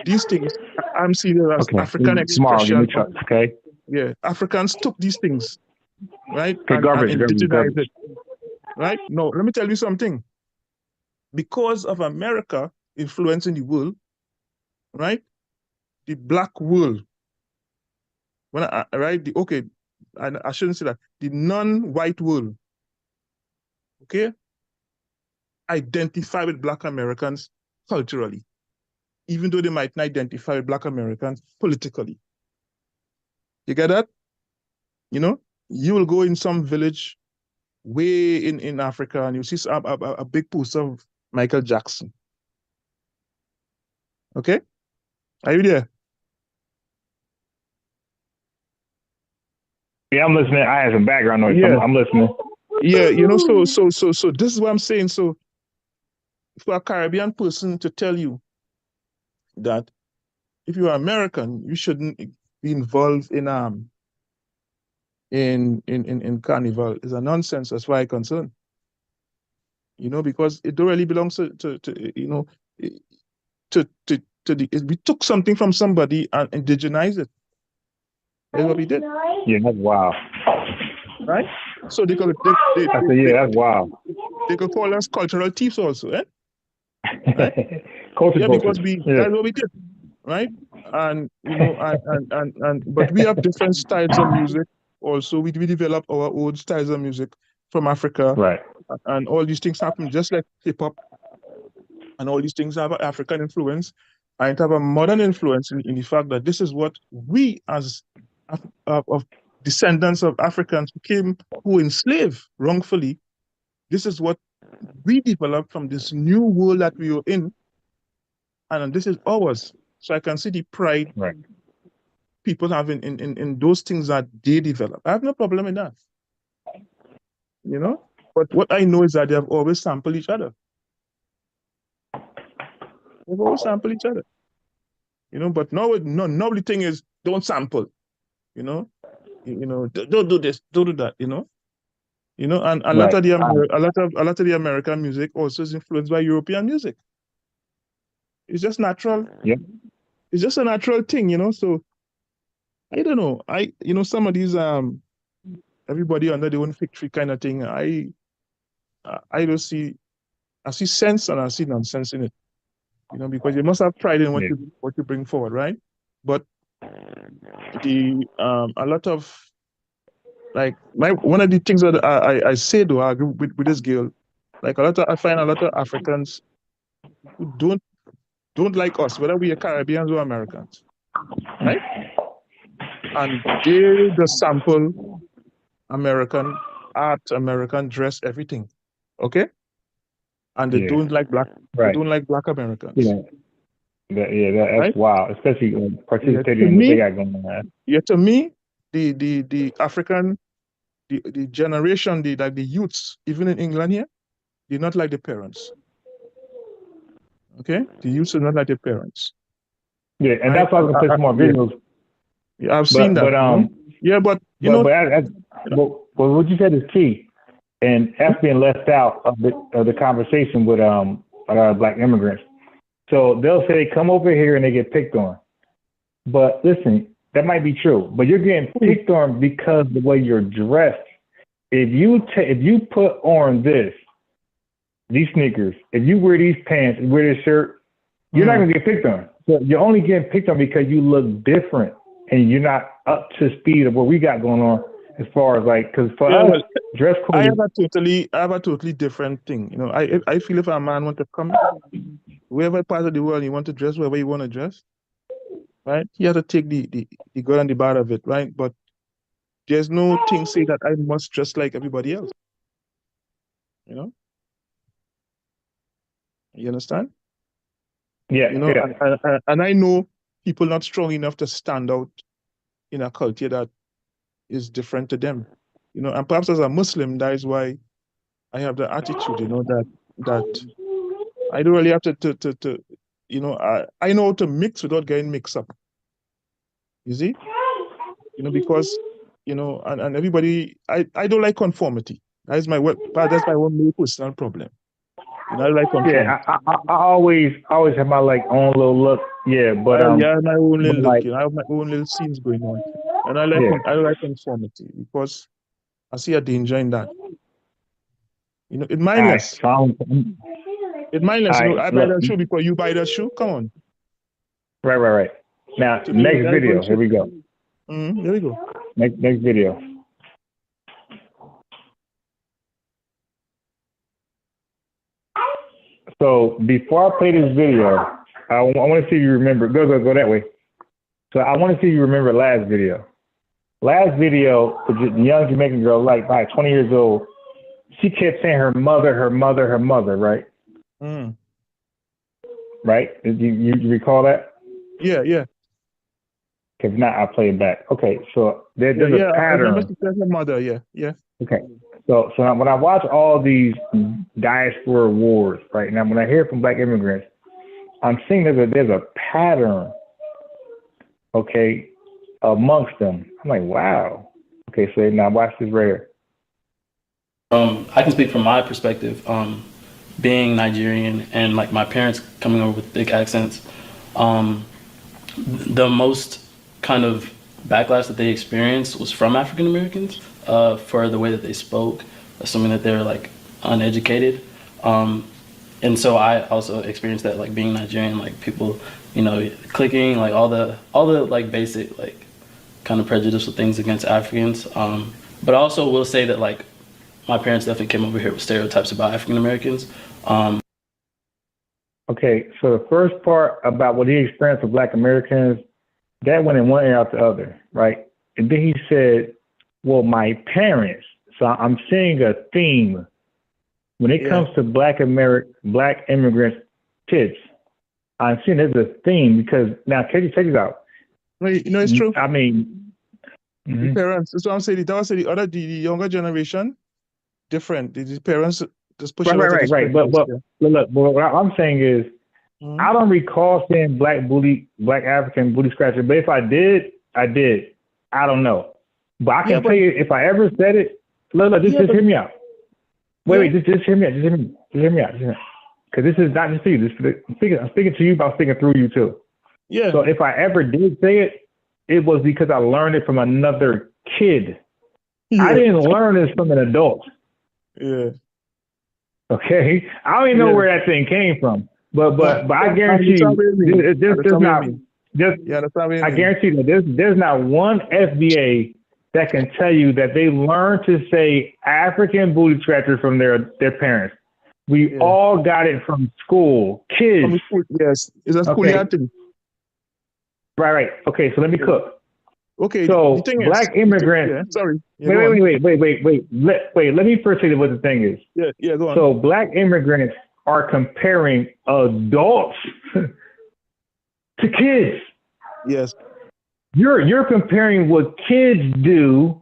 these things, I'm seeing it as African expression. Okay. Yeah, Africans took these things, right? Okay, and indigenized it. Right? No, let me tell you something. Because of America influencing the world, right? The black world, I shouldn't say that. The non-white world, okay, identify with Black Americans culturally, even though they might not identify with Black Americans politically. You get that? You will go in some village way in Africa and you see a big poster of Michael Jackson. Okay? Are you there? Yeah, I'm listening. I have some background noise. Yeah. I'm listening. Yeah, so this is what I'm saying. So for a Caribbean person to tell you that if you're American, you shouldn't be involved in carnival is a nonsense as far as I'm concerned. Because it don't really belongs to we took something from somebody and indigenized it. That's what we did. Yeah, that's wild. Right? So that's wild. They could call us cultural thieves also, eh? Right? Culture because that's what we did, right? And but we have different styles of music. Also, we develop our own styles of music from Africa, right? And all these things happen just like hip hop, and all these things have an African influence, and it have a modern influence in the fact that this is what we as of descendants of Africans who enslaved wrongfully. This is what we developed from this new world that we were in, and this is ours. So I can see the pride people have in those things that they develop. I have no problem in that. you know. But what I know is that they have always sampled each other. They've always sampled each other, you know. But now the thing is, don't sample, you know. Don't do this, don't do that, you know. And a lot of the American music also is influenced by European music. It's just natural. Yeah. It's just a natural thing, you know. So I don't know. Some of these everybody under their own fig tree kind of thing. I don't see. I see sense and I see nonsense in it. You know, because you must have pride in what you bring forward, right? But a lot of one of the things that I say though, I agree with this girl. Like I find a lot of Africans who don't like us, whether we are Caribbeans or Americans, right? And they just sample American art, American dress, everything, okay? And they don't like black. They don't like black Americans. Yeah, that's right? wild, especially participating in what they got going on. Yeah, to me, the African, the generation, the youths, even in England here, they're not like the parents. Okay, the youths are not like their parents. Yeah, and that's why I'm gonna put some more videos. Yeah, I've seen that. But what you said is key, and that's being left out of the conversation with black immigrants. So they'll say, "Come over here," and they get picked on. But listen, that might be true, but you're getting picked on because the way you're dressed. If you put on these sneakers, if you wear these pants and wear this shirt, you're not gonna get picked on. So you're only getting picked on because you look different and you're not up to speed of what we got going on as far as because for us, dress code. I have a totally different thing. You know, I feel if a man want to come, wherever part of the world you want to dress, wherever you want to dress, right? You have to take the good and the bad of it, right? But there's no thing say that I must dress like everybody else. You know? You understand? Yeah. You know, and I know people not strong enough to stand out in a culture that is different to them. You know, and perhaps as a Muslim, that is why I have the attitude, you know, that I don't really have to you know, I know how to mix without getting mixed up. You see? You know, because, you know, and everybody, I don't like conformity. That's my one personal problem. You know, I like conformity. Yeah, I always have my own little look. Yeah, but my own little look. You know, I have my own little scenes going on, and I like conformity because I see a danger in that. You know, it's mindless. It's mindless. You know, I buy that shoe because you buy that shoe. Come on. Right. Now, next video. Here we go. There we go. Next video. So before I play this video, I want to see if you remember. Go that way. So I want to see if you remember last video. Last video, the young Jamaican girl, like 20 years old, she kept saying her mother, right? Right? You recall that? Yeah. If not, I'll play it back. Okay, so there's a pattern. I remember her mother, yeah. Okay. So when I watch all these diaspora wars, right now, when I hear from black immigrants, I'm seeing there's a pattern, okay, amongst them. I'm like, wow. Okay, so now watch this right here. I can speak from my perspective, being Nigerian and my parents coming over with big accents. The most kind of backlash that they experienced was from African Americans for the way that they spoke, assuming that they're uneducated. And so I also experienced that being Nigerian, people, clicking, all the basic kind of prejudicial things against Africans. But I also will say that my parents definitely came over here with stereotypes about African Americans. Okay, so the first part about what he experienced with Black Americans, that went in one ear out the other, right? And then he said, well, my parents. So I'm seeing a theme when it comes to Black immigrants' kids. I'm seeing there's a theme because now, check this out. No, it's true. I mean, the parents. That's what I'm saying. That was the younger generation. different. The parents just push Right, a lot of right, these right, right. But prejudice. look, what I'm saying is, Mhm. I don't recall seeing black African booty scratcher. But if I did, I did. I don't know. But I Yeah, can but tell you, if I ever said it, look, yeah, just but hear me out. yeah, Wait, just hear me out. Just hear me out. Because this is not just for you. I'm speaking to you, but I'm speaking through you too. yeah, So if I ever did say it, it was because I learned it from another kid. I yeah, didn't learn this from an adult. yeah, Okay, I don't even know yeah. where that thing came from. But I I guarantee understand what you mean. you, I there's understand what you not mean. just. Yeah, I understand what you I mean. guarantee that there's not one FBA that can tell you that they learned to say African booty scratcher from their parents. We Yeah. all got it from school, From kids. the school, yes. It's a Okay, schoolyard thing. right. Okay, so let me cook. Okay, the So thing is, black immigrants. yeah, sorry. Yeah, Wait, go on. wait. Let me first say what the thing is. Yeah, go on. So black immigrants are comparing adults to kids. Yes. You're comparing what kids do,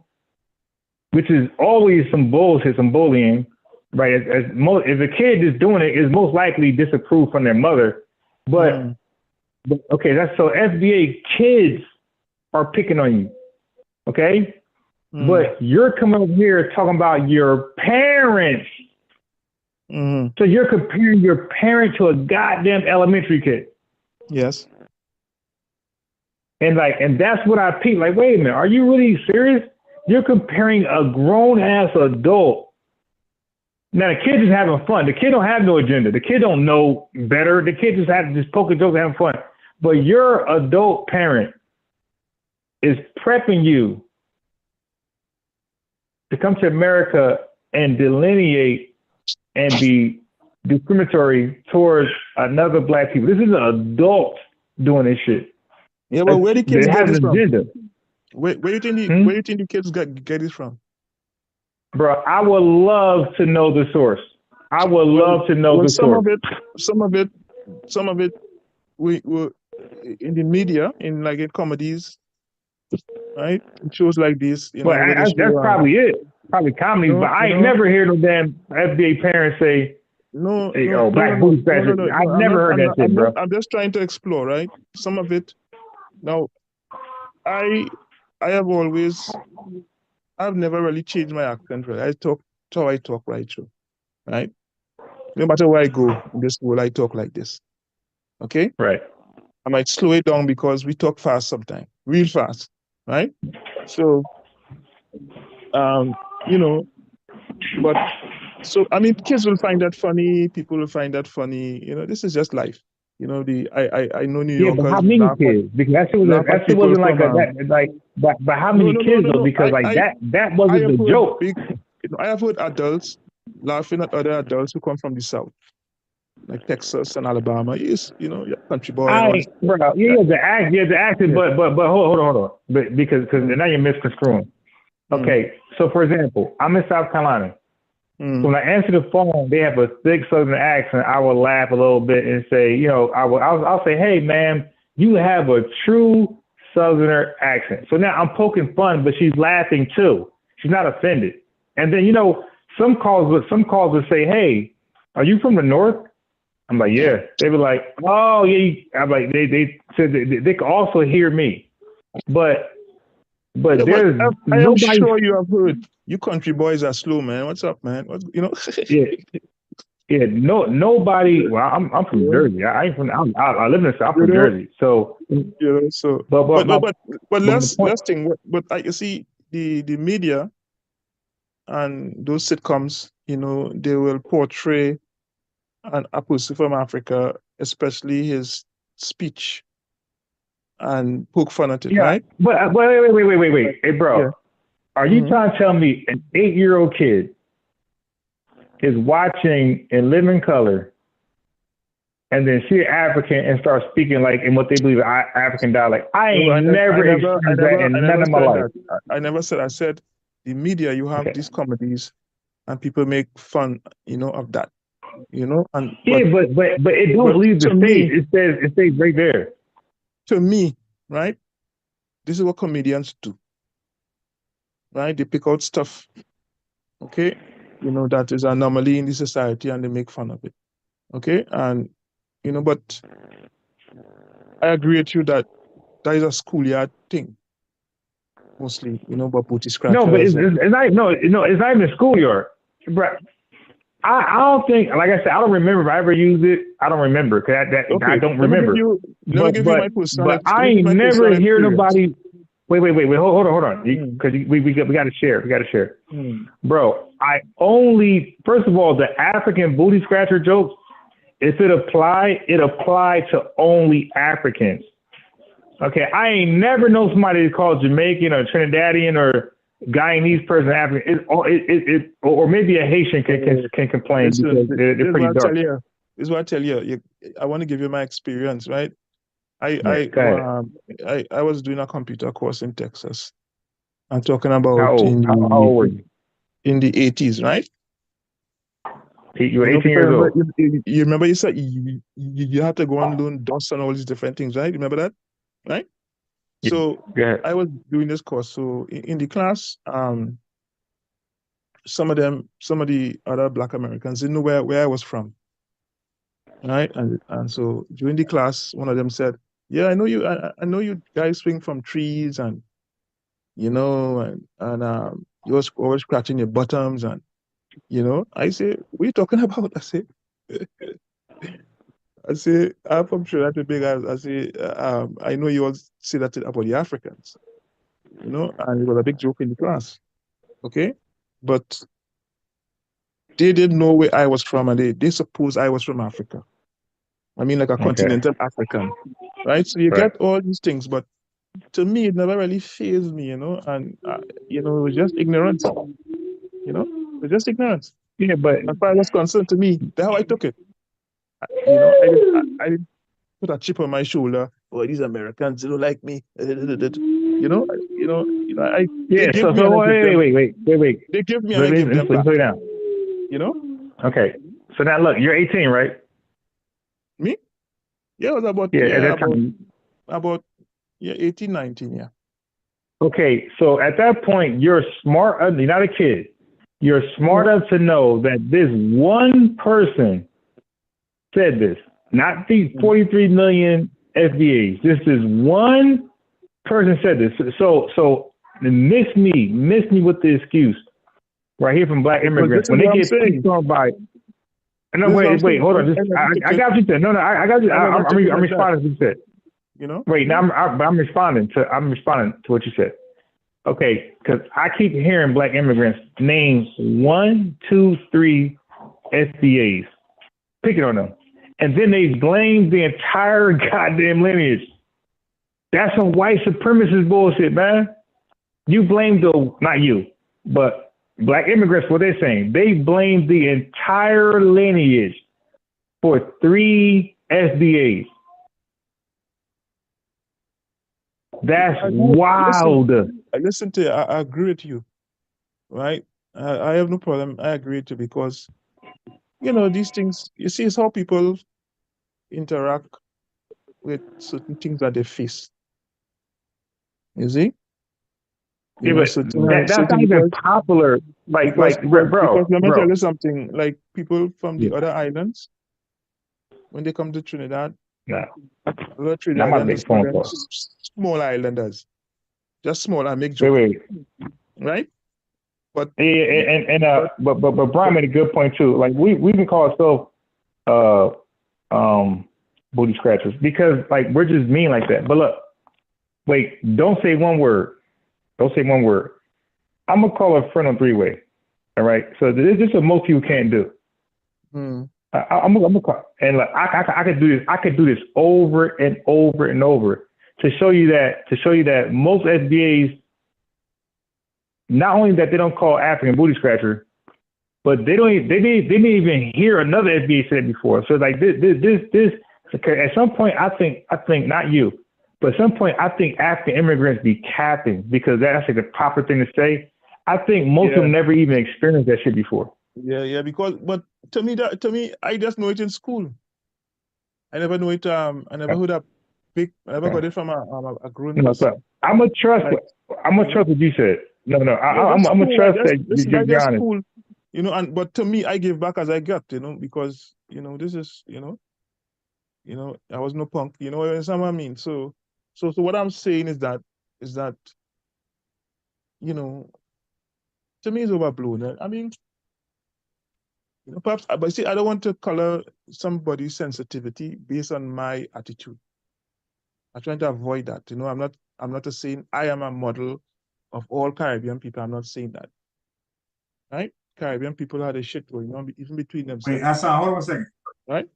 which is always some bullshit, some bullying, right? If a kid is doing it, is most likely disapproved from their mother. But okay, that's so FBA kids are picking on you, okay? But you're coming over here talking about your parents. So you're comparing your parent to a goddamn elementary kid. Yes. And that's what I peeped. Like, wait a minute, are you really serious? You're comparing a grown ass adult. Now the kid is having fun. The kid don't have no agenda. The kid don't know better. The kid just poking jokes, having fun. But your adult parent is prepping you to come to America and delineate and be discriminatory towards another black people. This is an adult doing this shit. Yeah, but where the kids It get has this an from? agenda. Where do you think the kids get this from? Bro, I would love to know the source. I would love to know the some source. Some of it, we in the media, in comedies, right? In shows like this, Well, where they that's show, probably it. Probably comedy, but I ain't never heard no damn FBA parents say, black booty scratcher. I never heard that shit, bro. I'm just trying to explore, right? Some of it. Now, I've never really changed my accent. Right? I talk how I talk right through, right? No matter where I go in this world, I talk like this. Okay? Right. I might slow it down because we talk fast sometimes, real fast, right? So, but so I mean, kids will find that funny. People will find that funny. This is just life. I know New Yorkers. But how many kids? Because that shit wasn't like that. But how many kids though? Because that wasn't the joke. I have heard adults laughing at other adults who come from the South, like Texas and Alabama. Yes, country boy. The accent. But hold on. But because now you're misconstruing. Okay, so for example, I'm in South Carolina. So when I answer the phone, they have a thick Southern accent. I will laugh a little bit and say, I'll say, hey man, you have a true Southerner accent. So now I'm poking fun, but she's laughing too. She's not offended. And then some calls would say, hey, are you from the North? I'm like, yeah. They were like, oh yeah. I'm like, they said they could also hear me, but there's I am sure you have heard. You country boys are slow, man. What's up, man? Yeah. Nobody. Well, I'm from Jersey. I live in the South. I'm from Jersey. So but let's think. But you see, the media and those sitcoms, they will portray a person from Africa, especially his speech, and poke fun at it, right? But wait. Hey, bro. Yeah. Are you trying to tell me an 8-year-old kid is watching In Living Color and then see an African and start speaking like in what they believe is African dialect? I never experienced that in none of my life. I never said. I said the media. You have these comedies, and people make fun, of that, And but it don't leave the stage. It stays right there. To me, right? This is what comedians do. Right? They pick out stuff. Okay? that is an anomaly in the society and they make fun of it. Okay, and but I agree with you that is a schoolyard thing, mostly, but booty No, but scratchers. it's not. No, it's not even schoolyard. But I don't think, like I said, I don't remember if I ever used it. I don't remember because I don't remember. Let me give you my personal. But I ain't never hear nobody. Wait. Hold on. Because we got to share. We got to share. Bro, first of all, the African booty scratcher jokes, if it applied to only Africans. Okay, I ain't never known somebody called Jamaican or Trinidadian or Guyanese person African. Or maybe a Haitian can complain because they're pretty dark. This is what I tell you. I want to give you my experience, right? I was doing a computer course in Texas. I'm talking about how old were you? In the 80s, right? You were 18 years old. You remember you said you had to go and learn DOS and all these different things, right? Remember that? Right? Yeah. So I was doing this course. So in the class, some of the other Black Americans didn't know where I was from. Right? And so during the class, one of them said, "Yeah, I know you. I know you guys swing from trees, and and you was always scratching your bottoms, and I say, what are you talking about?" I say, I'm from Trinidad and Tobago. I say, I know you all say that about the Africans, and it was a big joke in the class, okay? But they didn't know where I was from, and they suppose I was from Africa. I mean, like a continental African, right? So you get all these things, but to me, it never really fazed me, and it was just ignorance, it was just ignorance. Yeah, but as far as was concerned, to me, that's how I took it. I didn't put a chip on my shoulder. Oh, these Americans, they don't like me. I yeah. They Wait. They give me and I give them back. Slow down. Okay. So now look, you're 18, right? Me? Yeah, it was about at that time. About 18, 19, yeah. Okay, so at that point, you're smart. You're not a kid. You're smart enough to know that this one person said this, not these 43 million FBAs. This is one person said this. So miss me with the excuse right here from Black immigrants when they get picked on by. No, wait, hold on. I got what you said. No, I got you. I'm responding to what you said. Wait, now I'm responding to what you said. Okay, because I keep hearing Black immigrants name 1, 2, 3 SBAs, picking on them, and then they blame the entire goddamn lineage. That's some white supremacist bullshit, man. You blame not you, but Black immigrants. What they're saying, they blame the entire lineage for 3 SBAs. That's wild. Listen to you. I agree with you, right? I have no problem. I agree with you because, these things, you see, it's how people interact with certain things that they face. You see? Yeah, but that's not even popular. Bro. Because let me tell you something. Like people from the other islands, when they come to Trinidad, a lot of Trinidadians, small islanders, just small and make jokes. Right? But but Brian made a good point too. Like we can call ourselves booty scratchers because like we're just mean like that. But look, wait, don't say one word. Don't say one word. I'm gonna call a friend on 3-way. All right. So this is what most people can't do. I'm gonna call, and like I could do this. I could do this over and over and over to show you that most SBAs, not only that they don't call African booty scratcher, but they didn't even hear another SBA say it before. So like this. Okay, at some point, I think not you. But at some point, I think African immigrants be capping because that's like the proper thing to say. I think most of them never even experienced that shit before. Yeah, but to me, I just know it in school. I never know it. I never heard I never got it from a grown person. I'm gonna trust what you said. No, I'm gonna trust that you're honest. School. You know, but to me, I give back as I got, you know, because, you know, this is, I was no punk, you know what I mean? So what I'm saying is that, you know, to me it's overblown. I mean, you know, perhaps, but see, I don't want to color somebody's sensitivity based on my attitude. I'm trying to avoid that. You know, I'm not saying I am a model of all Caribbean people. I'm not saying that. Right? Caribbean people had a shit going on, even between themselves. Wait, Hasan, hold on 1 second. Right?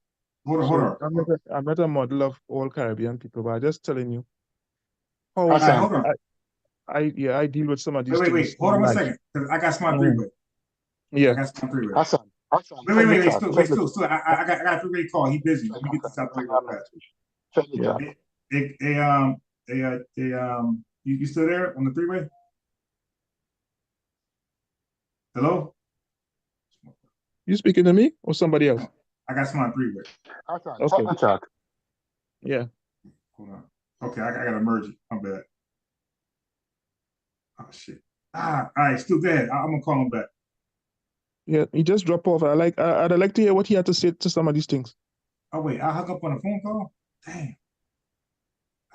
Hold on. I'm not a model of all Caribbean people, but I'm just telling you how Hasan, hold on. I deal with some of these things. Wait. Hold on 1 second, because I got some three-way. Yeah. I got some three-way. Hasan. Wait. Still. I got a three-way call. He busy. Let me get this out the way real fast. You still there on the three-way? Hello? You speaking to me or somebody else? I got some on three-way. Okay. Yeah. Hold on. Okay, I gotta merge it. I'm bad. Oh shit. All right, still go ahead. I'm gonna call him back. Yeah, he just dropped off. I'd like to hear what he had to say to some of these things. Oh wait, I hung up on a phone call? Damn.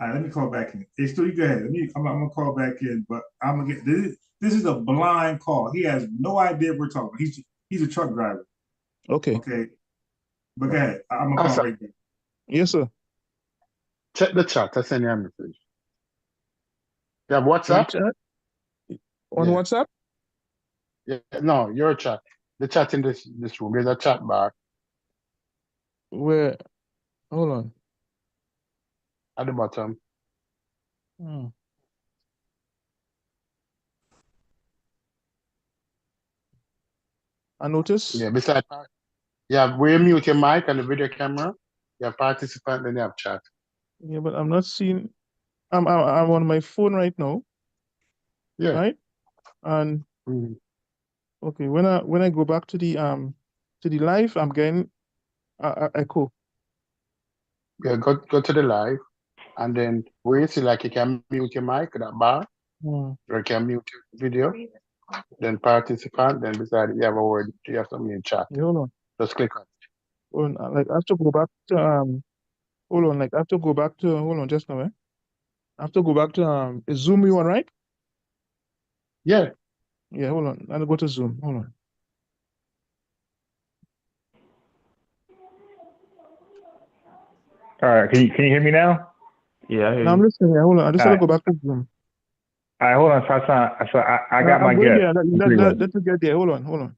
All right, let me call back in. Hey, still you go ahead. I'm gonna call back in, but I'm gonna get this is a blind call. He has no idea what we're talking about. He's a truck driver. Okay. But go ahead. I'm gonna call right back. Yes, sir. Check the chat. I send you a message. You have WhatsApp? On WhatsApp? Yeah, no, your chat. The chat in this room. There's a chat bar. Where? Hold on. At the bottom. I notice. Yeah, beside where you mute your mic and the video camera, you have participant, then you have chat. Yeah, but I'm not seeing. I'm on my phone right now. Yeah. Right. And okay, when I go back to the live, I'm getting echo. Yeah, go to the live, and then where you see like you can mute your mic, that bar, or you can mute your video, then participant, then beside it you have a word, you have something in chat. Yeah, hold on. Just click on it. Like I have to go back to hold on, like I have to go back to hold on just now, I have to go back to is Zoom you on, right? Yeah. Yeah, hold on. I'll go to Zoom. Hold on. All right, can you hear me now? Yeah, I hear No, I'm listening here. Hold on. I just want to go back to Zoom. All right, hold on, Hasan. So I got my guess. Yeah, let me get there. Hold on.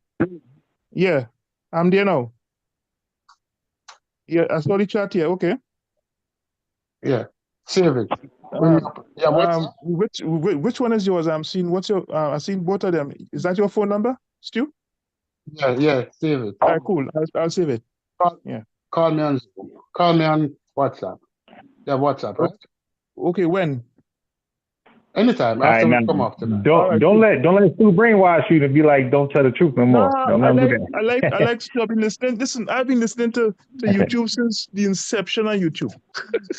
Yeah, I'm there now. Yeah, I saw the chat here. Okay. Yeah, save it. Which one is yours? I'm seeing what's your. I've seen both of them. Is that your phone number, Stu? Yeah, save it. All right, cool. I'll save it. Call me on Zoom. Call me on WhatsApp. Yeah, WhatsApp, right? Okay, when? Anytime. After we come off tonight. Don't let Stu brainwash you to be like, don't tell the truth no more. Don't let him do that. I like Stu. I've been listening. Listen, I've been listening to YouTube since the inception of YouTube.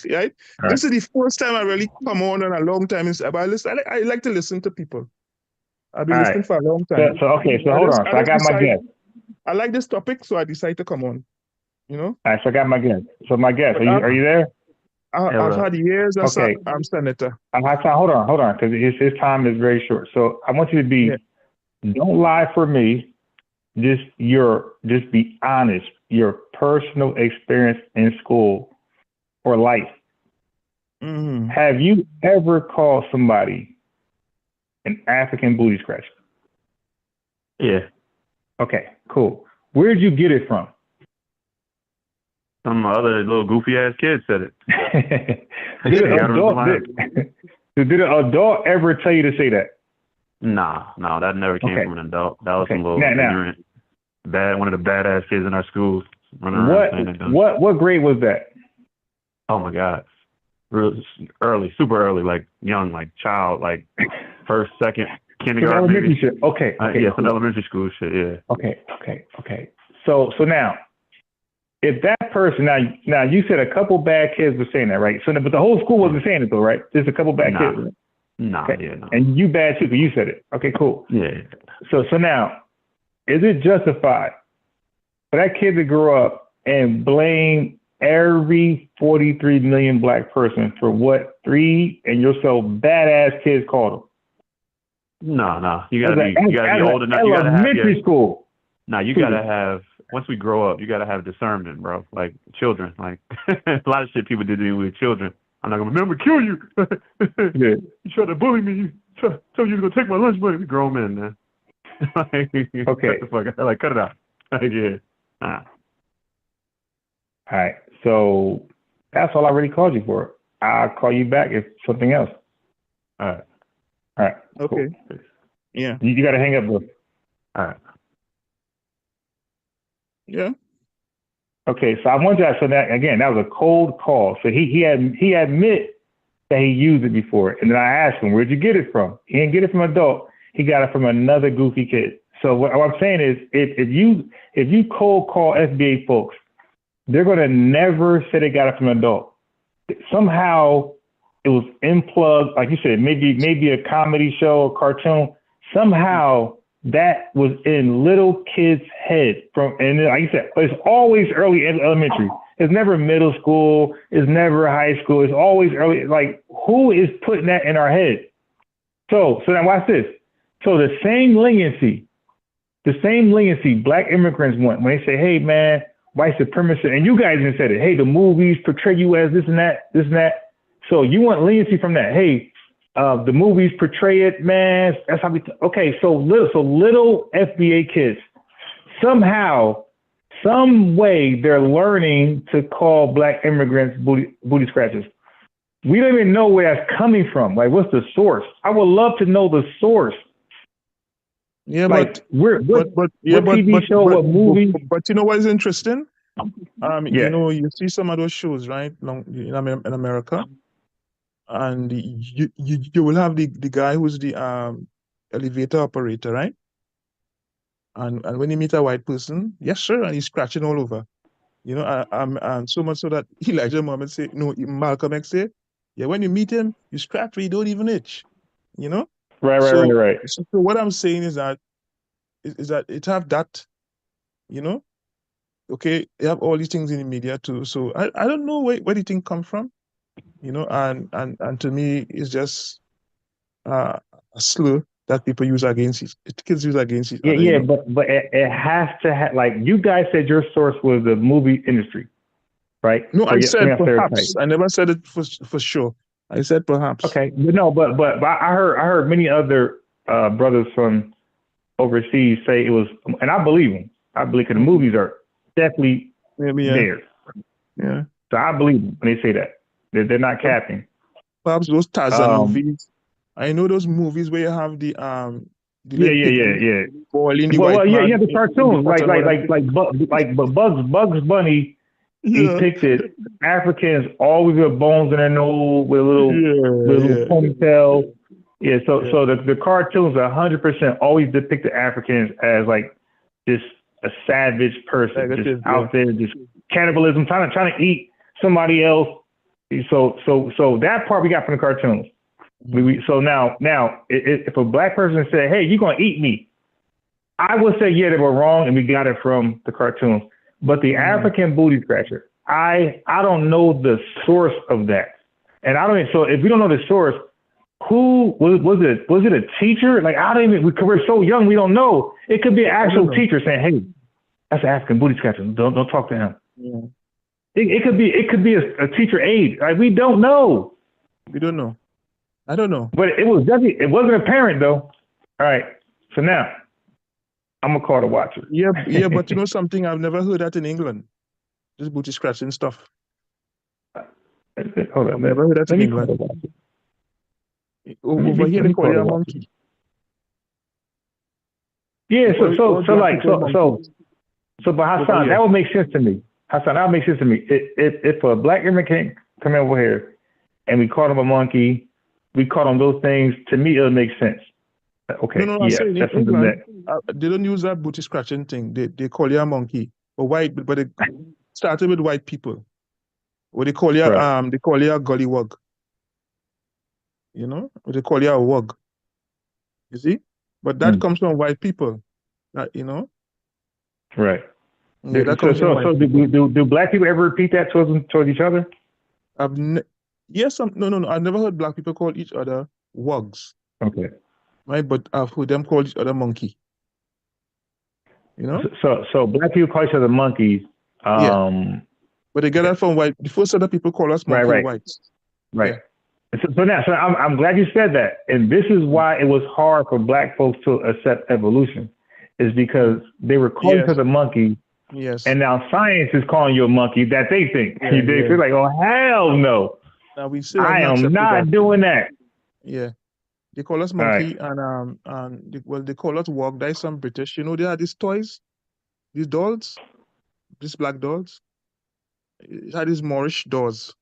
Right? This is the first time I really come on in a long time. But I like to listen to people. I've been listening for a long time. So hold on. So I got my guess. I like this topic, so I decided to come on. You know? All right, so I got my guess. So my guess, are you there? I've had years as okay. I'm senator. Hasan, hold on, because his time is very short. So I want you to be, don't lie for me. Just be honest. Your personal experience in school or life. Mm-hmm. Have you ever called somebody an African booty scratcher? Yeah. Okay, cool. Where'd you get it from? Some other little goofy ass kid said it. Did an adult ever tell you to say that? Nah, that never came from an adult. That was some little ignorant, one of the badass kids in our schools running around. What grade was that? Oh my God, real early, super early, like young, like child, like first, second, kindergarten. Elementary shit. Okay. Yeah, some elementary school shit. Yeah. Okay. So now, if that person now you said a couple bad kids were saying that, right? So, but the whole school wasn't saying it though, right? Just a couple bad kids. Right? Nah, okay. yeah, no. And you bad too, but you said it. Okay, cool. Yeah. So now, is it justified for that kid to grow up and blame every 43 million black person for what 3 and yourself badass kids called them? No. You gotta be old enough. You gotta have elementary school. No, you gotta have. Once we grow up, you gotta have discernment, bro. Like children, like a lot of shit people do with children. I'm not gonna remember kill you. Yeah. You tried to bully me. You told you to go take my lunch money. We grown men, man. Like, Okay. Cut the fuck out. Like, cut it out. Like, yeah. Nah. All right. So that's all I really called you for. I'll call you back if something else. All right. All right. Okay. Cool. Yeah. You got to hang up, bro. All right. Yeah. Okay. So I want you to, so that again, that was a cold call. So he admit that he used it before, and then I asked him, "Where'd you get it from?" He didn't get it from an adult. He got it from another goofy kid. So what I'm saying is, if you cold call FBA folks, they're gonna never say they got it from an adult. Somehow it was unplugged, like you said, maybe a comedy show, a cartoon. Somehow that was in little kids' head and like you said, it's always early in elementary. It's never middle school. It's never high school. It's always early. Like, who is putting that in our head? So now watch this. So the same leniency black immigrants want when they say, "Hey man, white supremacy," and you guys even said it. Hey, the movies portray you as this and that. So you want leniency from that. Hey, the movies portray it, man. That's how we. Okay, so little FBA kids somehow, some way, they're learning to call black immigrants booty scratchers. We don't even know where that's coming from. Like, what's the source? I would love to know the source. Yeah, like, what TV show, what movie? But you know what is interesting? Yeah. You know, you see some of those shows, right, in America, and you will have the guy who's the elevator operator, right? And when you meet a white person, yes sir, and he's scratching all over, you know, and so much so that Elijah Muhammad say, no, Malcolm X say, yeah, when you meet him, you scratch, but you don't even itch, you know. Right. So what I'm saying is that it have that, you know. Okay, they have all these things in the media too. So I don't know where the thing come from, you know, and to me it's just a slur that people use against kids use against each other. Yeah, you know? but it has to have, like, you guys said your source was the movie industry, right? No, So I said perhaps. I never said it for sure. I said perhaps. Okay, but I heard many other brothers from overseas say it was, and I believe them. I believe, because the movies are definitely there. Yeah. So I believe them when they say that. They're not capping. Perhaps those Tarzan movies. I know those movies where you have the yeah. Boiling the well, white yeah, man. Yeah, the cartoons like Bugs Bunny. He depicted Africans always with bones in their nose, with a little ponytail. Yeah, so the cartoons 100% always depicted Africans as like just a savage person, just out there, just cannibalism, trying to eat somebody else. So that part we got from the cartoons. So now, if a black person said, "Hey, you're gonna eat me," I would say, yeah, they were wrong, and we got it from the cartoons. But the African booty scratcher, I don't know the source of that, and I don't. So if we don't know the source, who was it? Was it a teacher? Like, I don't even. We're so young, we don't know. It could be an actual teacher saying, "Hey, that's an African booty scratcher. Don't talk to him." Yeah. It could be a teacher aide. Like, we don't know. We don't know. I don't know. But it wasn't apparent though. All right. So now I'm gonna call the watcher. Yeah, but you know something, I've never heard that in England. This booty scratching stuff. Hold on, I've never heard that in England. Over here they call you a monkey. Yeah, but Hasan, that would make sense to me. Hasan, that would make sense to me. If a black immigrant come over here and we call him a monkey, we call them those things, to me it'll make sense. Okay, no, yeah, that's something that they don't use that booty scratching thing. They call you a monkey, but they started with white people. Or they call you a gollywog. You know, or they call you a wug. You see, but that comes from white people. You know, Right. Yeah, that So comes from white people. do black people ever repeat that towards each other? Yes, no. I've never heard black people call each other wugs. Okay. Right, but I've heard them call each other monkey. You know? So black people call each other monkeys. Yeah. But they get that from white. The first other people call us monkey Right. whites. Right. Yeah. So I'm glad you said that, and this is why it was hard for black folks to accept evolution, is because they were calling each other monkeys. Yes. And now science is calling you a monkey that they think. Yeah, They're like, oh hell no. Now we still I am not doing that. Yeah. They call us monkey they call us wog. There's some British. You know, they had these toys, these dolls, these black dolls. It had these Moorish dolls.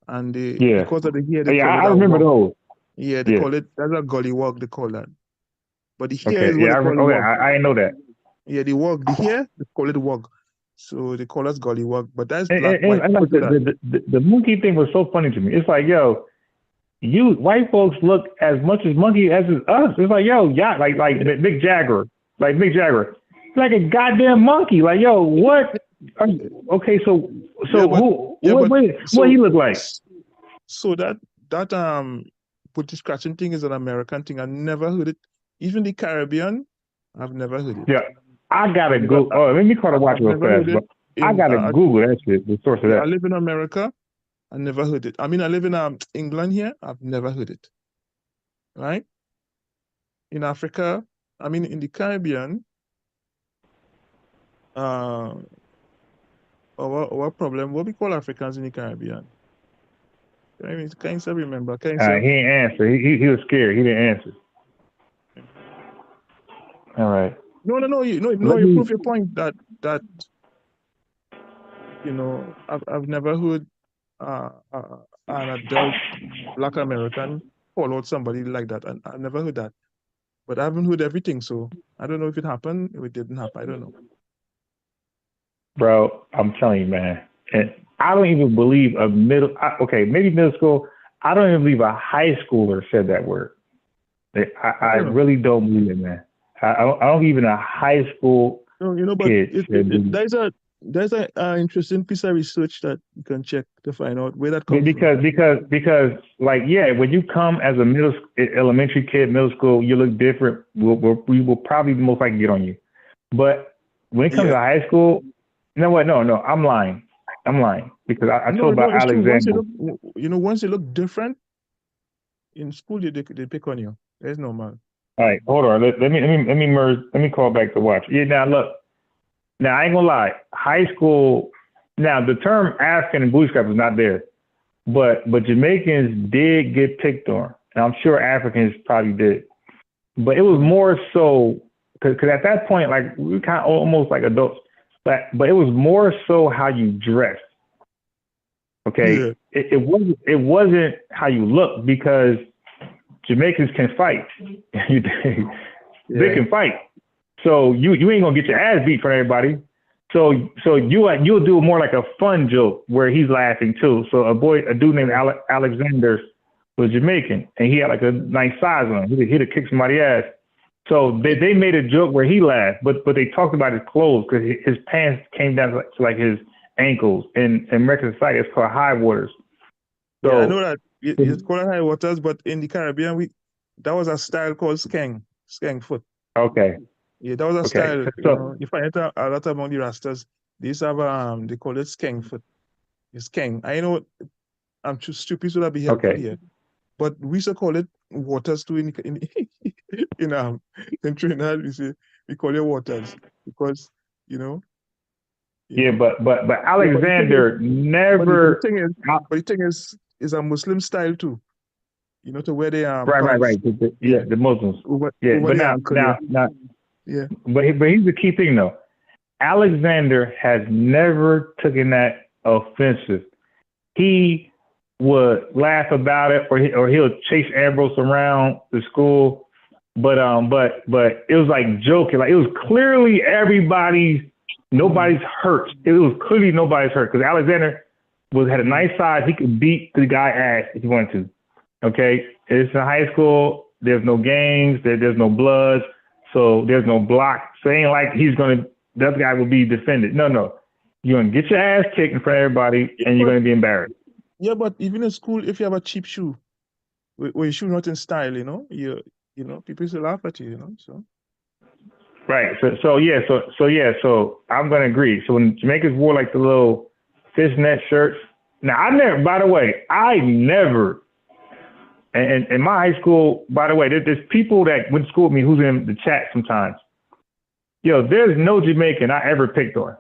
And because of the hair, they call it I remember those. Yeah, they call it, that's a gully wog, they call that. But the hair Okay, is what they call wog. I know that. Yeah, the wog, the hair, they call it wog. So they call us gully wog. But that's And black, like the monkey thing was so funny to me. It's like, yo, you white folks look as much as monkey as us. It's like, yo, yeah, like Mick Jagger. Like Mick Jagger. It's like a goddamn monkey. Like, yo, what? Okay, so what he look like? So that booty scratching thing is an American thing. I never heard it. Even the Caribbean, I've never heard it. Yeah, I gotta go. Oh, let me call the watch real fast. But I gotta Google that shit. The source of that. I live in America. I never heard it. I mean, I live in England here. I've never heard it. Right? In Africa, I mean, in the Caribbean, our problem, what we call Africans in the Caribbean. I mean, can you still remember? He didn't answer. He was scared. He didn't answer. All right. No. You prove your point that you know, I've never heard an adult Black American call out somebody like that, and I've never heard that. But I haven't heard everything, so I don't know if it happened, if it didn't happen. I don't know. Bro, I'm telling you, man. And I don't even believe maybe middle school. I don't even believe a high schooler said that word. I really don't believe it, man. I don't even a high school kid. There's an interesting piece of research that you can check to find out where that comes from. Because like, yeah, when you come as a elementary kid, middle school, you look different. We will probably most likely get on you. But when it comes to high school, you know what? No, I'm lying. Because I told about Alexander. Once you look different in school, they pick on you. That's normal. All right, hold on. Let me merge. Let me call back the watch. Yeah, now look. Now I ain't gonna lie. High school. Now the term African and bootstrap is not there, but Jamaicans did get picked on, and I'm sure Africans probably did. But it was more so because at that point, like we were kind of almost like adults. But it was more so how you dressed. Okay, it wasn't how you look, because Jamaicans can fight. They can fight. So you ain't gonna get your ass beat from everybody. So you'll do more like a fun joke where he's laughing too. So a dude named Alexander was Jamaican, and he had like a nice size on him. He'd have kicked somebody's ass. So they made a joke where he laughed, but they talked about his clothes because his pants came down to like his ankles. In American society, it's called high waters. So I know that it's called high waters, but in the Caribbean, that was a style called skeng foot. Okay. Yeah, that was a style. You find it a lot among the Rastas. They used to have they call it skeng foot. It's skeng. I know I'm too stupid, so that be helpful here. But we used to call it waters too in Trinidad. We call it waters because Yeah, but Alexander never. But the thing is a Muslim style too. To where they are. Right. The Muslims. But here's the key thing though. Alexander has never taken that offensive. He would laugh about it, or he'll chase Ambrose around the school, but it was like joking. Like it was clearly nobody's hurt. It was clearly nobody's hurt because Alexander had a nice size. He could beat the guy ass if he wanted to. Okay, it's in high school. There's no gangs. There's no bloods. So there's no block. So it ain't like he's gonna the other guy will be defended. No. You're going to get your ass kicked in front of everybody, and you're going to be embarrassed. Yeah, but even in school, if you have a cheap shoe, where your shoe not in style, you know, people still laugh at you, so. Right. So I'm going to agree. So when Jamaicans wore like the little fishnet shirts, now by the way, and in my high school, by the way, there's people that went to school with me who's in the chat sometimes. Yo, there's no Jamaican I ever picked on.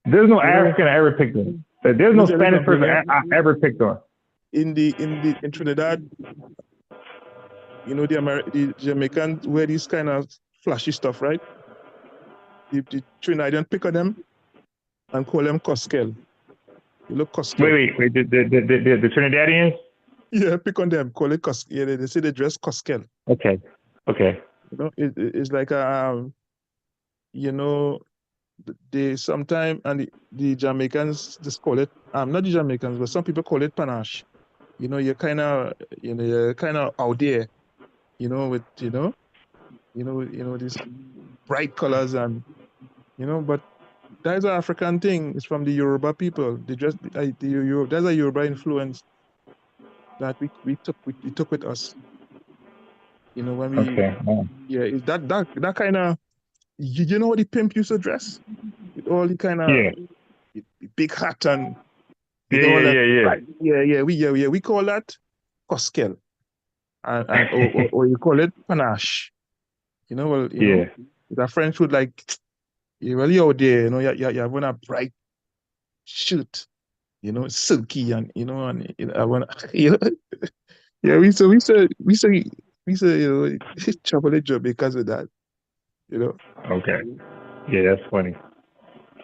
There's no African I ever picked on. There's no Spanish person I ever picked on. In Trinidad, the Jamaicans wear these kind of flashy stuff, right? The Trinidadian pick on them and call them Coskel. You look Coskel. Wait, the Trinidadians? Yeah, pick on them, call it Coskel. Yeah, they say they dress Coskel. Okay. It's like they sometimes, and the Jamaicans just call it not the Jamaicans, but some people call it panache. You're kind of out there, with these bright colors and but that's an African thing. It's from the Yoruba people. They just there's a Yoruba influence that we took with us. When we is that kind of you know what the pimp used to dress with all the kind of big hat and we call that Coskel and or you call it panache. With a French food like you're really out there, you have a bright shirt, silky and I want we say chocolate job because of that, Okay. Yeah, that's funny.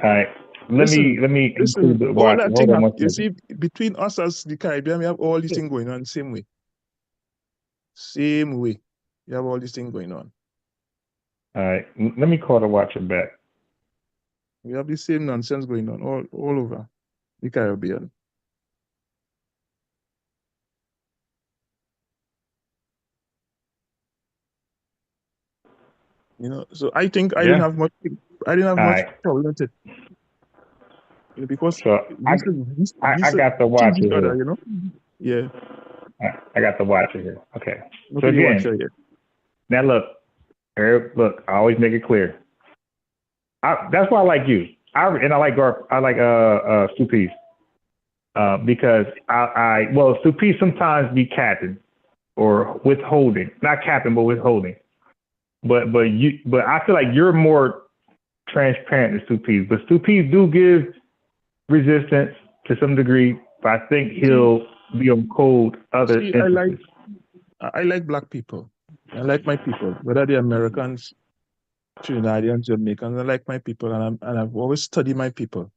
All right. Let me listen, all that thing, you see, between us as the Caribbean, we have all these things going on the same way. Same way. You have all these things going on. All right. Let me call the watcher back. We have the same nonsense going on all over the Caribbean. So I think I didn't have much problem with it. Because so I got the watcher here. Yeah. I got the watcher here. Okay. So again, now look, I always make it clear. That's why I like you. I like Garth. I like Supees. Because Supees sometimes be capping or withholding. Not capping, but withholding. But I feel like you're more transparent than Supees. But Supees do give resistance to some degree, but I think he'll be on cold other instances. I like black people. I like my people, whether they're Americans, Trinidadians, Jamaicans. I like my people, and I've always studied my people.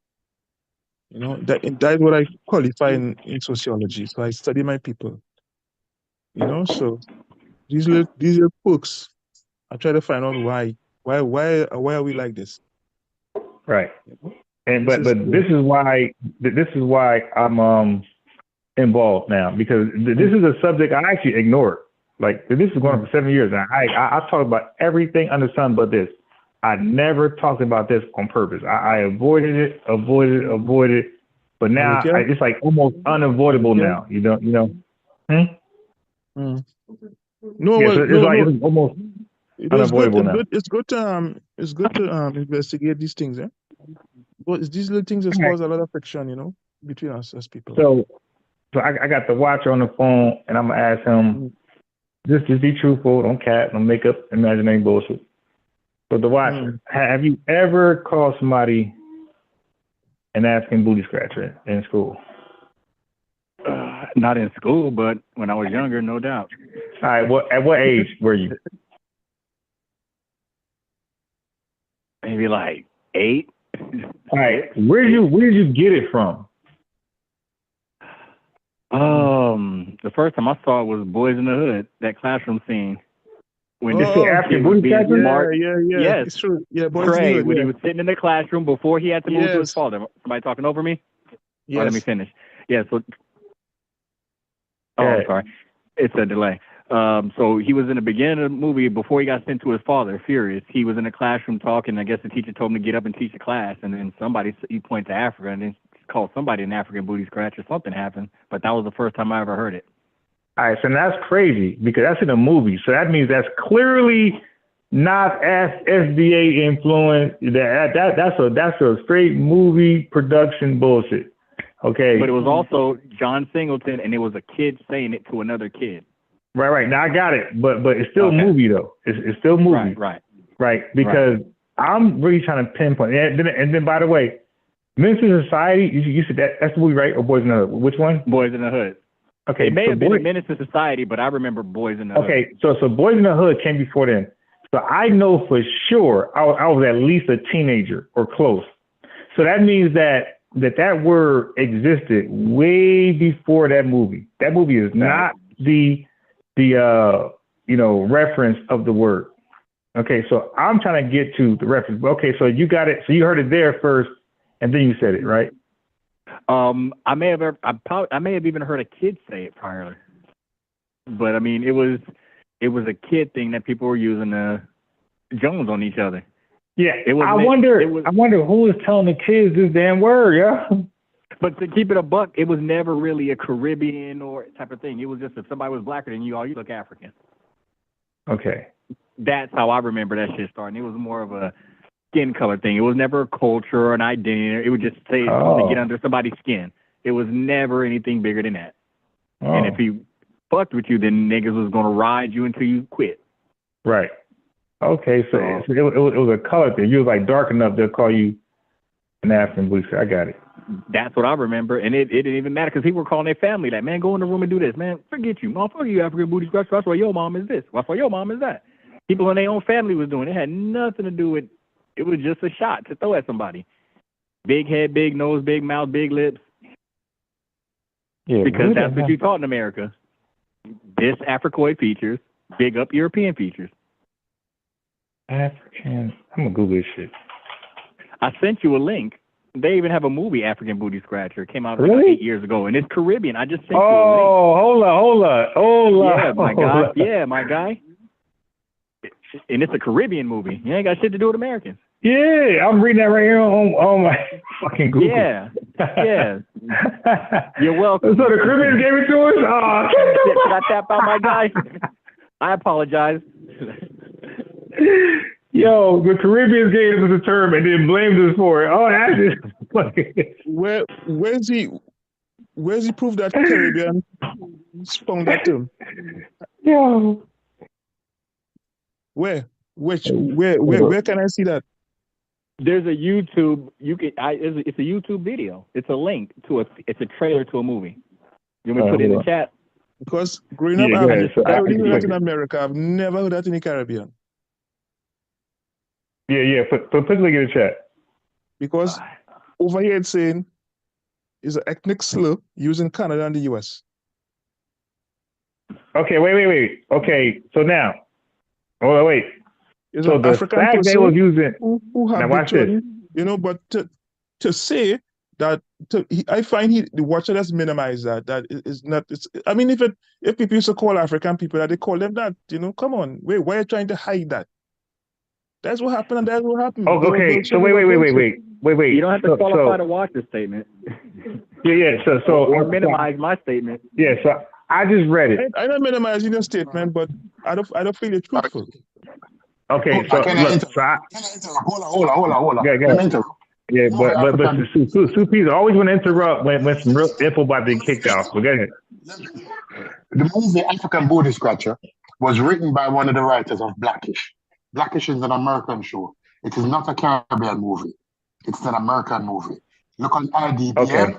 That's what I qualify in sociology. So I study my people. So these little books, I try to find out why are we like this? Right. And but this is why I'm involved now, because this is a subject I actually ignored. Like, this is going on for 7 years now. I talk about everything under the sun but this. I never talked about this on purpose. I avoided it, but now it's like almost unavoidable now. No, it's almost unavoidable now. It's good to investigate these things, But these little things that cause a lot of friction, between us as people. So I got the watcher on the phone, and I'm gonna ask him, just be truthful, don't cap, don't make up imaginary bullshit. So the watcher, have you ever called somebody an African booty scratcher in school? Not in school, but when I was younger, no doubt. All right, at what age were you? Maybe like 8. All right, where did you get it from? The first time I saw it was Boys in the Hood, that classroom scene. When African booty scratcher? Yeah. Yes. It's true. Yeah, Boys Craig, in the Hood, when he was sitting in the classroom before he had to move to his father. Somebody talking over me? Yes. Let me finish. Yeah, so I'm sorry. It's a delay. So he was in the beginning of the movie before he got sent to his father, Furious. He was in the classroom talking. I guess the teacher told him to get up and teach the class, and then he pointed to Africa, and then called somebody an African booty scratcher. Something happened, but that was the first time I ever heard it. All right, so that's crazy because that's in a movie. So that means that's clearly not as SBA influenced. That's a straight movie production bullshit. Okay. But it was also John Singleton, and it was a kid saying it to another kid. Right. Now I got it, but it's still movie though. It's still movie. Right. Because I'm really trying to pinpoint. And then by the way, Minister of Society. You said that's the movie, right? Or Boys in the Hood? Which one? Boys in the Hood. Okay. It may have been a Menace to Society, but I remember Boys in the Hood. Okay. So Boys in the Hood came before then. So I know for sure I was at least a teenager or close. So that means that word existed way before that movie. That movie is not the reference of the word. Okay, so I'm trying to get to the reference. Okay, so you got it. So you heard it there first, and then you said it, right? I may have even heard a kid say it prior, but I mean, it was a kid thing that people were using to Jones on each other. Yeah, I wonder who was telling the kids this damn word, yeah. But to keep it a buck, it was never really a Caribbean or type of thing. It was just if somebody was blacker than you, you look African. Okay. That's how I remember that shit starting. It was more of a skin color thing. It was never a culture or an identity. It would just say to get under somebody's skin. It was never anything bigger than that. Oh. And if he fucked with you, then niggas was gonna ride you until you quit. Right. Okay, so it was a color thing. You was like dark enough, they'll call you an African booty. I got it. That's what I remember, and it didn't even matter because people were calling their family like, man, go in the room and do this, man. Forget you, motherfucker, you African booty scratcher. That's why your mom is this. That's why your mom is that. People in their own family was doing it. It had nothing to do with. It was just a shot to throw at somebody. Big head, big nose, big mouth, big lips. Yeah, because that's what you taught in America. This Africoid features, big up European features. African. I'm gonna Google this shit. I sent you a link. They even have a movie, African Booty Scratcher. It came out about 8 years ago, and it's Caribbean. I just sent you a link. Oh, hold on. Yeah, my guy. Yeah, my guy. And it's a Caribbean movie. You ain't got shit to do with Americans. Yeah, I'm reading that right here on my fucking Google. Yeah. You're welcome. So the Caribbeans gave it to us? Oh, should I tap out my guy? I apologize. Yo, the Caribbeans gave us the term and then blamed us for it. Oh, that's just where's he proof that Caribbean found that term? Yo. Where can I see that? There's a YouTube. It's a YouTube video. It's a link to it's a trailer to a movie. You want me to put it in the chat? Because growing up, I lived that in America. I've never heard that in the Caribbean. Yeah. Put the link in the chat. Because over here it's saying it's an ethnic slur used in Canada and the US. Okay, wait. Okay, so now, wait. It's so an the African fact they was using who have now watch this. But to say that I find the watcher that's minimized that is not. I mean, if people used to call African people that, they call them that. Come on, wait, why are you trying to hide that? That's what happened, and that's what happened. Oh, okay. So wait. You don't have to qualify to watch the statement. Yeah. Or minimize my statement. Yeah. So I just read it. I'm not minimizing your statement, but I don't feel it truthful. Okay. So Hold on. Yeah, but Supi's always want to interrupt when some real info about being kicked out. So go ahead. The movie African Booty Scratcher was written by one of the writers of Blackish. Blackish is an American show. It is not a Caribbean movie. It's an American movie. Look on IDBM, okay.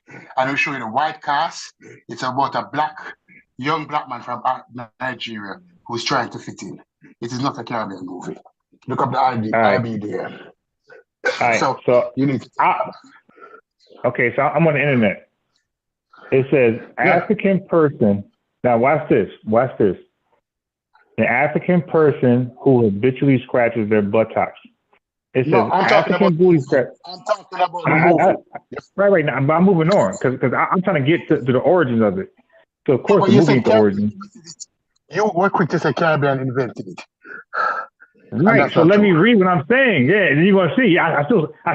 And it'll show you the white cast. It's about a young black man from Nigeria who's trying to fit in. It is not a Caribbean movie. Look up the IDBM. All right. So you need. Okay, so I'm on the internet. It says African person. Now watch this. An African person who habitually scratches their buttocks. It says African booty scratch. I'm talking about the movie. Right now, but I'm moving on because I'm trying to get to the origins of it. So of course But the you movie said ain't the Caribbean. origin. You were quick to say Caribbean invented it. And Right. that's So not let true. me read what I'm saying. Yeah, and you're gonna see. I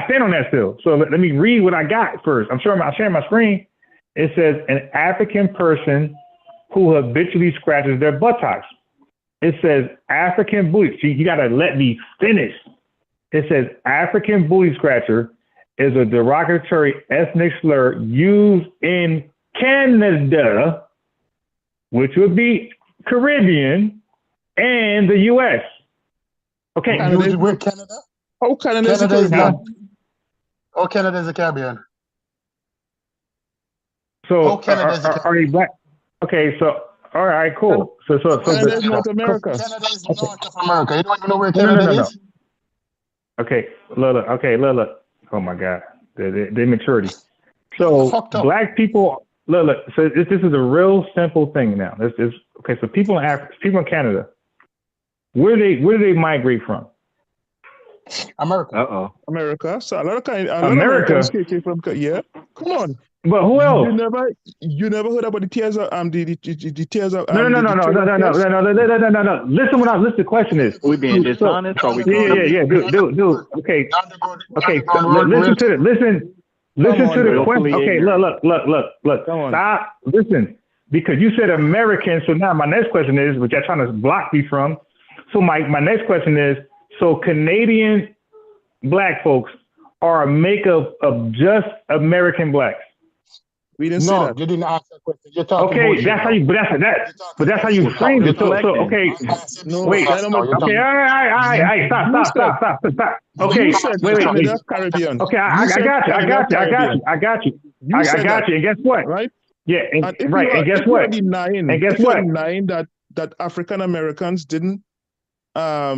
stand on that still. So let me read what I got first. I'm sharing my screen. It says an African person who habitually scratches their buttocks. It says African booty. See, you gotta let me finish. It says African booty scratcher is a derogatory ethnic slur used in Canada, which would be Caribbean, and the U.S. Okay. Where Canada? Oh, Canada is the Canada is not. Caribbean. Oh, Canada is the Caribbean. So Canada is the are they black? Okay, so all right, cool. So Canada is North America. Canada is north of America. You don't even know where No. Canada is? Okay, look. Oh my God, the immaturity. So black people, look. So this is a real simple thing now. Okay. So people in Africa, people in Canada, where do they migrate from? America. America. So a lot of America? Americans came from. Yeah. Come on. But who else? You never heard about the tears of the tears of No. Listen to the question is. We being dishonest or we Yeah. Dude. Okay. So listen to the question. Okay, look. Stop. Listen, because you said American. So now my next question is, which you're trying to block me from. So my next question is, so Canadian black folks are a makeup of just American blacks. We didn't say that. You didn't ask that question. You're talking okay, that's how you. But that's how you framed it. So okay. Wait. Okay. All right. Stop. Okay. Wait. Caribbean. Okay. I got you. And guess what? Right. Yeah. And guess if what? You're denying, and guess if what? You're denying that African Americans didn't. Wait, no.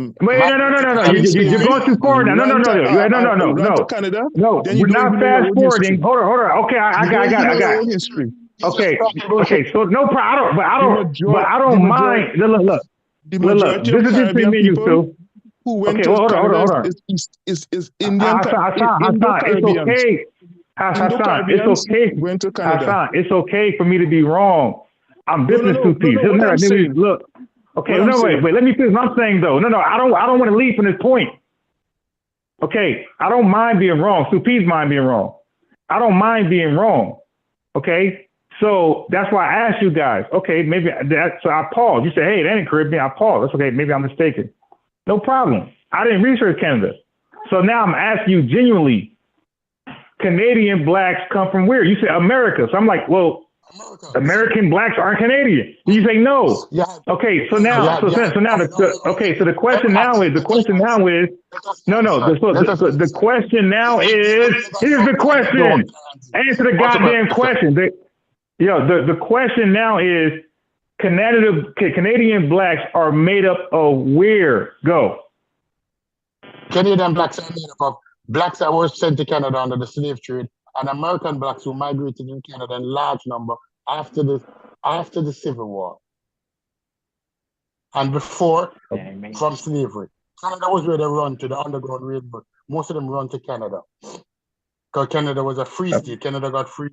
You're going too far now. No. Run to Canada. No, then you we're don't not fast forwarding. Hold on. Okay, I got it. History. Okay. So no problem. But I don't mind. Look. This is between me and you, Phil. Who went okay, to well, hold on. Is Indian. Hasan, it's okay. Hasan, it's okay. Went to Canada. Hasan, it's okay for me to be wrong. I'm business two-piece. Look. Okay, wait. Let me finish what I'm saying though. No, I don't want to leave from this point. Okay, I don't mind being wrong. Two-piece mind being wrong. I don't mind being wrong. Okay, so that's why I asked you guys. Okay, maybe so I paused. You said, hey, that ain't Caribbean. I paused. That's okay. Maybe I'm mistaken. No problem. I didn't research Canada. So now I'm asking you genuinely, Canadian blacks come from where? You said America. So I'm like, well, American blacks aren't Canadian. You say no. Okay, so now, so the question now is, the question now is, here's the question. Answer the goddamn question. The question now is, Canadian blacks are made up of where? Go. Canadian blacks are made up of blacks that were sent to Canada under the slave trade, and American blacks who migrated in Canada in large number after the Civil War and before from slavery. Canada was where they run to the Underground Railroad. Most of them run to Canada because Canada was a free state. Canada got free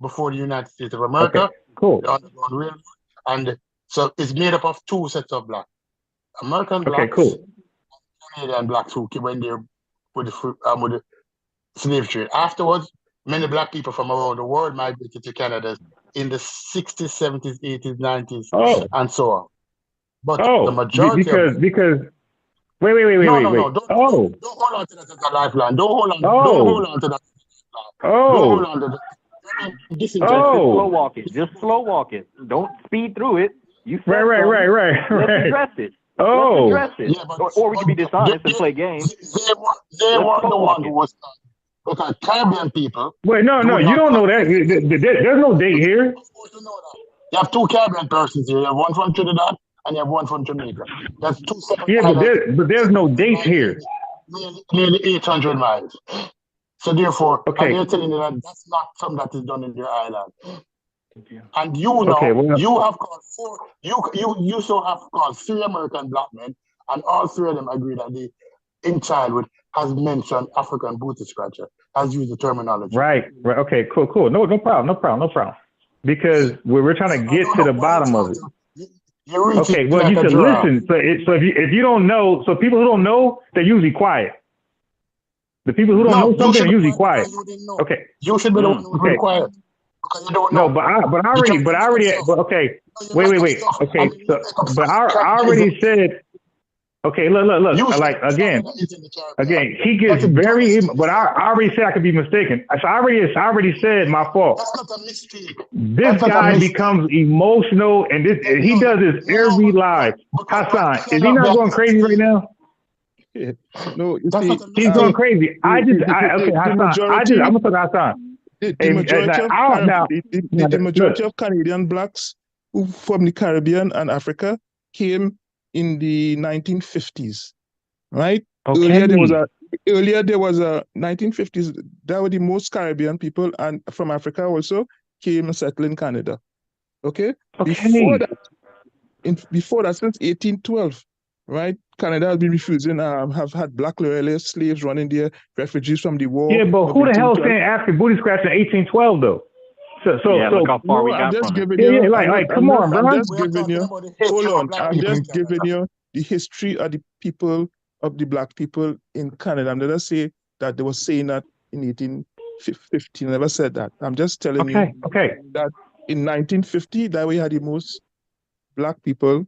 before the United States of America. Okay, cool. The Underground Railroad, and so it's made up of two sets of blacks: American blacks, Canadian blacks who came in there with the slave trade. Afterwards, many black people from around the world migrated to Canada in the 60s, 70s, 80s, 90s, and so on. But the majority because wait. No, don't hold on to that as a lifeline. Don't hold on to that. Don't hold on to that. Just slow walk it. Just slow walk it. Don't speed through it. You said right. Let's address it. Let's address it. Yeah, or we can be dishonest and play games. They weren't the one who was because Caribbean people. Wait, no, you don't know that. There's no date here. You have two Caribbean persons here. You have one from Trinidad and you have one from Jamaica. That's two separate. Yeah, but there's no date here. Nearly 800 miles. So therefore, they're telling you that that's not something that is done in your island. And you have called you so have called 3 American black men, and all 3 of them agree that they, in childhood, has mentioned African booty scratcher, has used the terminology. Right. Okay, cool. No problem. because we're trying to get to the bottom of it. You're reaching Okay, well, like you a should giraffe. listen. So if you don't know, so people who don't know, they're usually quiet. The people who don't know No, you something should are be usually quiet quiet. because you didn't know. Okay. You should be the one who's Okay. quiet because you don't No, know. but I You already, try to make up stuff. okay. No, you Wait. make up stuff. Okay, And then you so, make up but stuff. I Canada is already said, okay, look. You Like, said again, Canada is in the Caribbean. he gets That's the very, dumbest thing you but I already said I could be mistaken. So I already said my fault. That's not a mistake. This That's not a guy mistake. becomes emotional, and he does this every live. Hasan, is he not going crazy right now? Yeah. No, you That's see, not a He's going crazy. the Okay, Hasan, majority, I'm gonna talk to Hasan. the majority of the majority Look, of Canadian blacks who from the Caribbean and Africa came in the 1950s, right? okay. Earlier there was a 1950s. That were the most Caribbean people and from Africa also came and settled in Canada. Okay. Before that, since 1812, right? Canada has been refusing. Have had black loyalist slaves running there, refugees from the war. Yeah, but of who the hell 1812. saying African booty scratch in 1812 though? Look how far we got from it. Yeah, come on, bro. I'm just giving you. Hold on, I'm just giving you the history of the people of the black people in Canada. I'm never say that they were saying that in 1815. I never said that. I'm just telling you that in 1950 that we had the most black people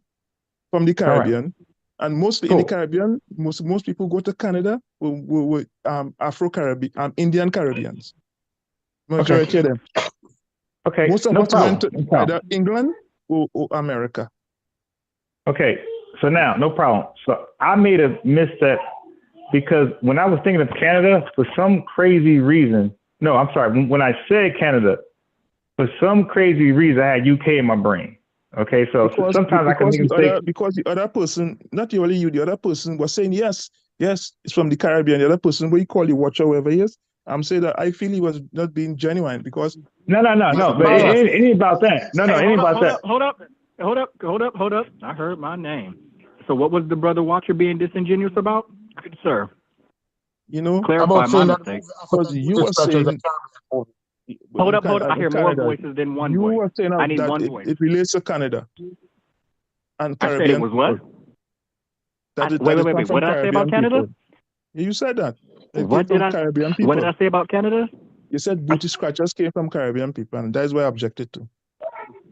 from the Caribbean, and mostly in the Caribbean, most people go to Canada with Afro-Caribbean, Indian Caribbeans. Majority of them. Okay. Most of No us problem. went to either England or America. Okay. So now, no problem. So I made a misstep because when I was thinking of Canada, for some crazy reason, no, I'm sorry. When I said Canada, for some crazy reason, I had UK in my brain. Okay, so sometimes I can make a mistake. Because the other person, not only you, the other person was saying, yes, it's from the Caribbean. The other person, what you call the watcher, whoever he is, I'm saying that I feel he was not being genuine because... No, but it ain't about that. No, it ain't about that. Hold up. I heard my name. So what was the brother watcher being disingenuous about? Good sir. You know, clarify my mistake. Because you were saying... Hold up. I hear more voices than one voice. You were saying I need that one voice. it relates to Canada and Caribbean. I said it was what? Wait. What did I say about Canada? People. You said that. What did I say about Canada? You said booty scratchers came from Caribbean people, and that is what I objected to.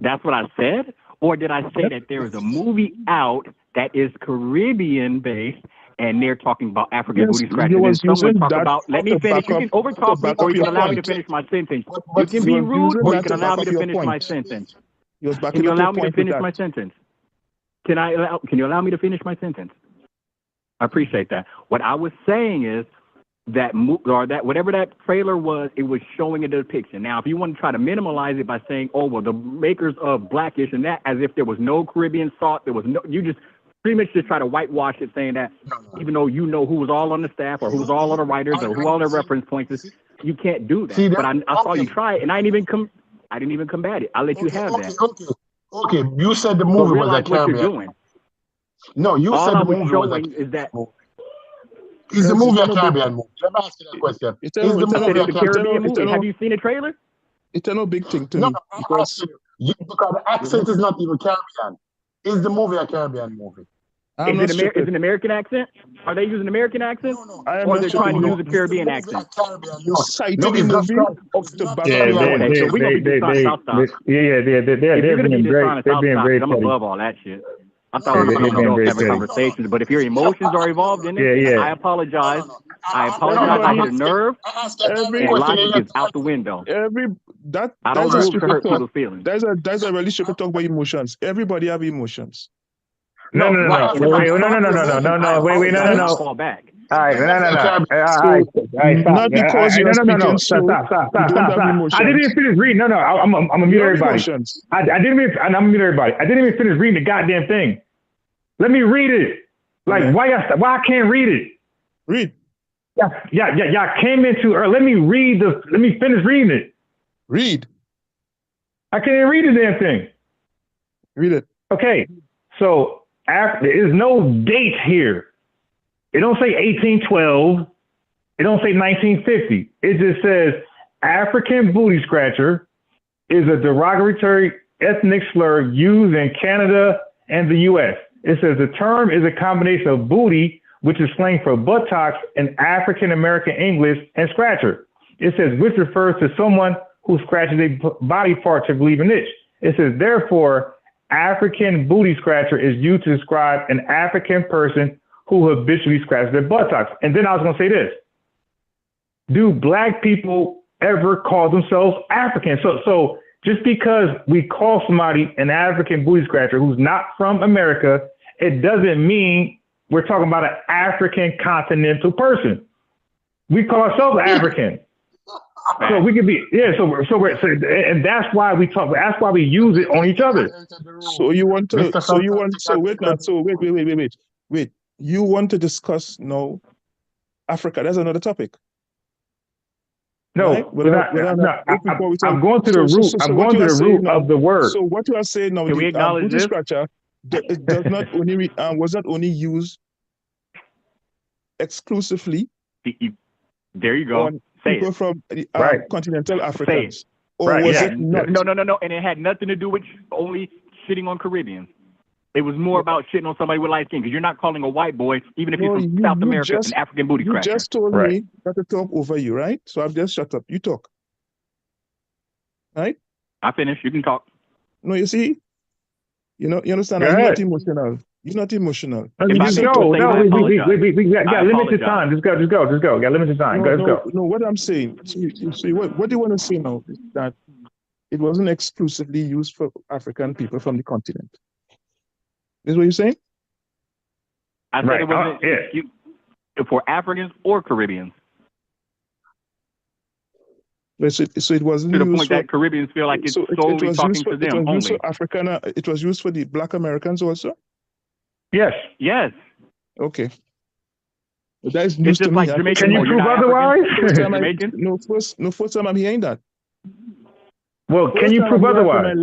That's what I said? Or did I say that there is a movie out that is Caribbean-based, and they're talking about African booty scratchers? And someone talk about, let me finish. You can overtalk me, or you can allow me to finish my sentence. You can be rude, or you can allow me to finish my sentence. Can you allow me to finish my sentence? Can you allow me to finish my sentence? I appreciate that. What I was saying is that whatever that trailer was, it was showing a depiction. Now, if you want to try to minimalize it by saying, oh, well, the makers of Blackish and that, as if there was no Caribbean salt, you just pretty much just try to whitewash it, saying that even though you know who was all on the staff or who was all on the writers or who all the reference points is, you can't do that. But I saw you try it, and I didn't even combat it. I let you have that. Okay, you said the movie was a Caribbean. What you're doing. No, you said the movie was a is that. Is the movie a Caribbean movie? Let me ask you that question. Is the movie a Caribbean movie? Have you seen a trailer? It's a no big thing to me. Because the accent is not even Caribbean. Is the movie a Caribbean movie? Is it an American accent? Are they using American accent? No. Or they're trying to use a Caribbean accent? You cited the movie to back okay, so we're going to be dishonest. I'll stop. They're being dishonest, I'll stop. I'm above all that shit. I thought we were going to have conversations, but if your emotions are involved in it, I apologize. I hit a nerve, and logic is out the window. I don't move to hurt people's feelings. There's a relationship to talk about emotions. Everybody have emotions. No. Wait. Fall back. All right, Not because you're speaking stop. I didn't even finish reading. No, I'm gonna mute everybody. I'm gonna mute everybody. I didn't even finish reading the goddamn thing. Let me read it. Like, why I can't read it? Read. Y'all came in too early. Let me finish reading it. Read. I can't even read the damn thing. Read it. Okay, so there is no date here. It don't say 1812. It don't say 1950. It just says African booty scratcher is a derogatory ethnic slur used in Canada and the U.S. It says the term is a combination of booty, which is slang for buttocks in African American English, and scratcher. It says which refers to someone who scratches a body part to relieve an itch. It says therefore, African booty scratcher is used to describe an African person who habitually scratches their buttocks. And then I was going to say this. Do black people ever call themselves African? So just because we call somebody an African booty scratcher who's not from America, it doesn't mean we're talking about an African continental person. We call ourselves African. So we could be, yeah. So and that's why we talk. That's why we use it on each other. So you want to? So wait now. So wait. You want to discuss now Africa? That's another topic. No, right? I'm going to the root. I'm going to the root of the word. So what you are saying now, we acknowledge booty this? scratcher does not only was not only used exclusively. There you go. Say people it. from continental Say Africans, it. or was it not? No, and it had nothing to do with only shitting on Caribbeans. It was more about shitting on somebody with light skin, because you're not calling a white boy, even if he's from South America, an African booty scratcher. You just told me not to talk over you, right? So I've just shut up. You talk. Right? I finished. You can talk. No, you see? You understand? You're not emotional. You're not emotional. We got limited time. Just go. Got limited time. Let's go. No, what I'm saying, see what do you want to say now is that it wasn't exclusively used for African people from the continent. Is what you're saying? I said it wasn't for Africans or Caribbeans. So it wasn't to the used point that Caribbeans feel like it's solely talking to them only. It was used for the Black Americans also? Yes. Yes. Okay. But that is news to me. Like Jamaican. Can you prove otherwise? First time I'm hearing that. Well, can you prove otherwise?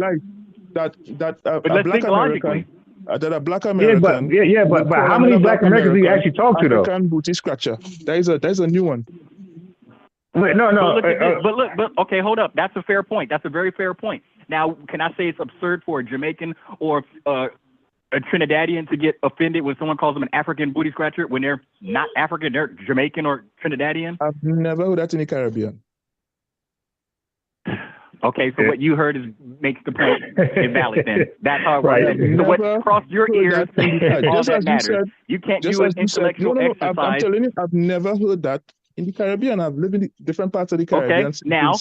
That a Black American. That a Black American. But how many Black Americans do you actually talk to though? African booty scratcher. That is a new one. Wait, no. But okay, hold up. That's a fair point. That's a very fair point. Now, can I say it's absurd for a Jamaican or a Trinidadian to get offended when someone calls them an African booty scratcher when they're not African, they're Jamaican or Trinidadian? I've never heard that in the Caribbean. Okay, so what you heard makes the point invalid then. That's how it works. So what crossed your ears is all that matters. You can't do an intellectual exercise. I'm telling you, I've never heard that in the Caribbean. I've lived in different parts of the Caribbean. Okay, now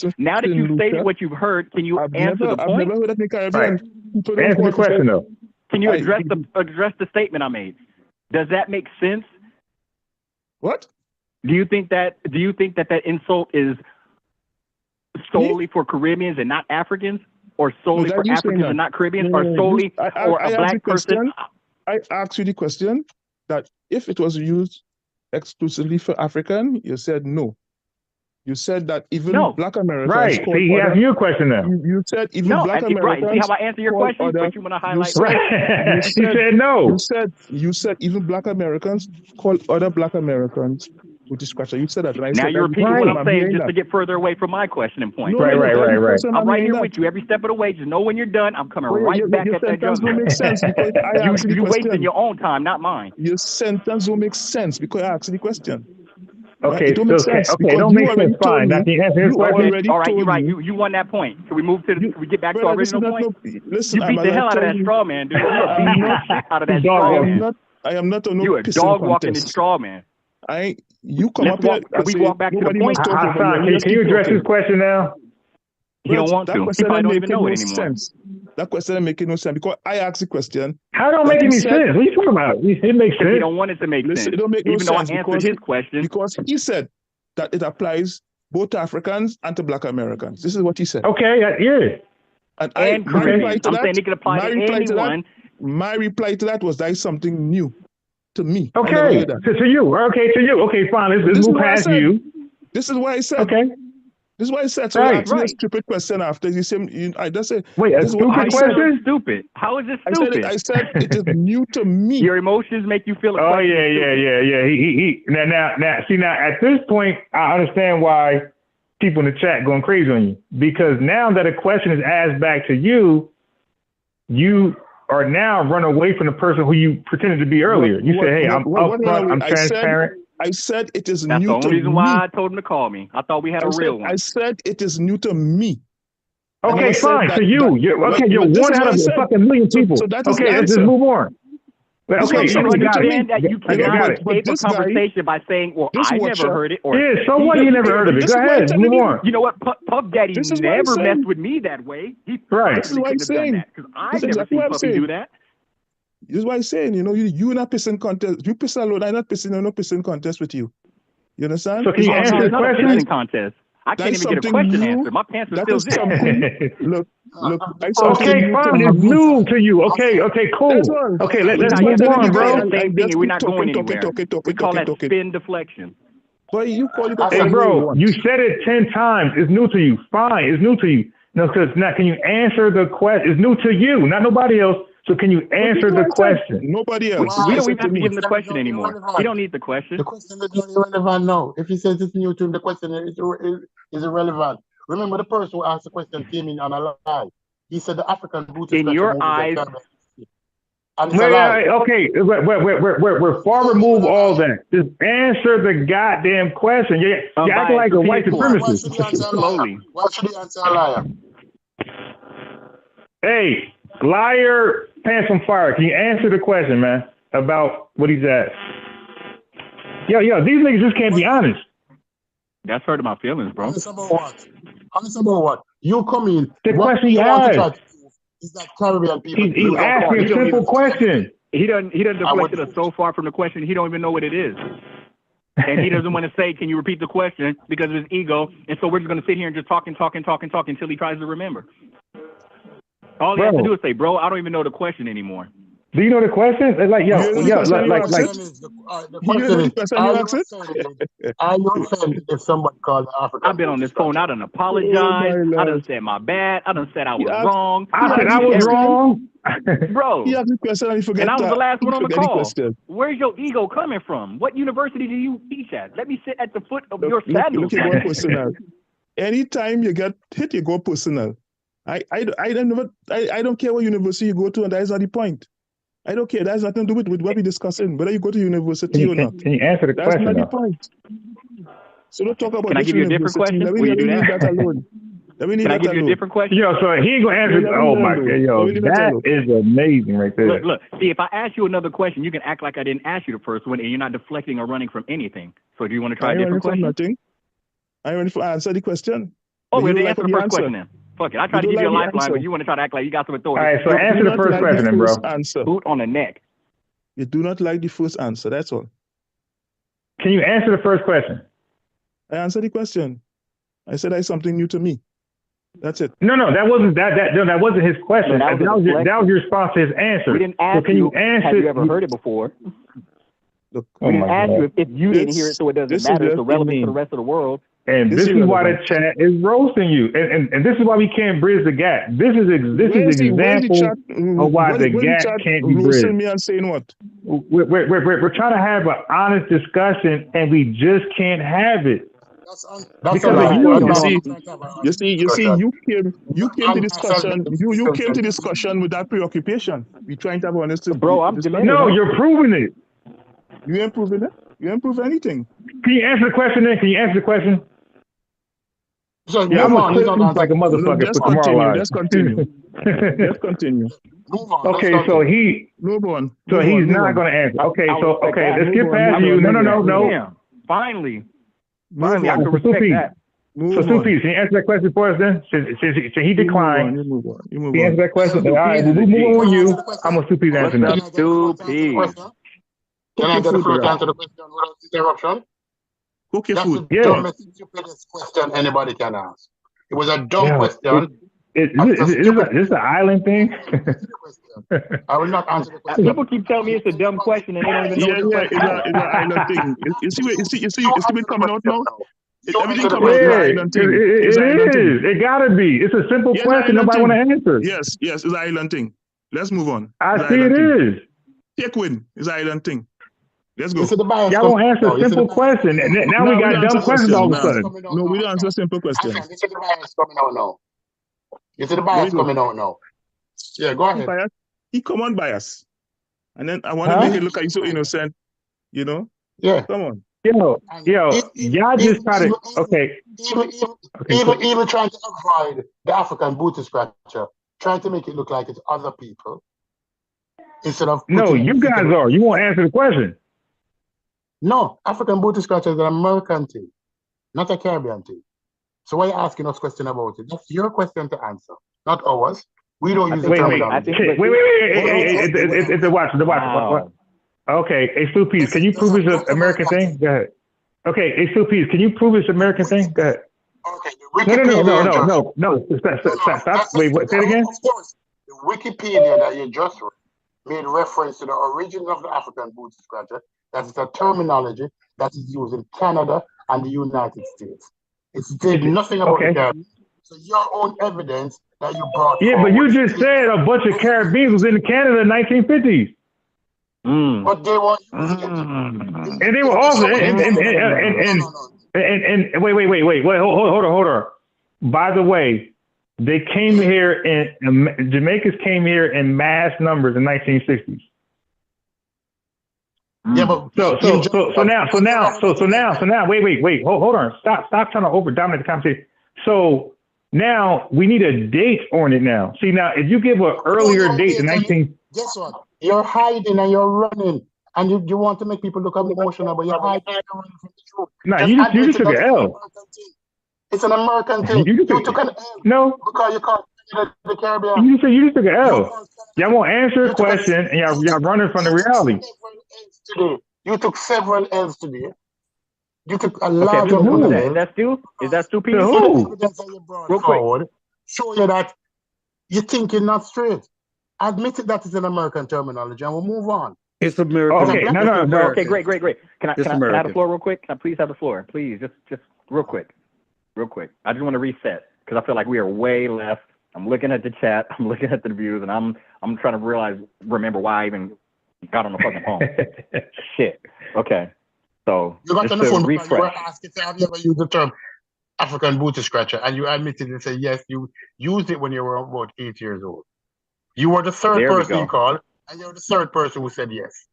that you've stated what you've heard, can you answer the point? I've never heard that in the Caribbean. Right. Answer the question though. Can you address the statement I made? Does that make sense? What? Do you think that insult is solely for Caribbeans and not Africans, or solely for Africans and not Caribbeans, or solely for a black person? I asked you the question that if it was used exclusively for African, you said no. You said that even Black Americans. Right. See, he asked you a question now. You said even Black Americans. Right. See how I answer your question, but you want to highlight. You said no. You said even Black Americans call other Black Americans with the scratcher. You said that. And now you're repeating what I'm saying just to get further away from my question and point. Right. I'm right here with you every step of the way. Just know when you're done, I'm coming right back at that jump. Make sense because you wasting your own time, not mine. Your sentence don't make sense because I asked the question. Okay, don't make sense. Don't make sense. Fine. Now, can you answer his question? All right, you're right. You won that point. Can we move to? Can we get back to our original point? Listen, you beat the hell out of that straw man, dude. You beat the shit out of that straw man. I am not on no. You a dog walking the straw man. You come up here. Can we walk back to the point? Hasan, can you address his question now? You don't want to. He probably don't even know it anymore. That question doesn't make no sense because I asked the question. How don't make any sense? What are you talking about? It makes sense. He don't want it to make sense. It don't make no even though I sense answered his question. Because he said that it applies both to Africans and to Black Americans. This is what he said. Okay, yeah. And Caribbean. I'm saying it could apply to anyone. My reply to that was that is something new to me. Okay, to you. Okay, fine. Let's move past you. This is why I said. Okay. This is why I said. So ask me a stupid question after you say. I just say. Wait, a stupid question? Stupid. How is this stupid? I said it is new to me. Your emotions make you feel. Oh yeah. He now at this point, I understand why people in the chat going crazy on you, because now that a question is asked back to you, you are now run away from the person who you pretended to be earlier. You say, hey, I'm upfront, I'm transparent. I said it is That's new the to only reason me. why I told him to call me. I thought we had a real one. I said it is new to me. Okay, fine. So you're this one is out what I of said. fucking million people. So that is Okay, the let's just answer. move on. Well, This okay, is you what got it. Understand that you I cannot got it. escape a conversation by saying, well, this I never watcher- heard it. Or Yeah, so what? You never heard of it. This Go is what I'm ahead, telling move you. on. You know what? Puff Daddy This is what I'm never saying. messed with me that way. He Right. This is what I'm couldn't have done saying. that because I've This is never exactly seen what I'm Puffy saying. do that. This is what I'm saying. You know, you not pissing contest. You piss alone. I'm not pissing. I'm not pissing contest with you. You understand? So can you answer the It's not a question? pissing contest. I can't even get a question answered. My pants are That still is zipped. something. Look. That's something Okay, new fine. to It's me. new to you. Okay, cool. That's all. Okay, let's Now, move yeah, on, we bro. say the same thing and we're not going talking, anywhere. We call that spin deflection. But you call it Hey, bro, you said it 10 times. It's new to you. Fine, it's new to you. No, because now, can you answer the question? It's new to you, not nobody else. So can you answer the question? Nobody else. We don't even have to give him the question anymore. He don't need the question. The question is not irrelevant now. If he says it's new to him, the question is irrelevant. Remember, the person who asked the question came in on a lie. He said the African booty In your eyes. And it's a lie. Okay, we're far removed all that. Just answer the goddamn question. You act like a white supremacist. Slowly. Why should he answer a liar? Hey, liar, pants on fire. Can you answer the question, man, about what he's asked? Yo, these niggas just can't be honest. That's hurting my feelings, bro. Honest about what? Honest about what? You come in. The what question you he want to try asked. to do is that Caribbean people. He asked me a simple question. He doesn't deflect us so far from the question, he don't even know what it is. And he doesn't want to say, can you repeat the question, because of his ego. And so we're just going to sit here and just talk until he tries to remember. All he has to do is say, bro, I don't even know the question anymore. Do you know the question? Like, the question is, are you offended if somebody called African? I've been on this phone. I done apologized. I done said my bad. I done said I was wrong. I said I was wrong. Bro. He asked the question and he forgot. And I was the last one on the call. Question. Where's your ego coming from? What university do you teach at? Let me sit at the foot of your sandals. Look, you go personal. Anytime you get hit, you go personal. I don't care what university you go to, and that is not the point. I don't care. That has nothing to do with what we're discussing, whether you go to university or not. Can you answer the question? That's not the point. So don't talk about Can I give you a different question? Let me leave that alone. Can I give you a different question? Yo, so he ain't gonna answer. Oh my god, yo, that is amazing right there. Look. See, if I ask you another question, you can act like I didn't ask you the first one, and you're not deflecting or running from anything. So do you want to try a different question? Nothing. I want to answer the question. Oh, we're answer the first question then. Fuck it. I tried to give you a lifeline, but you want to try to act like you got some authority. All right, so answer the first question then, bro. Boot on the neck. You do not like the first answer. That's all. Can you answer the first question? I answered the question. I said that's something new to me. That's it. No, that wasn't that wasn't his question. That was your response to his answer. We didn't ask can you answer? Have you ever heard it before? Look, we didn't ask you if you didn't hear it, so it doesn't matter. It's irrelevant to the rest of the world. And this is why the chat is roasting you, and this is why we can't bridge the gap. This is an example of why the gap can't be bridged. Me and saying what? We're trying to have an honest discussion, and we just can't have it. You came to discussion. You came to discussion with that preoccupation. We're trying to have honest. Bro, no, you're proving it. You ain't proving it. You ain't proving anything. Can you answer the question then? Can you answer the question? So, yeah, I'm gonna clip like a motherfucker for tomorrow. Let's continue. Let's continue. Okay, so he's not going to answer. Okay, let's get past you. No. Yeah. Finally, I can respect that. So, Sufi, can you answer that question for us then? Since he declined, you answer that question. All right, we'll move on with you. I'm going to Sufi's answer now. Can I get the floor to answer the question without interruption? Cook your food. That's the dumbest, stupidest question anybody can ask. It was a dumb question. Is this an island thing? I will not answer the question. People keep telling me it's a dumb question and they don't even know it's an island thing. You see it's been coming out now? Everything coming out is an island thing. It gotta be. It's a simple question. Nobody want to answer. Yes, it's an island thing. Let's move on. I see it is. Take win is an island thing. Let's go. You see the bias Y'all coming won't answer out now. a You see the simple bias coming question. out And now. now we Now we got don't answer dumb questions question. all of a Now, sudden. Coming out no, now. we don't answer simple question. Hasan, you see the bias coming out now. You see the There bias you go. coming out now. Yeah, go ahead. Bias. He come on bias. And then I want to Huh? make it look like he's so innocent, you know? Yeah. Come on. Yo, And y'all just try to, okay. even trying to avoid the African booty scratcher, trying to make it look like it's other people instead of No, putting you guys are. You won't answer the question. No, African booty scratcher is an American thing, not a Caribbean thing. So why are you asking us question about it? That's your question to answer, not ours. We don't use the terminology. Wait. It's the watch. What? Okay, hey, Stu Peace, can you prove it's an American thing? Go ahead. Okay, hey, Stu Peace, can you prove it's an American thing? Go ahead. Okay, No. Stop. Wait, what? Say it again? Of course, the Wikipedia that you just read made reference to the origin of the African booty scratcher. That is a terminology that is used in Canada and the United States. It said nothing about the Caribbean. So your own evidence that you brought Yeah, forward. but you just said a bunch of Caribbeans was in Canada in the 1950s. But they were and they were also and wait, hold on. By the way, they came here in Jamaicans came here in mass numbers in 1960s. Yeah, but so now wait, hold on. Stop trying to over dominate the conversation. So now we need a date on it now. See, now if you give an earlier date than 19, guess what? You're hiding and you're running, and you want to make people look emotional, but you're hiding and you're running from the truth. nah, you just took an L. It's an American thing. You took an L. No, because you called the Caribbean. You just took an L. Y'all won't answer a question, and y'all running from the reality. You took several L's today. You took a large amount of L's. Is that Stu? Is that Stu P? Real quick. Show you that you're thinking not straight. Admit it that it's an American terminology, and we'll move on. It's American. Okay, no. Okay, great. Can I have the floor real quick? Can I please have the floor? Please, just real quick. I just want to reset because I feel like we are way left. I'm looking at the chat. I'm looking at the views, and I'm trying to remember why I even got on the fucking phone. Shit. Okay. So you got on the phone refresh. You were asking, have you ever used the term African booty scratcher? And you admitted and said yes, you used it when you were about 8 years old. You were the third person you called, and you're the third person who said yes.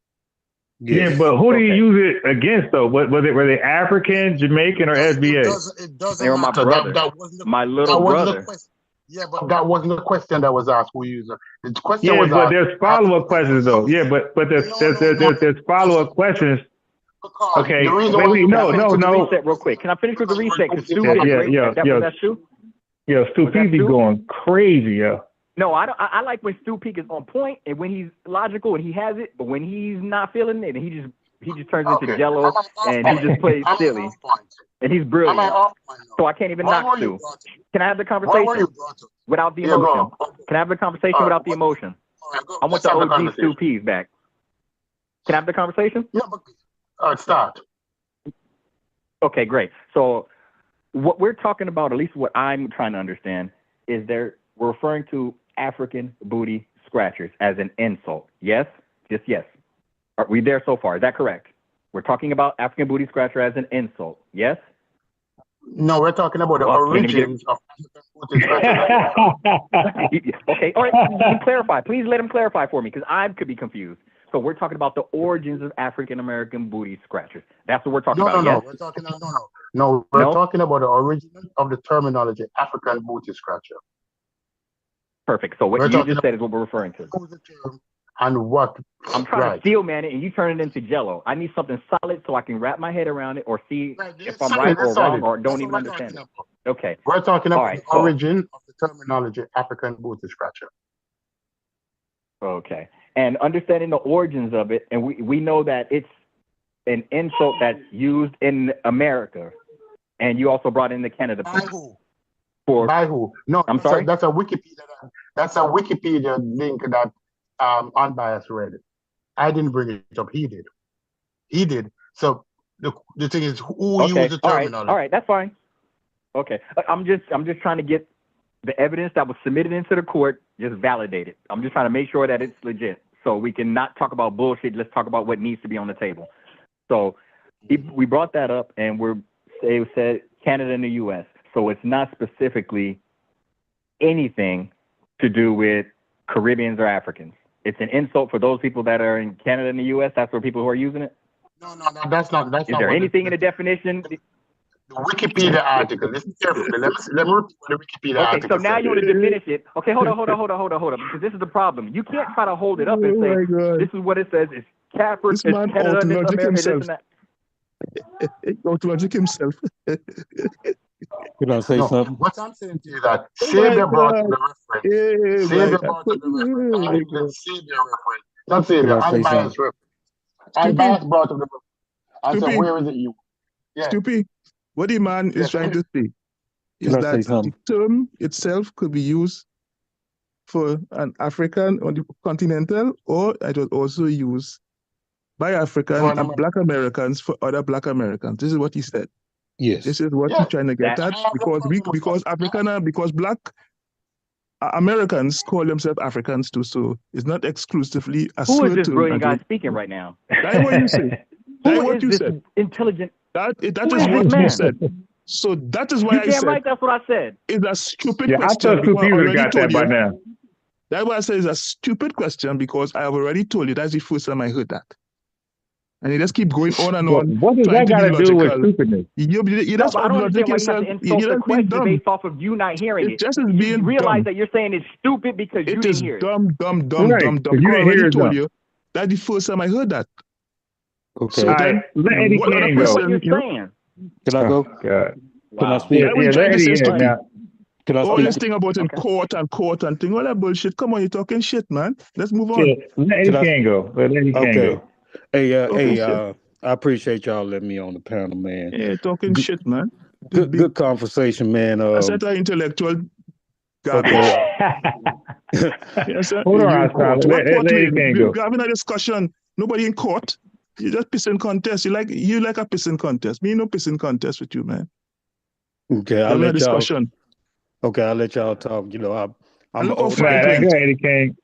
Yeah, but who do you use it against though? Were they African, Jamaican, or SBA? It doesn't they were my matter. brother. That wasn't my little brother. Yeah, but that wasn't the question that was asked. Who used it? The question was but asked. There's follow-up questions though. Yeah, but there's follow-up questions. Okay. The reason no. Reset real quick. Can I finish with the reset? Because Stu that's Stu. Yo, Stu P be going crazy, yo. No, I like when Stu Peak is on point and when he's logical and he has it, but when he's not feeling it, he just turns into Jello and he just plays silly. And he's brilliant. So I can't even knock Stu. Can I have the conversation without the emotion? Can I have the conversation without the emotion? I want the OG Stu P's back. Can I have the conversation? Yeah, but start. Okay, great. So what we're talking about, at least what I'm trying to understand, is we're referring to African booty scratchers as an insult. Yes? Just yes. Are we there so far? Is that correct? We're talking about African booty scratcher as an insult. Yes? No, we're talking about the origins of African booty scratcher. Okay, all right. Clarify. Please let him clarify for me because I could be confused. So we're talking about the origins of African American booty scratchers. That's what we're talking about. No, yes? we're talking about the origin of the terminology African booty scratcher. Perfect. So what you just said is what we're referring to. And what? I'm trying to steel man it, and you turn it into Jello. I need something solid so I can wrap my head around it or see if I'm right or wrong or don't even understand it. Okay. We're talking about the origin of the terminology African booty scratcher. Okay. And understanding the origins of it, and we know that it's an insult that's used in America, and you also brought in the Canada. By who? No, I'm sorry. That's a Wikipedia. That's a Wikipedia link that Unbiased read. I didn't bring it up. He did. So the thing is, who used the terminology? All right, that's fine. Okay, I'm just trying to get the evidence that was submitted into the court just validated. I'm just trying to make sure that it's legit, so we can not talk about bullshit. Let's talk about what needs to be on the table. So we brought that up, and it said Canada and the U.S. So it's not specifically anything to do with Caribbeans or Africans. It's an insult for those people that are in Canada and the U.S. That's for people who are using it. No, that's not. Is there anything in the definition? The Wikipedia article. Listen carefully. Let me repeat what the Wikipedia article. Okay, so now you want to diminish it. Okay, hold on. Because this is the problem. You can't try to hold it up and say this is what it says. It's Capper, it's Canada, it's America, this and that. Autologic himself. Can I say something? What I'm saying to you is that Savior brought up the reference. Savior brought up the reference. Savior reference. Not Savior, unbiased reference. Unbiased brought up the reference. I said, where is it you? Yeah. Stupid. What the man is trying to say is that the term itself could be used for an African on the continental, or it was also used by African and Black Americans for other Black Americans. This is what he said. Yes. This is what he's trying to get at, because Black Americans call themselves Africans too, so it's not exclusively a Who is this brilliant guy speaking right now? That's what you say. That's what you said. Intelligent. That is what you said. So that is why I said. Right, that's what I said. It's a stupid question. I thought two people got that by now. That's why I said it's a stupid question, because I have already told you that's the first time I heard that. And you just keep going on and on. What does that got to do with stupidness? I don't understand why you have to insult the question based off of you not hearing it. Just as being you realize dumb. that you're saying it's stupid because you didn't hear it. Dumb. Right. You I already told you that's the first time I heard that. Okay. So then, let Eddie King go. What you're saying? Can I go? God. Can I speak? Let Eddie now. Can I all speak? this thing about in court and thing, all that bullshit. Come on, you're talking shit, man. Let's move on. Yeah, let Eddie King go. Let Eddie King go. Hey, I appreciate y'all letting me on the panel, man. Yeah, talking shit, man. Good conversation, man. That's that intellectual garbage. Yes, sir. Hold on, Hasan. Let Eddie King go. We're having a discussion. Nobody in court. You just pissing contest. You like a pissing contest. Me no pissing contest with you, man. Okay, I'll let discussion. Okay, I'll let y'all talk. You know, I'm go Eddie King.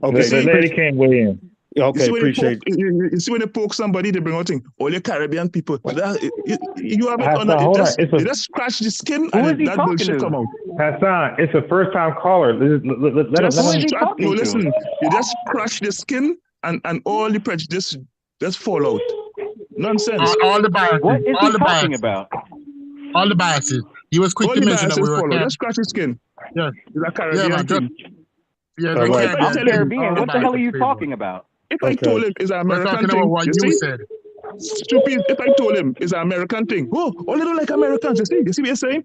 Okay, let Eddie King weigh in. Okay, appreciate it. You see when they poke somebody, they bring out thing. All your Caribbean people. You have it on it. Just scratch the skin and that bullshit come out. Hasan, it's a first time caller. Let him listen. You just scratch the skin and all the prejudice just fall out. Nonsense. All the biases. What is he talking about? All the biases. He was quick to mention that we were just scratch the skin. Yes. It's a Caribbean thing. Caribbean. What the hell are you talking about? If I told him it's an American thing, what you said. Stupid. If I told him it's an American thing, all they don't like Americans. You see what you're saying?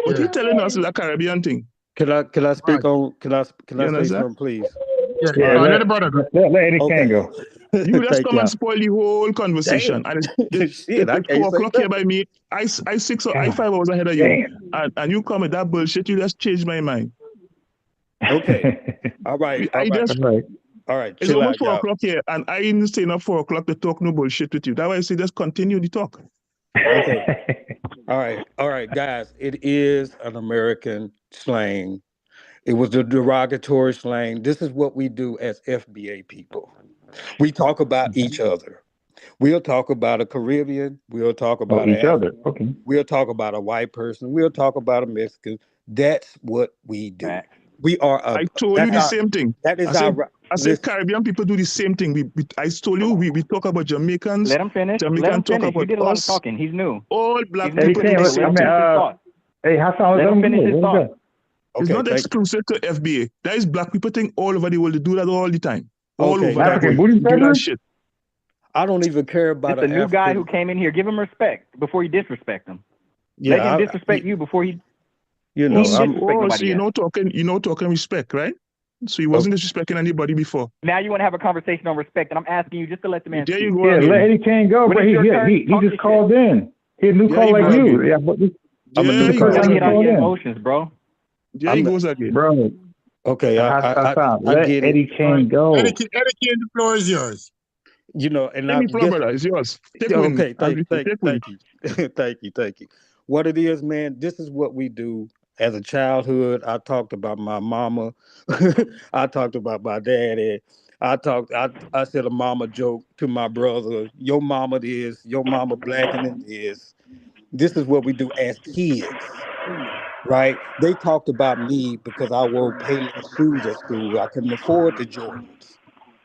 But he's telling us it's a Caribbean thing. Can I speak on? Can I say something, please? Yeah, let the brother go. Let Eddie King go. You just come and spoil the whole conversation. And it's 4 o'clock here by me. I 6 or I 5 hours ahead of you. And you come with that bullshit. You just changed my mind. Okay. All right. All right. It's almost 4 o'clock here, and I didn't stay up 4 o'clock to talk no bullshit with you. That's why I say just continue the talk. Okay. All right, guys. It is an American slang. It was a derogatory slang. This is what we do as FBA people. We talk about each other. We'll talk about a Caribbean. We'll talk about each other. Okay. We'll talk about a white person. We'll talk about a Mexican. That's what we do. We are. I told you the same thing. That is I said Caribbean people do the same thing. I told you we talk about Jamaicans. Let him finish. Jamaican talk about you did a lot of talking. He's new. All black people do the same thing. Hey, Hasan, let him finish his thought. It's not exclusive to FBA. That is black people thing all over the world. They do that all the time. All over the world. Do that shit. I don't even care about a new guy who came in here. Give him respect before you disrespect him. Let him disrespect you before he. You know, so you know talking respect, right? So he wasn't disrespecting anybody before. Now you want to have a conversation on respect, and I'm asking you just to let the man. There you go. Yeah, let Eddie King go, but he just called in. He a new call like you. Yeah, but I'm a new person. Get out your emotions, bro. There he goes again, bro. Okay, I let get Eddie King go. Eddie King, the floor is yours. You know, and brother, it's yours. Okay, thank you. Thank you. What it is, man, this is what we do. As a childhood, I talked about my mama. I talked about my daddy. I said a mama joke to my brother. Your mama this, your mama blacking than this. This is what we do as kids, right? They talked about me because I wore Payless shoes at school. I couldn't afford the Jordans,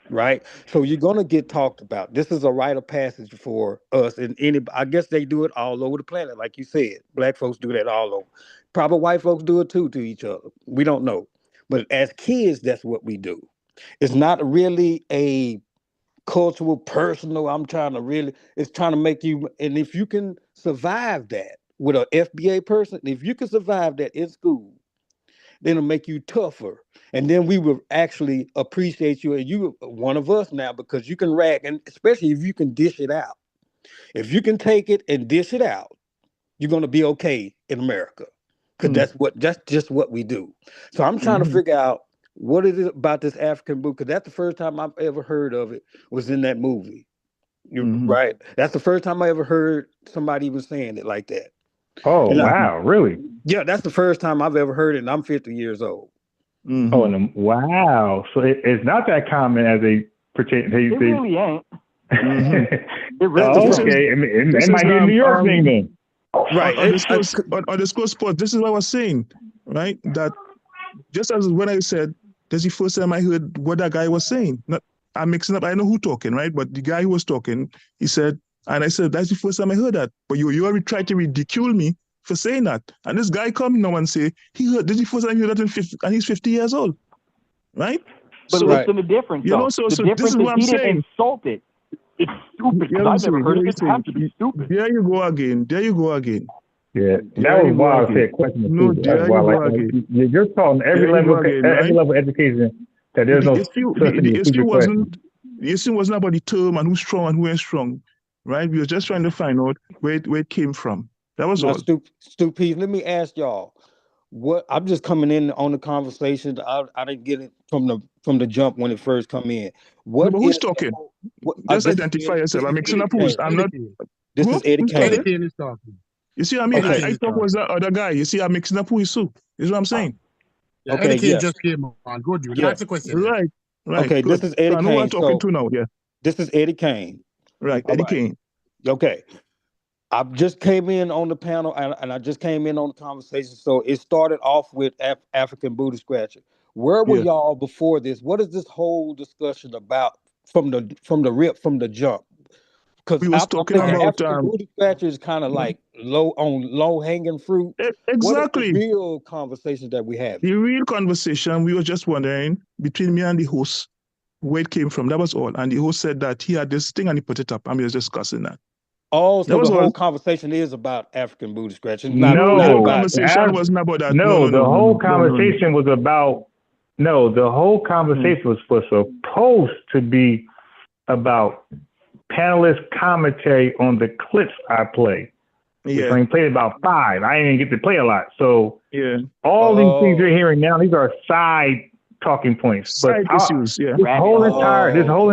right? So you're gonna get talked about. This is a rite of passage for us, and any. I guess they do it all over the planet, like you said. Black folks do that all over. Probably white folks do it too to each other. We don't know, but as kids, that's what we do. It's not really a cultural, personal. It's trying to make you, and if you can survive that with an FBA person, if you can survive that in school, then it'll make you tougher. And then we will actually appreciate you. And you one of us now because you can rag, and especially if you can dish it out. If you can take it and dish it out, you're gonna be okay in America. Because that's just what we do. So I'm trying to figure out what it is about this African book, because that's the first time I've ever heard of it was in that movie. Right? That's the first time I ever heard somebody even saying it like that. Oh, wow, really? Yeah, that's the first time I've ever heard it, and I'm 50 years old. Oh, and wow. So it's not that common as they pretend. They really ain't. It really is. Okay, it might be a New York thing then. Right. On the school sport, this is what I was saying, right? That just as when I said, that's the first time I heard what that guy was saying. I'm mixing up, I know who talking, right? But the guy who was talking, he said, and I said, that's the first time I heard that. But you already tried to ridicule me for saying that. And this guy come now and say, this is the first time he heard that and he's 50 years old, right? But listen to the difference, you know, so the difference this is what I'm he didn't saying. insult it. It's stupid. I've never heard of it. It has to be stupid. There you go again. Yeah, that was why I said question. No, there you go again. You're taught on every level of education that there's no the issue wasn't about the term and who's strong and who ain't strong, right? We were just trying to find out where it came from. That was all. Stupid. Let me ask y'all. What I'm just coming in on the conversation. I didn't get it from the jump when it first come in. But who's talking? Just identify yourself. I'm mixing up who's. I'm not. This is Eddie Kane. Eddie Kane is talking. You see what I mean? Okay. I thought was that other guy. You see, I'm mixing up who is who. Is what I'm saying. Yeah, okay, Eddie Kane just came on. Good, you. That's the question. Right. Okay, good. this is Eddie I Kane. know who I'm talking to now. Yeah. This is Eddie Kane. Right, Eddie Kane. Okay. I just came in on the panel and I just came in on the conversation. So it started off with African booty scratcher. Where were y'all before this? What is this whole discussion about from the jump? Because we was talking about African booty scratcher is kind of like low hanging fruit. Exactly. What is the real conversation that we have? The real conversation, we were just wondering between me and the host where it came from. That was all. And the host said that he had this thing and he put it up and we were discussing that. Oh, so the whole conversation is about African booty scratching. The conversation wasn't about that. No, the whole conversation was about. No, the whole conversation was supposed to be about panelist commentary on the clips I play. Yeah, I played about 5. I didn't get to play a lot, so all these things you're hearing now, these are side talking points. Side issues. Yeah, this whole entire this whole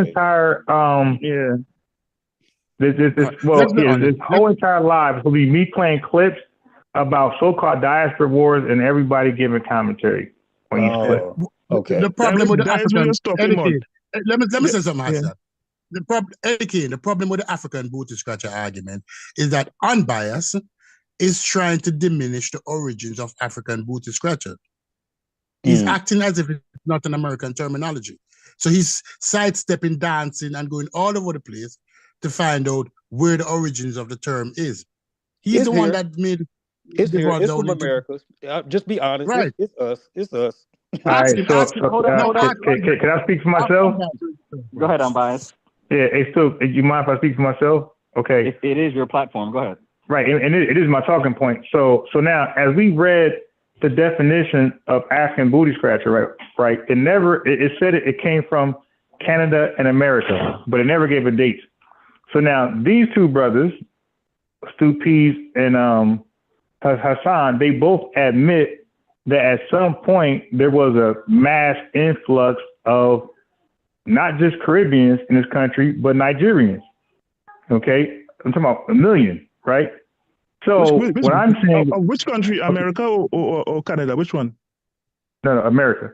entire live will be me playing clips about so-called diaspora wars and everybody giving commentary on each clip. Okay. The problem with the African, let me say something, Hasan. The problem with the African booty scratcher argument is that unbiased is trying to diminish the origins of African booty scratcher. He's acting as if it's not an American terminology. So he's sidestepping, dancing, and going all over the place to find out where the origins of the term is. He's the one that made it's here. It's from America. Just be honest. Right. It's us. All right, hold on. Can I speak for myself? Go ahead, unbiased. Yeah, do you mind if I speak for myself? Okay. It is your platform. Go ahead. Right, and it is my talking point. So now, as we read the definition of African booty scratcher, right? It said it came from Canada and America, but it never gave a date. So now these two brothers, Stu Pease and Hasan, they both admit that at some point there was a mass influx of not just Caribbeans in this country, but Nigerians. Okay, I'm talking about 1 million, right? So what I'm saying, which country, America or Canada? Which one? No, America.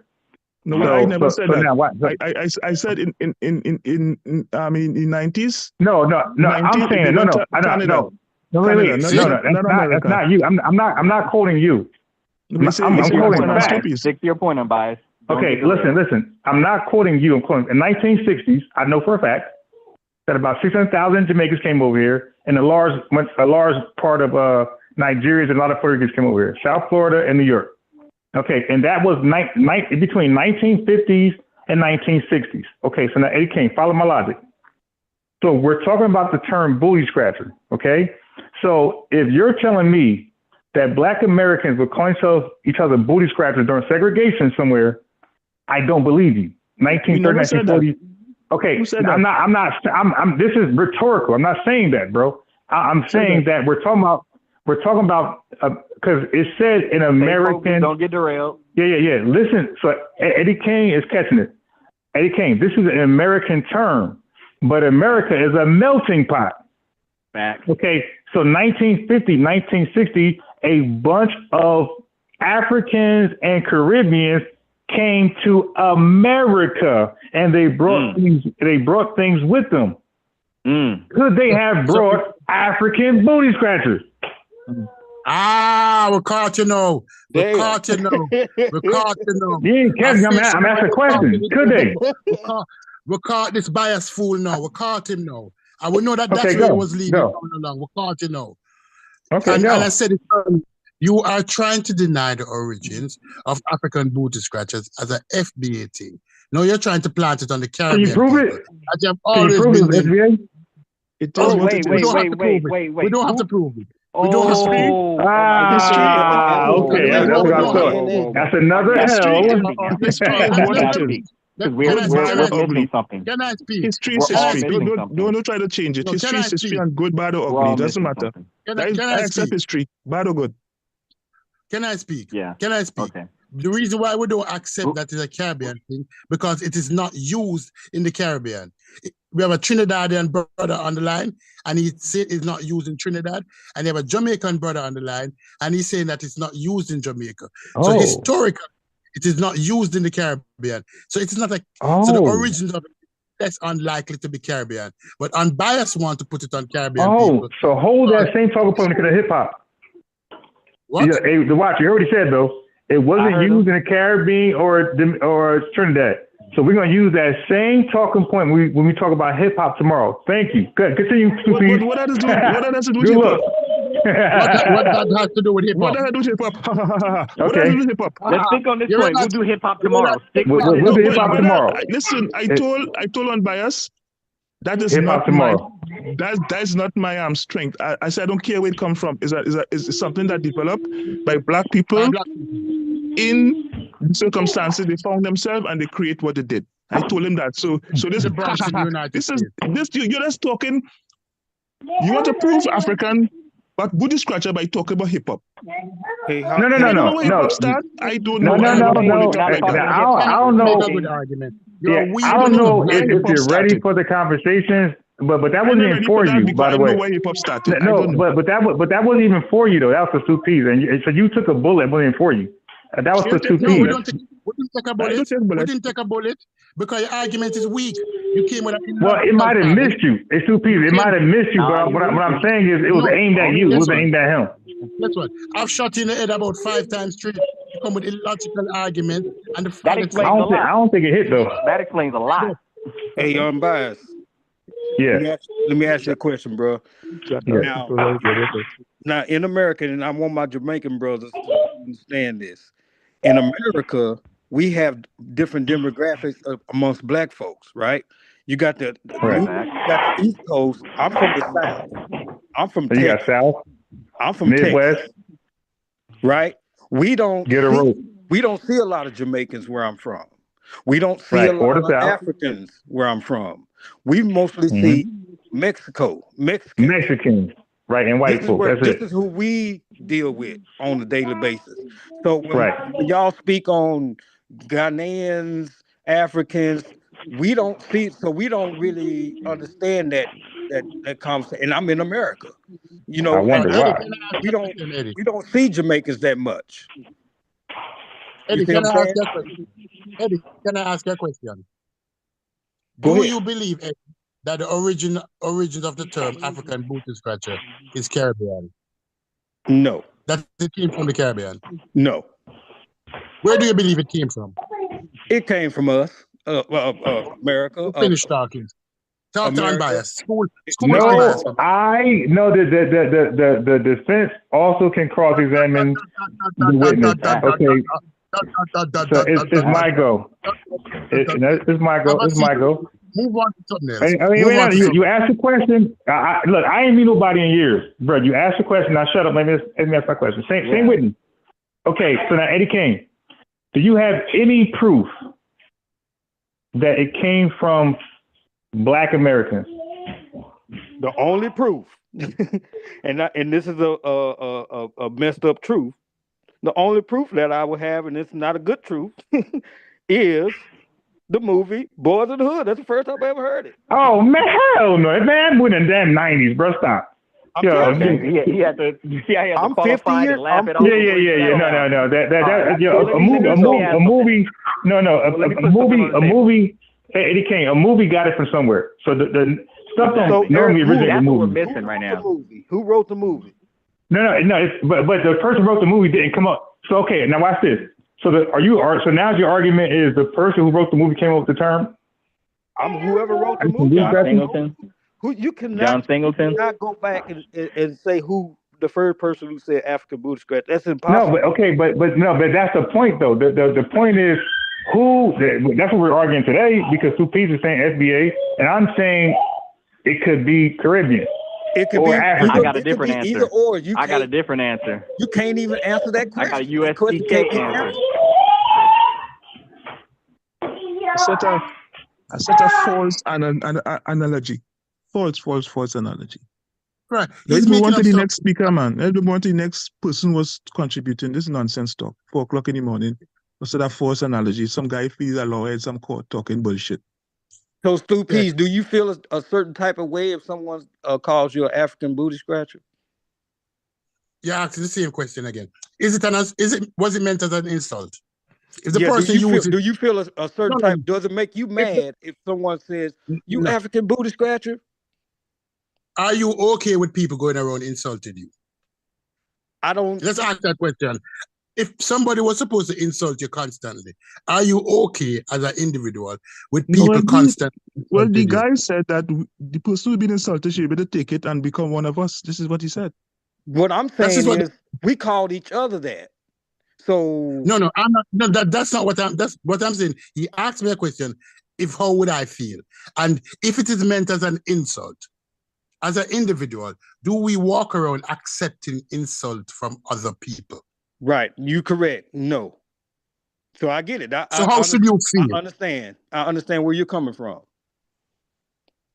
No, I never said that. Now what? I said in 90s. No. I'm saying no. That's not you. I'm not quoting you. I'm quoting facts. Stick to your point, unbiased. Okay, listen. I'm not quoting you. I'm quoting in 1960s. I know for a fact that about 600,000 Jamaicans came over here, and a large part of Nigerians and a lot of Puerto Ricans came over here, South Florida and New York. Okay, and that was between 1950s and 1960s. Okay, so now Eddie King, follow my logic. So we're talking about the term booty scratcher. Okay, so if you're telling me that Black Americans were calling each other booty scratchers during segregation somewhere, I don't believe you. 1930s, 1940s. Okay, this is rhetorical. I'm not saying that, bro. I'm saying that we're talking about because it said in American. Don't get derailed. Yeah. Listen, so Eddie King is catching it. Eddie King, this is an American term, but America is a melting pot. Facts. Okay, so 1950, 1960, a bunch of Africans and Caribbeans came to America, and they brought things with them. Could they have brought African booty scratchers? We're caught, you know. We're caught, you know. You ain't catching. I'm asking a question. Could they? We're caught this bias fool now. We're caught him now. I would know that's where he was leading coming along. We're caught, you know. Okay, and I said it earlier. You are trying to deny the origins of African booty scratchers as an FBA thing. No, you're trying to plant it on the Caribbean. Can you prove it? As you have always been doing. Wait. We don't have to prove it. Okay, that's what I thought. That's another L. We're missing something. Can I speak? History is history. Don't try to change it. History is history, and good, bad, or ugly. It doesn't matter. I accept history, bad or good. Can I speak? Yeah. Can I speak? Okay. The reason why we don't accept that is a Caribbean thing, because it is not used in the Caribbean. We have a Trinidadian brother on the line, and he said it's not used in Trinidad. And you have a Jamaican brother on the line, and he's saying that it's not used in Jamaica. So historically, it is not used in the Caribbean. So it is not like so the origins of it, that's unlikely to be Caribbean. But unbiased want to put it on Caribbean people. So hold that same talking point to the hip hop. What? Yeah, hey, the watch, you already said though, it wasn't used in the Caribbean or Trinidad. So we're gonna use that same talking point when we talk about hip hop tomorrow. Thank you. Good. Continue. What does it do? What does it do with hip hop? What that has to do with hip hop? What does it do with hip hop? What Okay. does it do with hip hop? Let's think on this point. We'll do hip hop tomorrow. We'll do hip hop tomorrow. Listen, I told unbiased. That is hip-hop not that's not my strength. I said I don't care where it comes from. Is something that developed by black people in circumstances they found themselves and they create what they did. I told him that. So this you're just talking. You want to prove African but booty scratcher by talking about hip hop. Hey, No. I don't know. No. I don't know. Yeah, I don't know if you're ready for the conversations, but that wasn't even for you, by the way. No, but that wasn't even for you though. That was for two P's, and so you took a bullet, but wasn't for you. That was for two P's. We didn't take a bullet because your argument is weak. You came with it might have missed you. It's two P's. It might have missed you, but what I'm saying is it was aimed at you. It wasn't aimed at him. That's what. I've shot you in the head about 5 times straight. You come with illogical argument, and that explains a lot. I don't think it hit though. That explains a lot. Hey, unbiased. Yeah. Let me ask you a question, bro. Now in America, and I want my Jamaican brothers to understand this. In America, we have different demographics amongst black folks, right? You got the East Coast. I'm from the South. I'm from Texas. You got South. I'm from Midwest. Texas. Right? We don't see a lot of Jamaicans where I'm from. We don't see a lot of Africans where I'm from. We mostly see Mexicans. Right, and white folks. This is who we deal with on a daily basis. So when y'all speak on Ghanaians, Africans, we don't really understand that conversation. And I'm in America. You know, I wonder why. we don't see Jamaicans that much. Eddie, see can what I'm I ask saying? you a question? Eddie, can I ask you a question? Go Do ahead. you believe, Eddie, that the origin of the term African booty scratcher is Caribbean? No. That it came from the Caribbean? No. Where do you believe it came from? It came from us, America. Finish talking. Talk to America. unbiased. School No, unbiased. the defense also can cross-examine the witness. Okay, so it's my go. It's my go. It's my go. Move on to something else. I mean, Move on to something. you asked a question. Look, I ain't meet nobody in years, bro. You asked a question. Now shut up. Let me ask my question. Same with me. Okay, so now Eddie King, do you have any proof that it came from Black Americans? The only proof, and this is a messed up truth. The only proof that I would have, and it's not a good truth, is the movie Boys in the Hood. That's the first time I ever heard it. Oh man, hell no, man! We're in the damn '90s, bro. Stop. He had to I'm qualify 50 years. and laugh it off. Yeah. No. A movie. No. A movie. Hey, Eddie King, a movie got it from somewhere. So the stuff don't normally originate with movies. We're missing right now. Who wrote the movie? No. But the person who wrote the movie didn't come up. So okay, now watch this. So so now your argument is the person who wrote the movie came up with the term? Whoever wrote the movie. John Singleton. Who you cannot, John Singleton. You cannot go back and say who the first person who said African booty scratch. That's impossible. No, but that's the point though. The point is that's what we're arguing today, because two pieces saying SBA and I'm saying it could be Caribbean. It could or be. African. I got a different answer. Either or. I got a different answer. You can't even answer that question. I got a USDK answer. I set a false analogy. False analogy. Right. Let's move on to the next speaker, man. Let's move on to the next person was contributing. This nonsense talk. 4 o'clock in the morning. Instead of false analogy. Some guy feels a lawyer in some court talking bullshit. So, Stu Pease, do you feel a certain type of way if someone calls you an African booty scratcher? You're asking the same question again. Was it meant as an insult? If the Yeah, person do you feel a certain type? Does it make you mad if someone says you African booty scratcher? Are you okay with people going around insulting you? I don't. Let's ask that question. If somebody was supposed to insult you constantly, are you okay as an individual with people constantly? Well, the guy said that the person who's been insulted should be able to take it and become one of us. This is what he said. What I'm saying is we called each other that. So no, I'm not. No, that's not what I'm. That's what I'm saying. He asked me a question. How would I feel? And if it is meant as an insult, as an individual, do we walk around accepting insult from other people? Right, you correct. No. So I get it. How should you feel? I understand where you're coming from.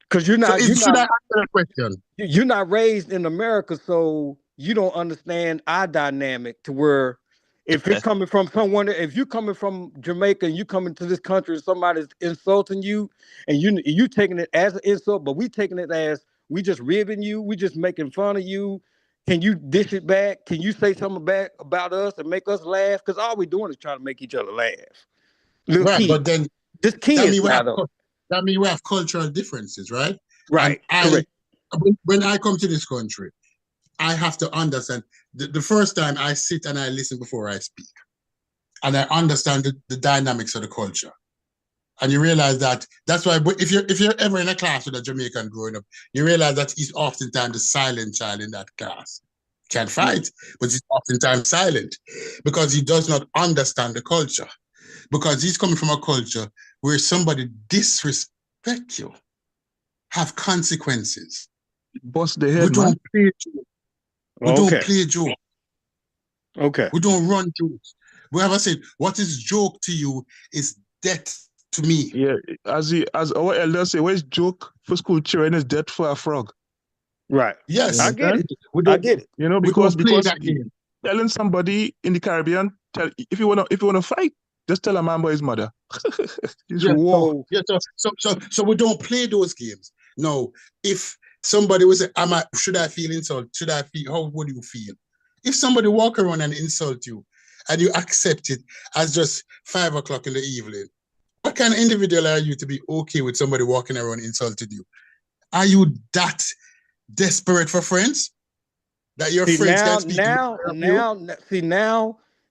Because you're not. Should I answer that question? You're not raised in America, so you don't understand our dynamic to where. If it's coming from someone, if you're coming from Jamaica and you come into this country and somebody's insulting you, and you taking it as an insult, but we taking it as we just ribbing you, we just making fun of you. Can you dish it back? Can you say something back about us and make us laugh? Because all we're doing is trying to make each other laugh. Right, kids. But then just kids. That means we have cultural differences, right? Right. When I come to this country, I have to understand the first time I sit and I listen before I speak, and I understand the dynamics of the culture. And you realize that's why if you're ever in a class with a Jamaican growing up, you realize that he's oftentimes the silent child in that class. Can't fight, but he's oftentimes silent because he does not understand the culture. Because he's coming from a culture where somebody disrespect you, have consequences. Bust the head, we don't play jokes. We don't play jokes. Okay. We don't run jokes. We ever said, what is joke to you is death to me. Yeah, as our elders say, where's joke for school children is death for a frog. Right. Yes. I get it. I get it. You know, because telling somebody in the Caribbean, if you wanna fight, just tell a man about his mother. So we don't play those games. No. If somebody was say, should I feel insulted? Should I feel? How would you feel? If somebody walk around and insult you, and you accept it as just 5 o'clock in the evening. What kind of individual are you to be okay with somebody walking around insulting you? Are you that desperate for friends that your friends can speak?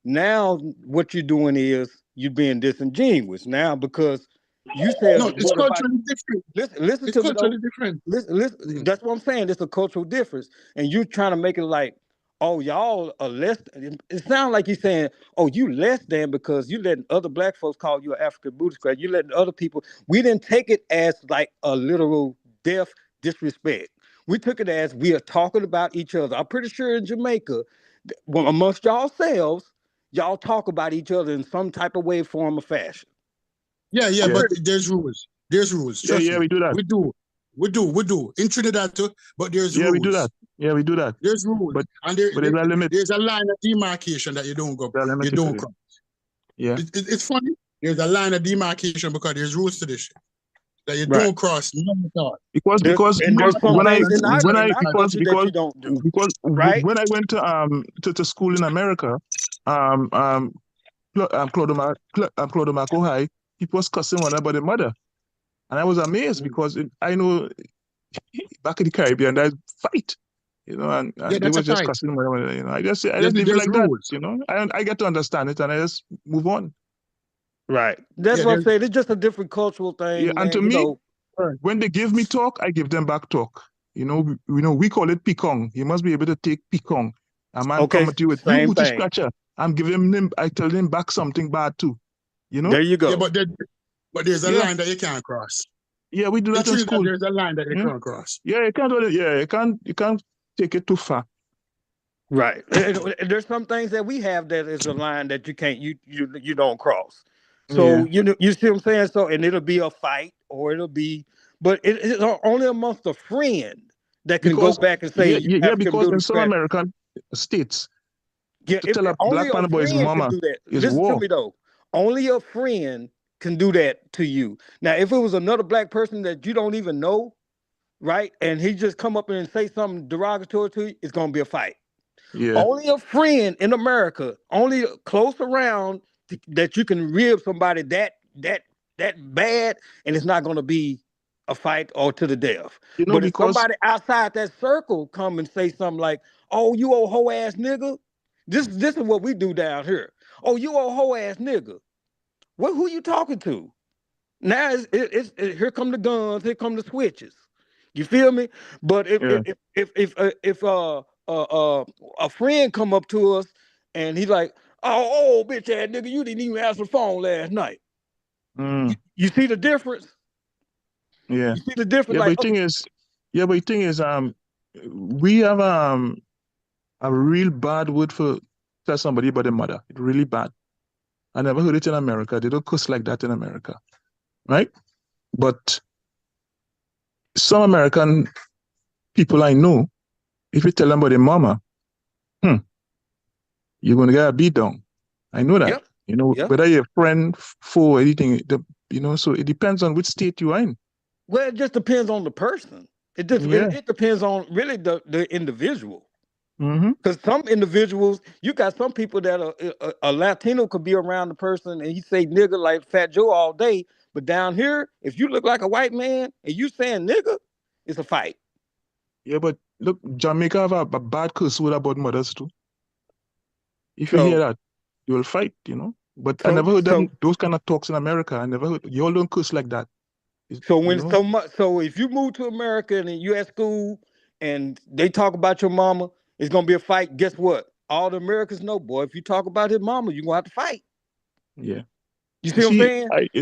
Now, what you're doing is you're being disingenuous now because you said no, it's culturally different. Listen it's to me culturally though. different. Listen, that's what I'm saying. It's a cultural difference, and you're trying to make it like, oh, y'all are less. It sounds like you're saying, oh, you less than because you letting other black folks call you an African booty scratch. You letting other people. We didn't take it as like a literal death disrespect. We took it as we are talking about each other. I'm pretty sure in Jamaica, amongst yourselves, y'all talk about each other in some type of way, form, or fashion. Yeah, but there's rules. There's rules. Trust me. we do that. We do. In Trinidad too, but there's rules. We do that. Yeah, we do that. There's rules. But there's a limit. There's a line of demarcation that you don't go. You don't cross. Yeah. It's funny. There's a line of demarcation because there's rules to this shit that you don't cross none at all. Because when I went to school in America, Clodomaco High, people was cussing one about the mother, and I was amazed because I know back in the Caribbean there's fight, and they were just cussing one another. I just leave it like rules. That, I get to understand it and I just move on. Right. That's what I'm saying. It's just a different cultural thing. Yeah, and to me, when they give me talk, I give them back talk. We call it picong. You must be able to take picong. A man come at you with you booty scratcher. I'm giving him. I tell him back something bad too. There you go. Yeah, but there's a line that you can't cross. Yeah, we do that in school. There's a line that you can't cross. Yeah, you can't do it. Yeah, you can't take it too far. Right. There's some things that we have that is a line that you can't. You don't cross. So you see what I'm saying? So and it'll be a fight or it'll be, but it's only amongst a friend that can go back and say because in some American states, to tell a black man about his mama is Listen war. to me though. Only a friend can do that to you. Now, if it was another black person that you don't even know, right, and he just come up and say something derogatory to you, it's gonna be a fight. Yeah. Only a friend in America, only close around that you can rib somebody that bad, and it's not gonna be a fight or to the death. But if somebody outside that circle come and say something like, "Oh, you old hoe ass nigga," this is what we do down here. "Oh, you old hoe ass nigga." Who you talking to? Now it's here come the guns, here come the switches. You feel me? But if a friend come up to us and he's like, "Oh, bitch ass nigga, you didn't even answer the phone last night." You see the difference? Yeah. You see the difference? But the thing is, we have a real bad word for tell somebody about their mother. It's really bad. I never heard it in America. They don't cuss like that in America, right? But some American people I know, if you tell them about their mama, you're going to get a beat down. I know that. Whether you're a friend, foe, anything, so it depends on which state you are in. Well, it just depends on the person. It depends on really the individual. Because some individuals, you got some people that are a Latino could be around the person and he say nigga like Fat Joe all day, but down here, if you look like a white man and you saying nigga, it's a fight. Yeah, but look, Jamaica have a bad curse word about mothers too. If you hear that, you will fight, But I never heard those kind of talks in America. I never heard. You all don't curse like that. So if you move to America and you at school and they talk about your mama, it's gonna be a fight. Guess what? All the Americans know, boy. If you talk about his mama, you're gonna have to fight. Yeah. You see what I'm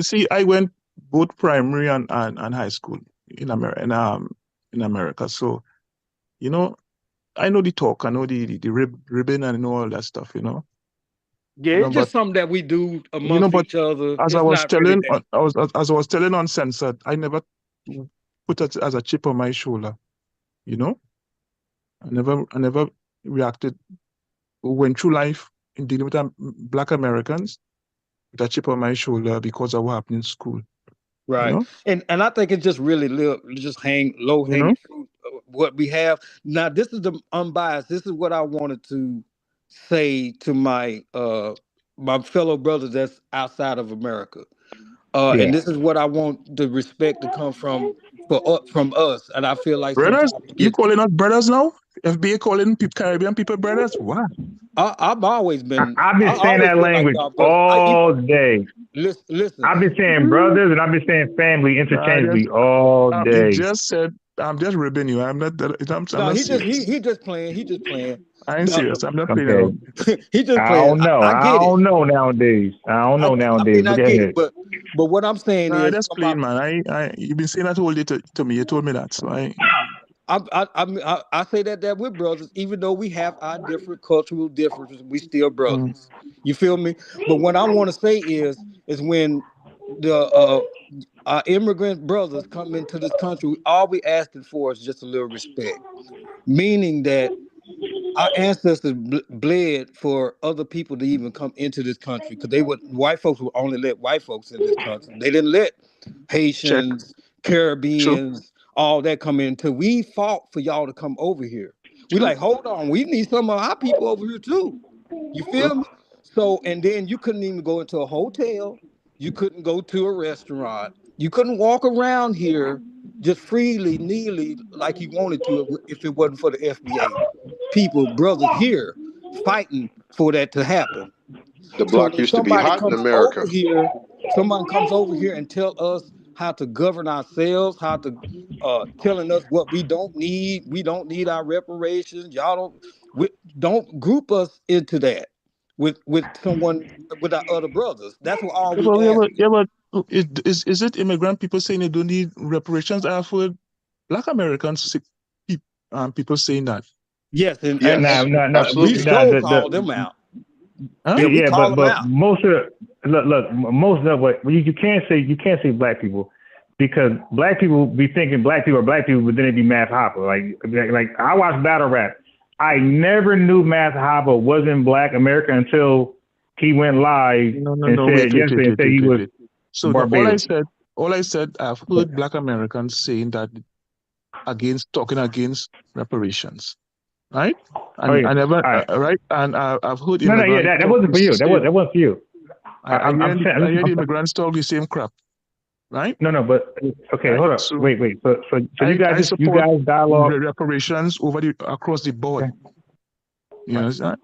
saying? I went both primary and high school in America. So, I know the talk. I know the ribbon and I know all that stuff. Yeah, it's just something that we do amongst each other. As I was telling Uncensored, I never put it as a chip on my shoulder. I never reacted, went through life in dealing with Black Americans with a chip on my shoulder because of what happened in school. Right. And I think it's just really low hanging fruit what we have. Now, this is the unbiased. This is what I wanted to say to my my fellow brothers that's outside of America. And this is what I want the respect to come from us. And I feel like Brothers, sometimes we you get. calling us brothers now? FBA calling Caribbean people brothers? Wow. I've always been. I've been I saying always that feel like language y'all brothers. all day. Listen. I've been saying brothers and I've been saying family interchangeably all He day. just said, I'm just ribbing you. I'm not No, not he serious. just playing. He just playing. I ain't serious. I'm not playing Okay. around. He just I playing. don't know. I I get it. don't know nowadays. I don't know nowadays. I But go get it. ahead. But what I'm saying Nah, is, that's plain, man. You've been saying that all day to me. You told me that. So I say that we're brothers, even though we have our different cultural differences, we still brothers. You feel me? But what I want to say is when the our immigrant brothers come into this country, all we asking for is just a little respect, meaning that our ancestors bled for other people to even come into this country because white folks would only let white folks in this country. They didn't let Haitians, Caribbeans, all that come in until we fought for y'all to come over here. We like, hold on, we need some of our people over here too. You feel me? So, and then you couldn't even go into a hotel. You couldn't go to a restaurant. You couldn't walk around here just freely, neely like you wanted to if it wasn't for the FBA people, brothers here fighting for that to happen. The So block when used to be hot in America. someone comes over here and tell us how to govern ourselves, how to telling us what we don't need. We don't need our reparations. Y'all don't group us into that with someone with our other brothers. That's what all we ask. but is it immigrant people saying they don't need reparations? I've heard Black Americans people saying that. Yes, and we absolutely. sure call them out. Huh? Yeah, we call them but out. most of most of what you can't say black people because black people be thinking black people are black people, but then they be Math Hoffa. Like I watch battle rap. I never knew Math Hoffa wasn't Black American until he went live said he was. So Barbados. all I said, I've heard Black Americans saying that talking against reparations. Right? And I never, right? And I've heard immigrants. That wasn't for you. That wasn't for you. I hear the immigrants talk the same crap, right? No, but okay, right? Hold on. So wait. So you guys dialogue reparations across the board. You understand?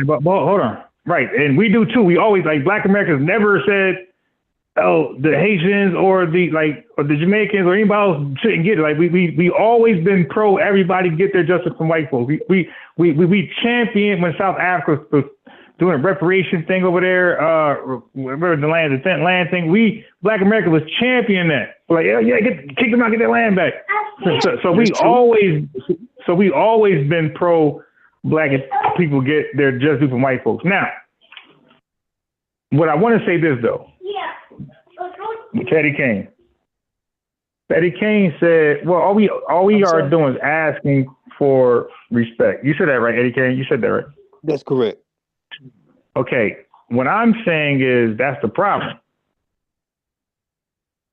But hold on. Right, and we do too. We always Black Americans never said, oh, the Haitians or the Jamaicans or anybody else shouldn't get it. We always been pro everybody get their justice from white folks. We champion when South Africa was doing a reparation thing over there, where the land thing. We Black America was championing that. Kick them out, get their land back. So we always been pro Black people get their justice from white folks. Now, what I want to say this though. Teddy Kane said, well, all we are doing is asking for respect. You said that right, Eddie Kane? You said that right? That's correct. Okay. What I'm saying is that's the problem.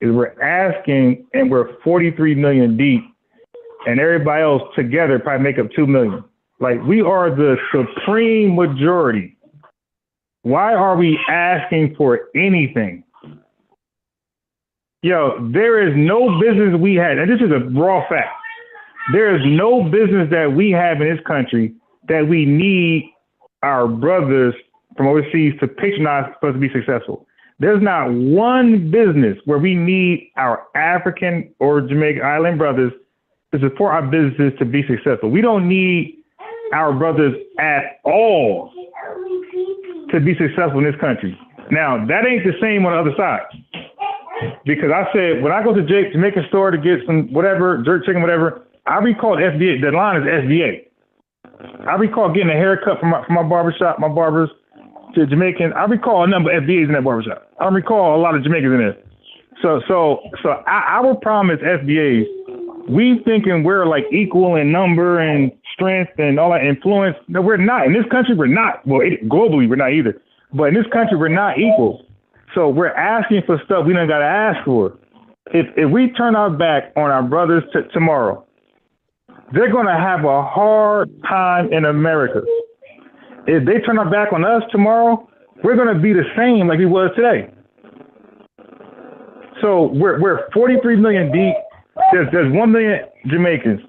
Is we're asking and we're 43 million deep and everybody else together probably make up 2 million. We are the supreme majority. Why are we asking for anything? There is no business we had, and this is a raw fact. There is no business that we have in this country that we need our brothers from overseas to patronize for us to be successful. There's not one business where we need our African or Jamaican island brothers to support our businesses to be successful. We don't need our brothers at all to be successful in this country. Now, that ain't the same on the other side. Because I said, when I go to Jamaican store to get some whatever, jerk chicken, whatever, I recall the SBA, the line is SBA. I recall getting a haircut from my barbershop, my barbers to Jamaican. I recall a number of SBAs in that barbershop. I recall a lot of Jamaicans in there. So our problem is SBAs. We thinking we're equal in number and strength and all that influence. No, we're not. In this country, we're not. Well, globally, we're not either. But in this country, we're not equal. So we're asking for stuff we don't got to ask for. If we turn our back on our brothers tomorrow, they're going to have a hard time in America. if they turn our back on us tomorrow, we're going to be the same like we was today. So we're 43 million deep. There's 1 million Jamaicans.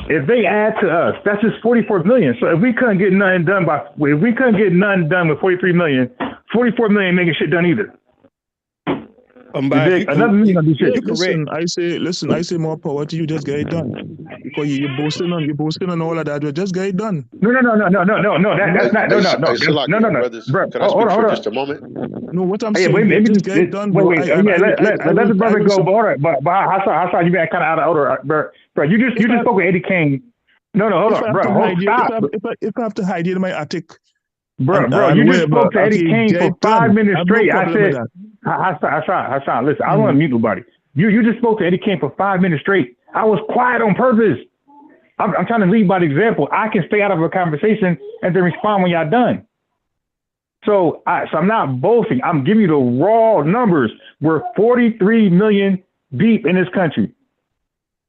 If they add to us, that's just 44 million. So if we couldn't get nothing done with 43 million, 44 million making shit done either. Another million gonna do shit. Listen, I say more power to you. Just get it done. Because you're boasting on all of that. Just get it done. No. That's not. No. Brothers, Bro, can I speak for just a moment? No, what I'm saying, just get it done, bro. Let the brother go. But Hasan, you been kind of out of order, bro. You just spoke with Eddie Kane. No, hold on, bro. Stop. If I have to hide it in my attic. Bro, you just spoke to Eddie Kane for 5 minutes straight. I said, Hasan, listen, I don't want to mute nobody. You just spoke to Eddie Kane for 5 minutes straight. I was quiet on purpose. I'm trying to lead by the example. I can stay out of a conversation and then respond when y'all done. So I'm not boasting. I'm giving you the raw numbers. We're 43 million deep in this country.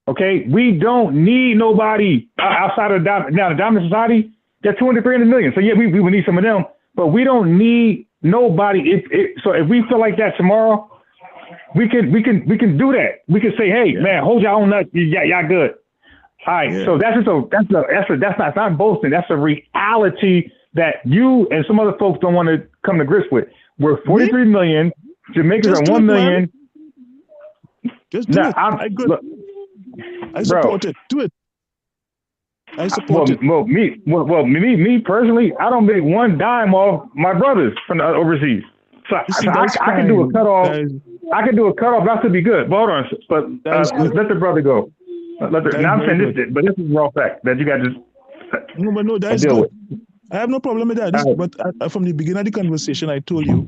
Okay, we don't need nobody outside of the dominant society. They're 200, 300 million. So yeah, we would need some of them, but we don't need nobody. So if we feel like that tomorrow, we can do that. We can say, hey, man, hold your own nuts. Y'all good. All right. Yeah. So that's not boasting. That's a reality that you and some other folks don't want to come to grips with. We're 43 million. Jamaicans are 1 million. Just do it. I support it. Do it. I support it. Me personally, I don't make one dime off my brothers from the overseas. So I can do a cutoff. I can do a cutoff. That should be good. But hold on. But let the brother go. Now I'm saying this, but this is raw fact that you got to that's good. I have no problem with that. But from the beginning of the conversation, I told you,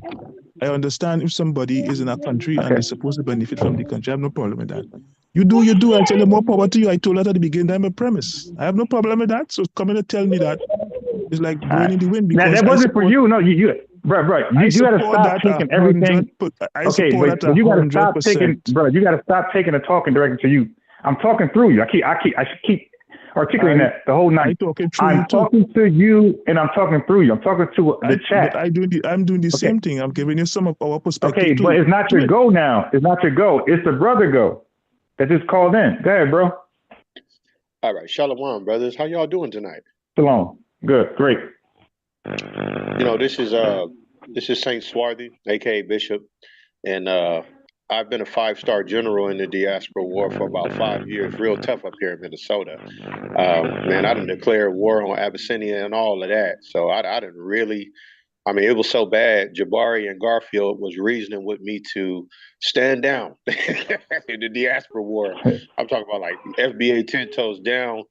I understand if somebody is in a country and they're supposed to benefit from the country. I have no problem with that. You do. I tell you more power to you. I told that at the beginning, I'm a premise. I have no problem with that. So coming to tell me that is like blowing in the wind. Because that wasn't for you. No, bro. You got to stop taking everything. Okay, but you got to stop taking, bro. You got to stop taking the talking directly to you. I'm talking through you. I keep articulating that the whole night. I'm talking to you and I'm talking through you. I'm talking to the chat. I'm doing the same thing. I'm giving you some of our perspective. Okay, but it's not your go now. It's not your go. It's the brother go that just called in. Go ahead, bro. All right, Shalom, brothers. How y'all doing tonight? Shalom. Good, great. This is Saint Swarthy, aka Bishop, and I've been a 5-star general in the Diaspora War for about 5 years. Real tough up here in Minnesota. Man, I done declared war on Abyssinia and all of that. So I didn't really. I mean, it was so bad. Jabari and Garfield was reasoning with me to stand down in the Diaspora War. I'm talking about like FBA 10 toes down,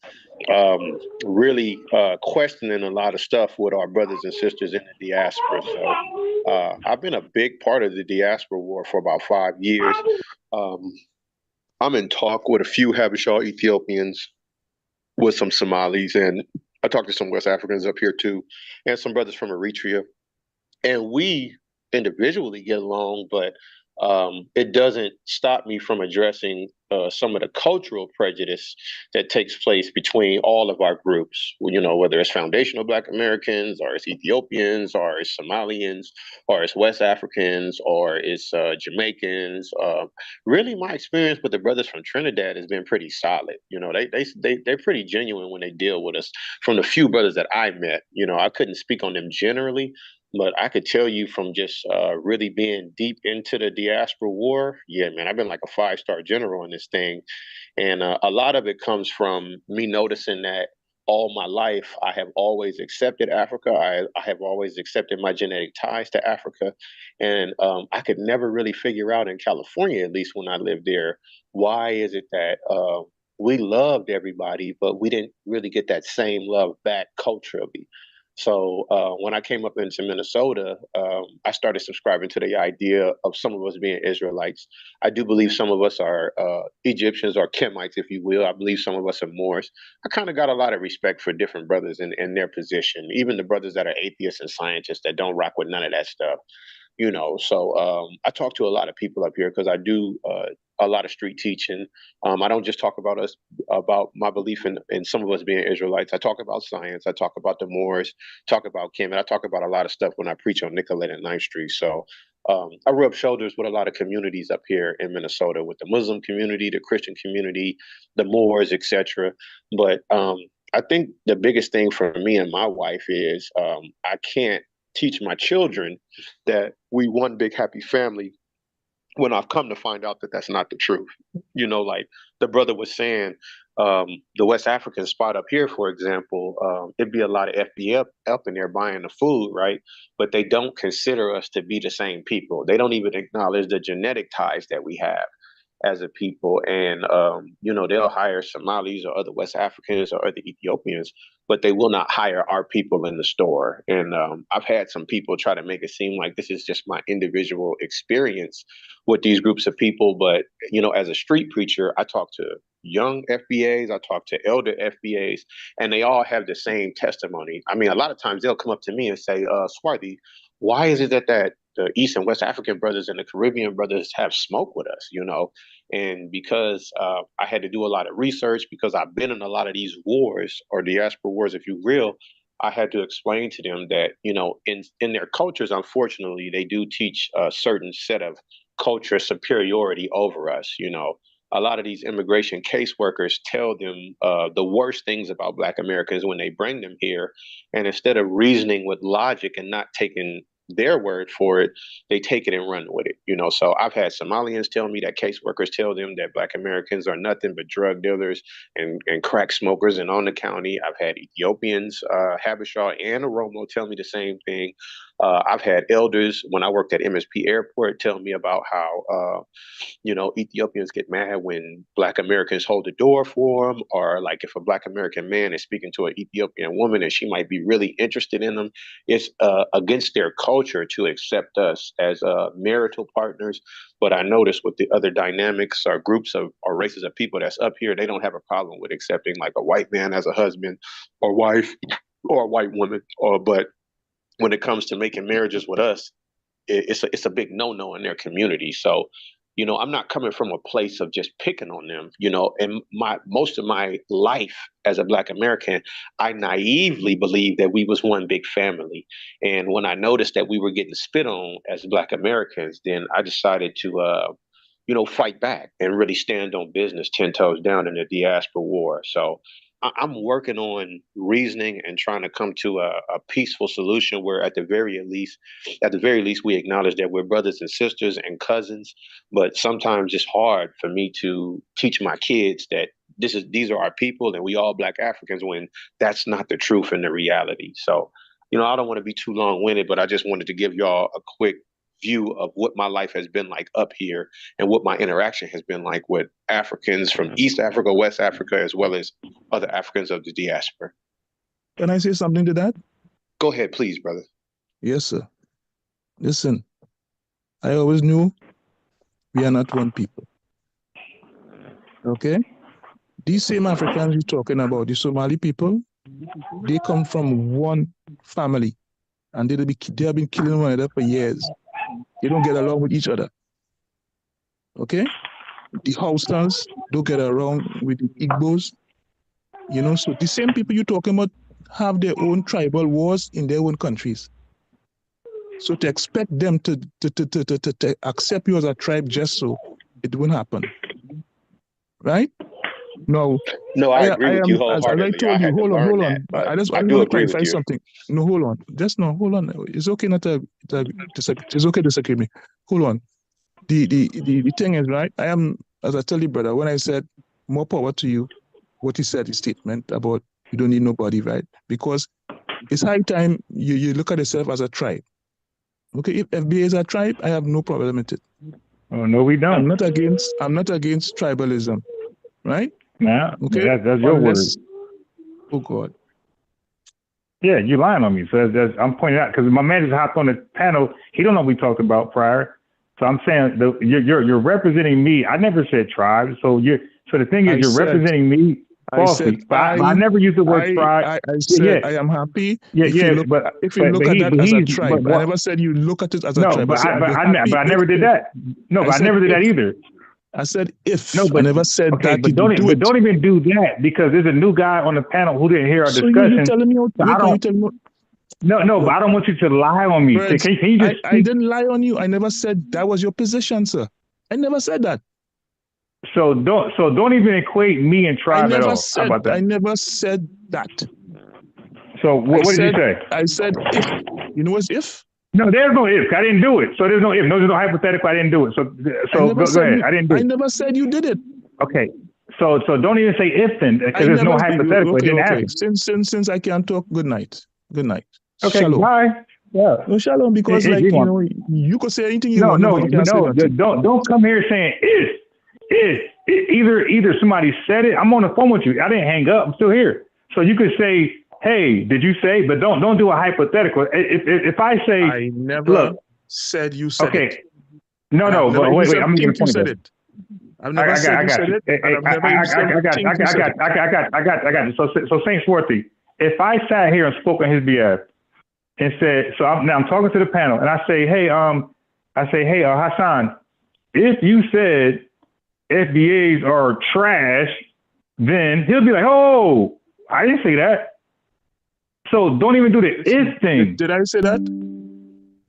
really questioning a lot of stuff with our brothers and sisters in the diaspora. So I've been a big part of the Diaspora War for about 5 years. I'm in talk with a few Habesha Ethiopians, with some Somalis, and I talked to some West Africans up here too, and some brothers from Eritrea. And we individually get along, but it doesn't stop me from addressing some of the cultural prejudice that takes place between all of our groups, whether it's foundational Black Americans or it's Ethiopians or it's Somalians or it's West Africans or it's Jamaicans. Really, my experience with the brothers from Trinidad has been pretty solid. They're pretty genuine when they deal with us. From the few brothers that I met, I couldn't speak on them generally, but I could tell you from just really being deep into the Diaspora War, yeah, man, I've been like a 5-star general in this thing. And a lot of it comes from me noticing that all my life, I have always accepted Africa. I have always accepted my genetic ties to Africa. And I could never really figure out in California, at least when I lived there, why is it that we loved everybody, but we didn't really get that same love back culturally. So when I came up into Minnesota, I started subscribing to the idea of some of us being Israelites. I do believe some of us are Egyptians or Kemites, if you will. I believe some of us are Moors. I kind of got a lot of respect for different brothers in their position, even the brothers that are atheists and scientists that don't rock with none of that stuff. So I talk to a lot of people up here because I do a lot of street teaching. I don't just talk about my belief in some of us being Israelites. I talk about science. I talk about the Moors, talk about Kemet. I talk about a lot of stuff when I preach on Nicollet and 9th Street. So I rub shoulders with a lot of communities up here in Minnesota, with the Muslim community, the Christian community, the Moors, etc. But I think the biggest thing for me and my wife is I can't teach my children that we one big happy family when I've come to find out that that's not the truth. Like the brother was saying, the West African spot up here, for example, it'd be a lot of FBA up in there buying the food, right? But they don't consider us to be the same people. They don't even acknowledge the genetic ties that we have as a people. And, they'll hire Somalis or other West Africans or other Ethiopians, but they will not hire our people in the store. And I've had some people try to make it seem like this is just my individual experience with these groups of people. But, as a street preacher, I talk to young FBAs, I talk to elder FBAs, and they all have the same testimony. I mean, a lot of times they'll come up to me and say, Swarthy, why is it that the East and West African brothers and the Caribbean brothers have smoke with us, And because I had to do a lot of research, because I've been in a lot of these wars, or diaspora wars, if you will, I had to explain to them that, in their cultures, unfortunately, they do teach a certain set of culture superiority over us. A lot of these immigration caseworkers tell them the worst things about Black Americans when they bring them here. And instead of reasoning with logic and not taking their word for it, they take it and run with it. So I've had Somalians tell me that caseworkers tell them that Black Americans are nothing but drug dealers and crack smokers in the county. I've had Ethiopians, Habeshaw and Oromo, tell me the same thing. I've had elders when I worked at MSP Airport tell me about how, Ethiopians get mad when Black Americans hold the door for them, or like if a Black American man is speaking to an Ethiopian woman and she might be really interested in them, it's against their culture to accept us as marital partners. But I noticed with the other dynamics or groups of or races of people that's up here, they don't have a problem with accepting like a white man as a husband or wife or a white woman. But when it comes to making marriages with us, it's a big no-no in their community. So, I'm not coming from a place of just picking on them, and most of my life as a Black American, I naively believed that we was one big family. And when I noticed that we were getting spit on as Black Americans, then I decided to, fight back and really stand on business 10 toes down in the diaspora war. So I'm working on reasoning and trying to come to a peaceful solution where at the very least, we acknowledge that we're brothers and sisters and cousins. But sometimes it's hard for me to teach my kids that these are our people and we all Black Africans, when that's not the truth and the reality. So, I don't want to be too long-winded, but I just wanted to give y'all a quick view of what my life has been like up here and what my interaction has been like with Africans from East Africa, West Africa, as well as other Africans of the diaspora. Can I say something to that? Go ahead, please, brother. Yes, sir. Listen, I always knew we are not one people. Okay? These same Africans you're talking about, the Somali people, they come from one family and they have been killing one another for years. They don't get along with each other. Okay? The Hausans don't get along with the Igbos. So the same people you're talking about have their own tribal wars in their own countries. So to expect them to accept you as a tribe just so, it won't happen. Right? No, I agree with you wholeheartedly. As I told you, hold on. I want to clarify something. No, hold on. Hold on. It's okay not to disagree. It's okay to disagree with me. Hold on. The thing is, right, I am, as I tell you, brother, when I said more power to you, what you said, the statement about you don't need nobody, right? Because it's high time you look at yourself as a tribe. Okay, if FBA is a tribe, I have no problem with it. Oh, no, we don't. I'm not against tribalism, right? Nah, okay, that's your word. Oh God. Yeah, you're lying on me. So I'm pointing out because my man just hopped on the panel. He don't know what we talked about prior. So I'm saying you're representing me. I never said tribe. So the thing is, you're representing me falsely. I never used the word tribe. I said I am happy. If you look at that as a tribe, I never said you look at it as a tribe. But I never did that. No, but I never did that either. I said if. No, but I never said okay, that but you do it. don't even do that, because there's a new guy on the panel who didn't hear our So discussion. you telling me? So Wait, I can you don't. tell me? No, but I don't want you to lie on me. Friends, Can you just? I didn't lie on you. I never said that was your position, sir. I never said that. So don't even equate me and tribe at all. How about that? I never said that. So what did you say? I said if. You know what's if? No, there's no if. I didn't do it. So there's no if. No, there's no hypothetical. I didn't do it. So go ahead. I didn't do it. I never said you did it. Okay. So don't even say if then, because there's no hypothetical. Okay, it didn't happen. Since I can't talk, good night. Good night. Okay, shalom. Bye. Yeah. No, shalom, because you could say anything you want. Don't come here saying if. Either somebody said it. I'm on the phone with you. I didn't hang up. I'm still here. So you could say, hey, did you say? But don't do a hypothetical. If I say, I never said you said it. Okay. No, but wait. I'm gonna get a point. It. I've never said you said it. I got you. So Saint Swarthy, if I sat here and spoke on his behalf and said, now I'm talking to the panel, and I say, hey, Hasan, if you said FBAs are trash, then he'll be like, oh, I didn't say that. So don't even do the if thing. Did I say that?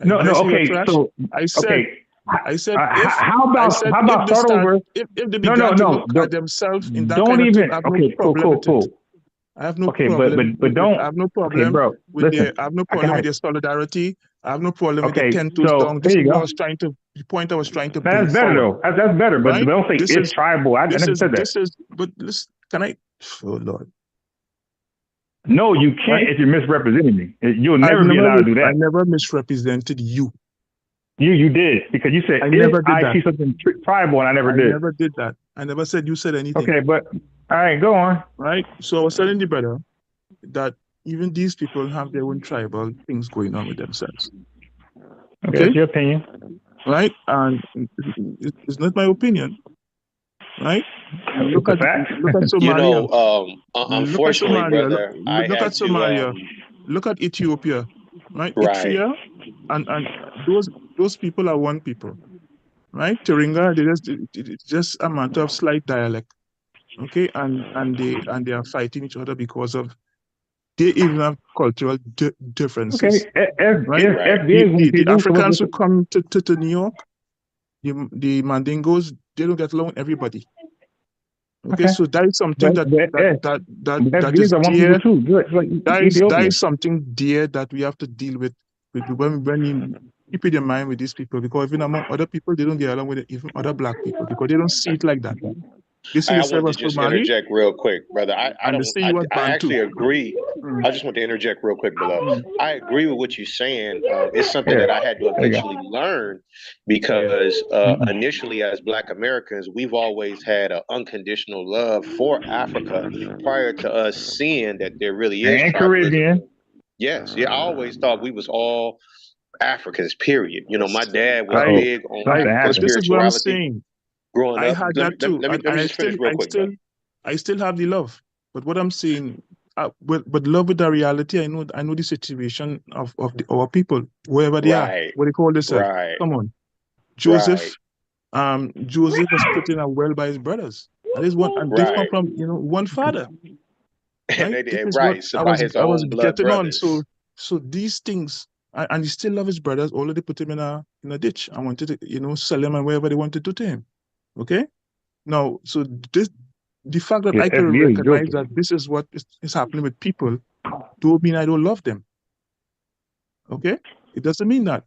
No. Okay. So I said. Okay. I said, how about start over? If they began to look at themselves in that don't kind even. of thing, I have no problem with it. I have no problem. But don't. I have no problem with their. I have no problem with their solidarity. I have no problem with the 10 toes down. This is what I was trying to. The point I was trying to. That's better though. That's better. But don't say it's tribal. I never said that. But listen, can I? Oh Lord. No, you can't if you're misrepresenting me. You'll never be allowed to do that. I never misrepresented you. You did, because you said I see something tribal, and I never did. I never did that. I never said you said anything. Okay, but all right, go on. Right. So I was telling the brother that even these people have their own tribal things going on with themselves. Okay, that's your opinion. Right, and it's not my opinion. Right. Look at Somalia. Unfortunately, brother, look at Somalia. Look at Ethiopia. Right. Eritrea, and those people are one people. Right. Tiringa, it's just a matter of slight dialect. Okay, and they are fighting each other because of they even have cultural differences. Okay, the Africans who come to New York, the Mandingos, they don't get along with everybody. Okay, so that is something that is dear. That is something dear that we have to deal with when you keep it in mind with these people, because even among other people, they don't get along with even other black people because they don't see it like that. I want to just interject real quick, brother. I actually agree. I just want to interject real quick, brother. I agree with what you're saying. It's something that I had to eventually learn because initially as Black Americans, we've always had an unconditional love for Africa prior to us seeing that there really is. And Caribbean. Yes. Yeah. I always thought we was all Africans, period. You know, my dad was big on African spirituality. Growing I up, had that too. Let me just finish real quick. I still have the love, but what I'm saying, but love with the reality. I know the situation of our people, wherever they are. What do you call this? Come on, Joseph. Joseph was put in a well by his brothers, and this one, and they come from one father. Right. So by his own blood brothers. So these things, and he still loves his brothers. Although they put him in a ditch and wanted to sell him and wherever they wanted to him. Okay, now so the fact that I can recognize that this is what is happening with people don't mean I don't love them. Okay, it doesn't mean that,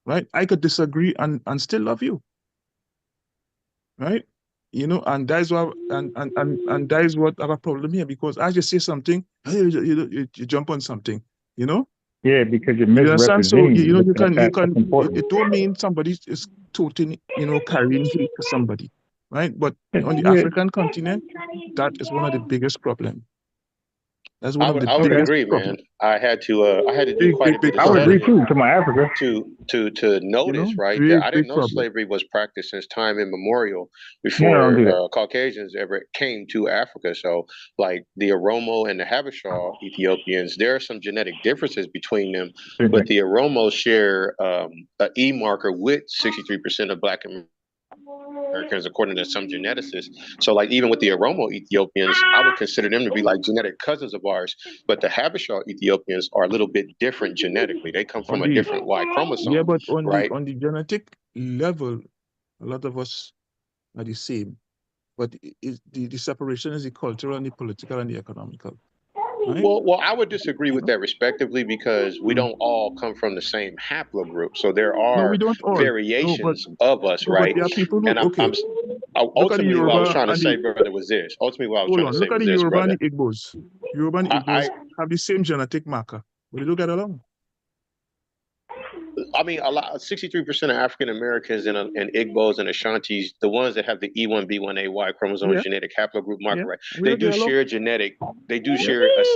right? I could disagree and still love you, right? And that is what and that is what our problem here, because I just say something, you jump on something, Yeah, because you're misrepresenting. So you can. It don't mean somebody is totally carrying hate to somebody, right? But on the African continent, that is one of the biggest problems. That's one of the biggest. I would agree, man. I had to do quite a bit of study. I would agree too. To my Africa. To notice, right? That I didn't know slavery was practiced since time immemorial before Caucasians ever came to Africa. So, like the Oromo and the Habesha Ethiopians, there are some genetic differences between them, but the Oromos share an E marker with 63% of Black Americans. Americans, according to some geneticists. So, like, even with the Oromo Ethiopians, I would consider them to be like genetic cousins of ours. But the Habesha Ethiopians are a little bit different genetically. They come from a different Y chromosome, yeah, but on right? the genetic level, a lot of us are the same. But the separation is the cultural and the political and the economical. Right? Well, I would disagree with that respectively, because we don't all come from the same haplogroup. So there No, are we don't all. variations of us, But right? there are people who, And okay. Look at the ultimately what I was Yoruba trying to and say, the, brother, was this. Ultimately what I was hold trying to on, say look at was the this, Yoruba and brother. the Igbos. Yoruba and Igbos have the same genetic marker, but they don't get along. I mean, 63% of African Americans and Igbos and Ashantis, the ones that have the E1B1AY chromosome genetic haplogroup marker, right? They do share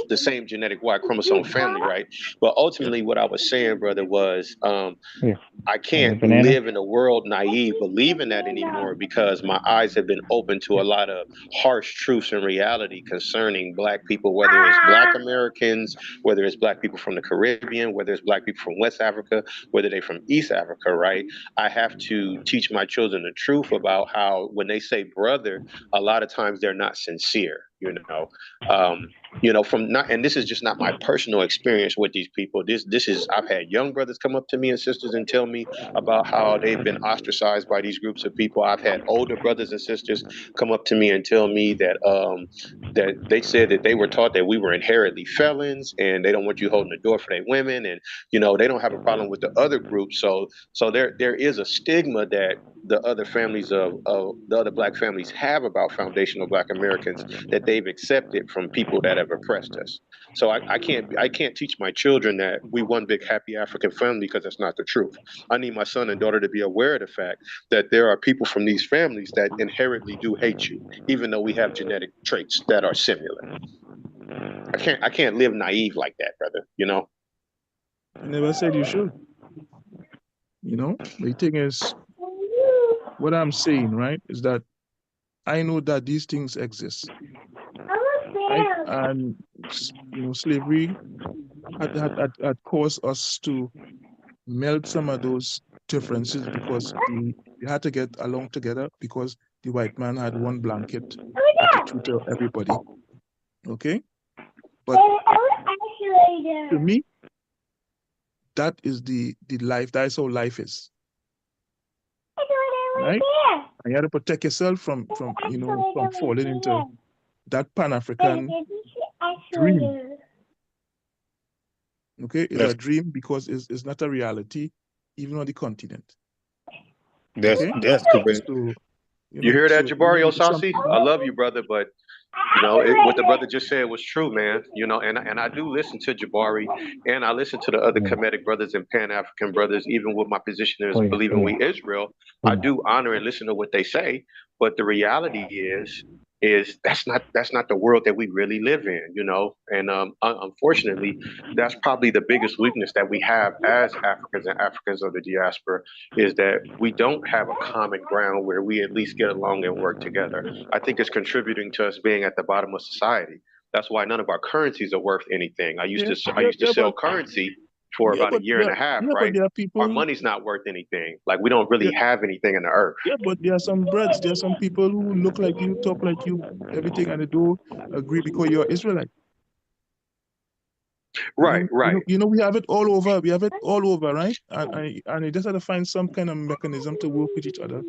the same genetic Y chromosome family, right? But ultimately, what I was saying, brother, was I can't live in a world naive believing that anymore, because my eyes have been open to a lot of harsh truths and reality concerning Black people, whether it's Black Americans, whether it's Black people from the Caribbean, whether it's Black people from West Africa, whether they're from East Africa, right? I have to teach my children the truth about how when they say brother, a lot of times they're not sincere, and this is just not my personal experience with these people. This is, I've had young brothers come up to me and sisters and tell me about how they've been ostracized by these groups of people. I've had older brothers and sisters come up to me and tell me that that they said that they were taught that we were inherently felons and they don't want you holding the door for their women, and they don't have a problem with the other groups. So there is a stigma that the other families of the other Black families have about foundational Black Americans that they've accepted from people that have oppressed us. So I can't teach my children that we one big happy African family, because that's not the truth. I need my son and daughter to be aware of the fact that there are people from these families that inherently do hate you, even though we have genetic traits that are similar. I can't live naive like that, brother. I never said you should. The thing is, what I'm saying, right, is that I know that these things exist. Right? And slavery had caused us to melt some of those differences, because we had to get along together, because the white man had one blanket to tutor everybody. Okay? But to me, that is the life. That is how life is. Right? And you have to protect yourself from falling into that Pan-African dream. Okay, it's a dream because it's not a reality, even on the continent. That's correct. So, you hear that, Jabari Osasi? I love you, brother, but what the brother just said was true, man. And I do listen to Jabari, and I listen to the other Kemetic brothers and Pan-African brothers, even with my position as believing we Israel. I do honor and listen to what they say, but the reality is that's not the world that we really live in, and unfortunately, that's probably the biggest weakness that we have as Africans and Africans of the diaspora, is that we don't have a common ground where we at least get along and work together. I think it's contributing to us being at the bottom of society. That's why none of our currencies are worth anything. I used to sell currency for about a year and a half, right? But there are people, our money's not worth anything. Like, we don't really have anything in the earth. Yeah, but there are some breads. There are some people who look like you, talk like you, everything, and they don't agree because you're Israelite. Right. We have it all over. We have it all over, right? And you just have to find some kind of mechanism to work with each other,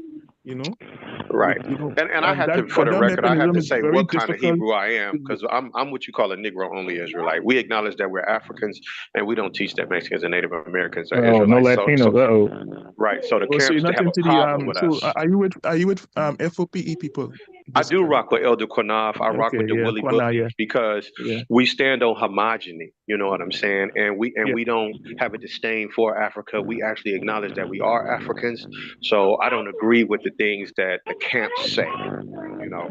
Right. And I have to, for the record, I have to say what kind of Hebrew I am, because I'm what you call a Negro only Israelite. We acknowledge that we're Africans, and we don't teach that Mexicans and Native Americans are Israelites. No Latinos. Right. So the camps have a problem with us. Are you with FOPE people? I do rock with Elder Quanaf. I rock with the Willie Book, because we stand on homogeny. You know what I'm saying? And we don't have a disdain for Africa. We actually acknowledge that we are Africans. So I don't agree with the things that the camps say.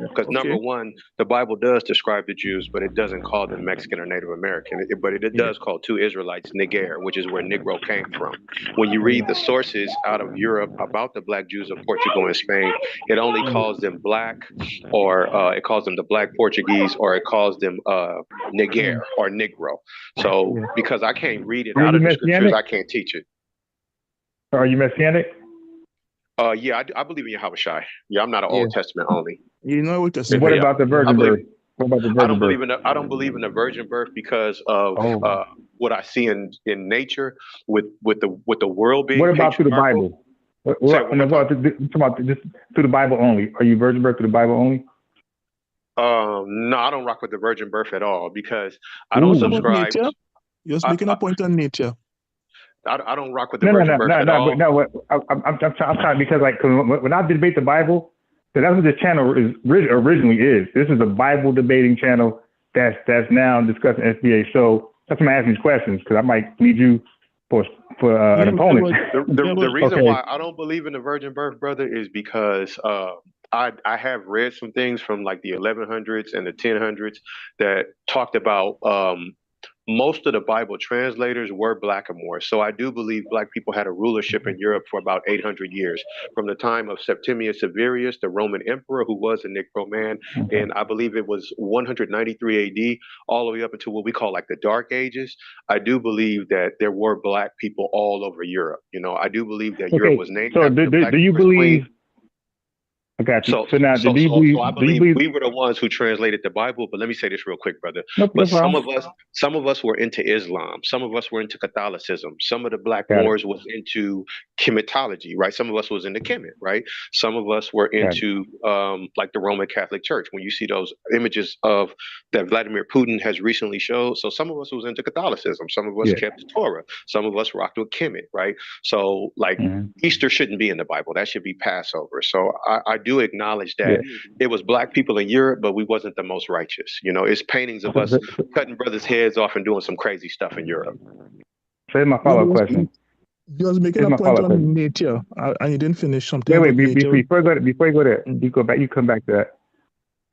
Because number one, the Bible does describe the Jews, but it doesn't call them Mexican or Native American. But it does call two Israelites Niger, which is where Negro came from. When you read the sources out of Europe about the Black Jews of Portugal and Spain, it only calls them Black, or it calls them the Black Portuguese, or it calls them Niger or Negro. So because I can't read it out of the scriptures, I can't teach it. Are you Messianic? Yeah, I believe in Yahweh Shai. Yeah, I'm not an Yeah. Old Testament only. You know Old What Testament. Yeah, about the I virgin believe. birth? What about the I virgin don't birth? believe in. I don't believe in the virgin birth because of Oh. what I see in nature with the world being What about through the patriarchal. Bible? What, Say it what, one no, more time. talking about just through the Bible only. Are you virgin birth through the Bible only? No, I don't rock with the virgin birth at all because I don't What about subscribe. nature? You're I, making a point on nature. I don't rock with the No, virgin birth at all. but no. What, I'm trying because like 'cause when I debate the Bible, so that's what this channel is originally is. This is a Bible debating channel that's now discussing SBA. So that's why I'm asking these questions because I might need you for an opponent. The reason Okay. why I don't believe in the virgin birth, brother, is because I have read some things from like the 1100s and the 1000s that talked about most of the Bible translators were blackamoors. So I do believe black people had a rulership in Europe for about 800 years, from the time of Septimius Severus, the Roman emperor, who was a Negro man, and I believe it was 193 AD, all the way up into what we call like the Dark Ages. I do believe that there were black people all over Europe. You know, I do believe that Europe Okay. was named So after the Black do you Empress believe? Queen. I got you. So, So now, so, do you so, believe? so I Do you believe believe? we were the ones who translated the Bible. But let me say this real quick, brother. Nope, no But some problem. of us were into Islam. Some of us were into Catholicism. Some of the Black Got it. Moors was into chematology, right? Some of us was into Kemet, right? Some of us were Got it. into like the Roman Catholic Church. When you see those images of that Vladimir Putin has recently showed, so some of us was into Catholicism. Some of us Yeah. kept the Torah. Some of us rocked with Kemet, right? So like Easter shouldn't be in the Bible. That should be Passover. So I do acknowledge that Yeah. it was black people in Europe, but we wasn't the most righteous. You know, it's paintings of us cutting brothers' heads off and doing some crazy stuff in Europe. So here's my follow-up question. You was making Here's a my point follow-up on question. nature, and you didn't finish something Wait, about nature. before you go there, you go back. You come back to that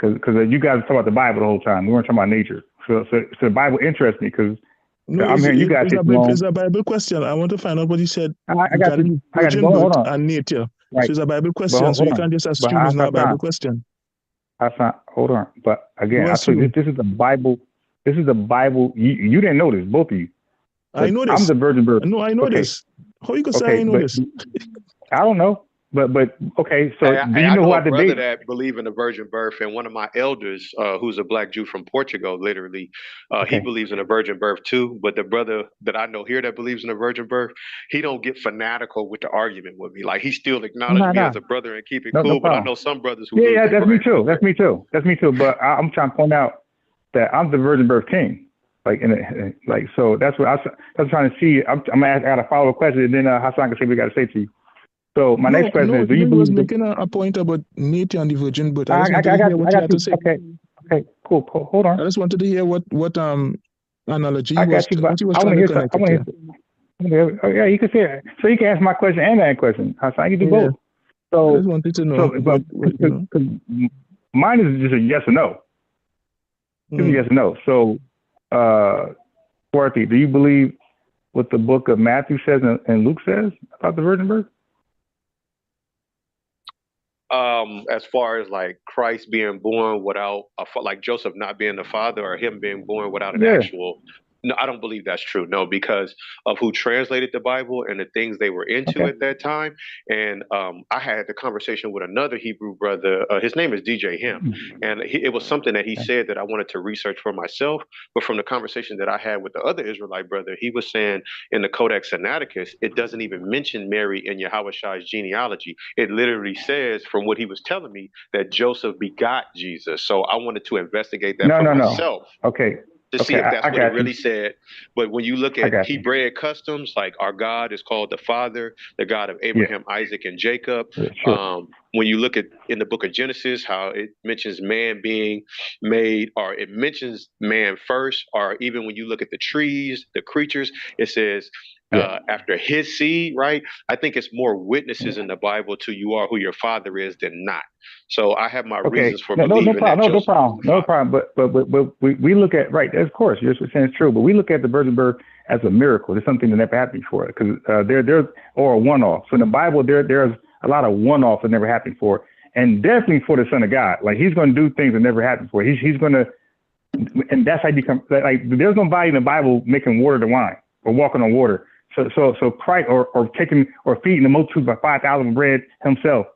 because you guys talk about the Bible the whole time. We weren't talking about nature. So the Bible interests me because No, I'm hearing you guys say it's a Bible question. I want to find out what you said I got regarding you. I got you. virgin Hold birth on. and nature. Right. So it's a Bible But question, hold so you on. can't just But assume it's not a Bible Hasan, question. hold on. But again, You I told you assume. this is the Bible. This is the Bible. You didn't know this, both of you. I But know I'm this. the virgin birth. No, I know Okay. this. How you gonna say Okay, I know but this? I don't know. But okay. So do Hey, you I know know who a I brother debate? that believe in the virgin birth, and one of my elders, who's a black Jew from Portugal, literally, he Okay. believes in a virgin birth too. But the brother that I know here that believes in a virgin birth, he don't get fanatical with the argument with me. Like he still acknowledge me as a brother and keep it No cool. But I problem. know some brothers who Yeah, lose yeah, their that's me brain. too. That's me too. That's me too. But I'm trying to point out that I'm the virgin birth king. Like, so that's what I'm trying to see. I'm gonna ask, I got a follow-up question, and then Hasan can say what we got to say to you. So my next question is: do you he was believe making a point about nature and the virgin birth. I I just wanted to got hear you. what I you got had you. to say. Okay, cool. Hold on. I just wanted to hear what analogy I was got you, but what he was I want trying to to hear. connect I it want to. to hear. Oh yeah, you can say it. So you can ask my question and that question. Hasan, you do Yeah. both. I So, just wanted to know but mine is just a yes or no. It's a yes or no. So, Dorothy, do you believe what the book of Matthew says and Luke says about the virgin birth? As far as like Christ being born without like Joseph not being the father or him being born without an actual. No, I don't believe that's true. No, because of who translated the Bible and the things they were into at that time. And I had the conversation with another Hebrew brother. His name is DJ Him. And it was something that he said that I wanted to research for myself. But from the conversation that I had with the other Israelite brother, he was saying in the Codex Sinaiticus, it doesn't even mention Mary in Yahweh Shai's genealogy. It literally says, from what he was telling me, that Joseph begot Jesus. So I wanted to investigate that for myself. Okay. To see if that's I what it got really you. said. But when you look I at got you. Hebraic customs, like our God is called the Father, the God of Abraham, Isaac, and Jacob. Yeah, sure. When you look at in the book of Genesis, how it mentions man being made, or it mentions man first, or even when you look at the trees, the creatures, it says after his seed, right? I think it's more witnesses in the Bible to you are who your father is than not. So I have my reasons for believing that Joseph. No problem. But we look at of course you're saying it's true, but we look at the virgin birth as a miracle. It's something that never happened before because there's or a one-off. So in the Bible there's a lot of one-offs that never happened before, and definitely for the Son of God. Like he's going to do things that never happened before. He's going to, and that's how you become like. There's nobody in the Bible making water to wine or walking on water. So Christ, or taking or feeding the multitude by 5,000 bread himself.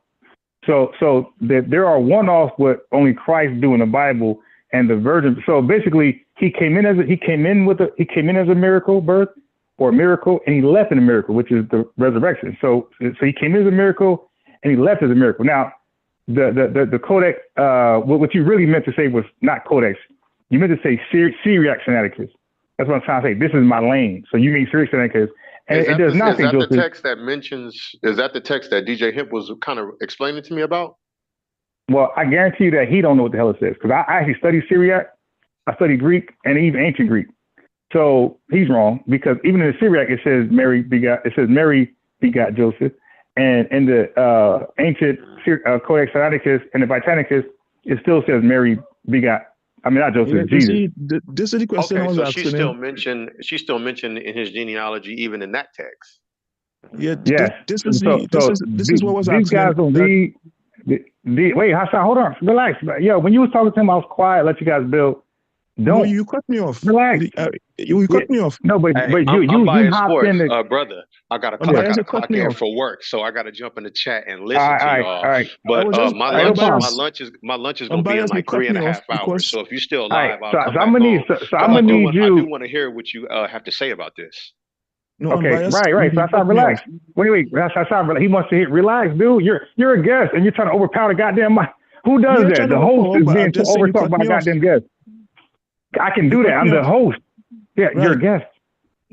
So there are one-offs what only Christ do in the Bible and the virgin. So basically, he came in as a miracle birth or a miracle, and he left in a miracle, which is the resurrection. So he came in as a miracle and he left as a miracle. Now, the codex, what you really meant to say was not codex. You meant to say Syriac Sinaiticus. That's what I'm trying to say. This is my lane. So you mean Syriac Sinaiticus. And it does not say Joseph. Is that the text that mentions, is that the text that DJ Hemp was kind of explaining to me about? Well, I guarantee you that he don't know what the hell it says, because I actually studied Syriac, I studied Greek, and even ancient Greek. So he's wrong, because even in the Syriac it says Mary begot Joseph, and in the ancient Codex Sinaiticus and the Britannicus it still says Mary begot. I mean, not Joseph, Jesus. See, this is the question I was asking. She's still mentioned in his genealogy, even in that text. Yeah. Yes. This is what was these guys don't read. Wait, Hasan, hold on, relax. Yo, when you was talking to him, I was quiet. Let you guys build. No, you cut me off. Relax. You cut me off. No, but I'm biased hopped in. brother. I gotta clock in for work, so I gotta jump in the chat and listen to y'all. All right. But my lunch is gonna be in like 3.5 hours. So if you're still alive, I'll come back on. I'm gonna need you. I do want to hear what you have to say about this. No, okay, right. So Hasan, relax. Wait. Hasan, he wants to hit. Relax, dude. You're a guest, and you're trying to overpower the goddamn mic. Who does that? The host is being overtalked by a goddamn guest. I can do that. I'm the host. Yeah, you're a guest.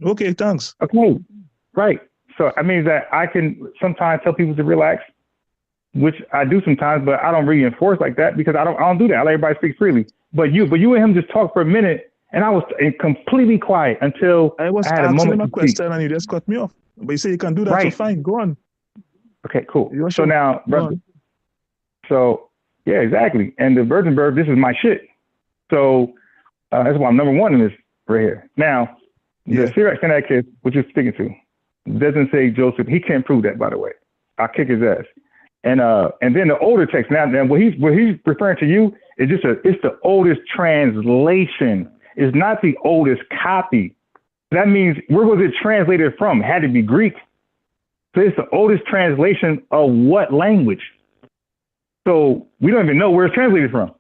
Okay, thanks. Okay, right. So that means that I can sometimes tell people to relax, which I do sometimes, but I don't really enforce like that because I don't do that. I let everybody speak freely. But you and him just talk for a minute, and I was completely quiet until I had a moment to question, and you just cut me off. But you say you can do that, right. So fine, go on. Okay, cool. So now, brother. So yeah, exactly. And the virgin birth, this is my shit. So that's why I'm number one in this right here. Now, the Syriac Sinaiticus, which you're speaking to, doesn't say Joseph. He can't prove that, by the way. I'll kick his ass. And then the older text. Now, what he's referring to you is it's the oldest translation. It's not the oldest copy. That means where was it translated from? It had to be Greek. So it's the oldest translation of what language? So we don't even know where it's translated from.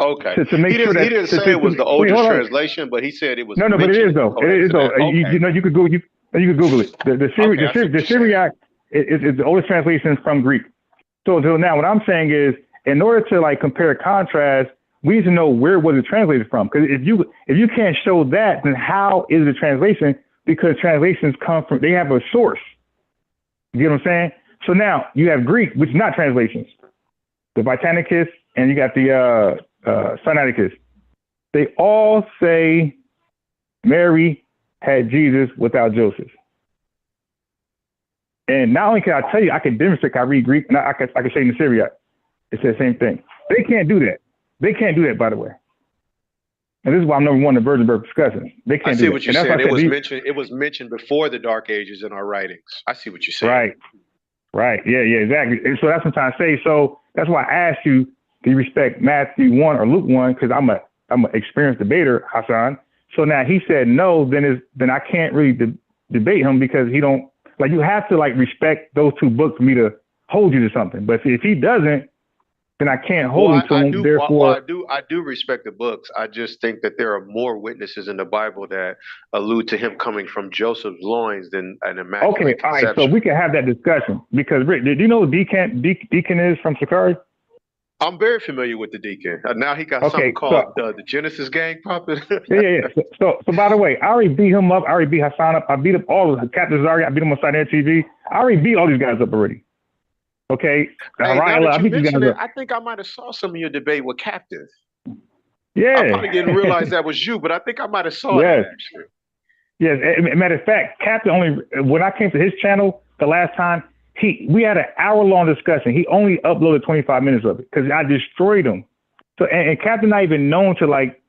Okay. To make he didn't say it was the oldest translation, but he said it was. No, but it is though. It is though. Okay. You could Google it. The Syriac is the oldest translation from Greek. So now what I'm saying is, in order to like compare and contrast, we need to know where was it translated from. Because if you can't show that, then how is it a translation? Because translations come from, they have a source. You get what I'm saying? So now you have Greek, which is not translations. The Britannicus, and you got the Sinaiticus. They all say Mary had Jesus without Joseph. And not only can I tell you, I can demonstrate, I read Greek, and I can say in the Syriac, it's the same thing. They can't do that. They can't do that, by the way. And this is why I'm number one in the virgin birth discussions. They can't do that. I see what you're saying. It was mentioned before the Dark Ages in our writings. I see what you're saying. Right. Yeah, exactly. And so that's what I'm trying to say. So that's why I asked you, do you respect Matthew 1 or Luke 1? Because I'm an experienced debater, Hasan. So now he said no, then I can't really debate him because he don't, like, you have to like respect those two books for me to hold you to something. But if he doesn't, then I can't hold him to him. Therefore, I do respect the books. I just think that there are more witnesses in the Bible that allude to him coming from Joseph's loins than an immaculate conception. All right. So we can have that discussion because Rick, did you know who Deacon is from Sakari? I'm very familiar with the Deacon. Now he got something called the Genesis Gang popping. yeah. So by the way, I already beat him up. I already beat Hasan up. I beat up all of them. Captain Zarya. I beat him on Side TV. I already beat all these guys up already. Okay. Hey, I think I might have saw some of your debate with Captain. Yeah. I probably didn't realize that was you, but I think I might have saw that actually. Yes. Matter of fact, Captain when I came to his channel the last time, we had an hour-long discussion. He only uploaded 25 minutes of it because I destroyed him. So and Captain not even known to like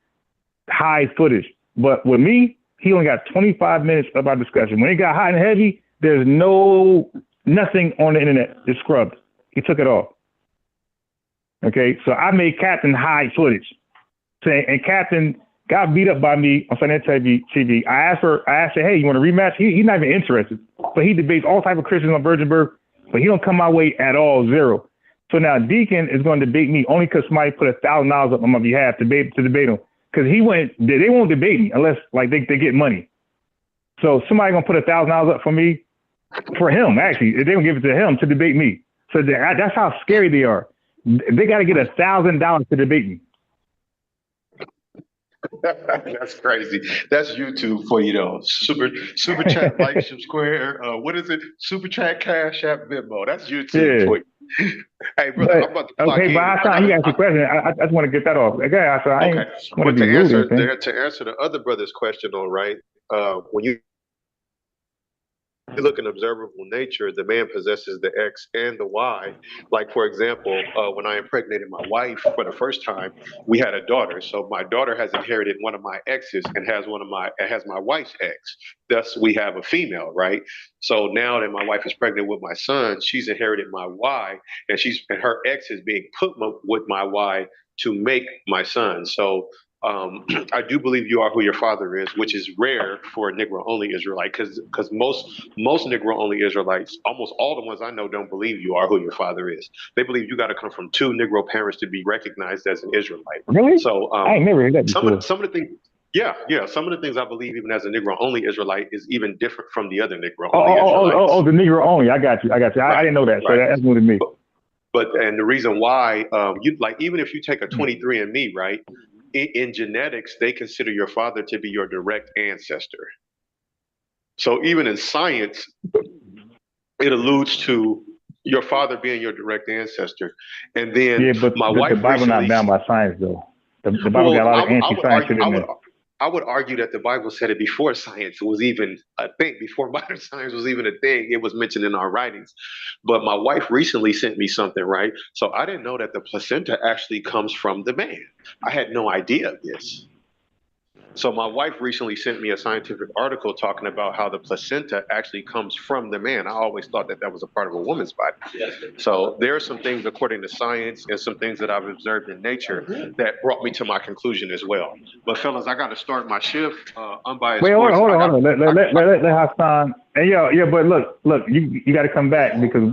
hide footage. But with me, he only got 25 minutes of our discussion. When it got hot and heavy, there's nothing on the internet. It's scrubbed. He took it off. Okay, so I made Captain hide footage. And Captain got beat up by me on Sunday TV. I asked her, hey, you want to rematch? He's not even interested. But he debates all type of Christians on Virgin Birth, but he don't come my way at all, zero. So now Deacon is going to debate me only because somebody put $1,000 up on my behalf to debate him. Because they won't debate me unless like they get money. So somebody gonna put $1,000 up for him. Actually, they gonna give it to him to debate me. So that's how scary they are. They got to get $1,000 to debate me. That's crazy. That's YouTube for you though. Super chat, like, subscribe. What is it? Super chat, Cash App, Venmo. That's YouTube for you. Hey, brother, I'm about to clock in. But Hasan, you asked a question. I just want to get that off. Okay, Hasan, I ain't want to be rude. To answer the other brother's question, all right. When you look in observable nature, the man possesses the X and the Y. Like, for example, when I impregnated my wife for the first time, we had a daughter. So my daughter has inherited one of my X's and has my wife's X. Thus, we have a female, right? So now that my wife is pregnant with my son, she's inherited my Y, and her X is being put with my Y to make my son. So I do believe you are who your father is, which is rare for a Negro-only Israelite, because most Negro-only Israelites, almost all the ones I know, don't believe you are who your father is. They believe you got to come from two Negro parents to be recognized as an Israelite. Really? So I ain't never heard that before. Some of the things. Yeah. Some of the things I believe, even as a Negro-only Israelite, is even different from the other Negro-only Israelites. The Negro-only. I got you. Right. I didn't know that. So that's new to me. And the reason why, even if you take a 23andMe, right? In genetics, they consider your father to be your direct ancestor. So even in science, it alludes to your father being your direct ancestor. And then but the Bible not bound by science, though. The Bible got a lot of anti-science in there. I would argue that the Bible said it before science was even a thing, before modern science was even a thing. It was mentioned in our writings. But my wife recently sent me something, right? So I didn't know that the placenta actually comes from the man. I had no idea of this. So my wife recently sent me a scientific article talking about how the placenta actually comes from the man. I always thought that was a part of a woman's body. So there are some things according to science and some things that I've observed in nature that brought me to my conclusion as well. But fellas, I got to start my shift. Unbiased. Wait, hold on. Let Hasan. And but look, you got to come back because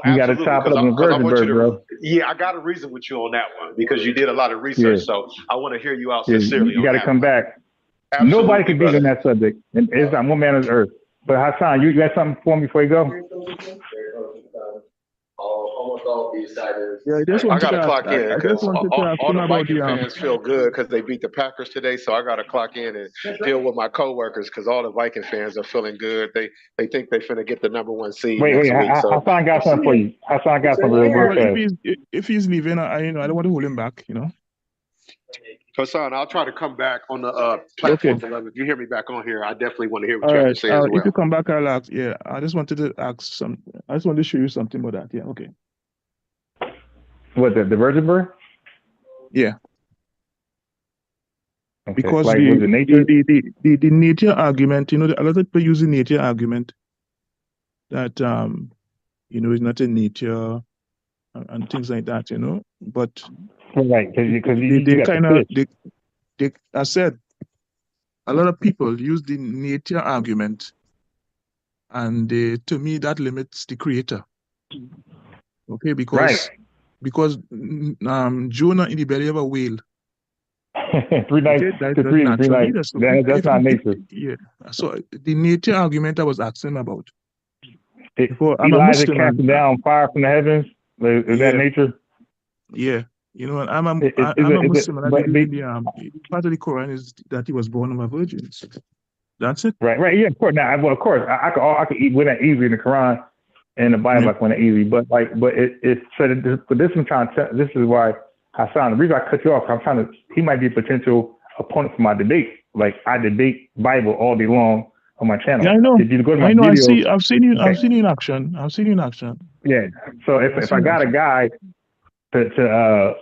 you got to chop up on the Virgin Birth, bro. Yeah, I got to reason with you on that one because you did a lot of research. Yeah. So I want to hear you out sincerely. You got to come back. Absolutely, nobody can beat on that subject. And it's not one man on earth. But Hasan, you got something for me before you go? Almost all these siders. Yeah, I got to clock in because all the Viking fans feel good because they beat the Packers today. So I got to clock in and deal with my coworkers because all the Viking fans are feeling good. They think they finna get the #1 seed next week. Hasan got something for you. Hasan got something real fast. If he's leaving, I don't want to hold him back, Hasan, I'll try to come back on the platform. Okay. If you hear me back on here, I definitely want to hear what you have to say as well. If you come back, I'll ask. Yeah, I just wanted to ask something. I just wanted to show you something about that. Yeah, okay. What, the Virgin Birth? Yeah. Okay. Because like, the nature argument, a lot of people use the nature argument that, it's not in nature and things like that, but right, because I said, a lot of people use the nature argument, and to me that limits the creator. Okay, because Jonah in the belly of a whale. 3 nights, okay, 3 nights. That's not nature. Yeah. So the nature argument I was asking about. Elijah casting down fire from the heavens. Is that nature? Yeah. I'm a Muslim, and I believe part of the Quran is that he was born of a virgin. That's it. Right. Yeah, of course. Now, of course, I could eat with that easily in the Quran and the Bible, I win that easy. But this is why Hasan. The reason I cut you off, he might be a potential opponent for my debate. Like I debate Bible all day long on my channel. Yeah, I know. If you go to my I know. videos, I've seen you in action. Yeah. So if I got a guy to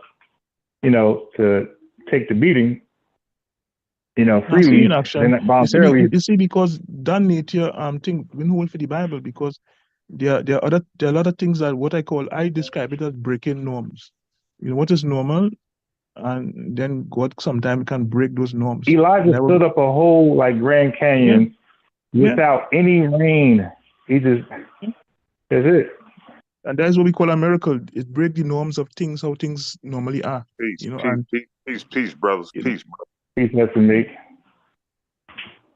take the beating, freely, then voluntarily. You see, because that nature thing we hold for the Bible, because there are a lot of things that I describe it as breaking norms. What is normal and then God sometimes can break those norms. Elijah stood up a whole like Grand Canyon without any rain. He just that's it. And that's what we call a miracle. It breaks the norms of things, how things normally are. Peace, You know, peace, and peace, brothers. Peace, brother. Peace, Mr. Meek.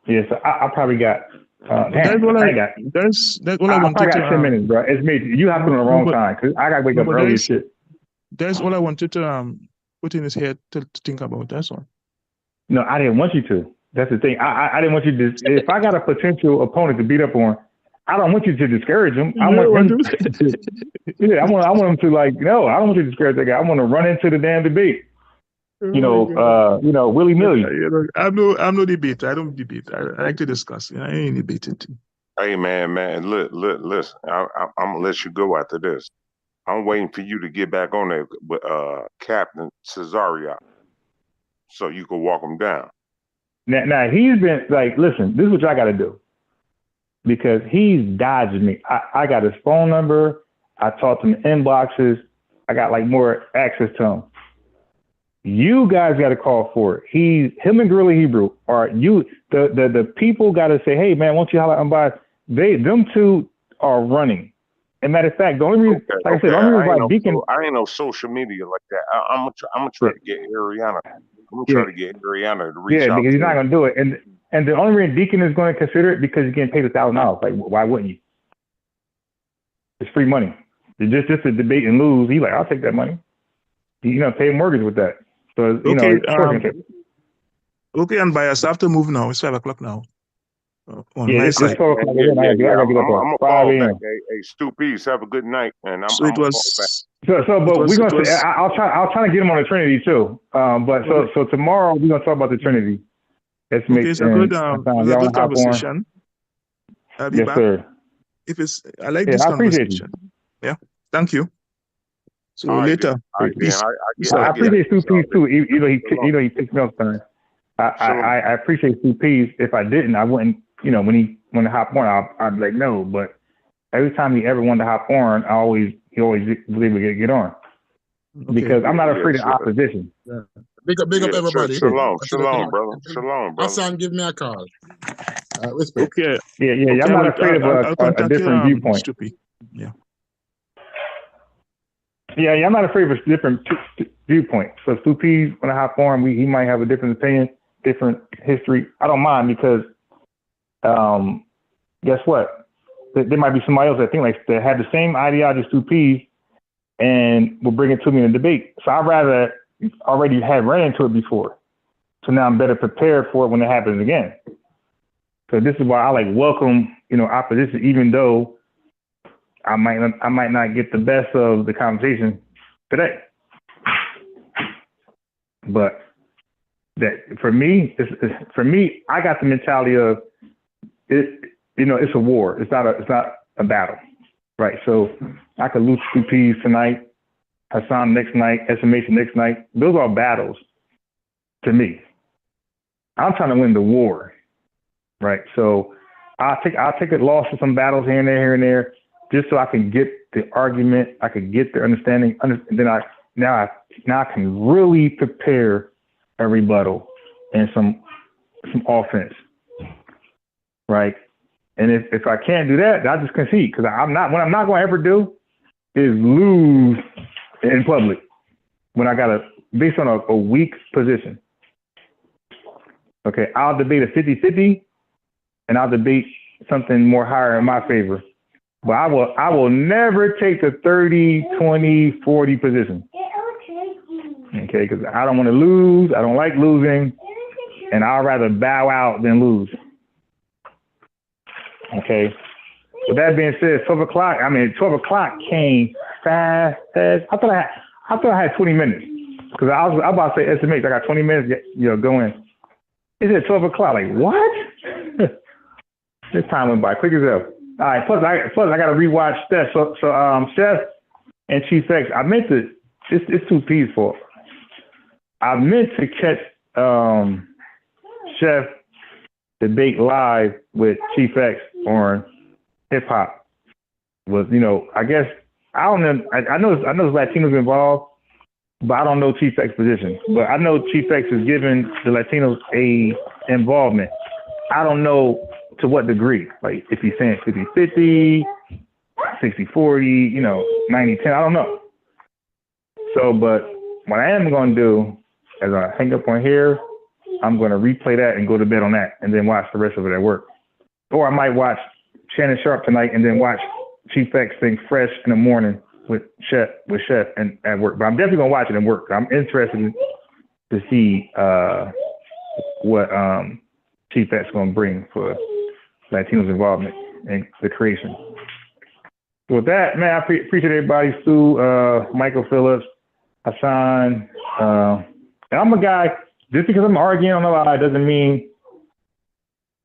Yes, I probably got. that's what that's what I wanted probably to. got 10 minutes, bro. It's me. You have to on the wrong time because I got to wake up early as shit. That's all I wanted to put in his head to think about. That's all. No, I didn't want you to. That's the thing. I didn't want you to. If I got a potential opponent to beat up on, I don't want you to discourage him. I want him. I want him to like. No, I don't want you to discourage that guy. I want to run into the damn debate. Willy nilly. I'm no debater. I don't debate. I like to discuss. I ain't debating. Hey man, look, listen. I'm gonna let you go after this. I'm waiting for you to get back on there with Captain Cesario, so you can walk him down. Now he's been like, listen, this is what y'all got to do, because he's dodging me. I got his phone number. I talked to him in inboxes. I got like more access to him. You guys got to call for it. Him and Gorilla Hebrew are the people got to say, hey man, won't you holler unbiased? Them two are running. And matter of fact, the only reason, like I said, the only reason why Deacon, I ain't no social media like that. I'm gonna try to get Ariana. I'm gonna try to get Ariana to reach out. Yeah, because he's not gonna do it. And the only reason Deacon is going to consider it because he's getting paid $1,000. Like, why wouldn't you? It's free money. It's just a debate and lose. He's like, I'll take that money. Pay a mortgage with that. So okay, and bias. I have to move now. It's 5 o'clock now. On my it's side. 12 o'clock. I gotta get up at 5 a.m. Hey, Stu Peace, have a good night, and I'm. So it was. But we're gonna. I'll try to get him on the Trinity too. So tomorrow we're gonna talk about the Trinity. It's a good conversation. I'll be back. Sir. I like this conversation. Yeah, thank you. So later. Peace. I appreciate Stu Peace too. He picked me up sometimes. I appreciate Stu Peace. If I didn't, I wouldn't. When he hop on, I'd be like no. But every time he ever wanted to hop on, he always believed we could get on. Because I'm not afraid of opposition. Yeah. Big up everybody. Shalom, brother. Shalom, brother. Hasan, give me a call. Respect. Okay. Yeah. I'm not afraid of a different viewpoint. Yeah. Yeah, I'm not afraid of a different viewpoint. So if Stu Peace want to hop on, he might have a different opinion, different history. I don't mind because, guess what? There might be somebody else that think like that had the same ideology as Stu Peace and will bring it to me in a debate. So I'd rather already have ran into it before. So now I'm better prepared for it when it happens again. So this is why I like welcome, opposition, even though I might not get the best of the conversation today. But that for me, I got the mentality of it. It's a war. It's not a battle, right? So I could lose 2 Ps tonight, Hasan next night, estimation next night. Those are battles to me. I'm trying to win the war, right? So I'll take a loss for some battles here and there, just so I can get the argument, I can get the understanding, and then I can really prepare a rebuttal and some offense, right? And if I can't do that, I just concede, because what I'm not going to ever do is lose in public when I got based on a weak position. Okay, I'll debate a 50-50, and I'll debate something more higher in my favor. But I will never take the 30, 20, 40 position. Okay, because I don't want to lose. I don't like losing. And I'd rather bow out than lose. Okay. With that being said, 12 o'clock came fast. I thought I had 20 minutes. Because I was about to say SMH. I got 20 minutes, go in. It said 12 o'clock. Like, what? This time went by quick as hell. All right. Plus, I got to rewatch Steph. So Chef and Chief X. I meant to. It's 2 P's fault. I meant to catch Chef debate live with Chief X on hip hop. Was I guess I don't know. I know there's Latinos involved, but I don't know Chief X's position. But I know Chief X is giving the Latinos a involvement. I don't know to what degree. Like if he's saying 50-50, 60-40, 90-10, I don't know. So, but what I am going to do as I hang up on here, I'm going to replay that and go to bed on that and then watch the rest of it at work. Or I might watch Shannon Sharp tonight and then watch Chief X thing fresh in the morning with Chef and at work. But I'm definitely going to watch it at work. I'm interested to see what Chief X is going to bring for Latinos involvement in the creation. With that, man, I appreciate everybody. Sue, Michael Phillips, Hasan, and I'm a guy, just because I'm arguing on a lie doesn't mean,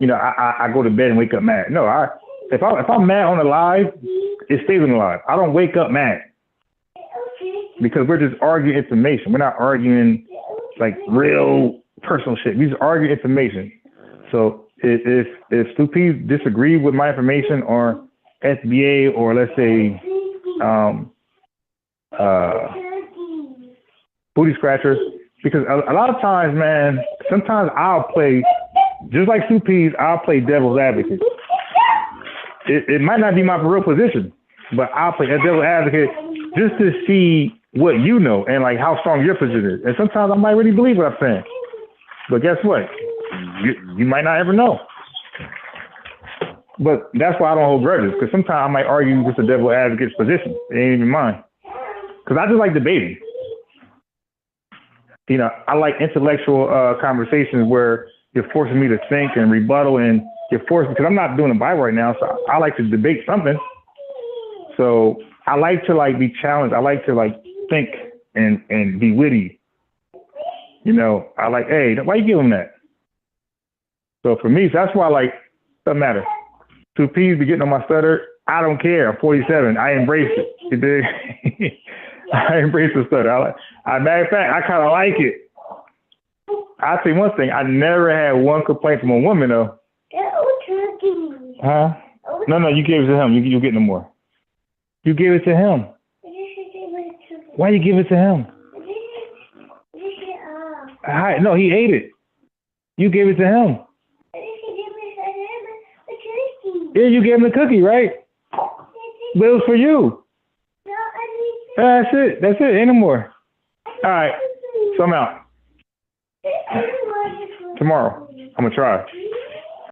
I go to bed and wake up mad. No, if I'm mad on a lie, it stays on the lie. I don't wake up mad because we're just arguing information. We're not arguing like real personal shit. We just argue information. So if Stupees disagree with my information or SBA or let's say booty scratchers, because a lot of times, man, sometimes I'll play, just like Stupees, I'll play devil's advocate. It might not be my real position, but I'll play as devil's advocate just to see what you know and like how strong your position is. And sometimes I might really believe what I'm saying. But guess what? You might not ever know. But that's why I don't hold grudges, because sometimes I might argue just a devil's advocate's position. It ain't even mine. Because I just like debating. I like intellectual conversations where you're forcing me to think and rebuttal, and you're forced, because I'm not doing a Bible right now, so I like to debate something. So I like to be challenged. I like to think and be witty. I like, hey, why you give them that? So for me, that's why doesn't matter. 2 P's be getting on my stutter. I don't care. I'm 47. I embrace it. You dig? I embrace the stutter. Matter of fact, I kind of like it. I'll tell you one thing. I never had one complaint from a woman, though. Huh? No, you gave it to him. You get no more. You gave it to him. Why you give it to him? No, he ate it. You gave it to him. Yeah, you gave him the cookie, right? But it was for you. That's it. Ain't no more. All right. So I'm out. Tomorrow. I'm going to try.